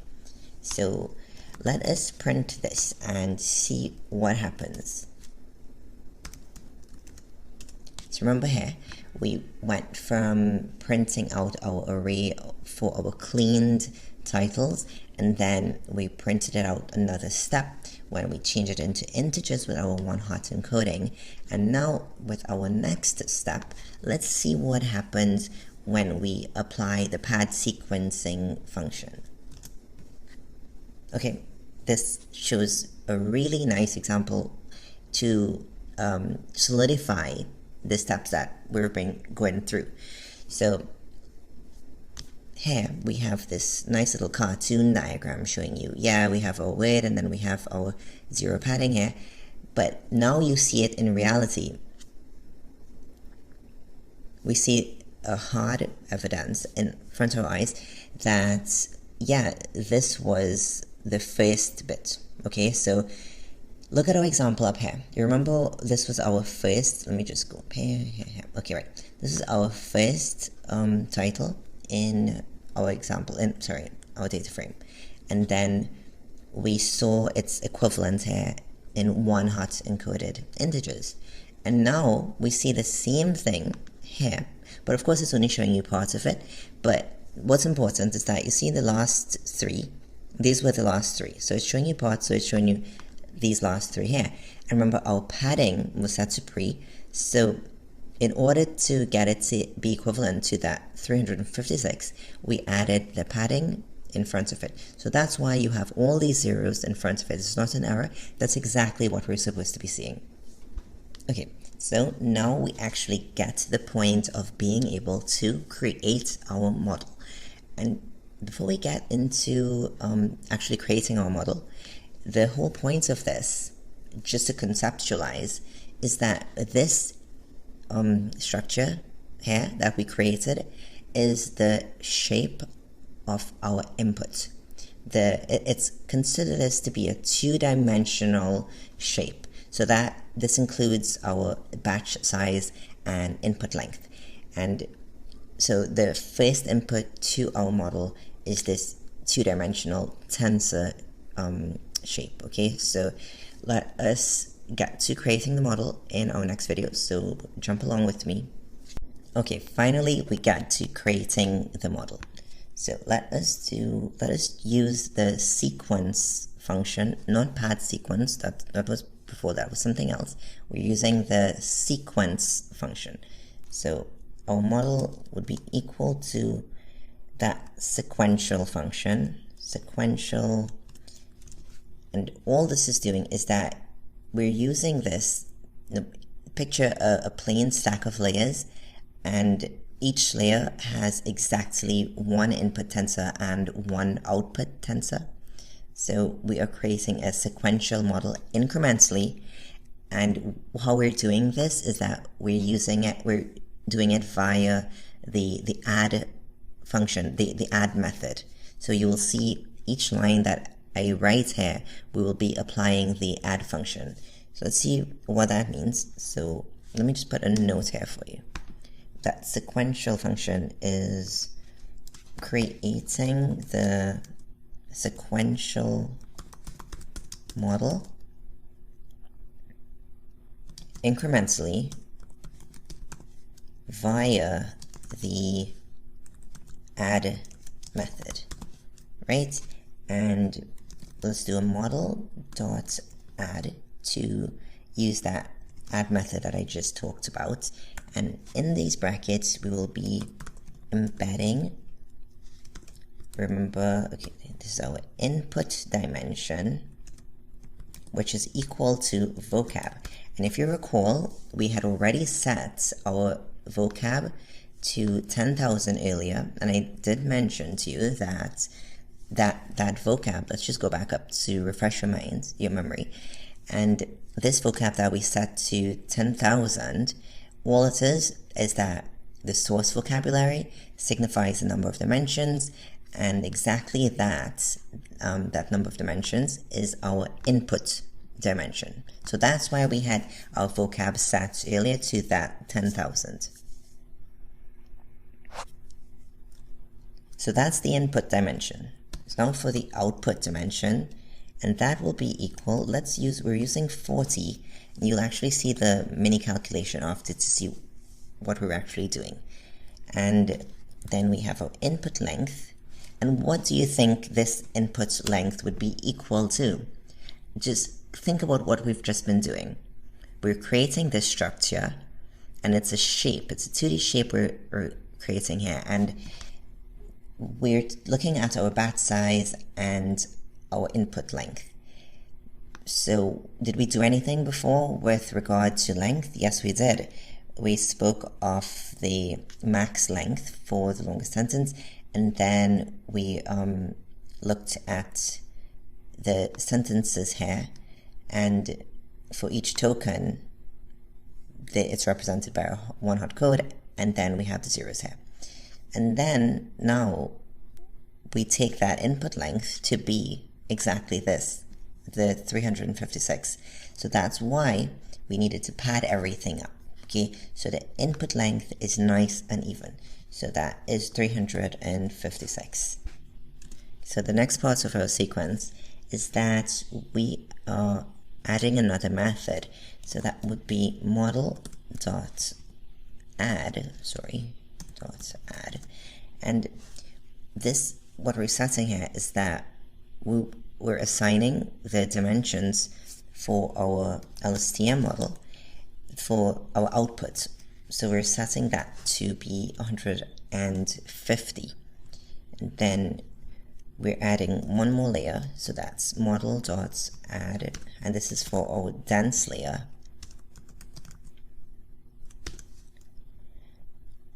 So let us print this and see what happens. So remember here, we went from printing out our array for our cleaned titles, and then we printed it out another step when we changed it into integers with our one-hot encoding. And now with our next step, let's see what happens when we apply the pad sequencing function. Okay, this shows a really nice example to solidify the steps that we've been going through. So here we have this nice little cartoon diagram showing you, yeah, we have our word and then we have our zero padding here, but now you see it in reality. We see a hard evidence in front of our eyes that, yeah, this was the first bit. Okay, so look at our example up here. You remember this was our first, let me just go up here. Okay, right. This is our first title in our example, our data frame. And then we saw its equivalent here in one-hot encoded integers. And now we see the same thing here. But of course, it's only showing you parts of it. But what's important is that you see the last three. These were the last three. So it's showing you parts, so it's showing you these last three here. And remember, our padding was set to pre. So in order to get it to be equivalent to that 356, we added the padding in front of it. So that's why you have all these zeros in front of it. It's not an error. That's exactly what we're supposed to be seeing. Okay, so now we actually get to the point of being able to create our model. And before we get into actually creating our model, the whole point of this, just to conceptualize, is that this structure here that we created is the shape of our input. It's considered as to be a two-dimensional shape, so that this includes our batch size and input length. And so the first input to our model is this two-dimensional tensor shape. Okay, so let us get to creating the model in our next video, so jump along with me. Okay, finally we got to creating the model. So let us use the sequence function, not pad sequence, that was before, that was something else. We're using the sequence function. So our model would be equal to that sequential function, sequential, and all this is doing is that we're using this, picture a plain stack of layers, and each layer has exactly one input tensor and one output tensor. So we are creating a sequential model incrementally, and how we're doing this is that we're doing it via the add function, the add method. So you will see each line that I write here, we will be applying the add function. So let's see what that means. So let me just put a note here for you. That sequential function is creating the sequential model incrementally via the add method, right? And let's do a model dot add to use that add method that I just talked about. And in these brackets, we will be embedding, remember, okay, this is our input dimension, which is equal to vocab. And if you recall, we had already set our vocab to 10,000 earlier, and I did mention to you that vocab, let's just go back up to refresh your mind, your memory, and this vocab that we set to 10,000, all it is that the source vocabulary signifies the number of dimensions, and exactly that number of dimensions is our input dimension. So that's why we had our vocab set earlier to that 10,000. So that's the input dimension. So now for the output dimension, and that will be equal, we're using 40, and you'll actually see the mini calculation after to see what we're actually doing. And then we have our input length, and what do you think this input length would be equal to? Just think about what we've just been doing. We're creating this structure, and it's a shape, it's a 2D shape we're creating here, and we're looking at our bat size and our input length. So did we do anything before with regard to length? Yes, we did. We spoke of the max length for the longest sentence, and then we looked at the sentences here, and for each token it's represented by one hot code, and then we have the zeros here. And then now we take that input length to be exactly this, the 356. So that's why we needed to pad everything up. Okay, so the input length is nice and even. So that is 356. So the next part of our sequence is that we are adding another method. So that would be model.add, and this, what we're setting here is that we're assigning the dimensions for our LSTM model for our output. So we're setting that to be 150, and then we're adding one more layer, so that's model.add, and this is for our dense layer,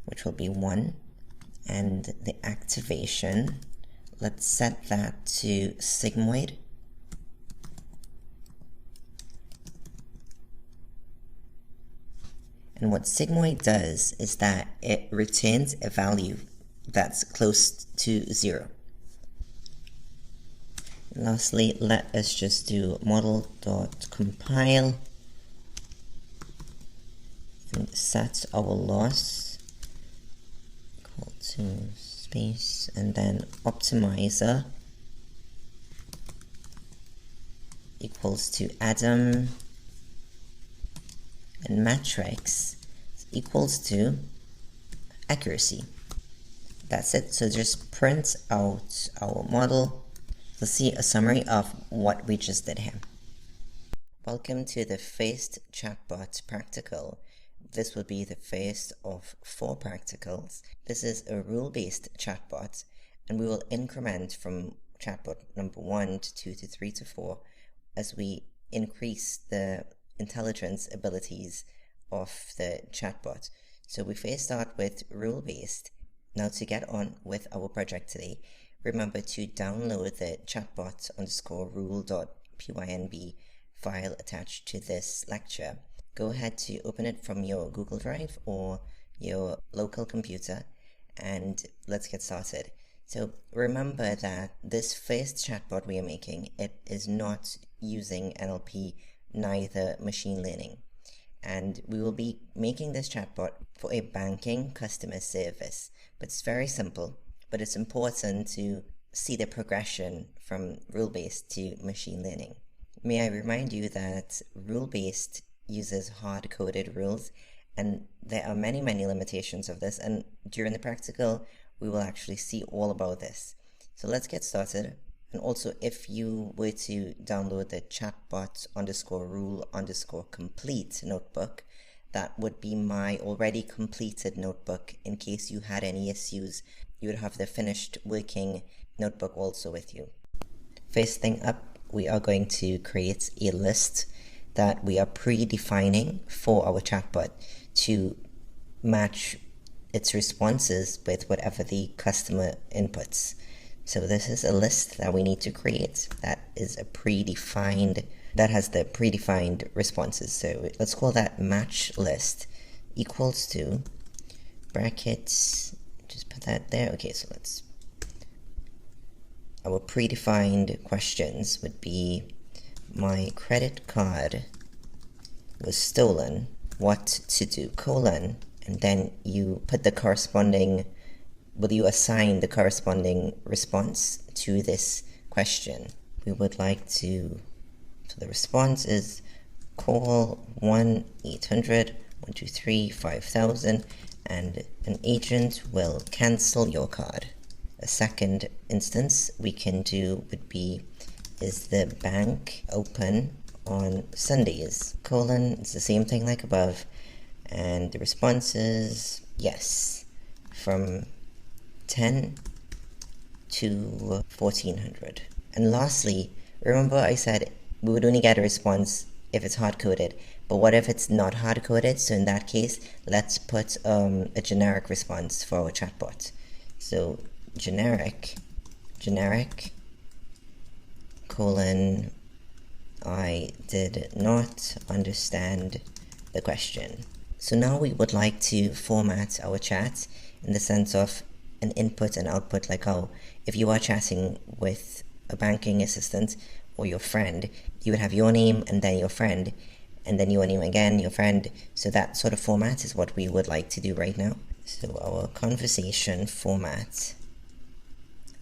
which will be 1, and the activation, let's set that to sigmoid, and what sigmoid does is that it retains a value that's close to 0. And lastly, let us just do model.compile and set our loss equal to space, and then optimizer equals to Adam, and matrix equals to accuracy. That's it. So just print out our model. Let's see a summary of what we just did here. Welcome to the first chatbot practical. This will be the first of 4 practicals. This is a rule-based chatbot, and we will increment from chatbot number 1 to 2 to 3 to 4 as we increase the intelligence abilities of the chatbot. So we first start with rule-based. Now to get on with our project today, remember to download the chatbot_rule.pynb file attached to this lecture. Go ahead to open it from your Google Drive or your local computer, and let's get started. So remember that this first chatbot we are making, it is not using NLP, neither machine learning. And we will be making this chatbot for a banking customer service. But it's very simple, but it's important to see the progression from rule-based to machine learning. May I remind you that rule-based uses hard-coded rules, and there are many limitations of this, and during the practical we will actually see all about this. So let's get started. And also, if you were to download the chatbot_rule_complete notebook, that would be my already completed notebook. In case you had any issues, you would have the finished working notebook also with you. First thing up, we are going to create a list that we are predefining for our chatbot to match its responses with whatever the customer inputs. So this is a list that we need to create that is a predefined, that has the predefined responses. So let's call that match list equals to brackets, just put that there. Okay, so our predefined questions would be, my credit card was stolen, what to do, colon, and then you put the corresponding, will you assign the corresponding response to this question. we would like to, so the response is call 1-800-123-5000 and an agent will cancel your card. A second instance we can do would be, is the bank open on Sundays? It's the same thing like above, and the response is yes, from 10 to 1400. And lastly, remember I said we would only get a response if it's hard-coded, but what if it's not hard-coded? So in that case, let's put a generic response for our chatbot. So generic, colon, I did not understand the question. So now we would like to format our chat in the sense of an input and output, like how if you are chatting with a banking assistant or your friend, you would have your name and then your friend, and then your name again, your friend. So that sort of format is what we would like to do right now. So our conversation format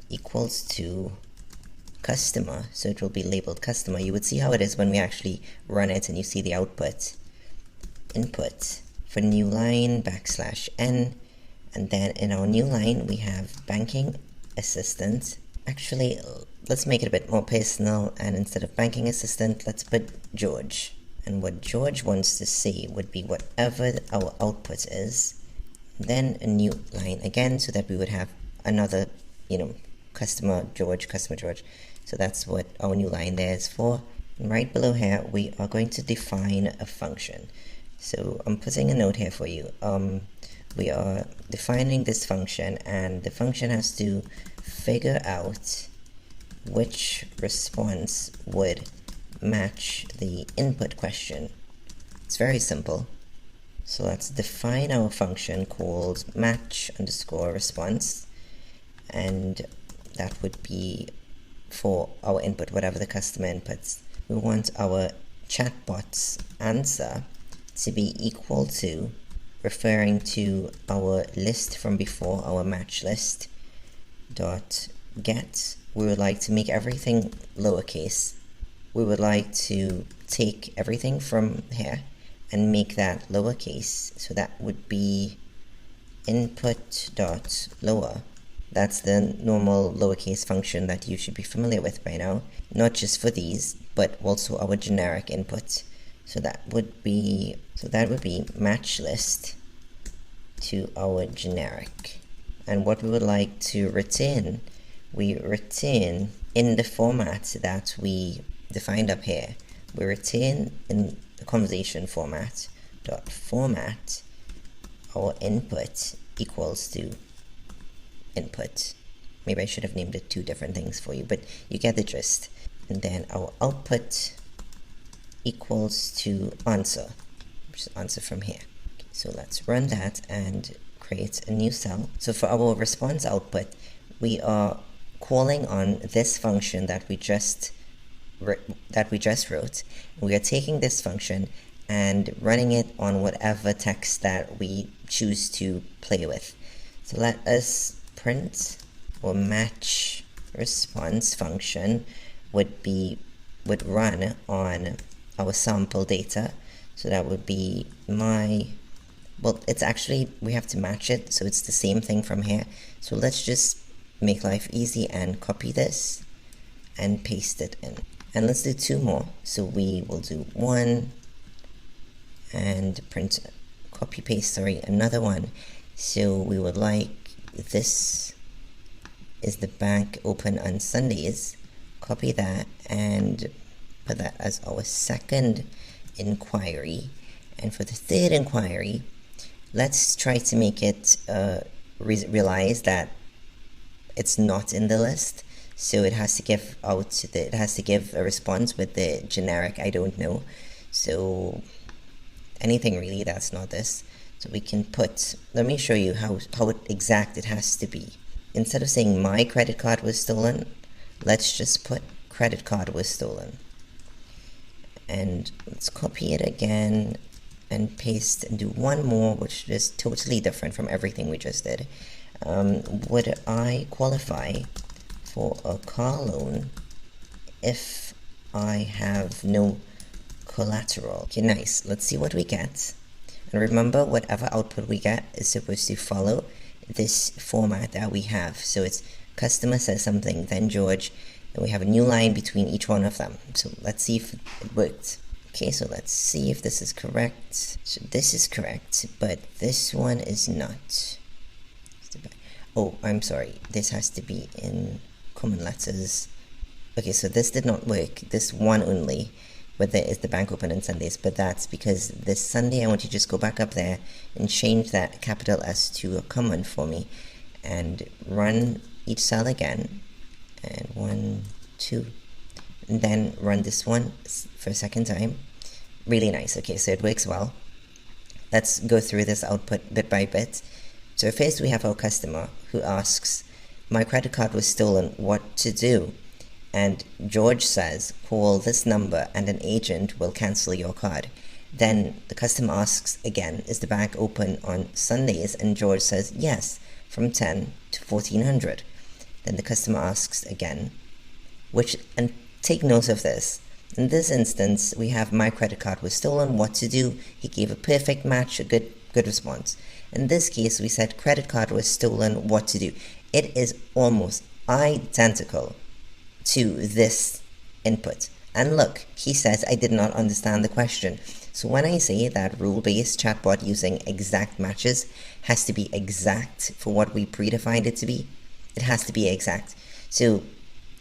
equals to customer, so it will be labeled customer. You would see how it is when we actually run it and you see the output. Input for new line \n, and then in our new line we have banking assistant. Actually, let's make it a bit more personal, and instead of banking assistant, let's put George. And what George wants to say would be whatever our output is, then a new line again, so that we would have another, customer George. So that's what our new line there is for. And right below here, we are going to define a function. So I'm putting a note here for you. We are defining this function, and the function has to figure out which response would match the input question. It's very simple. So let's define our function called match_response, and that would be for our input, whatever the customer inputs. We want our chatbot's answer to be equal to, referring to our list from before, our match list, dot get. We would like to make everything lowercase. We would like to take everything from here and make that lowercase. So that would be input dot lower. That's the normal lowercase function that you should be familiar with by now, not just for these, but also our generic input. So that would be match list to our generic. And what we would like to return, we return in the format that we defined up here. We return in the conversation format dot format our input equals to input. Maybe I should have named it two different things for you, but you get the gist. And then our output equals to answer, which is answer from here. Okay, so let's run that and create a new cell. So for our response output, we are calling on this function that we just wrote. We are taking this function and running it on whatever text that we choose to play with. So let us print or match response function would run on our sample data. So that would be it's actually, we have to match it, so it's the same thing from here. So let's just make life easy and copy this and paste it in. And let's do two more. So we will do one and copy paste another one. So we would like, this is the bank open on Sundays. Copy that and put that as our second inquiry. And for the third inquiry, let's try to make it realize that it's not in the list. So it has to give a response with the generic I don't know. So anything really that's not this. So we can let me show you how exact it has to be. Instead of saying my credit card was stolen, let's just put credit card was stolen. And let's copy it again and paste and do one more, which is totally different from everything we just did. Would I qualify for a car loan if I have no collateral. Okay, nice. Let's see what we get. And remember, whatever output we get is supposed to follow this format that we have. So it's customer says something, then George, and we have a new line between each one of them. So let's see if it worked. Okay, so let's see if this is correct. So this is correct, but this one is not. Oh, I'm sorry. This has to be in common letters. Okay, so this did not work. This one only, where there is the bank open on Sundays, but that's because this Sunday I want you to just go back up there and change that capital S to a common for me and run each cell again. And 1, 2, and then run this one for a second time. Really nice. Okay, so it works well. Let's go through this output bit by bit. So first we have our customer who asks, my credit card was stolen, what to do? And George says, call this number and an agent will cancel your card. Then the customer asks again, is the bank open on Sundays? And George says, yes, from 10 to 1400. Then the customer asks again, and take note of this. In this instance, we have my credit card was stolen, what to do? He gave a perfect match, a good response. In this case, we said credit card was stolen, what to do? It is almost identical to this input. And look, he says, I did not understand the question. So when I say that rule-based chatbot using exact matches has to be exact for what we predefined it to be, it has to be exact. So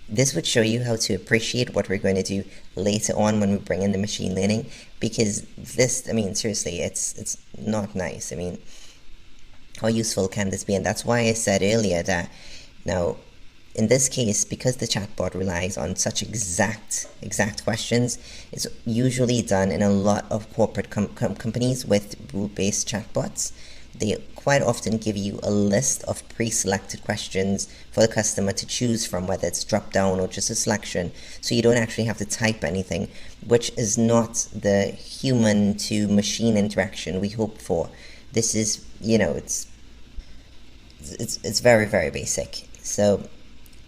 this would show you how to appreciate what we're going to do later on when we bring in the machine learning, because this, I mean, seriously, it's not nice. I mean, how useful can this be? And that's why I said earlier that now, in this case, because the chatbot relies on such exact questions, it's usually done in a lot of corporate companies with rule-based chatbots. They quite often give you a list of pre-selected questions for the customer to choose from, whether it's drop down or just a selection, so you don't actually have to type anything, which is not the human to machine interaction we hope for. This is, you know, it's very, very basic. So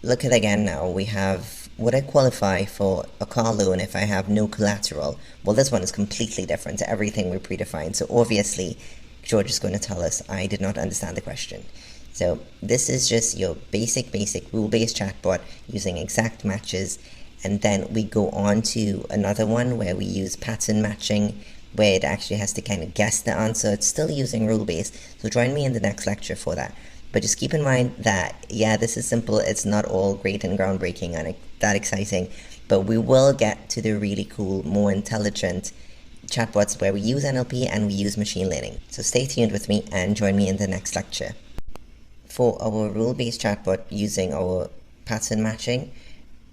look at again now, we have, would I qualify for a car loan if I have no collateral? Well, this one is completely different to everything we predefined, so obviously George is going to tell us, I did not understand the question. So this is just your basic rule-based chatbot using exact matches, and then we go on to another one where we use pattern matching, where it actually has to kind of guess the answer. It's still using rule-based, so join me in the next lecture for that. But just keep in mind that, yeah, this is simple, it's not all great and groundbreaking and that exciting, but we will get to the really cool, more intelligent chatbots where we use NLP and we use machine learning. So stay tuned with me and join me in the next lecture. For our rule-based chatbot using our pattern matching,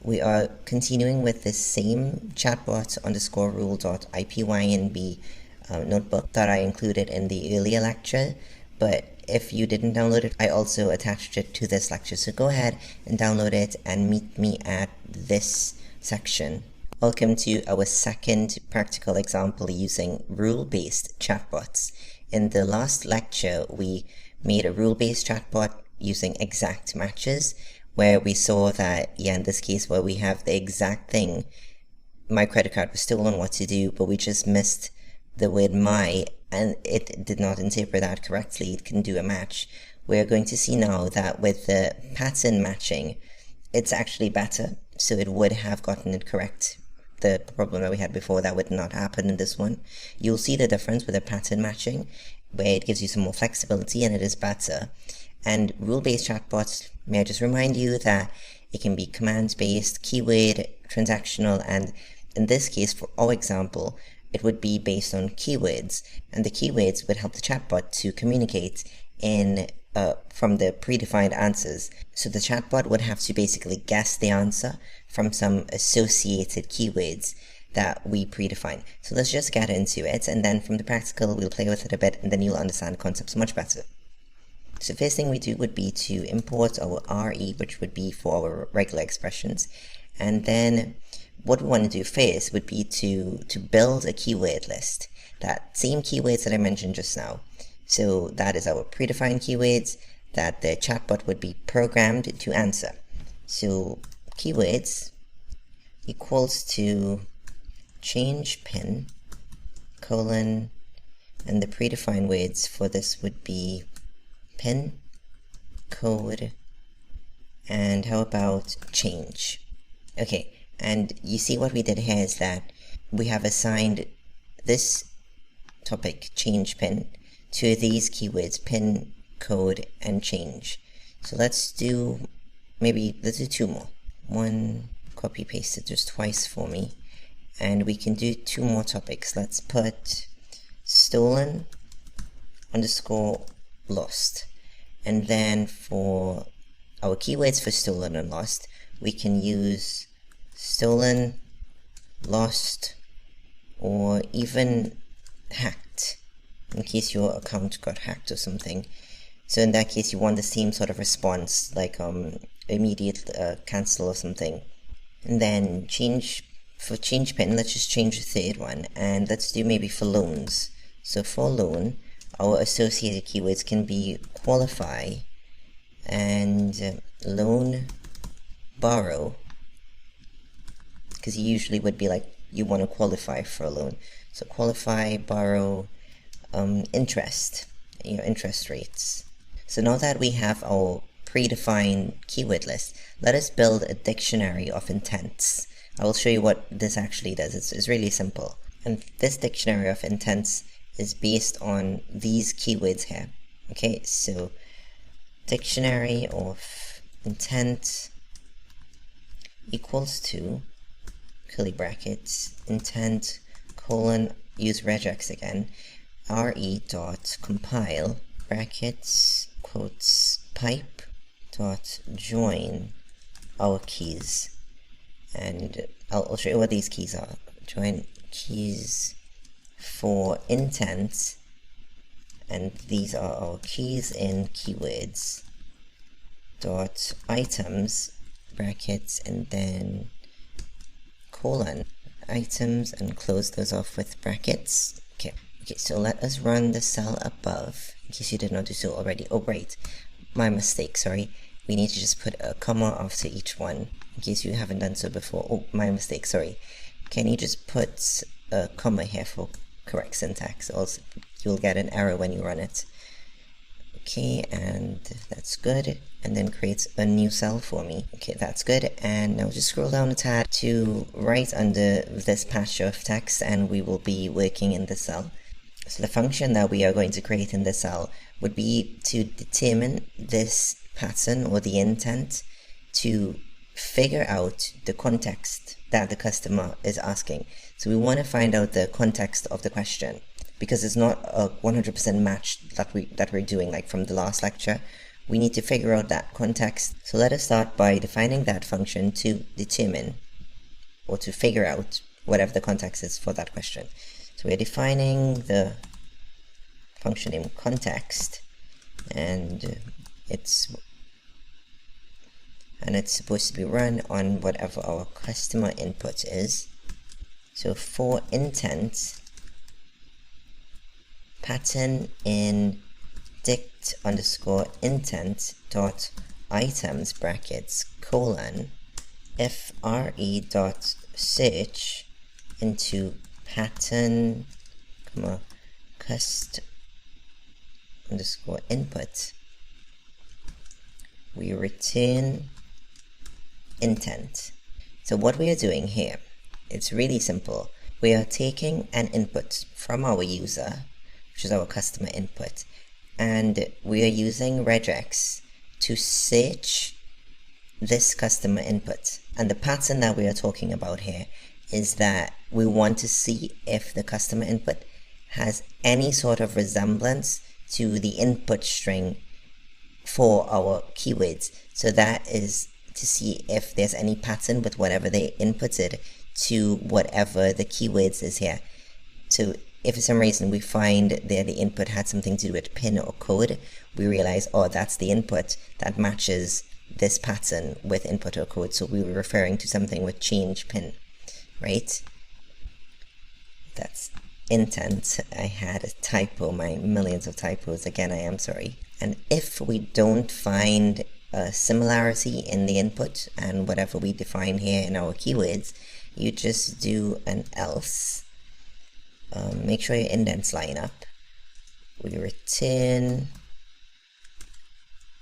we are continuing with the same chatbot underscore rule.ipynb notebook that I included in the earlier lecture, but if you didn't download it, I also attached it to this lecture. So go ahead and download it and meet me at this section. Welcome to our second practical example using rule-based chatbots. In the last lecture, we made a rule-based chatbot using exact matches, where we saw that, yeah, in this case where we have the exact thing, my credit card was stolen, what to do, but we just missed the word my, and it did not interpret that correctly. It can do a match. We're going to see now that with the pattern matching, it's actually better, so it would have gotten it correct. The problem that we had before, that would not happen in this one. You'll see the difference with the pattern matching, where it gives you some more flexibility and it is better. And rule-based chatbots, may I just remind you that it can be command-based, keyword, transactional, and in this case, for our example, it would be based on keywords, and the keywords would help the chatbot to communicate in from the predefined answers. So the chatbot would have to basically guess the answer from some associated keywords that we predefine. So let's just get into it, and then from the practical we'll play with it a bit, and then you'll understand concepts much better. So first thing we do would be to import our RE, which would be for our regular expressions, and then what we want to do first would be to build a keyword list. That same keywords that I mentioned just now. So that is our predefined keywords that the chatbot would be programmed to answer. So keywords, equals to change pin colon, and the predefined words for this would be pin, code, and how about change? Okay, and you see what we did here is that we have assigned this topic, change pin, to these keywords, pin, code, and change. So let's do two more. One, copy paste it just twice for me, and we can do two more topics. Let's put stolen underscore lost, and then for our keywords for stolen and lost, we can use stolen, lost, or even hacked, in case your account got hacked or something. So in that case, you want the same sort of response, like immediate cancel or something. And then for change pin, let's just change the third one, and let's do maybe for loans. So for loan, our associated keywords can be qualify and loan, borrow, because you usually would be like, you want to qualify for a loan. So qualify, borrow, interest, interest rates. So now that we have our predefined keyword list, let us build a dictionary of intents. I will show you what this actually does. It's really simple. And this dictionary of intents is based on these keywords here. Okay, so dictionary of intent equals to curly brackets intent colon, use regex again, re dot compile brackets quotes pipe dot join our keys, and I'll show you what these keys are. Join keys for intent, and these are our keys in keywords dot items brackets and then colon items, and close those off with brackets. Okay, so let us run the cell above in case you did not do so already. Oh right, my mistake, sorry. We need to just put a comma after each one in case you haven't done so before. Oh, my mistake, sorry. Can you just put a comma here for correct syntax? Also, you'll get an error when you run it. Okay, and that's good. And then create a new cell for me. Okay, that's good. And now just scroll down a tad to right under this patch of text, and we will be working in this cell. So the function that we are going to create in this cell would be to determine this pattern or the intent, to figure out the context that the customer is asking. So we want to find out the context of the question, because it's not a 100% match that we're doing like from the last lecture. We need to figure out that context. So let us start by defining that function to determine or to figure out whatever the context is for that question. So we're defining the function name context, and it's supposed to be run on whatever our customer input is. So for intent, pattern in dict underscore intent dot items brackets colon FRE dot search into pattern comma cust underscore input, we return intent. So what we are doing here, it's really simple. We are taking an input from our user, which is our customer input, and we are using regex to search this customer input. And the pattern that we are talking about here is that we want to see if the customer input has any sort of resemblance to the input string for our keywords. So that is to see if there's any pattern with whatever they inputted to whatever the keywords is here. So if for some reason we find that the input had something to do with pin or code, we realize, oh, that's the input that matches this pattern with input or code. So we were referring to something with change pin, right? That's intent. I had a typo, my millions of typos. Again, I am sorry. And if we don't find a similarity in the input and whatever we define here in our keywords, you just do an else. Make sure your indents line up. We return,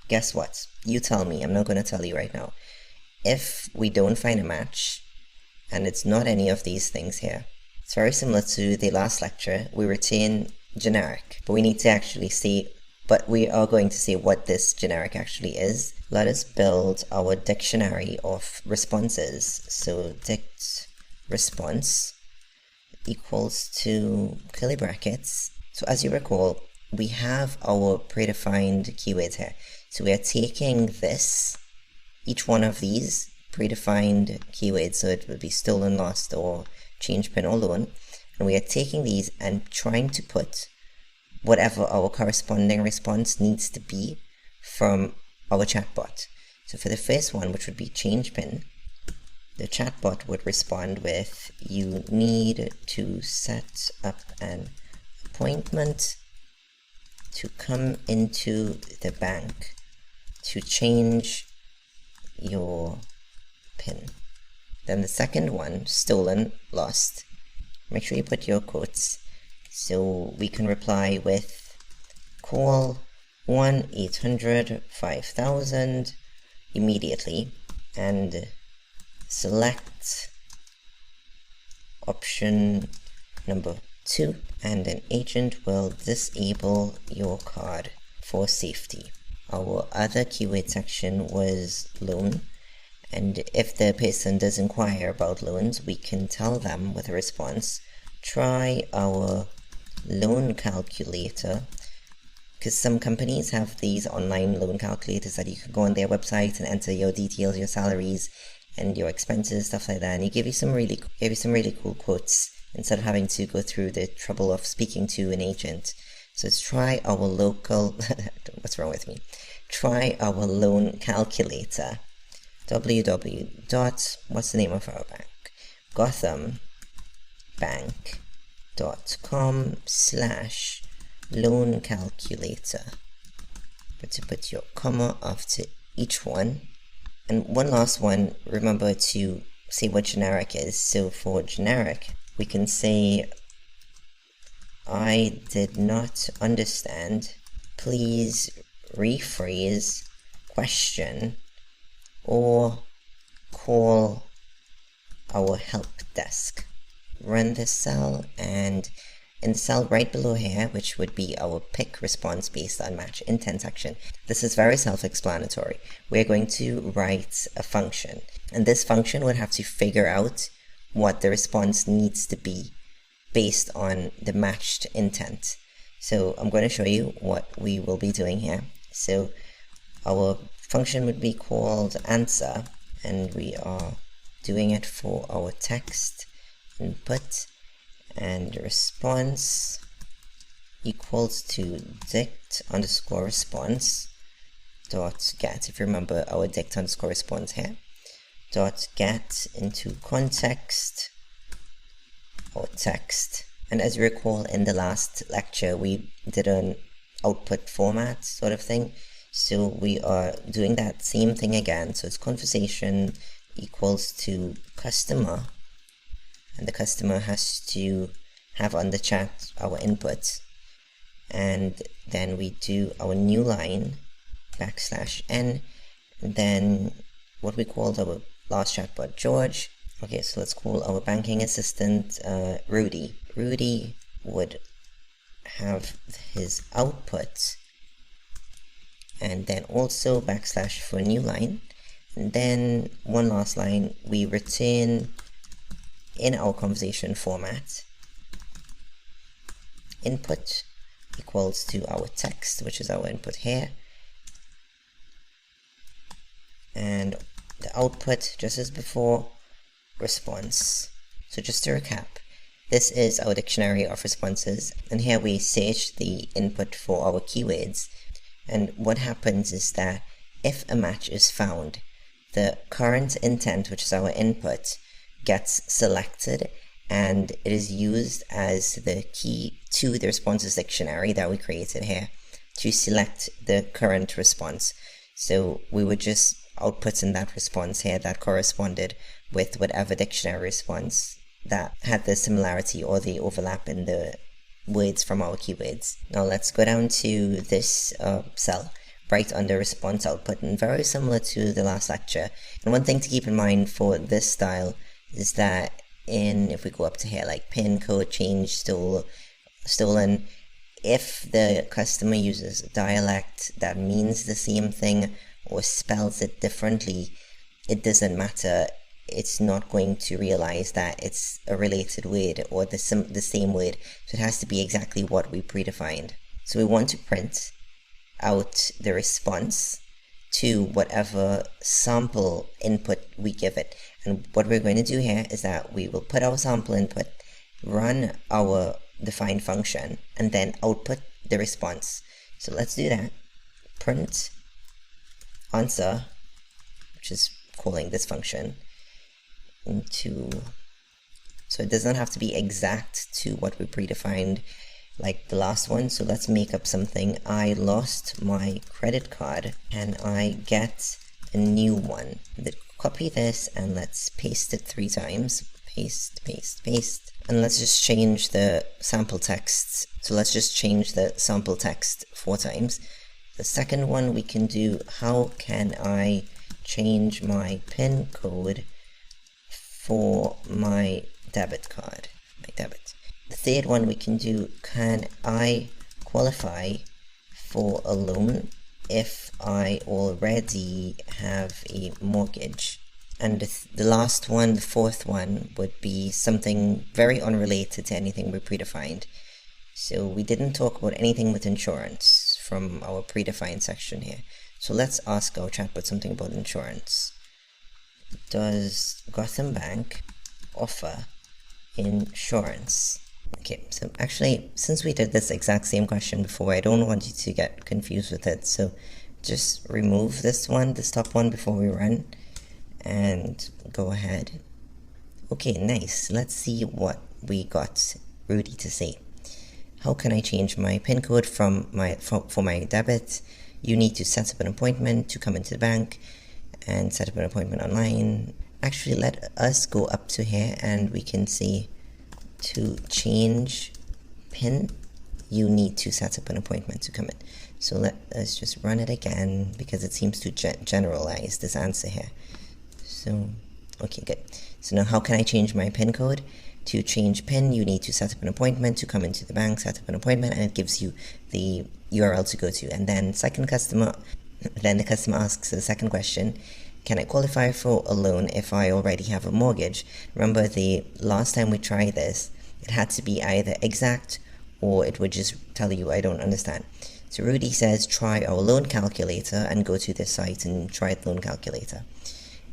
guess what? You tell me, I'm not going to tell you right now. If we don't find a match, and it's not any of these things here, it's very similar to the last lecture. We retain generic, but we need to actually see, but we are going to see what this generic actually is. Let us build our dictionary of responses. So dict response equals to curly brackets. So as you recall, we have our predefined keywords here. So we are taking this, each one of these predefined keywords, so it would be stolen, lost, or change pin or loan, and we are taking these and trying to put whatever our corresponding response needs to be from our chatbot. So for the first one, which would be change pin, the chatbot would respond with, you need to set up an appointment to come into the bank to change your pin. Then the second one, stolen, lost. Make sure you put your quotes. So we can reply with call 1-800-5000 immediately and select option number 2, and an agent will disable your card for safety. Our other keyword section was loan, and if the person does inquire about loans, we can tell them with a response, try our loan calculator, because some companies have these online loan calculators that you can go on their website and enter your details, your salaries, and your expenses, stuff like that, and it give you some really cool quotes instead of having to go through the trouble of speaking to an agent. So let's try our local what's wrong with me? Try our loan calculator. www. What's the name of our bank? gothambank.com/loan calculator. But to put your comma after each one. And one last one, remember to say what generic is. So for generic, we can say, I did not understand. Please rephrase question or call our help desk. Run this cell, and in the cell right below here, which would be our pick response based on match intent section, this is very self-explanatory. We're going to write a function, and this function would have to figure out what the response needs to be based on the matched intent. So I'm going to show you what we will be doing here. So our function would be called answer, and we are doing it for our text input, and response equals to dict underscore response dot get. If you remember our dict underscore response here, dot get into context or text. And as you recall, in the last lecture we did an output format sort of thing, so we are doing that same thing again. So it's conversation equals to customer, and the customer has to have on the chat our input, and then we do our new line \n, and then what we called our last chatbot George. Okay, so let's call our banking assistant Rudy. Rudy would have his output, and then also / for a new line, and then one last line we return in our conversation format input equals to our text, which is our input here, and the output just as before, response. So just to recap, this is our dictionary of responses, and here we search the input for our keywords, and what happens is that if a match is found, the current intent, which is our input, gets selected, and it is used as the key to the responses dictionary that we created here to select the current response. So we would just output in that response here that corresponded with whatever dictionary response that had the similarity or the overlap in the words from our keywords. Now let's go down to this cell right under response output, and very similar to the last lecture. And one thing to keep in mind for this style is that if we go up to here, like pin code change, stolen, if the customer uses a dialect that means the same thing or spells it differently, it doesn't matter. It's not going to realize that it's a related word or the same word. So it has to be exactly what we predefined. So we want to print out the response to whatever sample input we give it. And what we're going to do here is that we will put our sample input, run our defined function, and then output the response. So let's do that. Print answer, which is calling this function, so it doesn't have to be exact to what we predefined like the last one. So let's make up something. I lost my credit card and I get a new one. Copy this and let's paste it 3 times. Paste, paste, paste. And let's just change the sample text. So let's just change the sample text 4 times. The second one we can do, how can I change my PIN code for my debit card, my debit. The third one we can do, can I qualify for a loan if I already have a mortgage? And the last one, the fourth one, would be something very unrelated to anything we predefined. So we didn't talk about anything with insurance from our predefined section here. So let's ask our chatbot something about insurance. Does Gotham Bank offer insurance? Okay, so actually, since we did this exact same question before, I don't want you to get confused with it. So just remove this one, this top one, before we run, and go ahead. Okay, nice. Let's see what we got Rudy to say. How can I change my PIN code for my debit? You need to set up an appointment to come into the bank and set up an appointment online. Actually, let us go up to here and we can see to change PIN, you need to set up an appointment to come in. So let us just run it again because it seems to generalize this answer here. So, okay, good. So now how can I change my PIN code? To change PIN, you need to set up an appointment to come into the bank, set up an appointment, and it gives you the URL to go to. And then the customer asks the second question, can I qualify for a loan if I already have a mortgage? Remember, the last time we tried this, it had to be either exact or it would just tell you, I don't understand. So Rudy says, try our loan calculator and go to this site and try the loan calculator.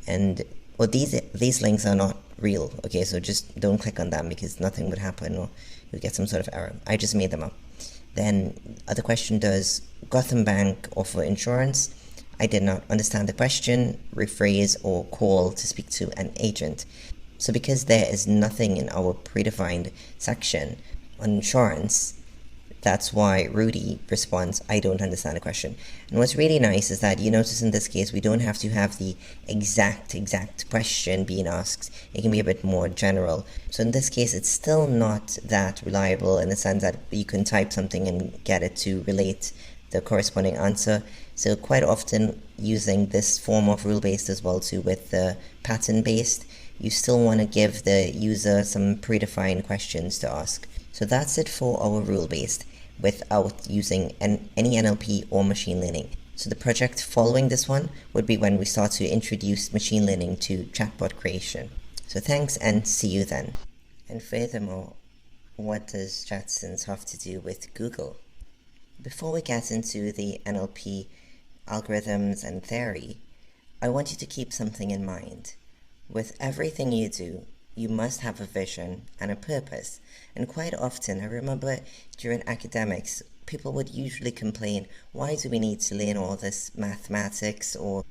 And well, these links are not real, okay? So just don't click on them because nothing would happen or you'll get some sort of error. I just made them up. Then other question, does Gotham Bank offer insurance? I did not understand the question, rephrase, or call to speak to an agent. So because there is nothing in our predefined section on insurance, that's why Rudy responds, I don't understand the question. And what's really nice is that you notice in this case, we don't have to have the exact question being asked. It can be a bit more general. So in this case, it's still not that reliable in the sense that you can type something and get it to relate the corresponding answer. So quite often using this form of rule-based as well too with the pattern-based, you still want to give the user some predefined questions to ask. So that's it for our rule-based without using any NLP or machine learning. So the project following this one would be when we start to introduce machine learning to chatbot creation. So thanks and see you then. And furthermore, what does ChatSense have to do with Google? Before we get into the NLP algorithms and theory, I want you to keep something in mind. With everything you do, you must have a vision and a purpose. And quite often, I remember during academics, people would usually complain, why do we need to learn all this mathematics or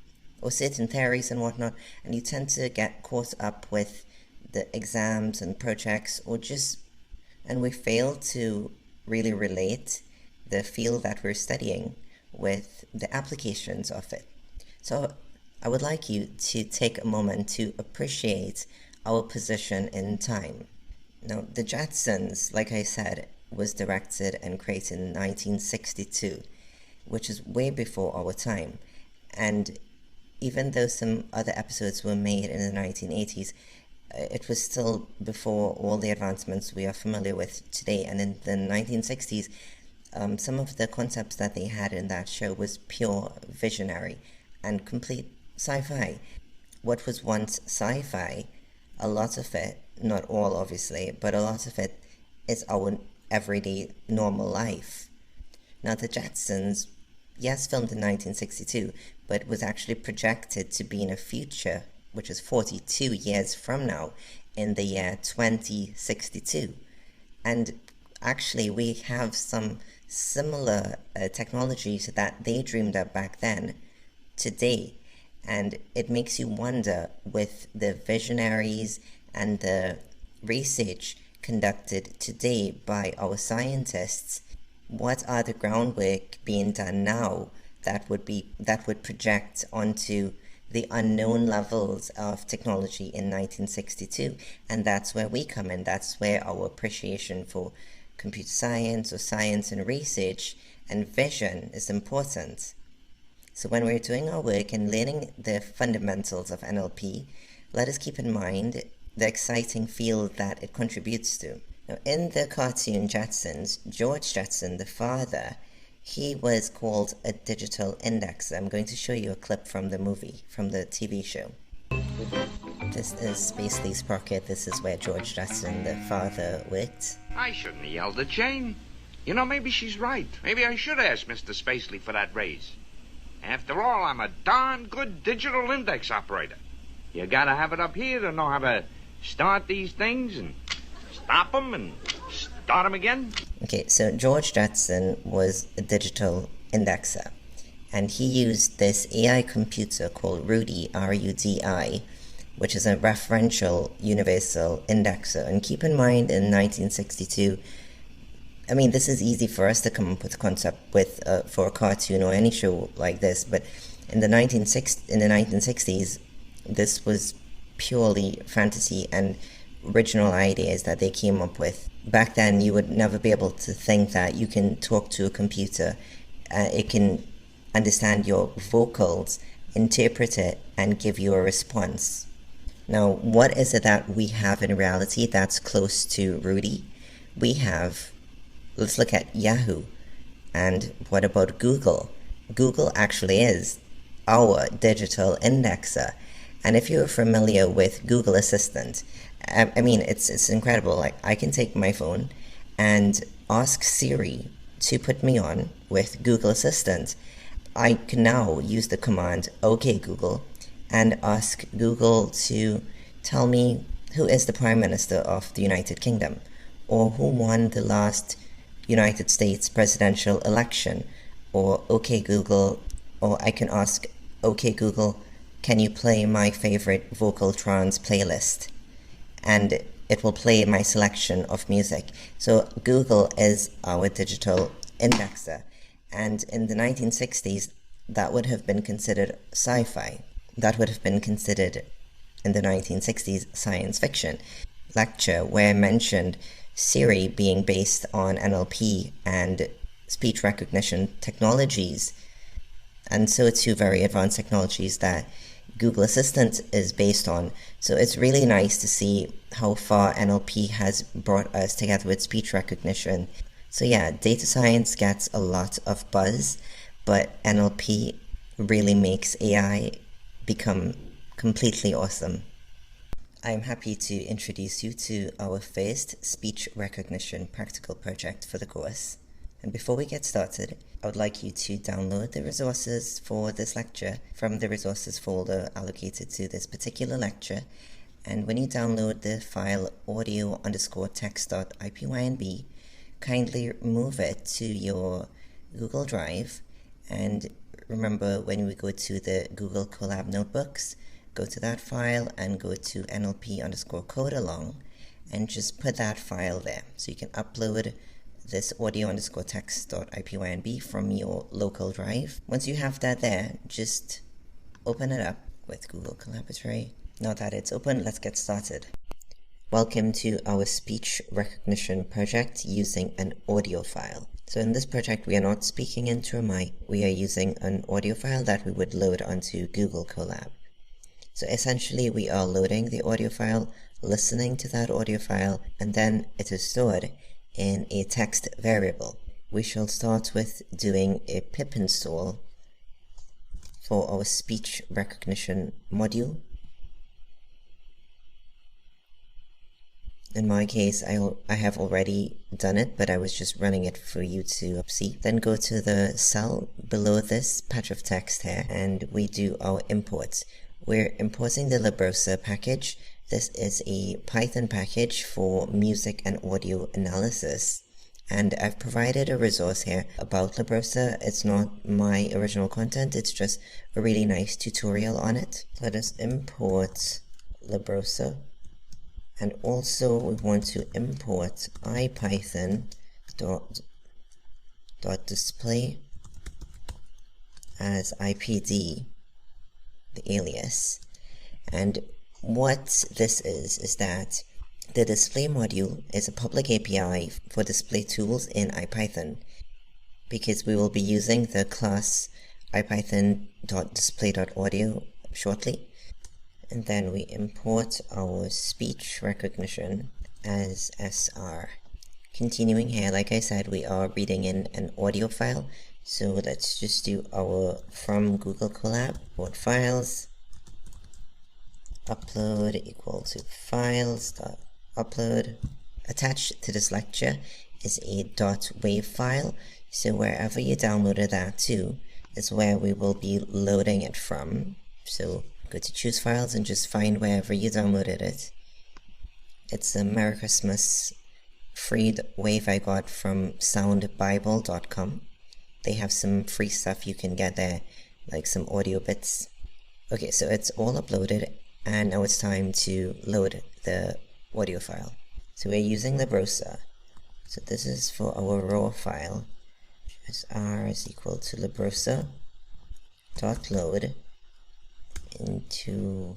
certain theories and whatnot? And you tend to get caught up with the exams and projects and we fail to really relate the field that we're studying with the applications of it. So I would like you to take a moment to appreciate our position in time. Now, The Jetsons, like I said, was directed and created in 1962, which is way before our time. And even though some other episodes were made in the 1980s, it was still before all the advancements we are familiar with today. And in the 1960s, some of the concepts that they had in that show was pure visionary and complete sci-fi. What was once sci-fi, a lot of it, not all obviously, but a lot of it is our everyday normal life. Now, The Jetsons, yes, filmed in 1962, but was actually projected to be in a future, which is 42 years from now, in the year 2062. And actually, we have some similar technologies that they dreamed up back then today. And it makes you wonder, with the visionaries and the research conducted today by our scientists, what are the groundwork being done now that would project onto the unknown levels of technology in 1962? And that's where we come in. That's where our appreciation for computer science or science and research and vision is important. So when we're doing our work and learning the fundamentals of NLP, let us keep in mind the exciting field that it contributes to. Now, in the cartoon Jetsons, George Jetson, the father, he was called a digital indexer. I'm going to show you a clip from the movie, from the TV show. This is Spacely Sprocket. This is where George Jetson, the father, worked. I shouldn't have yelled at Jane. You know, maybe she's right. Maybe I should ask Mr. Spacely for that raise. After all, I'm a darn good digital index operator. You gotta have it up here to know how to start these things and stop them and start them again. Okay, so George Jetson was a digital indexer, and he used this AI computer called Rudi, R-U-D-I, which is a referential universal indexer. And keep in mind, in 1962, I mean, this is easy for us to come up with a concept with for a cartoon or any show like this, but in the 1960s, this was purely fantasy and original ideas that they came up with. Back then, you would never be able to think that you can talk to a computer, it can understand your vocals, interpret it, and give you a response. Now, what is it that we have in reality that's close to Rudi? Let's look at Yahoo. And what about Google? Google actually is our digital indexer. And if you're familiar with Google Assistant, I mean, it's incredible. Like, I can take my phone and ask Siri to put me on with Google Assistant. I can now use the command, OK Google, and ask Google to tell me who is the Prime Minister of the United Kingdom, or who won the last United States presidential election, or OK Google, or I can ask, OK Google, can you play my favorite vocal trance playlist? And it will play my selection of music. So Google is our digital indexer. And in the 1960s, that would have been considered sci-fi. That would have been considered, in the 1960s, science fiction. Lecture where mentioned Siri being based on NLP and speech recognition technologies, and so too very advanced technologies that Google Assistant is based on. So it's really nice to see how far NLP has brought us together with speech recognition. So yeah, data science gets a lot of buzz, but NLP really makes AI become completely awesome. I'm happy to introduce you to our first speech recognition practical project for the course. And before we get started, I would like you to download the resources for this lecture from the resources folder allocated to this particular lecture. And when you download the file audio_text.ipynb, kindly move it to your Google Drive. And remember, when we go to the Google Colab notebooks, go to that file and go to NLP_code along and just put that file there. So you can upload this audio_text.ipynb from your local drive. Once you have that there, just open it up with Google Collaboratory. Now that it's open, let's get started. Welcome to our speech recognition project using an audio file. So in this project, we are not speaking into a mic. We are using an audio file that we would load onto Google Colab. So essentially, we are loading the audio file, listening to that audio file, and then it is stored in a text variable. We shall start with doing a pip install for our speech recognition module. In my case, I have already done it, but I was just running it for you to see. Then go to the cell below this patch of text here, and we do our imports. We're importing the Librosa package. This is a Python package for music and audio analysis. And I've provided a resource here about Librosa. It's not my original content, it's just a really nice tutorial on it. Let us import Librosa. And also we want to import ipython.display as IPD, the alias. And what this is that the display module is a public API for display tools in IPython, because we will be using the class ipython.display.audio shortly. And then we import our speech recognition as SR. Continuing here, like I said, we are reading in an audio file. So let's just do our from Google Colab, import files, upload equal to files.upload. Attached to this lecture is a .wav file. So wherever you downloaded that to is where we will be loading it from. So go to choose files and just find wherever you downloaded it. It's a Merry Christmas free wave I got from soundbible.com. They have some free stuff you can get there, like some audio bits. Okay, so it's all uploaded, and now it's time to load the audio file. So we're using Librosa. So this is for our raw file. R is equal to Librosa.load into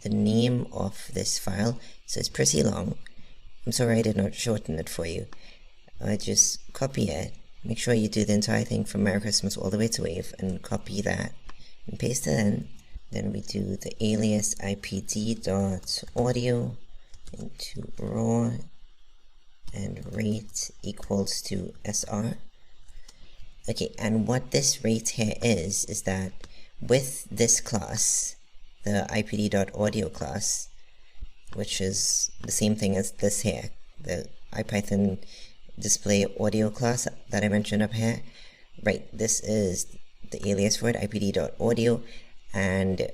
the name of this file. So it's pretty long. I'm sorry I did not shorten it for you. I just copy it. Make sure you do the entire thing from Merry Christmas all the way to wave and copy that and paste it in. Then we do the alias ipd.audio into raw and rate equals to SR. Okay, and what this rate here is that with this class, the ipd.audio class, which is the same thing as this here, the IPython display audio class that I mentioned up here, right? This is the alias for it, ipd.audio, and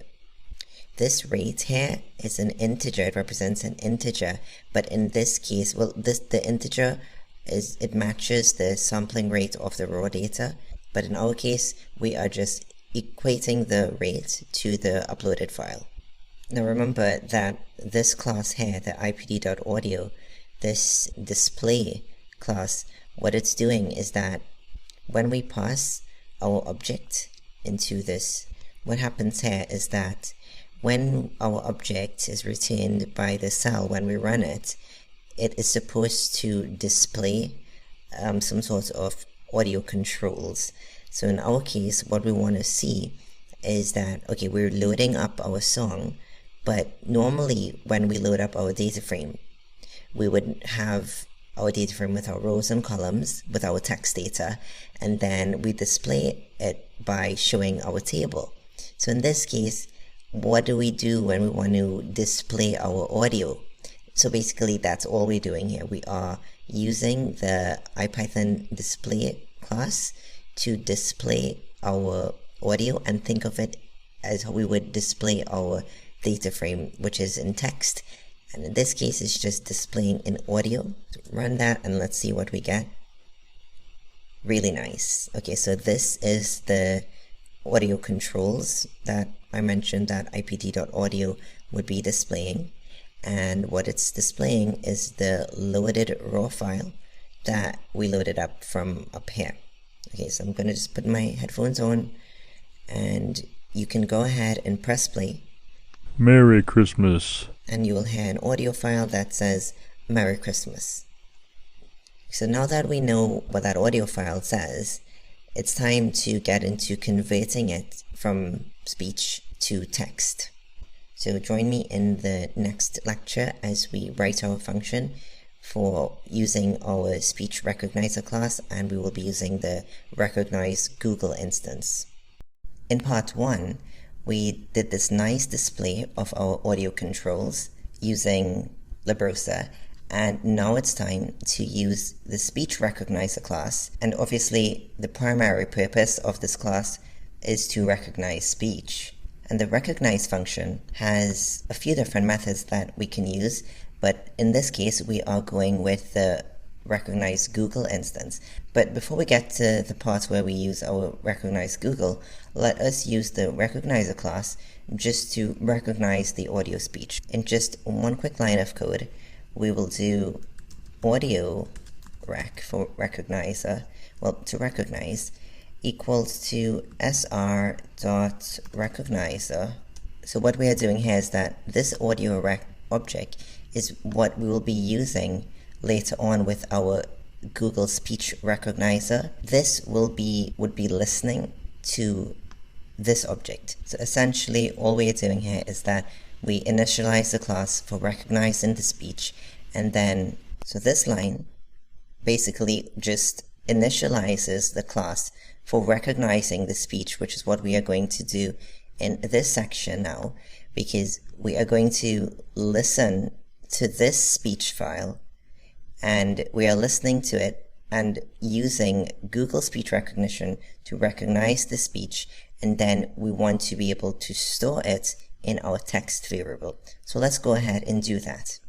this rate here is an integer. It represents an integer, but in this case, well, the integer is, it matches the sampling rate of the raw data, but in our case, we are just equating the rate to the uploaded file. Now remember that this class here, the ipd.audio, this display class, what it's doing is that when we pass our object into this, what happens here is that when our object is returned by the cell, when we run it, it is supposed to display some sort of audio controls. So in our case, what we want to see is that, okay, we're loading up our song, but normally when we load up our data frame, we would have our data frame with our rows and columns with our text data, and then we display it by showing our table. So in this case, what do we do when we want to display our audio? So basically that's all we're doing here. We are using the IPython display class to display our audio, and think of it as how we would display our data frame, which is in text. And in this case, it's just displaying in audio. So run that and let's see what we get. Really nice. Okay, so this is the audio controls that I mentioned that ipd.audio would be displaying. And what it's displaying is the loaded raw file that we loaded up from up here. Okay, so I'm going to just put my headphones on and you can go ahead and press play. Merry Christmas. And you will hear an audio file that says Merry Christmas. So now that we know what that audio file says, it's time to get into converting it from speech to text. So join me in the next lecture as we write our function for using our speech recognizer class, and we will be using the recognize Google instance. In part 1, we did this nice display of our audio controls using Librosa, and now it's time to use the speech recognizer class. And obviously the primary purpose of this class is to recognize speech. And the recognize function has a few different methods that we can use, but in this case we are going with the recognize Google instance. But before we get to the part where we use our recognize Google, let us use the recognizer class just to recognize the audio speech. In just one quick line of code, we will do audio rec for recognizer, well, to recognize, equals to sr.recognizer. So what we are doing here is that this audio rec object is what we will be using later on with our Google Speech Recognizer. This would be listening to this object. So essentially all we are doing here is that we initialize the class for recognizing the speech, and then so this line basically just initializes the class for recognizing the speech, which is what we are going to do in this section now, because we are going to listen to this speech file, and we are listening to it and using Google Speech Recognition to recognize the speech, and then we want to be able to store it in our text variable. So let's go ahead and do that.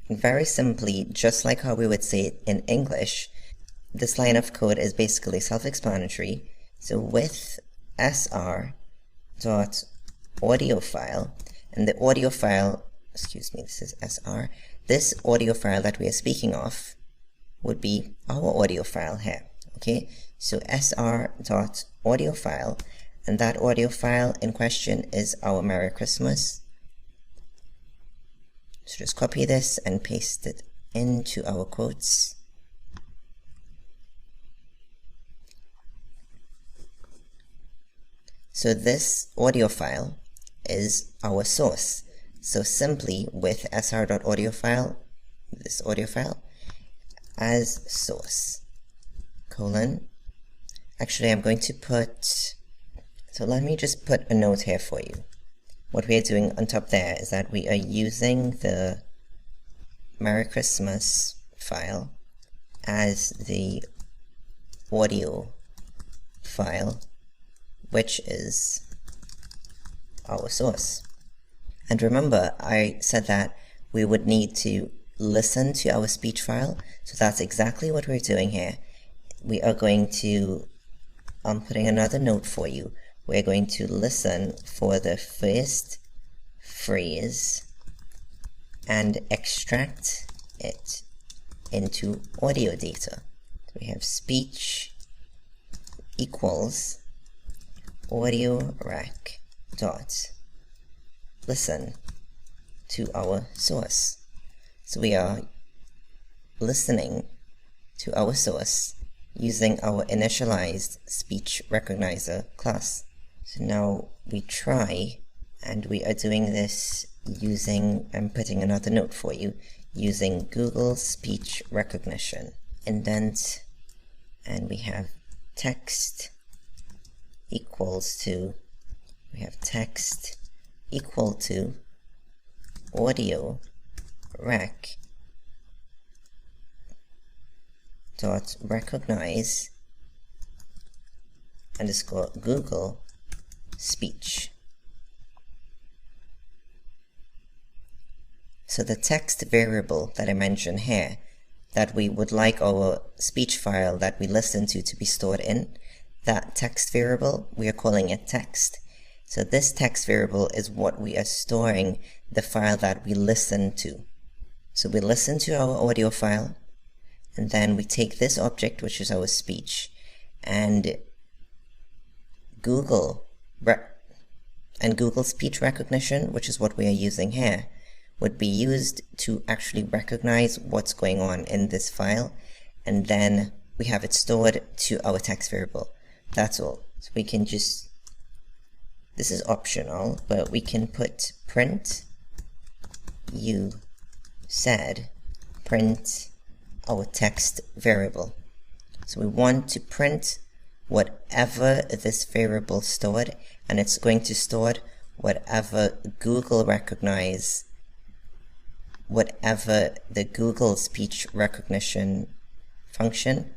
Very simply, just like how we would say it in English, this line of code is basically self-explanatory. So with sr.audio file, and the audio file, excuse me, this is sr, this audio file that we are speaking of would be our audio file here. Okay, so sr.audio file, and that audio file in question is our Merry Christmas. So just copy this and paste it into our quotes. So this audio file is our source. So simply with sr.audio file, this audio file, as source, colon, actually I'm going to put, so let me just put a note here for you. What we are doing on top there is that we are using the Merry Christmas file as the audio file, which is our source. And remember, I said that we would need to listen to our speech file, so that's exactly what we're doing here. We are going to, I'm putting another note for you. We're going to listen for the first phrase and extract it into audio data. So we have speech equals audio rec dot listen to our source. So we are listening to our source using our initialized speech recognizer class. So now we try, and we are doing this using, I'm putting another note for you, using Google Speech Recognition. Indent, and we have text equals to, we have text equal to audio rec dot recognize underscore Google speech. So the text variable that I mentioned here, that we would like our speech file that we listen to be stored in, that text variable, we are calling it text. So this text variable is what we are storing the file that we listen to. So we listen to our audio file, and then we take this object, which is our speech, and Google And Google Speech Recognition, which is what we are using here, would be used to actually recognize what's going on in this file, and then we have it stored to our text variable. That's all. So we can just, this is optional, but we can put print you said, print our text variable. So we want to print whatever this variable stored, and it's going to store whatever Google recognize, whatever the Google speech recognition function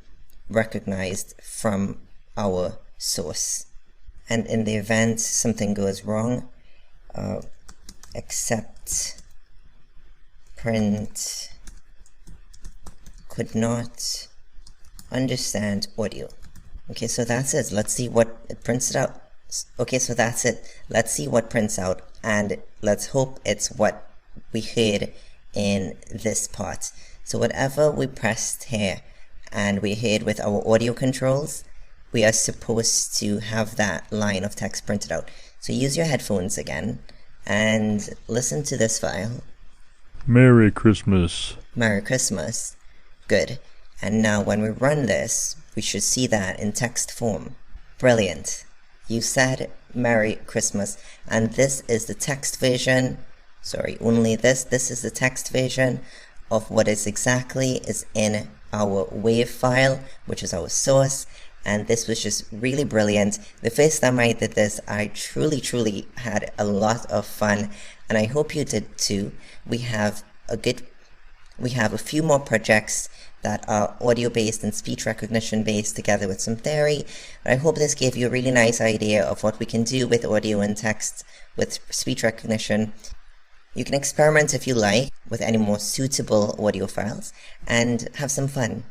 recognized from our source. And in the event something goes wrong, except print could not understand audio. Okay, so that's it. Let's see what it prints it out. Okay, so that's it. Let's see what prints out, and let's hope it's what we heard in this part. So whatever we pressed here and we heard with our audio controls, we are supposed to have that line of text printed out. So use your headphones again and listen to this file. Merry Christmas. Merry Christmas. Good. And now when we run this, we should see that in text form. Brilliant. You said Merry Christmas. And this is the text version. Sorry, only this. This is the text version of what is exactly is in our WAV file, which is our source. And this was just really brilliant. The first time I did this, I truly had a lot of fun, and I hope you did too. We have a few more projects that are audio based and speech recognition based, together with some theory. But I hope this gave you a really nice idea of what we can do with audio and text with speech recognition. You can experiment if you like with any more suitable audio files and have some fun.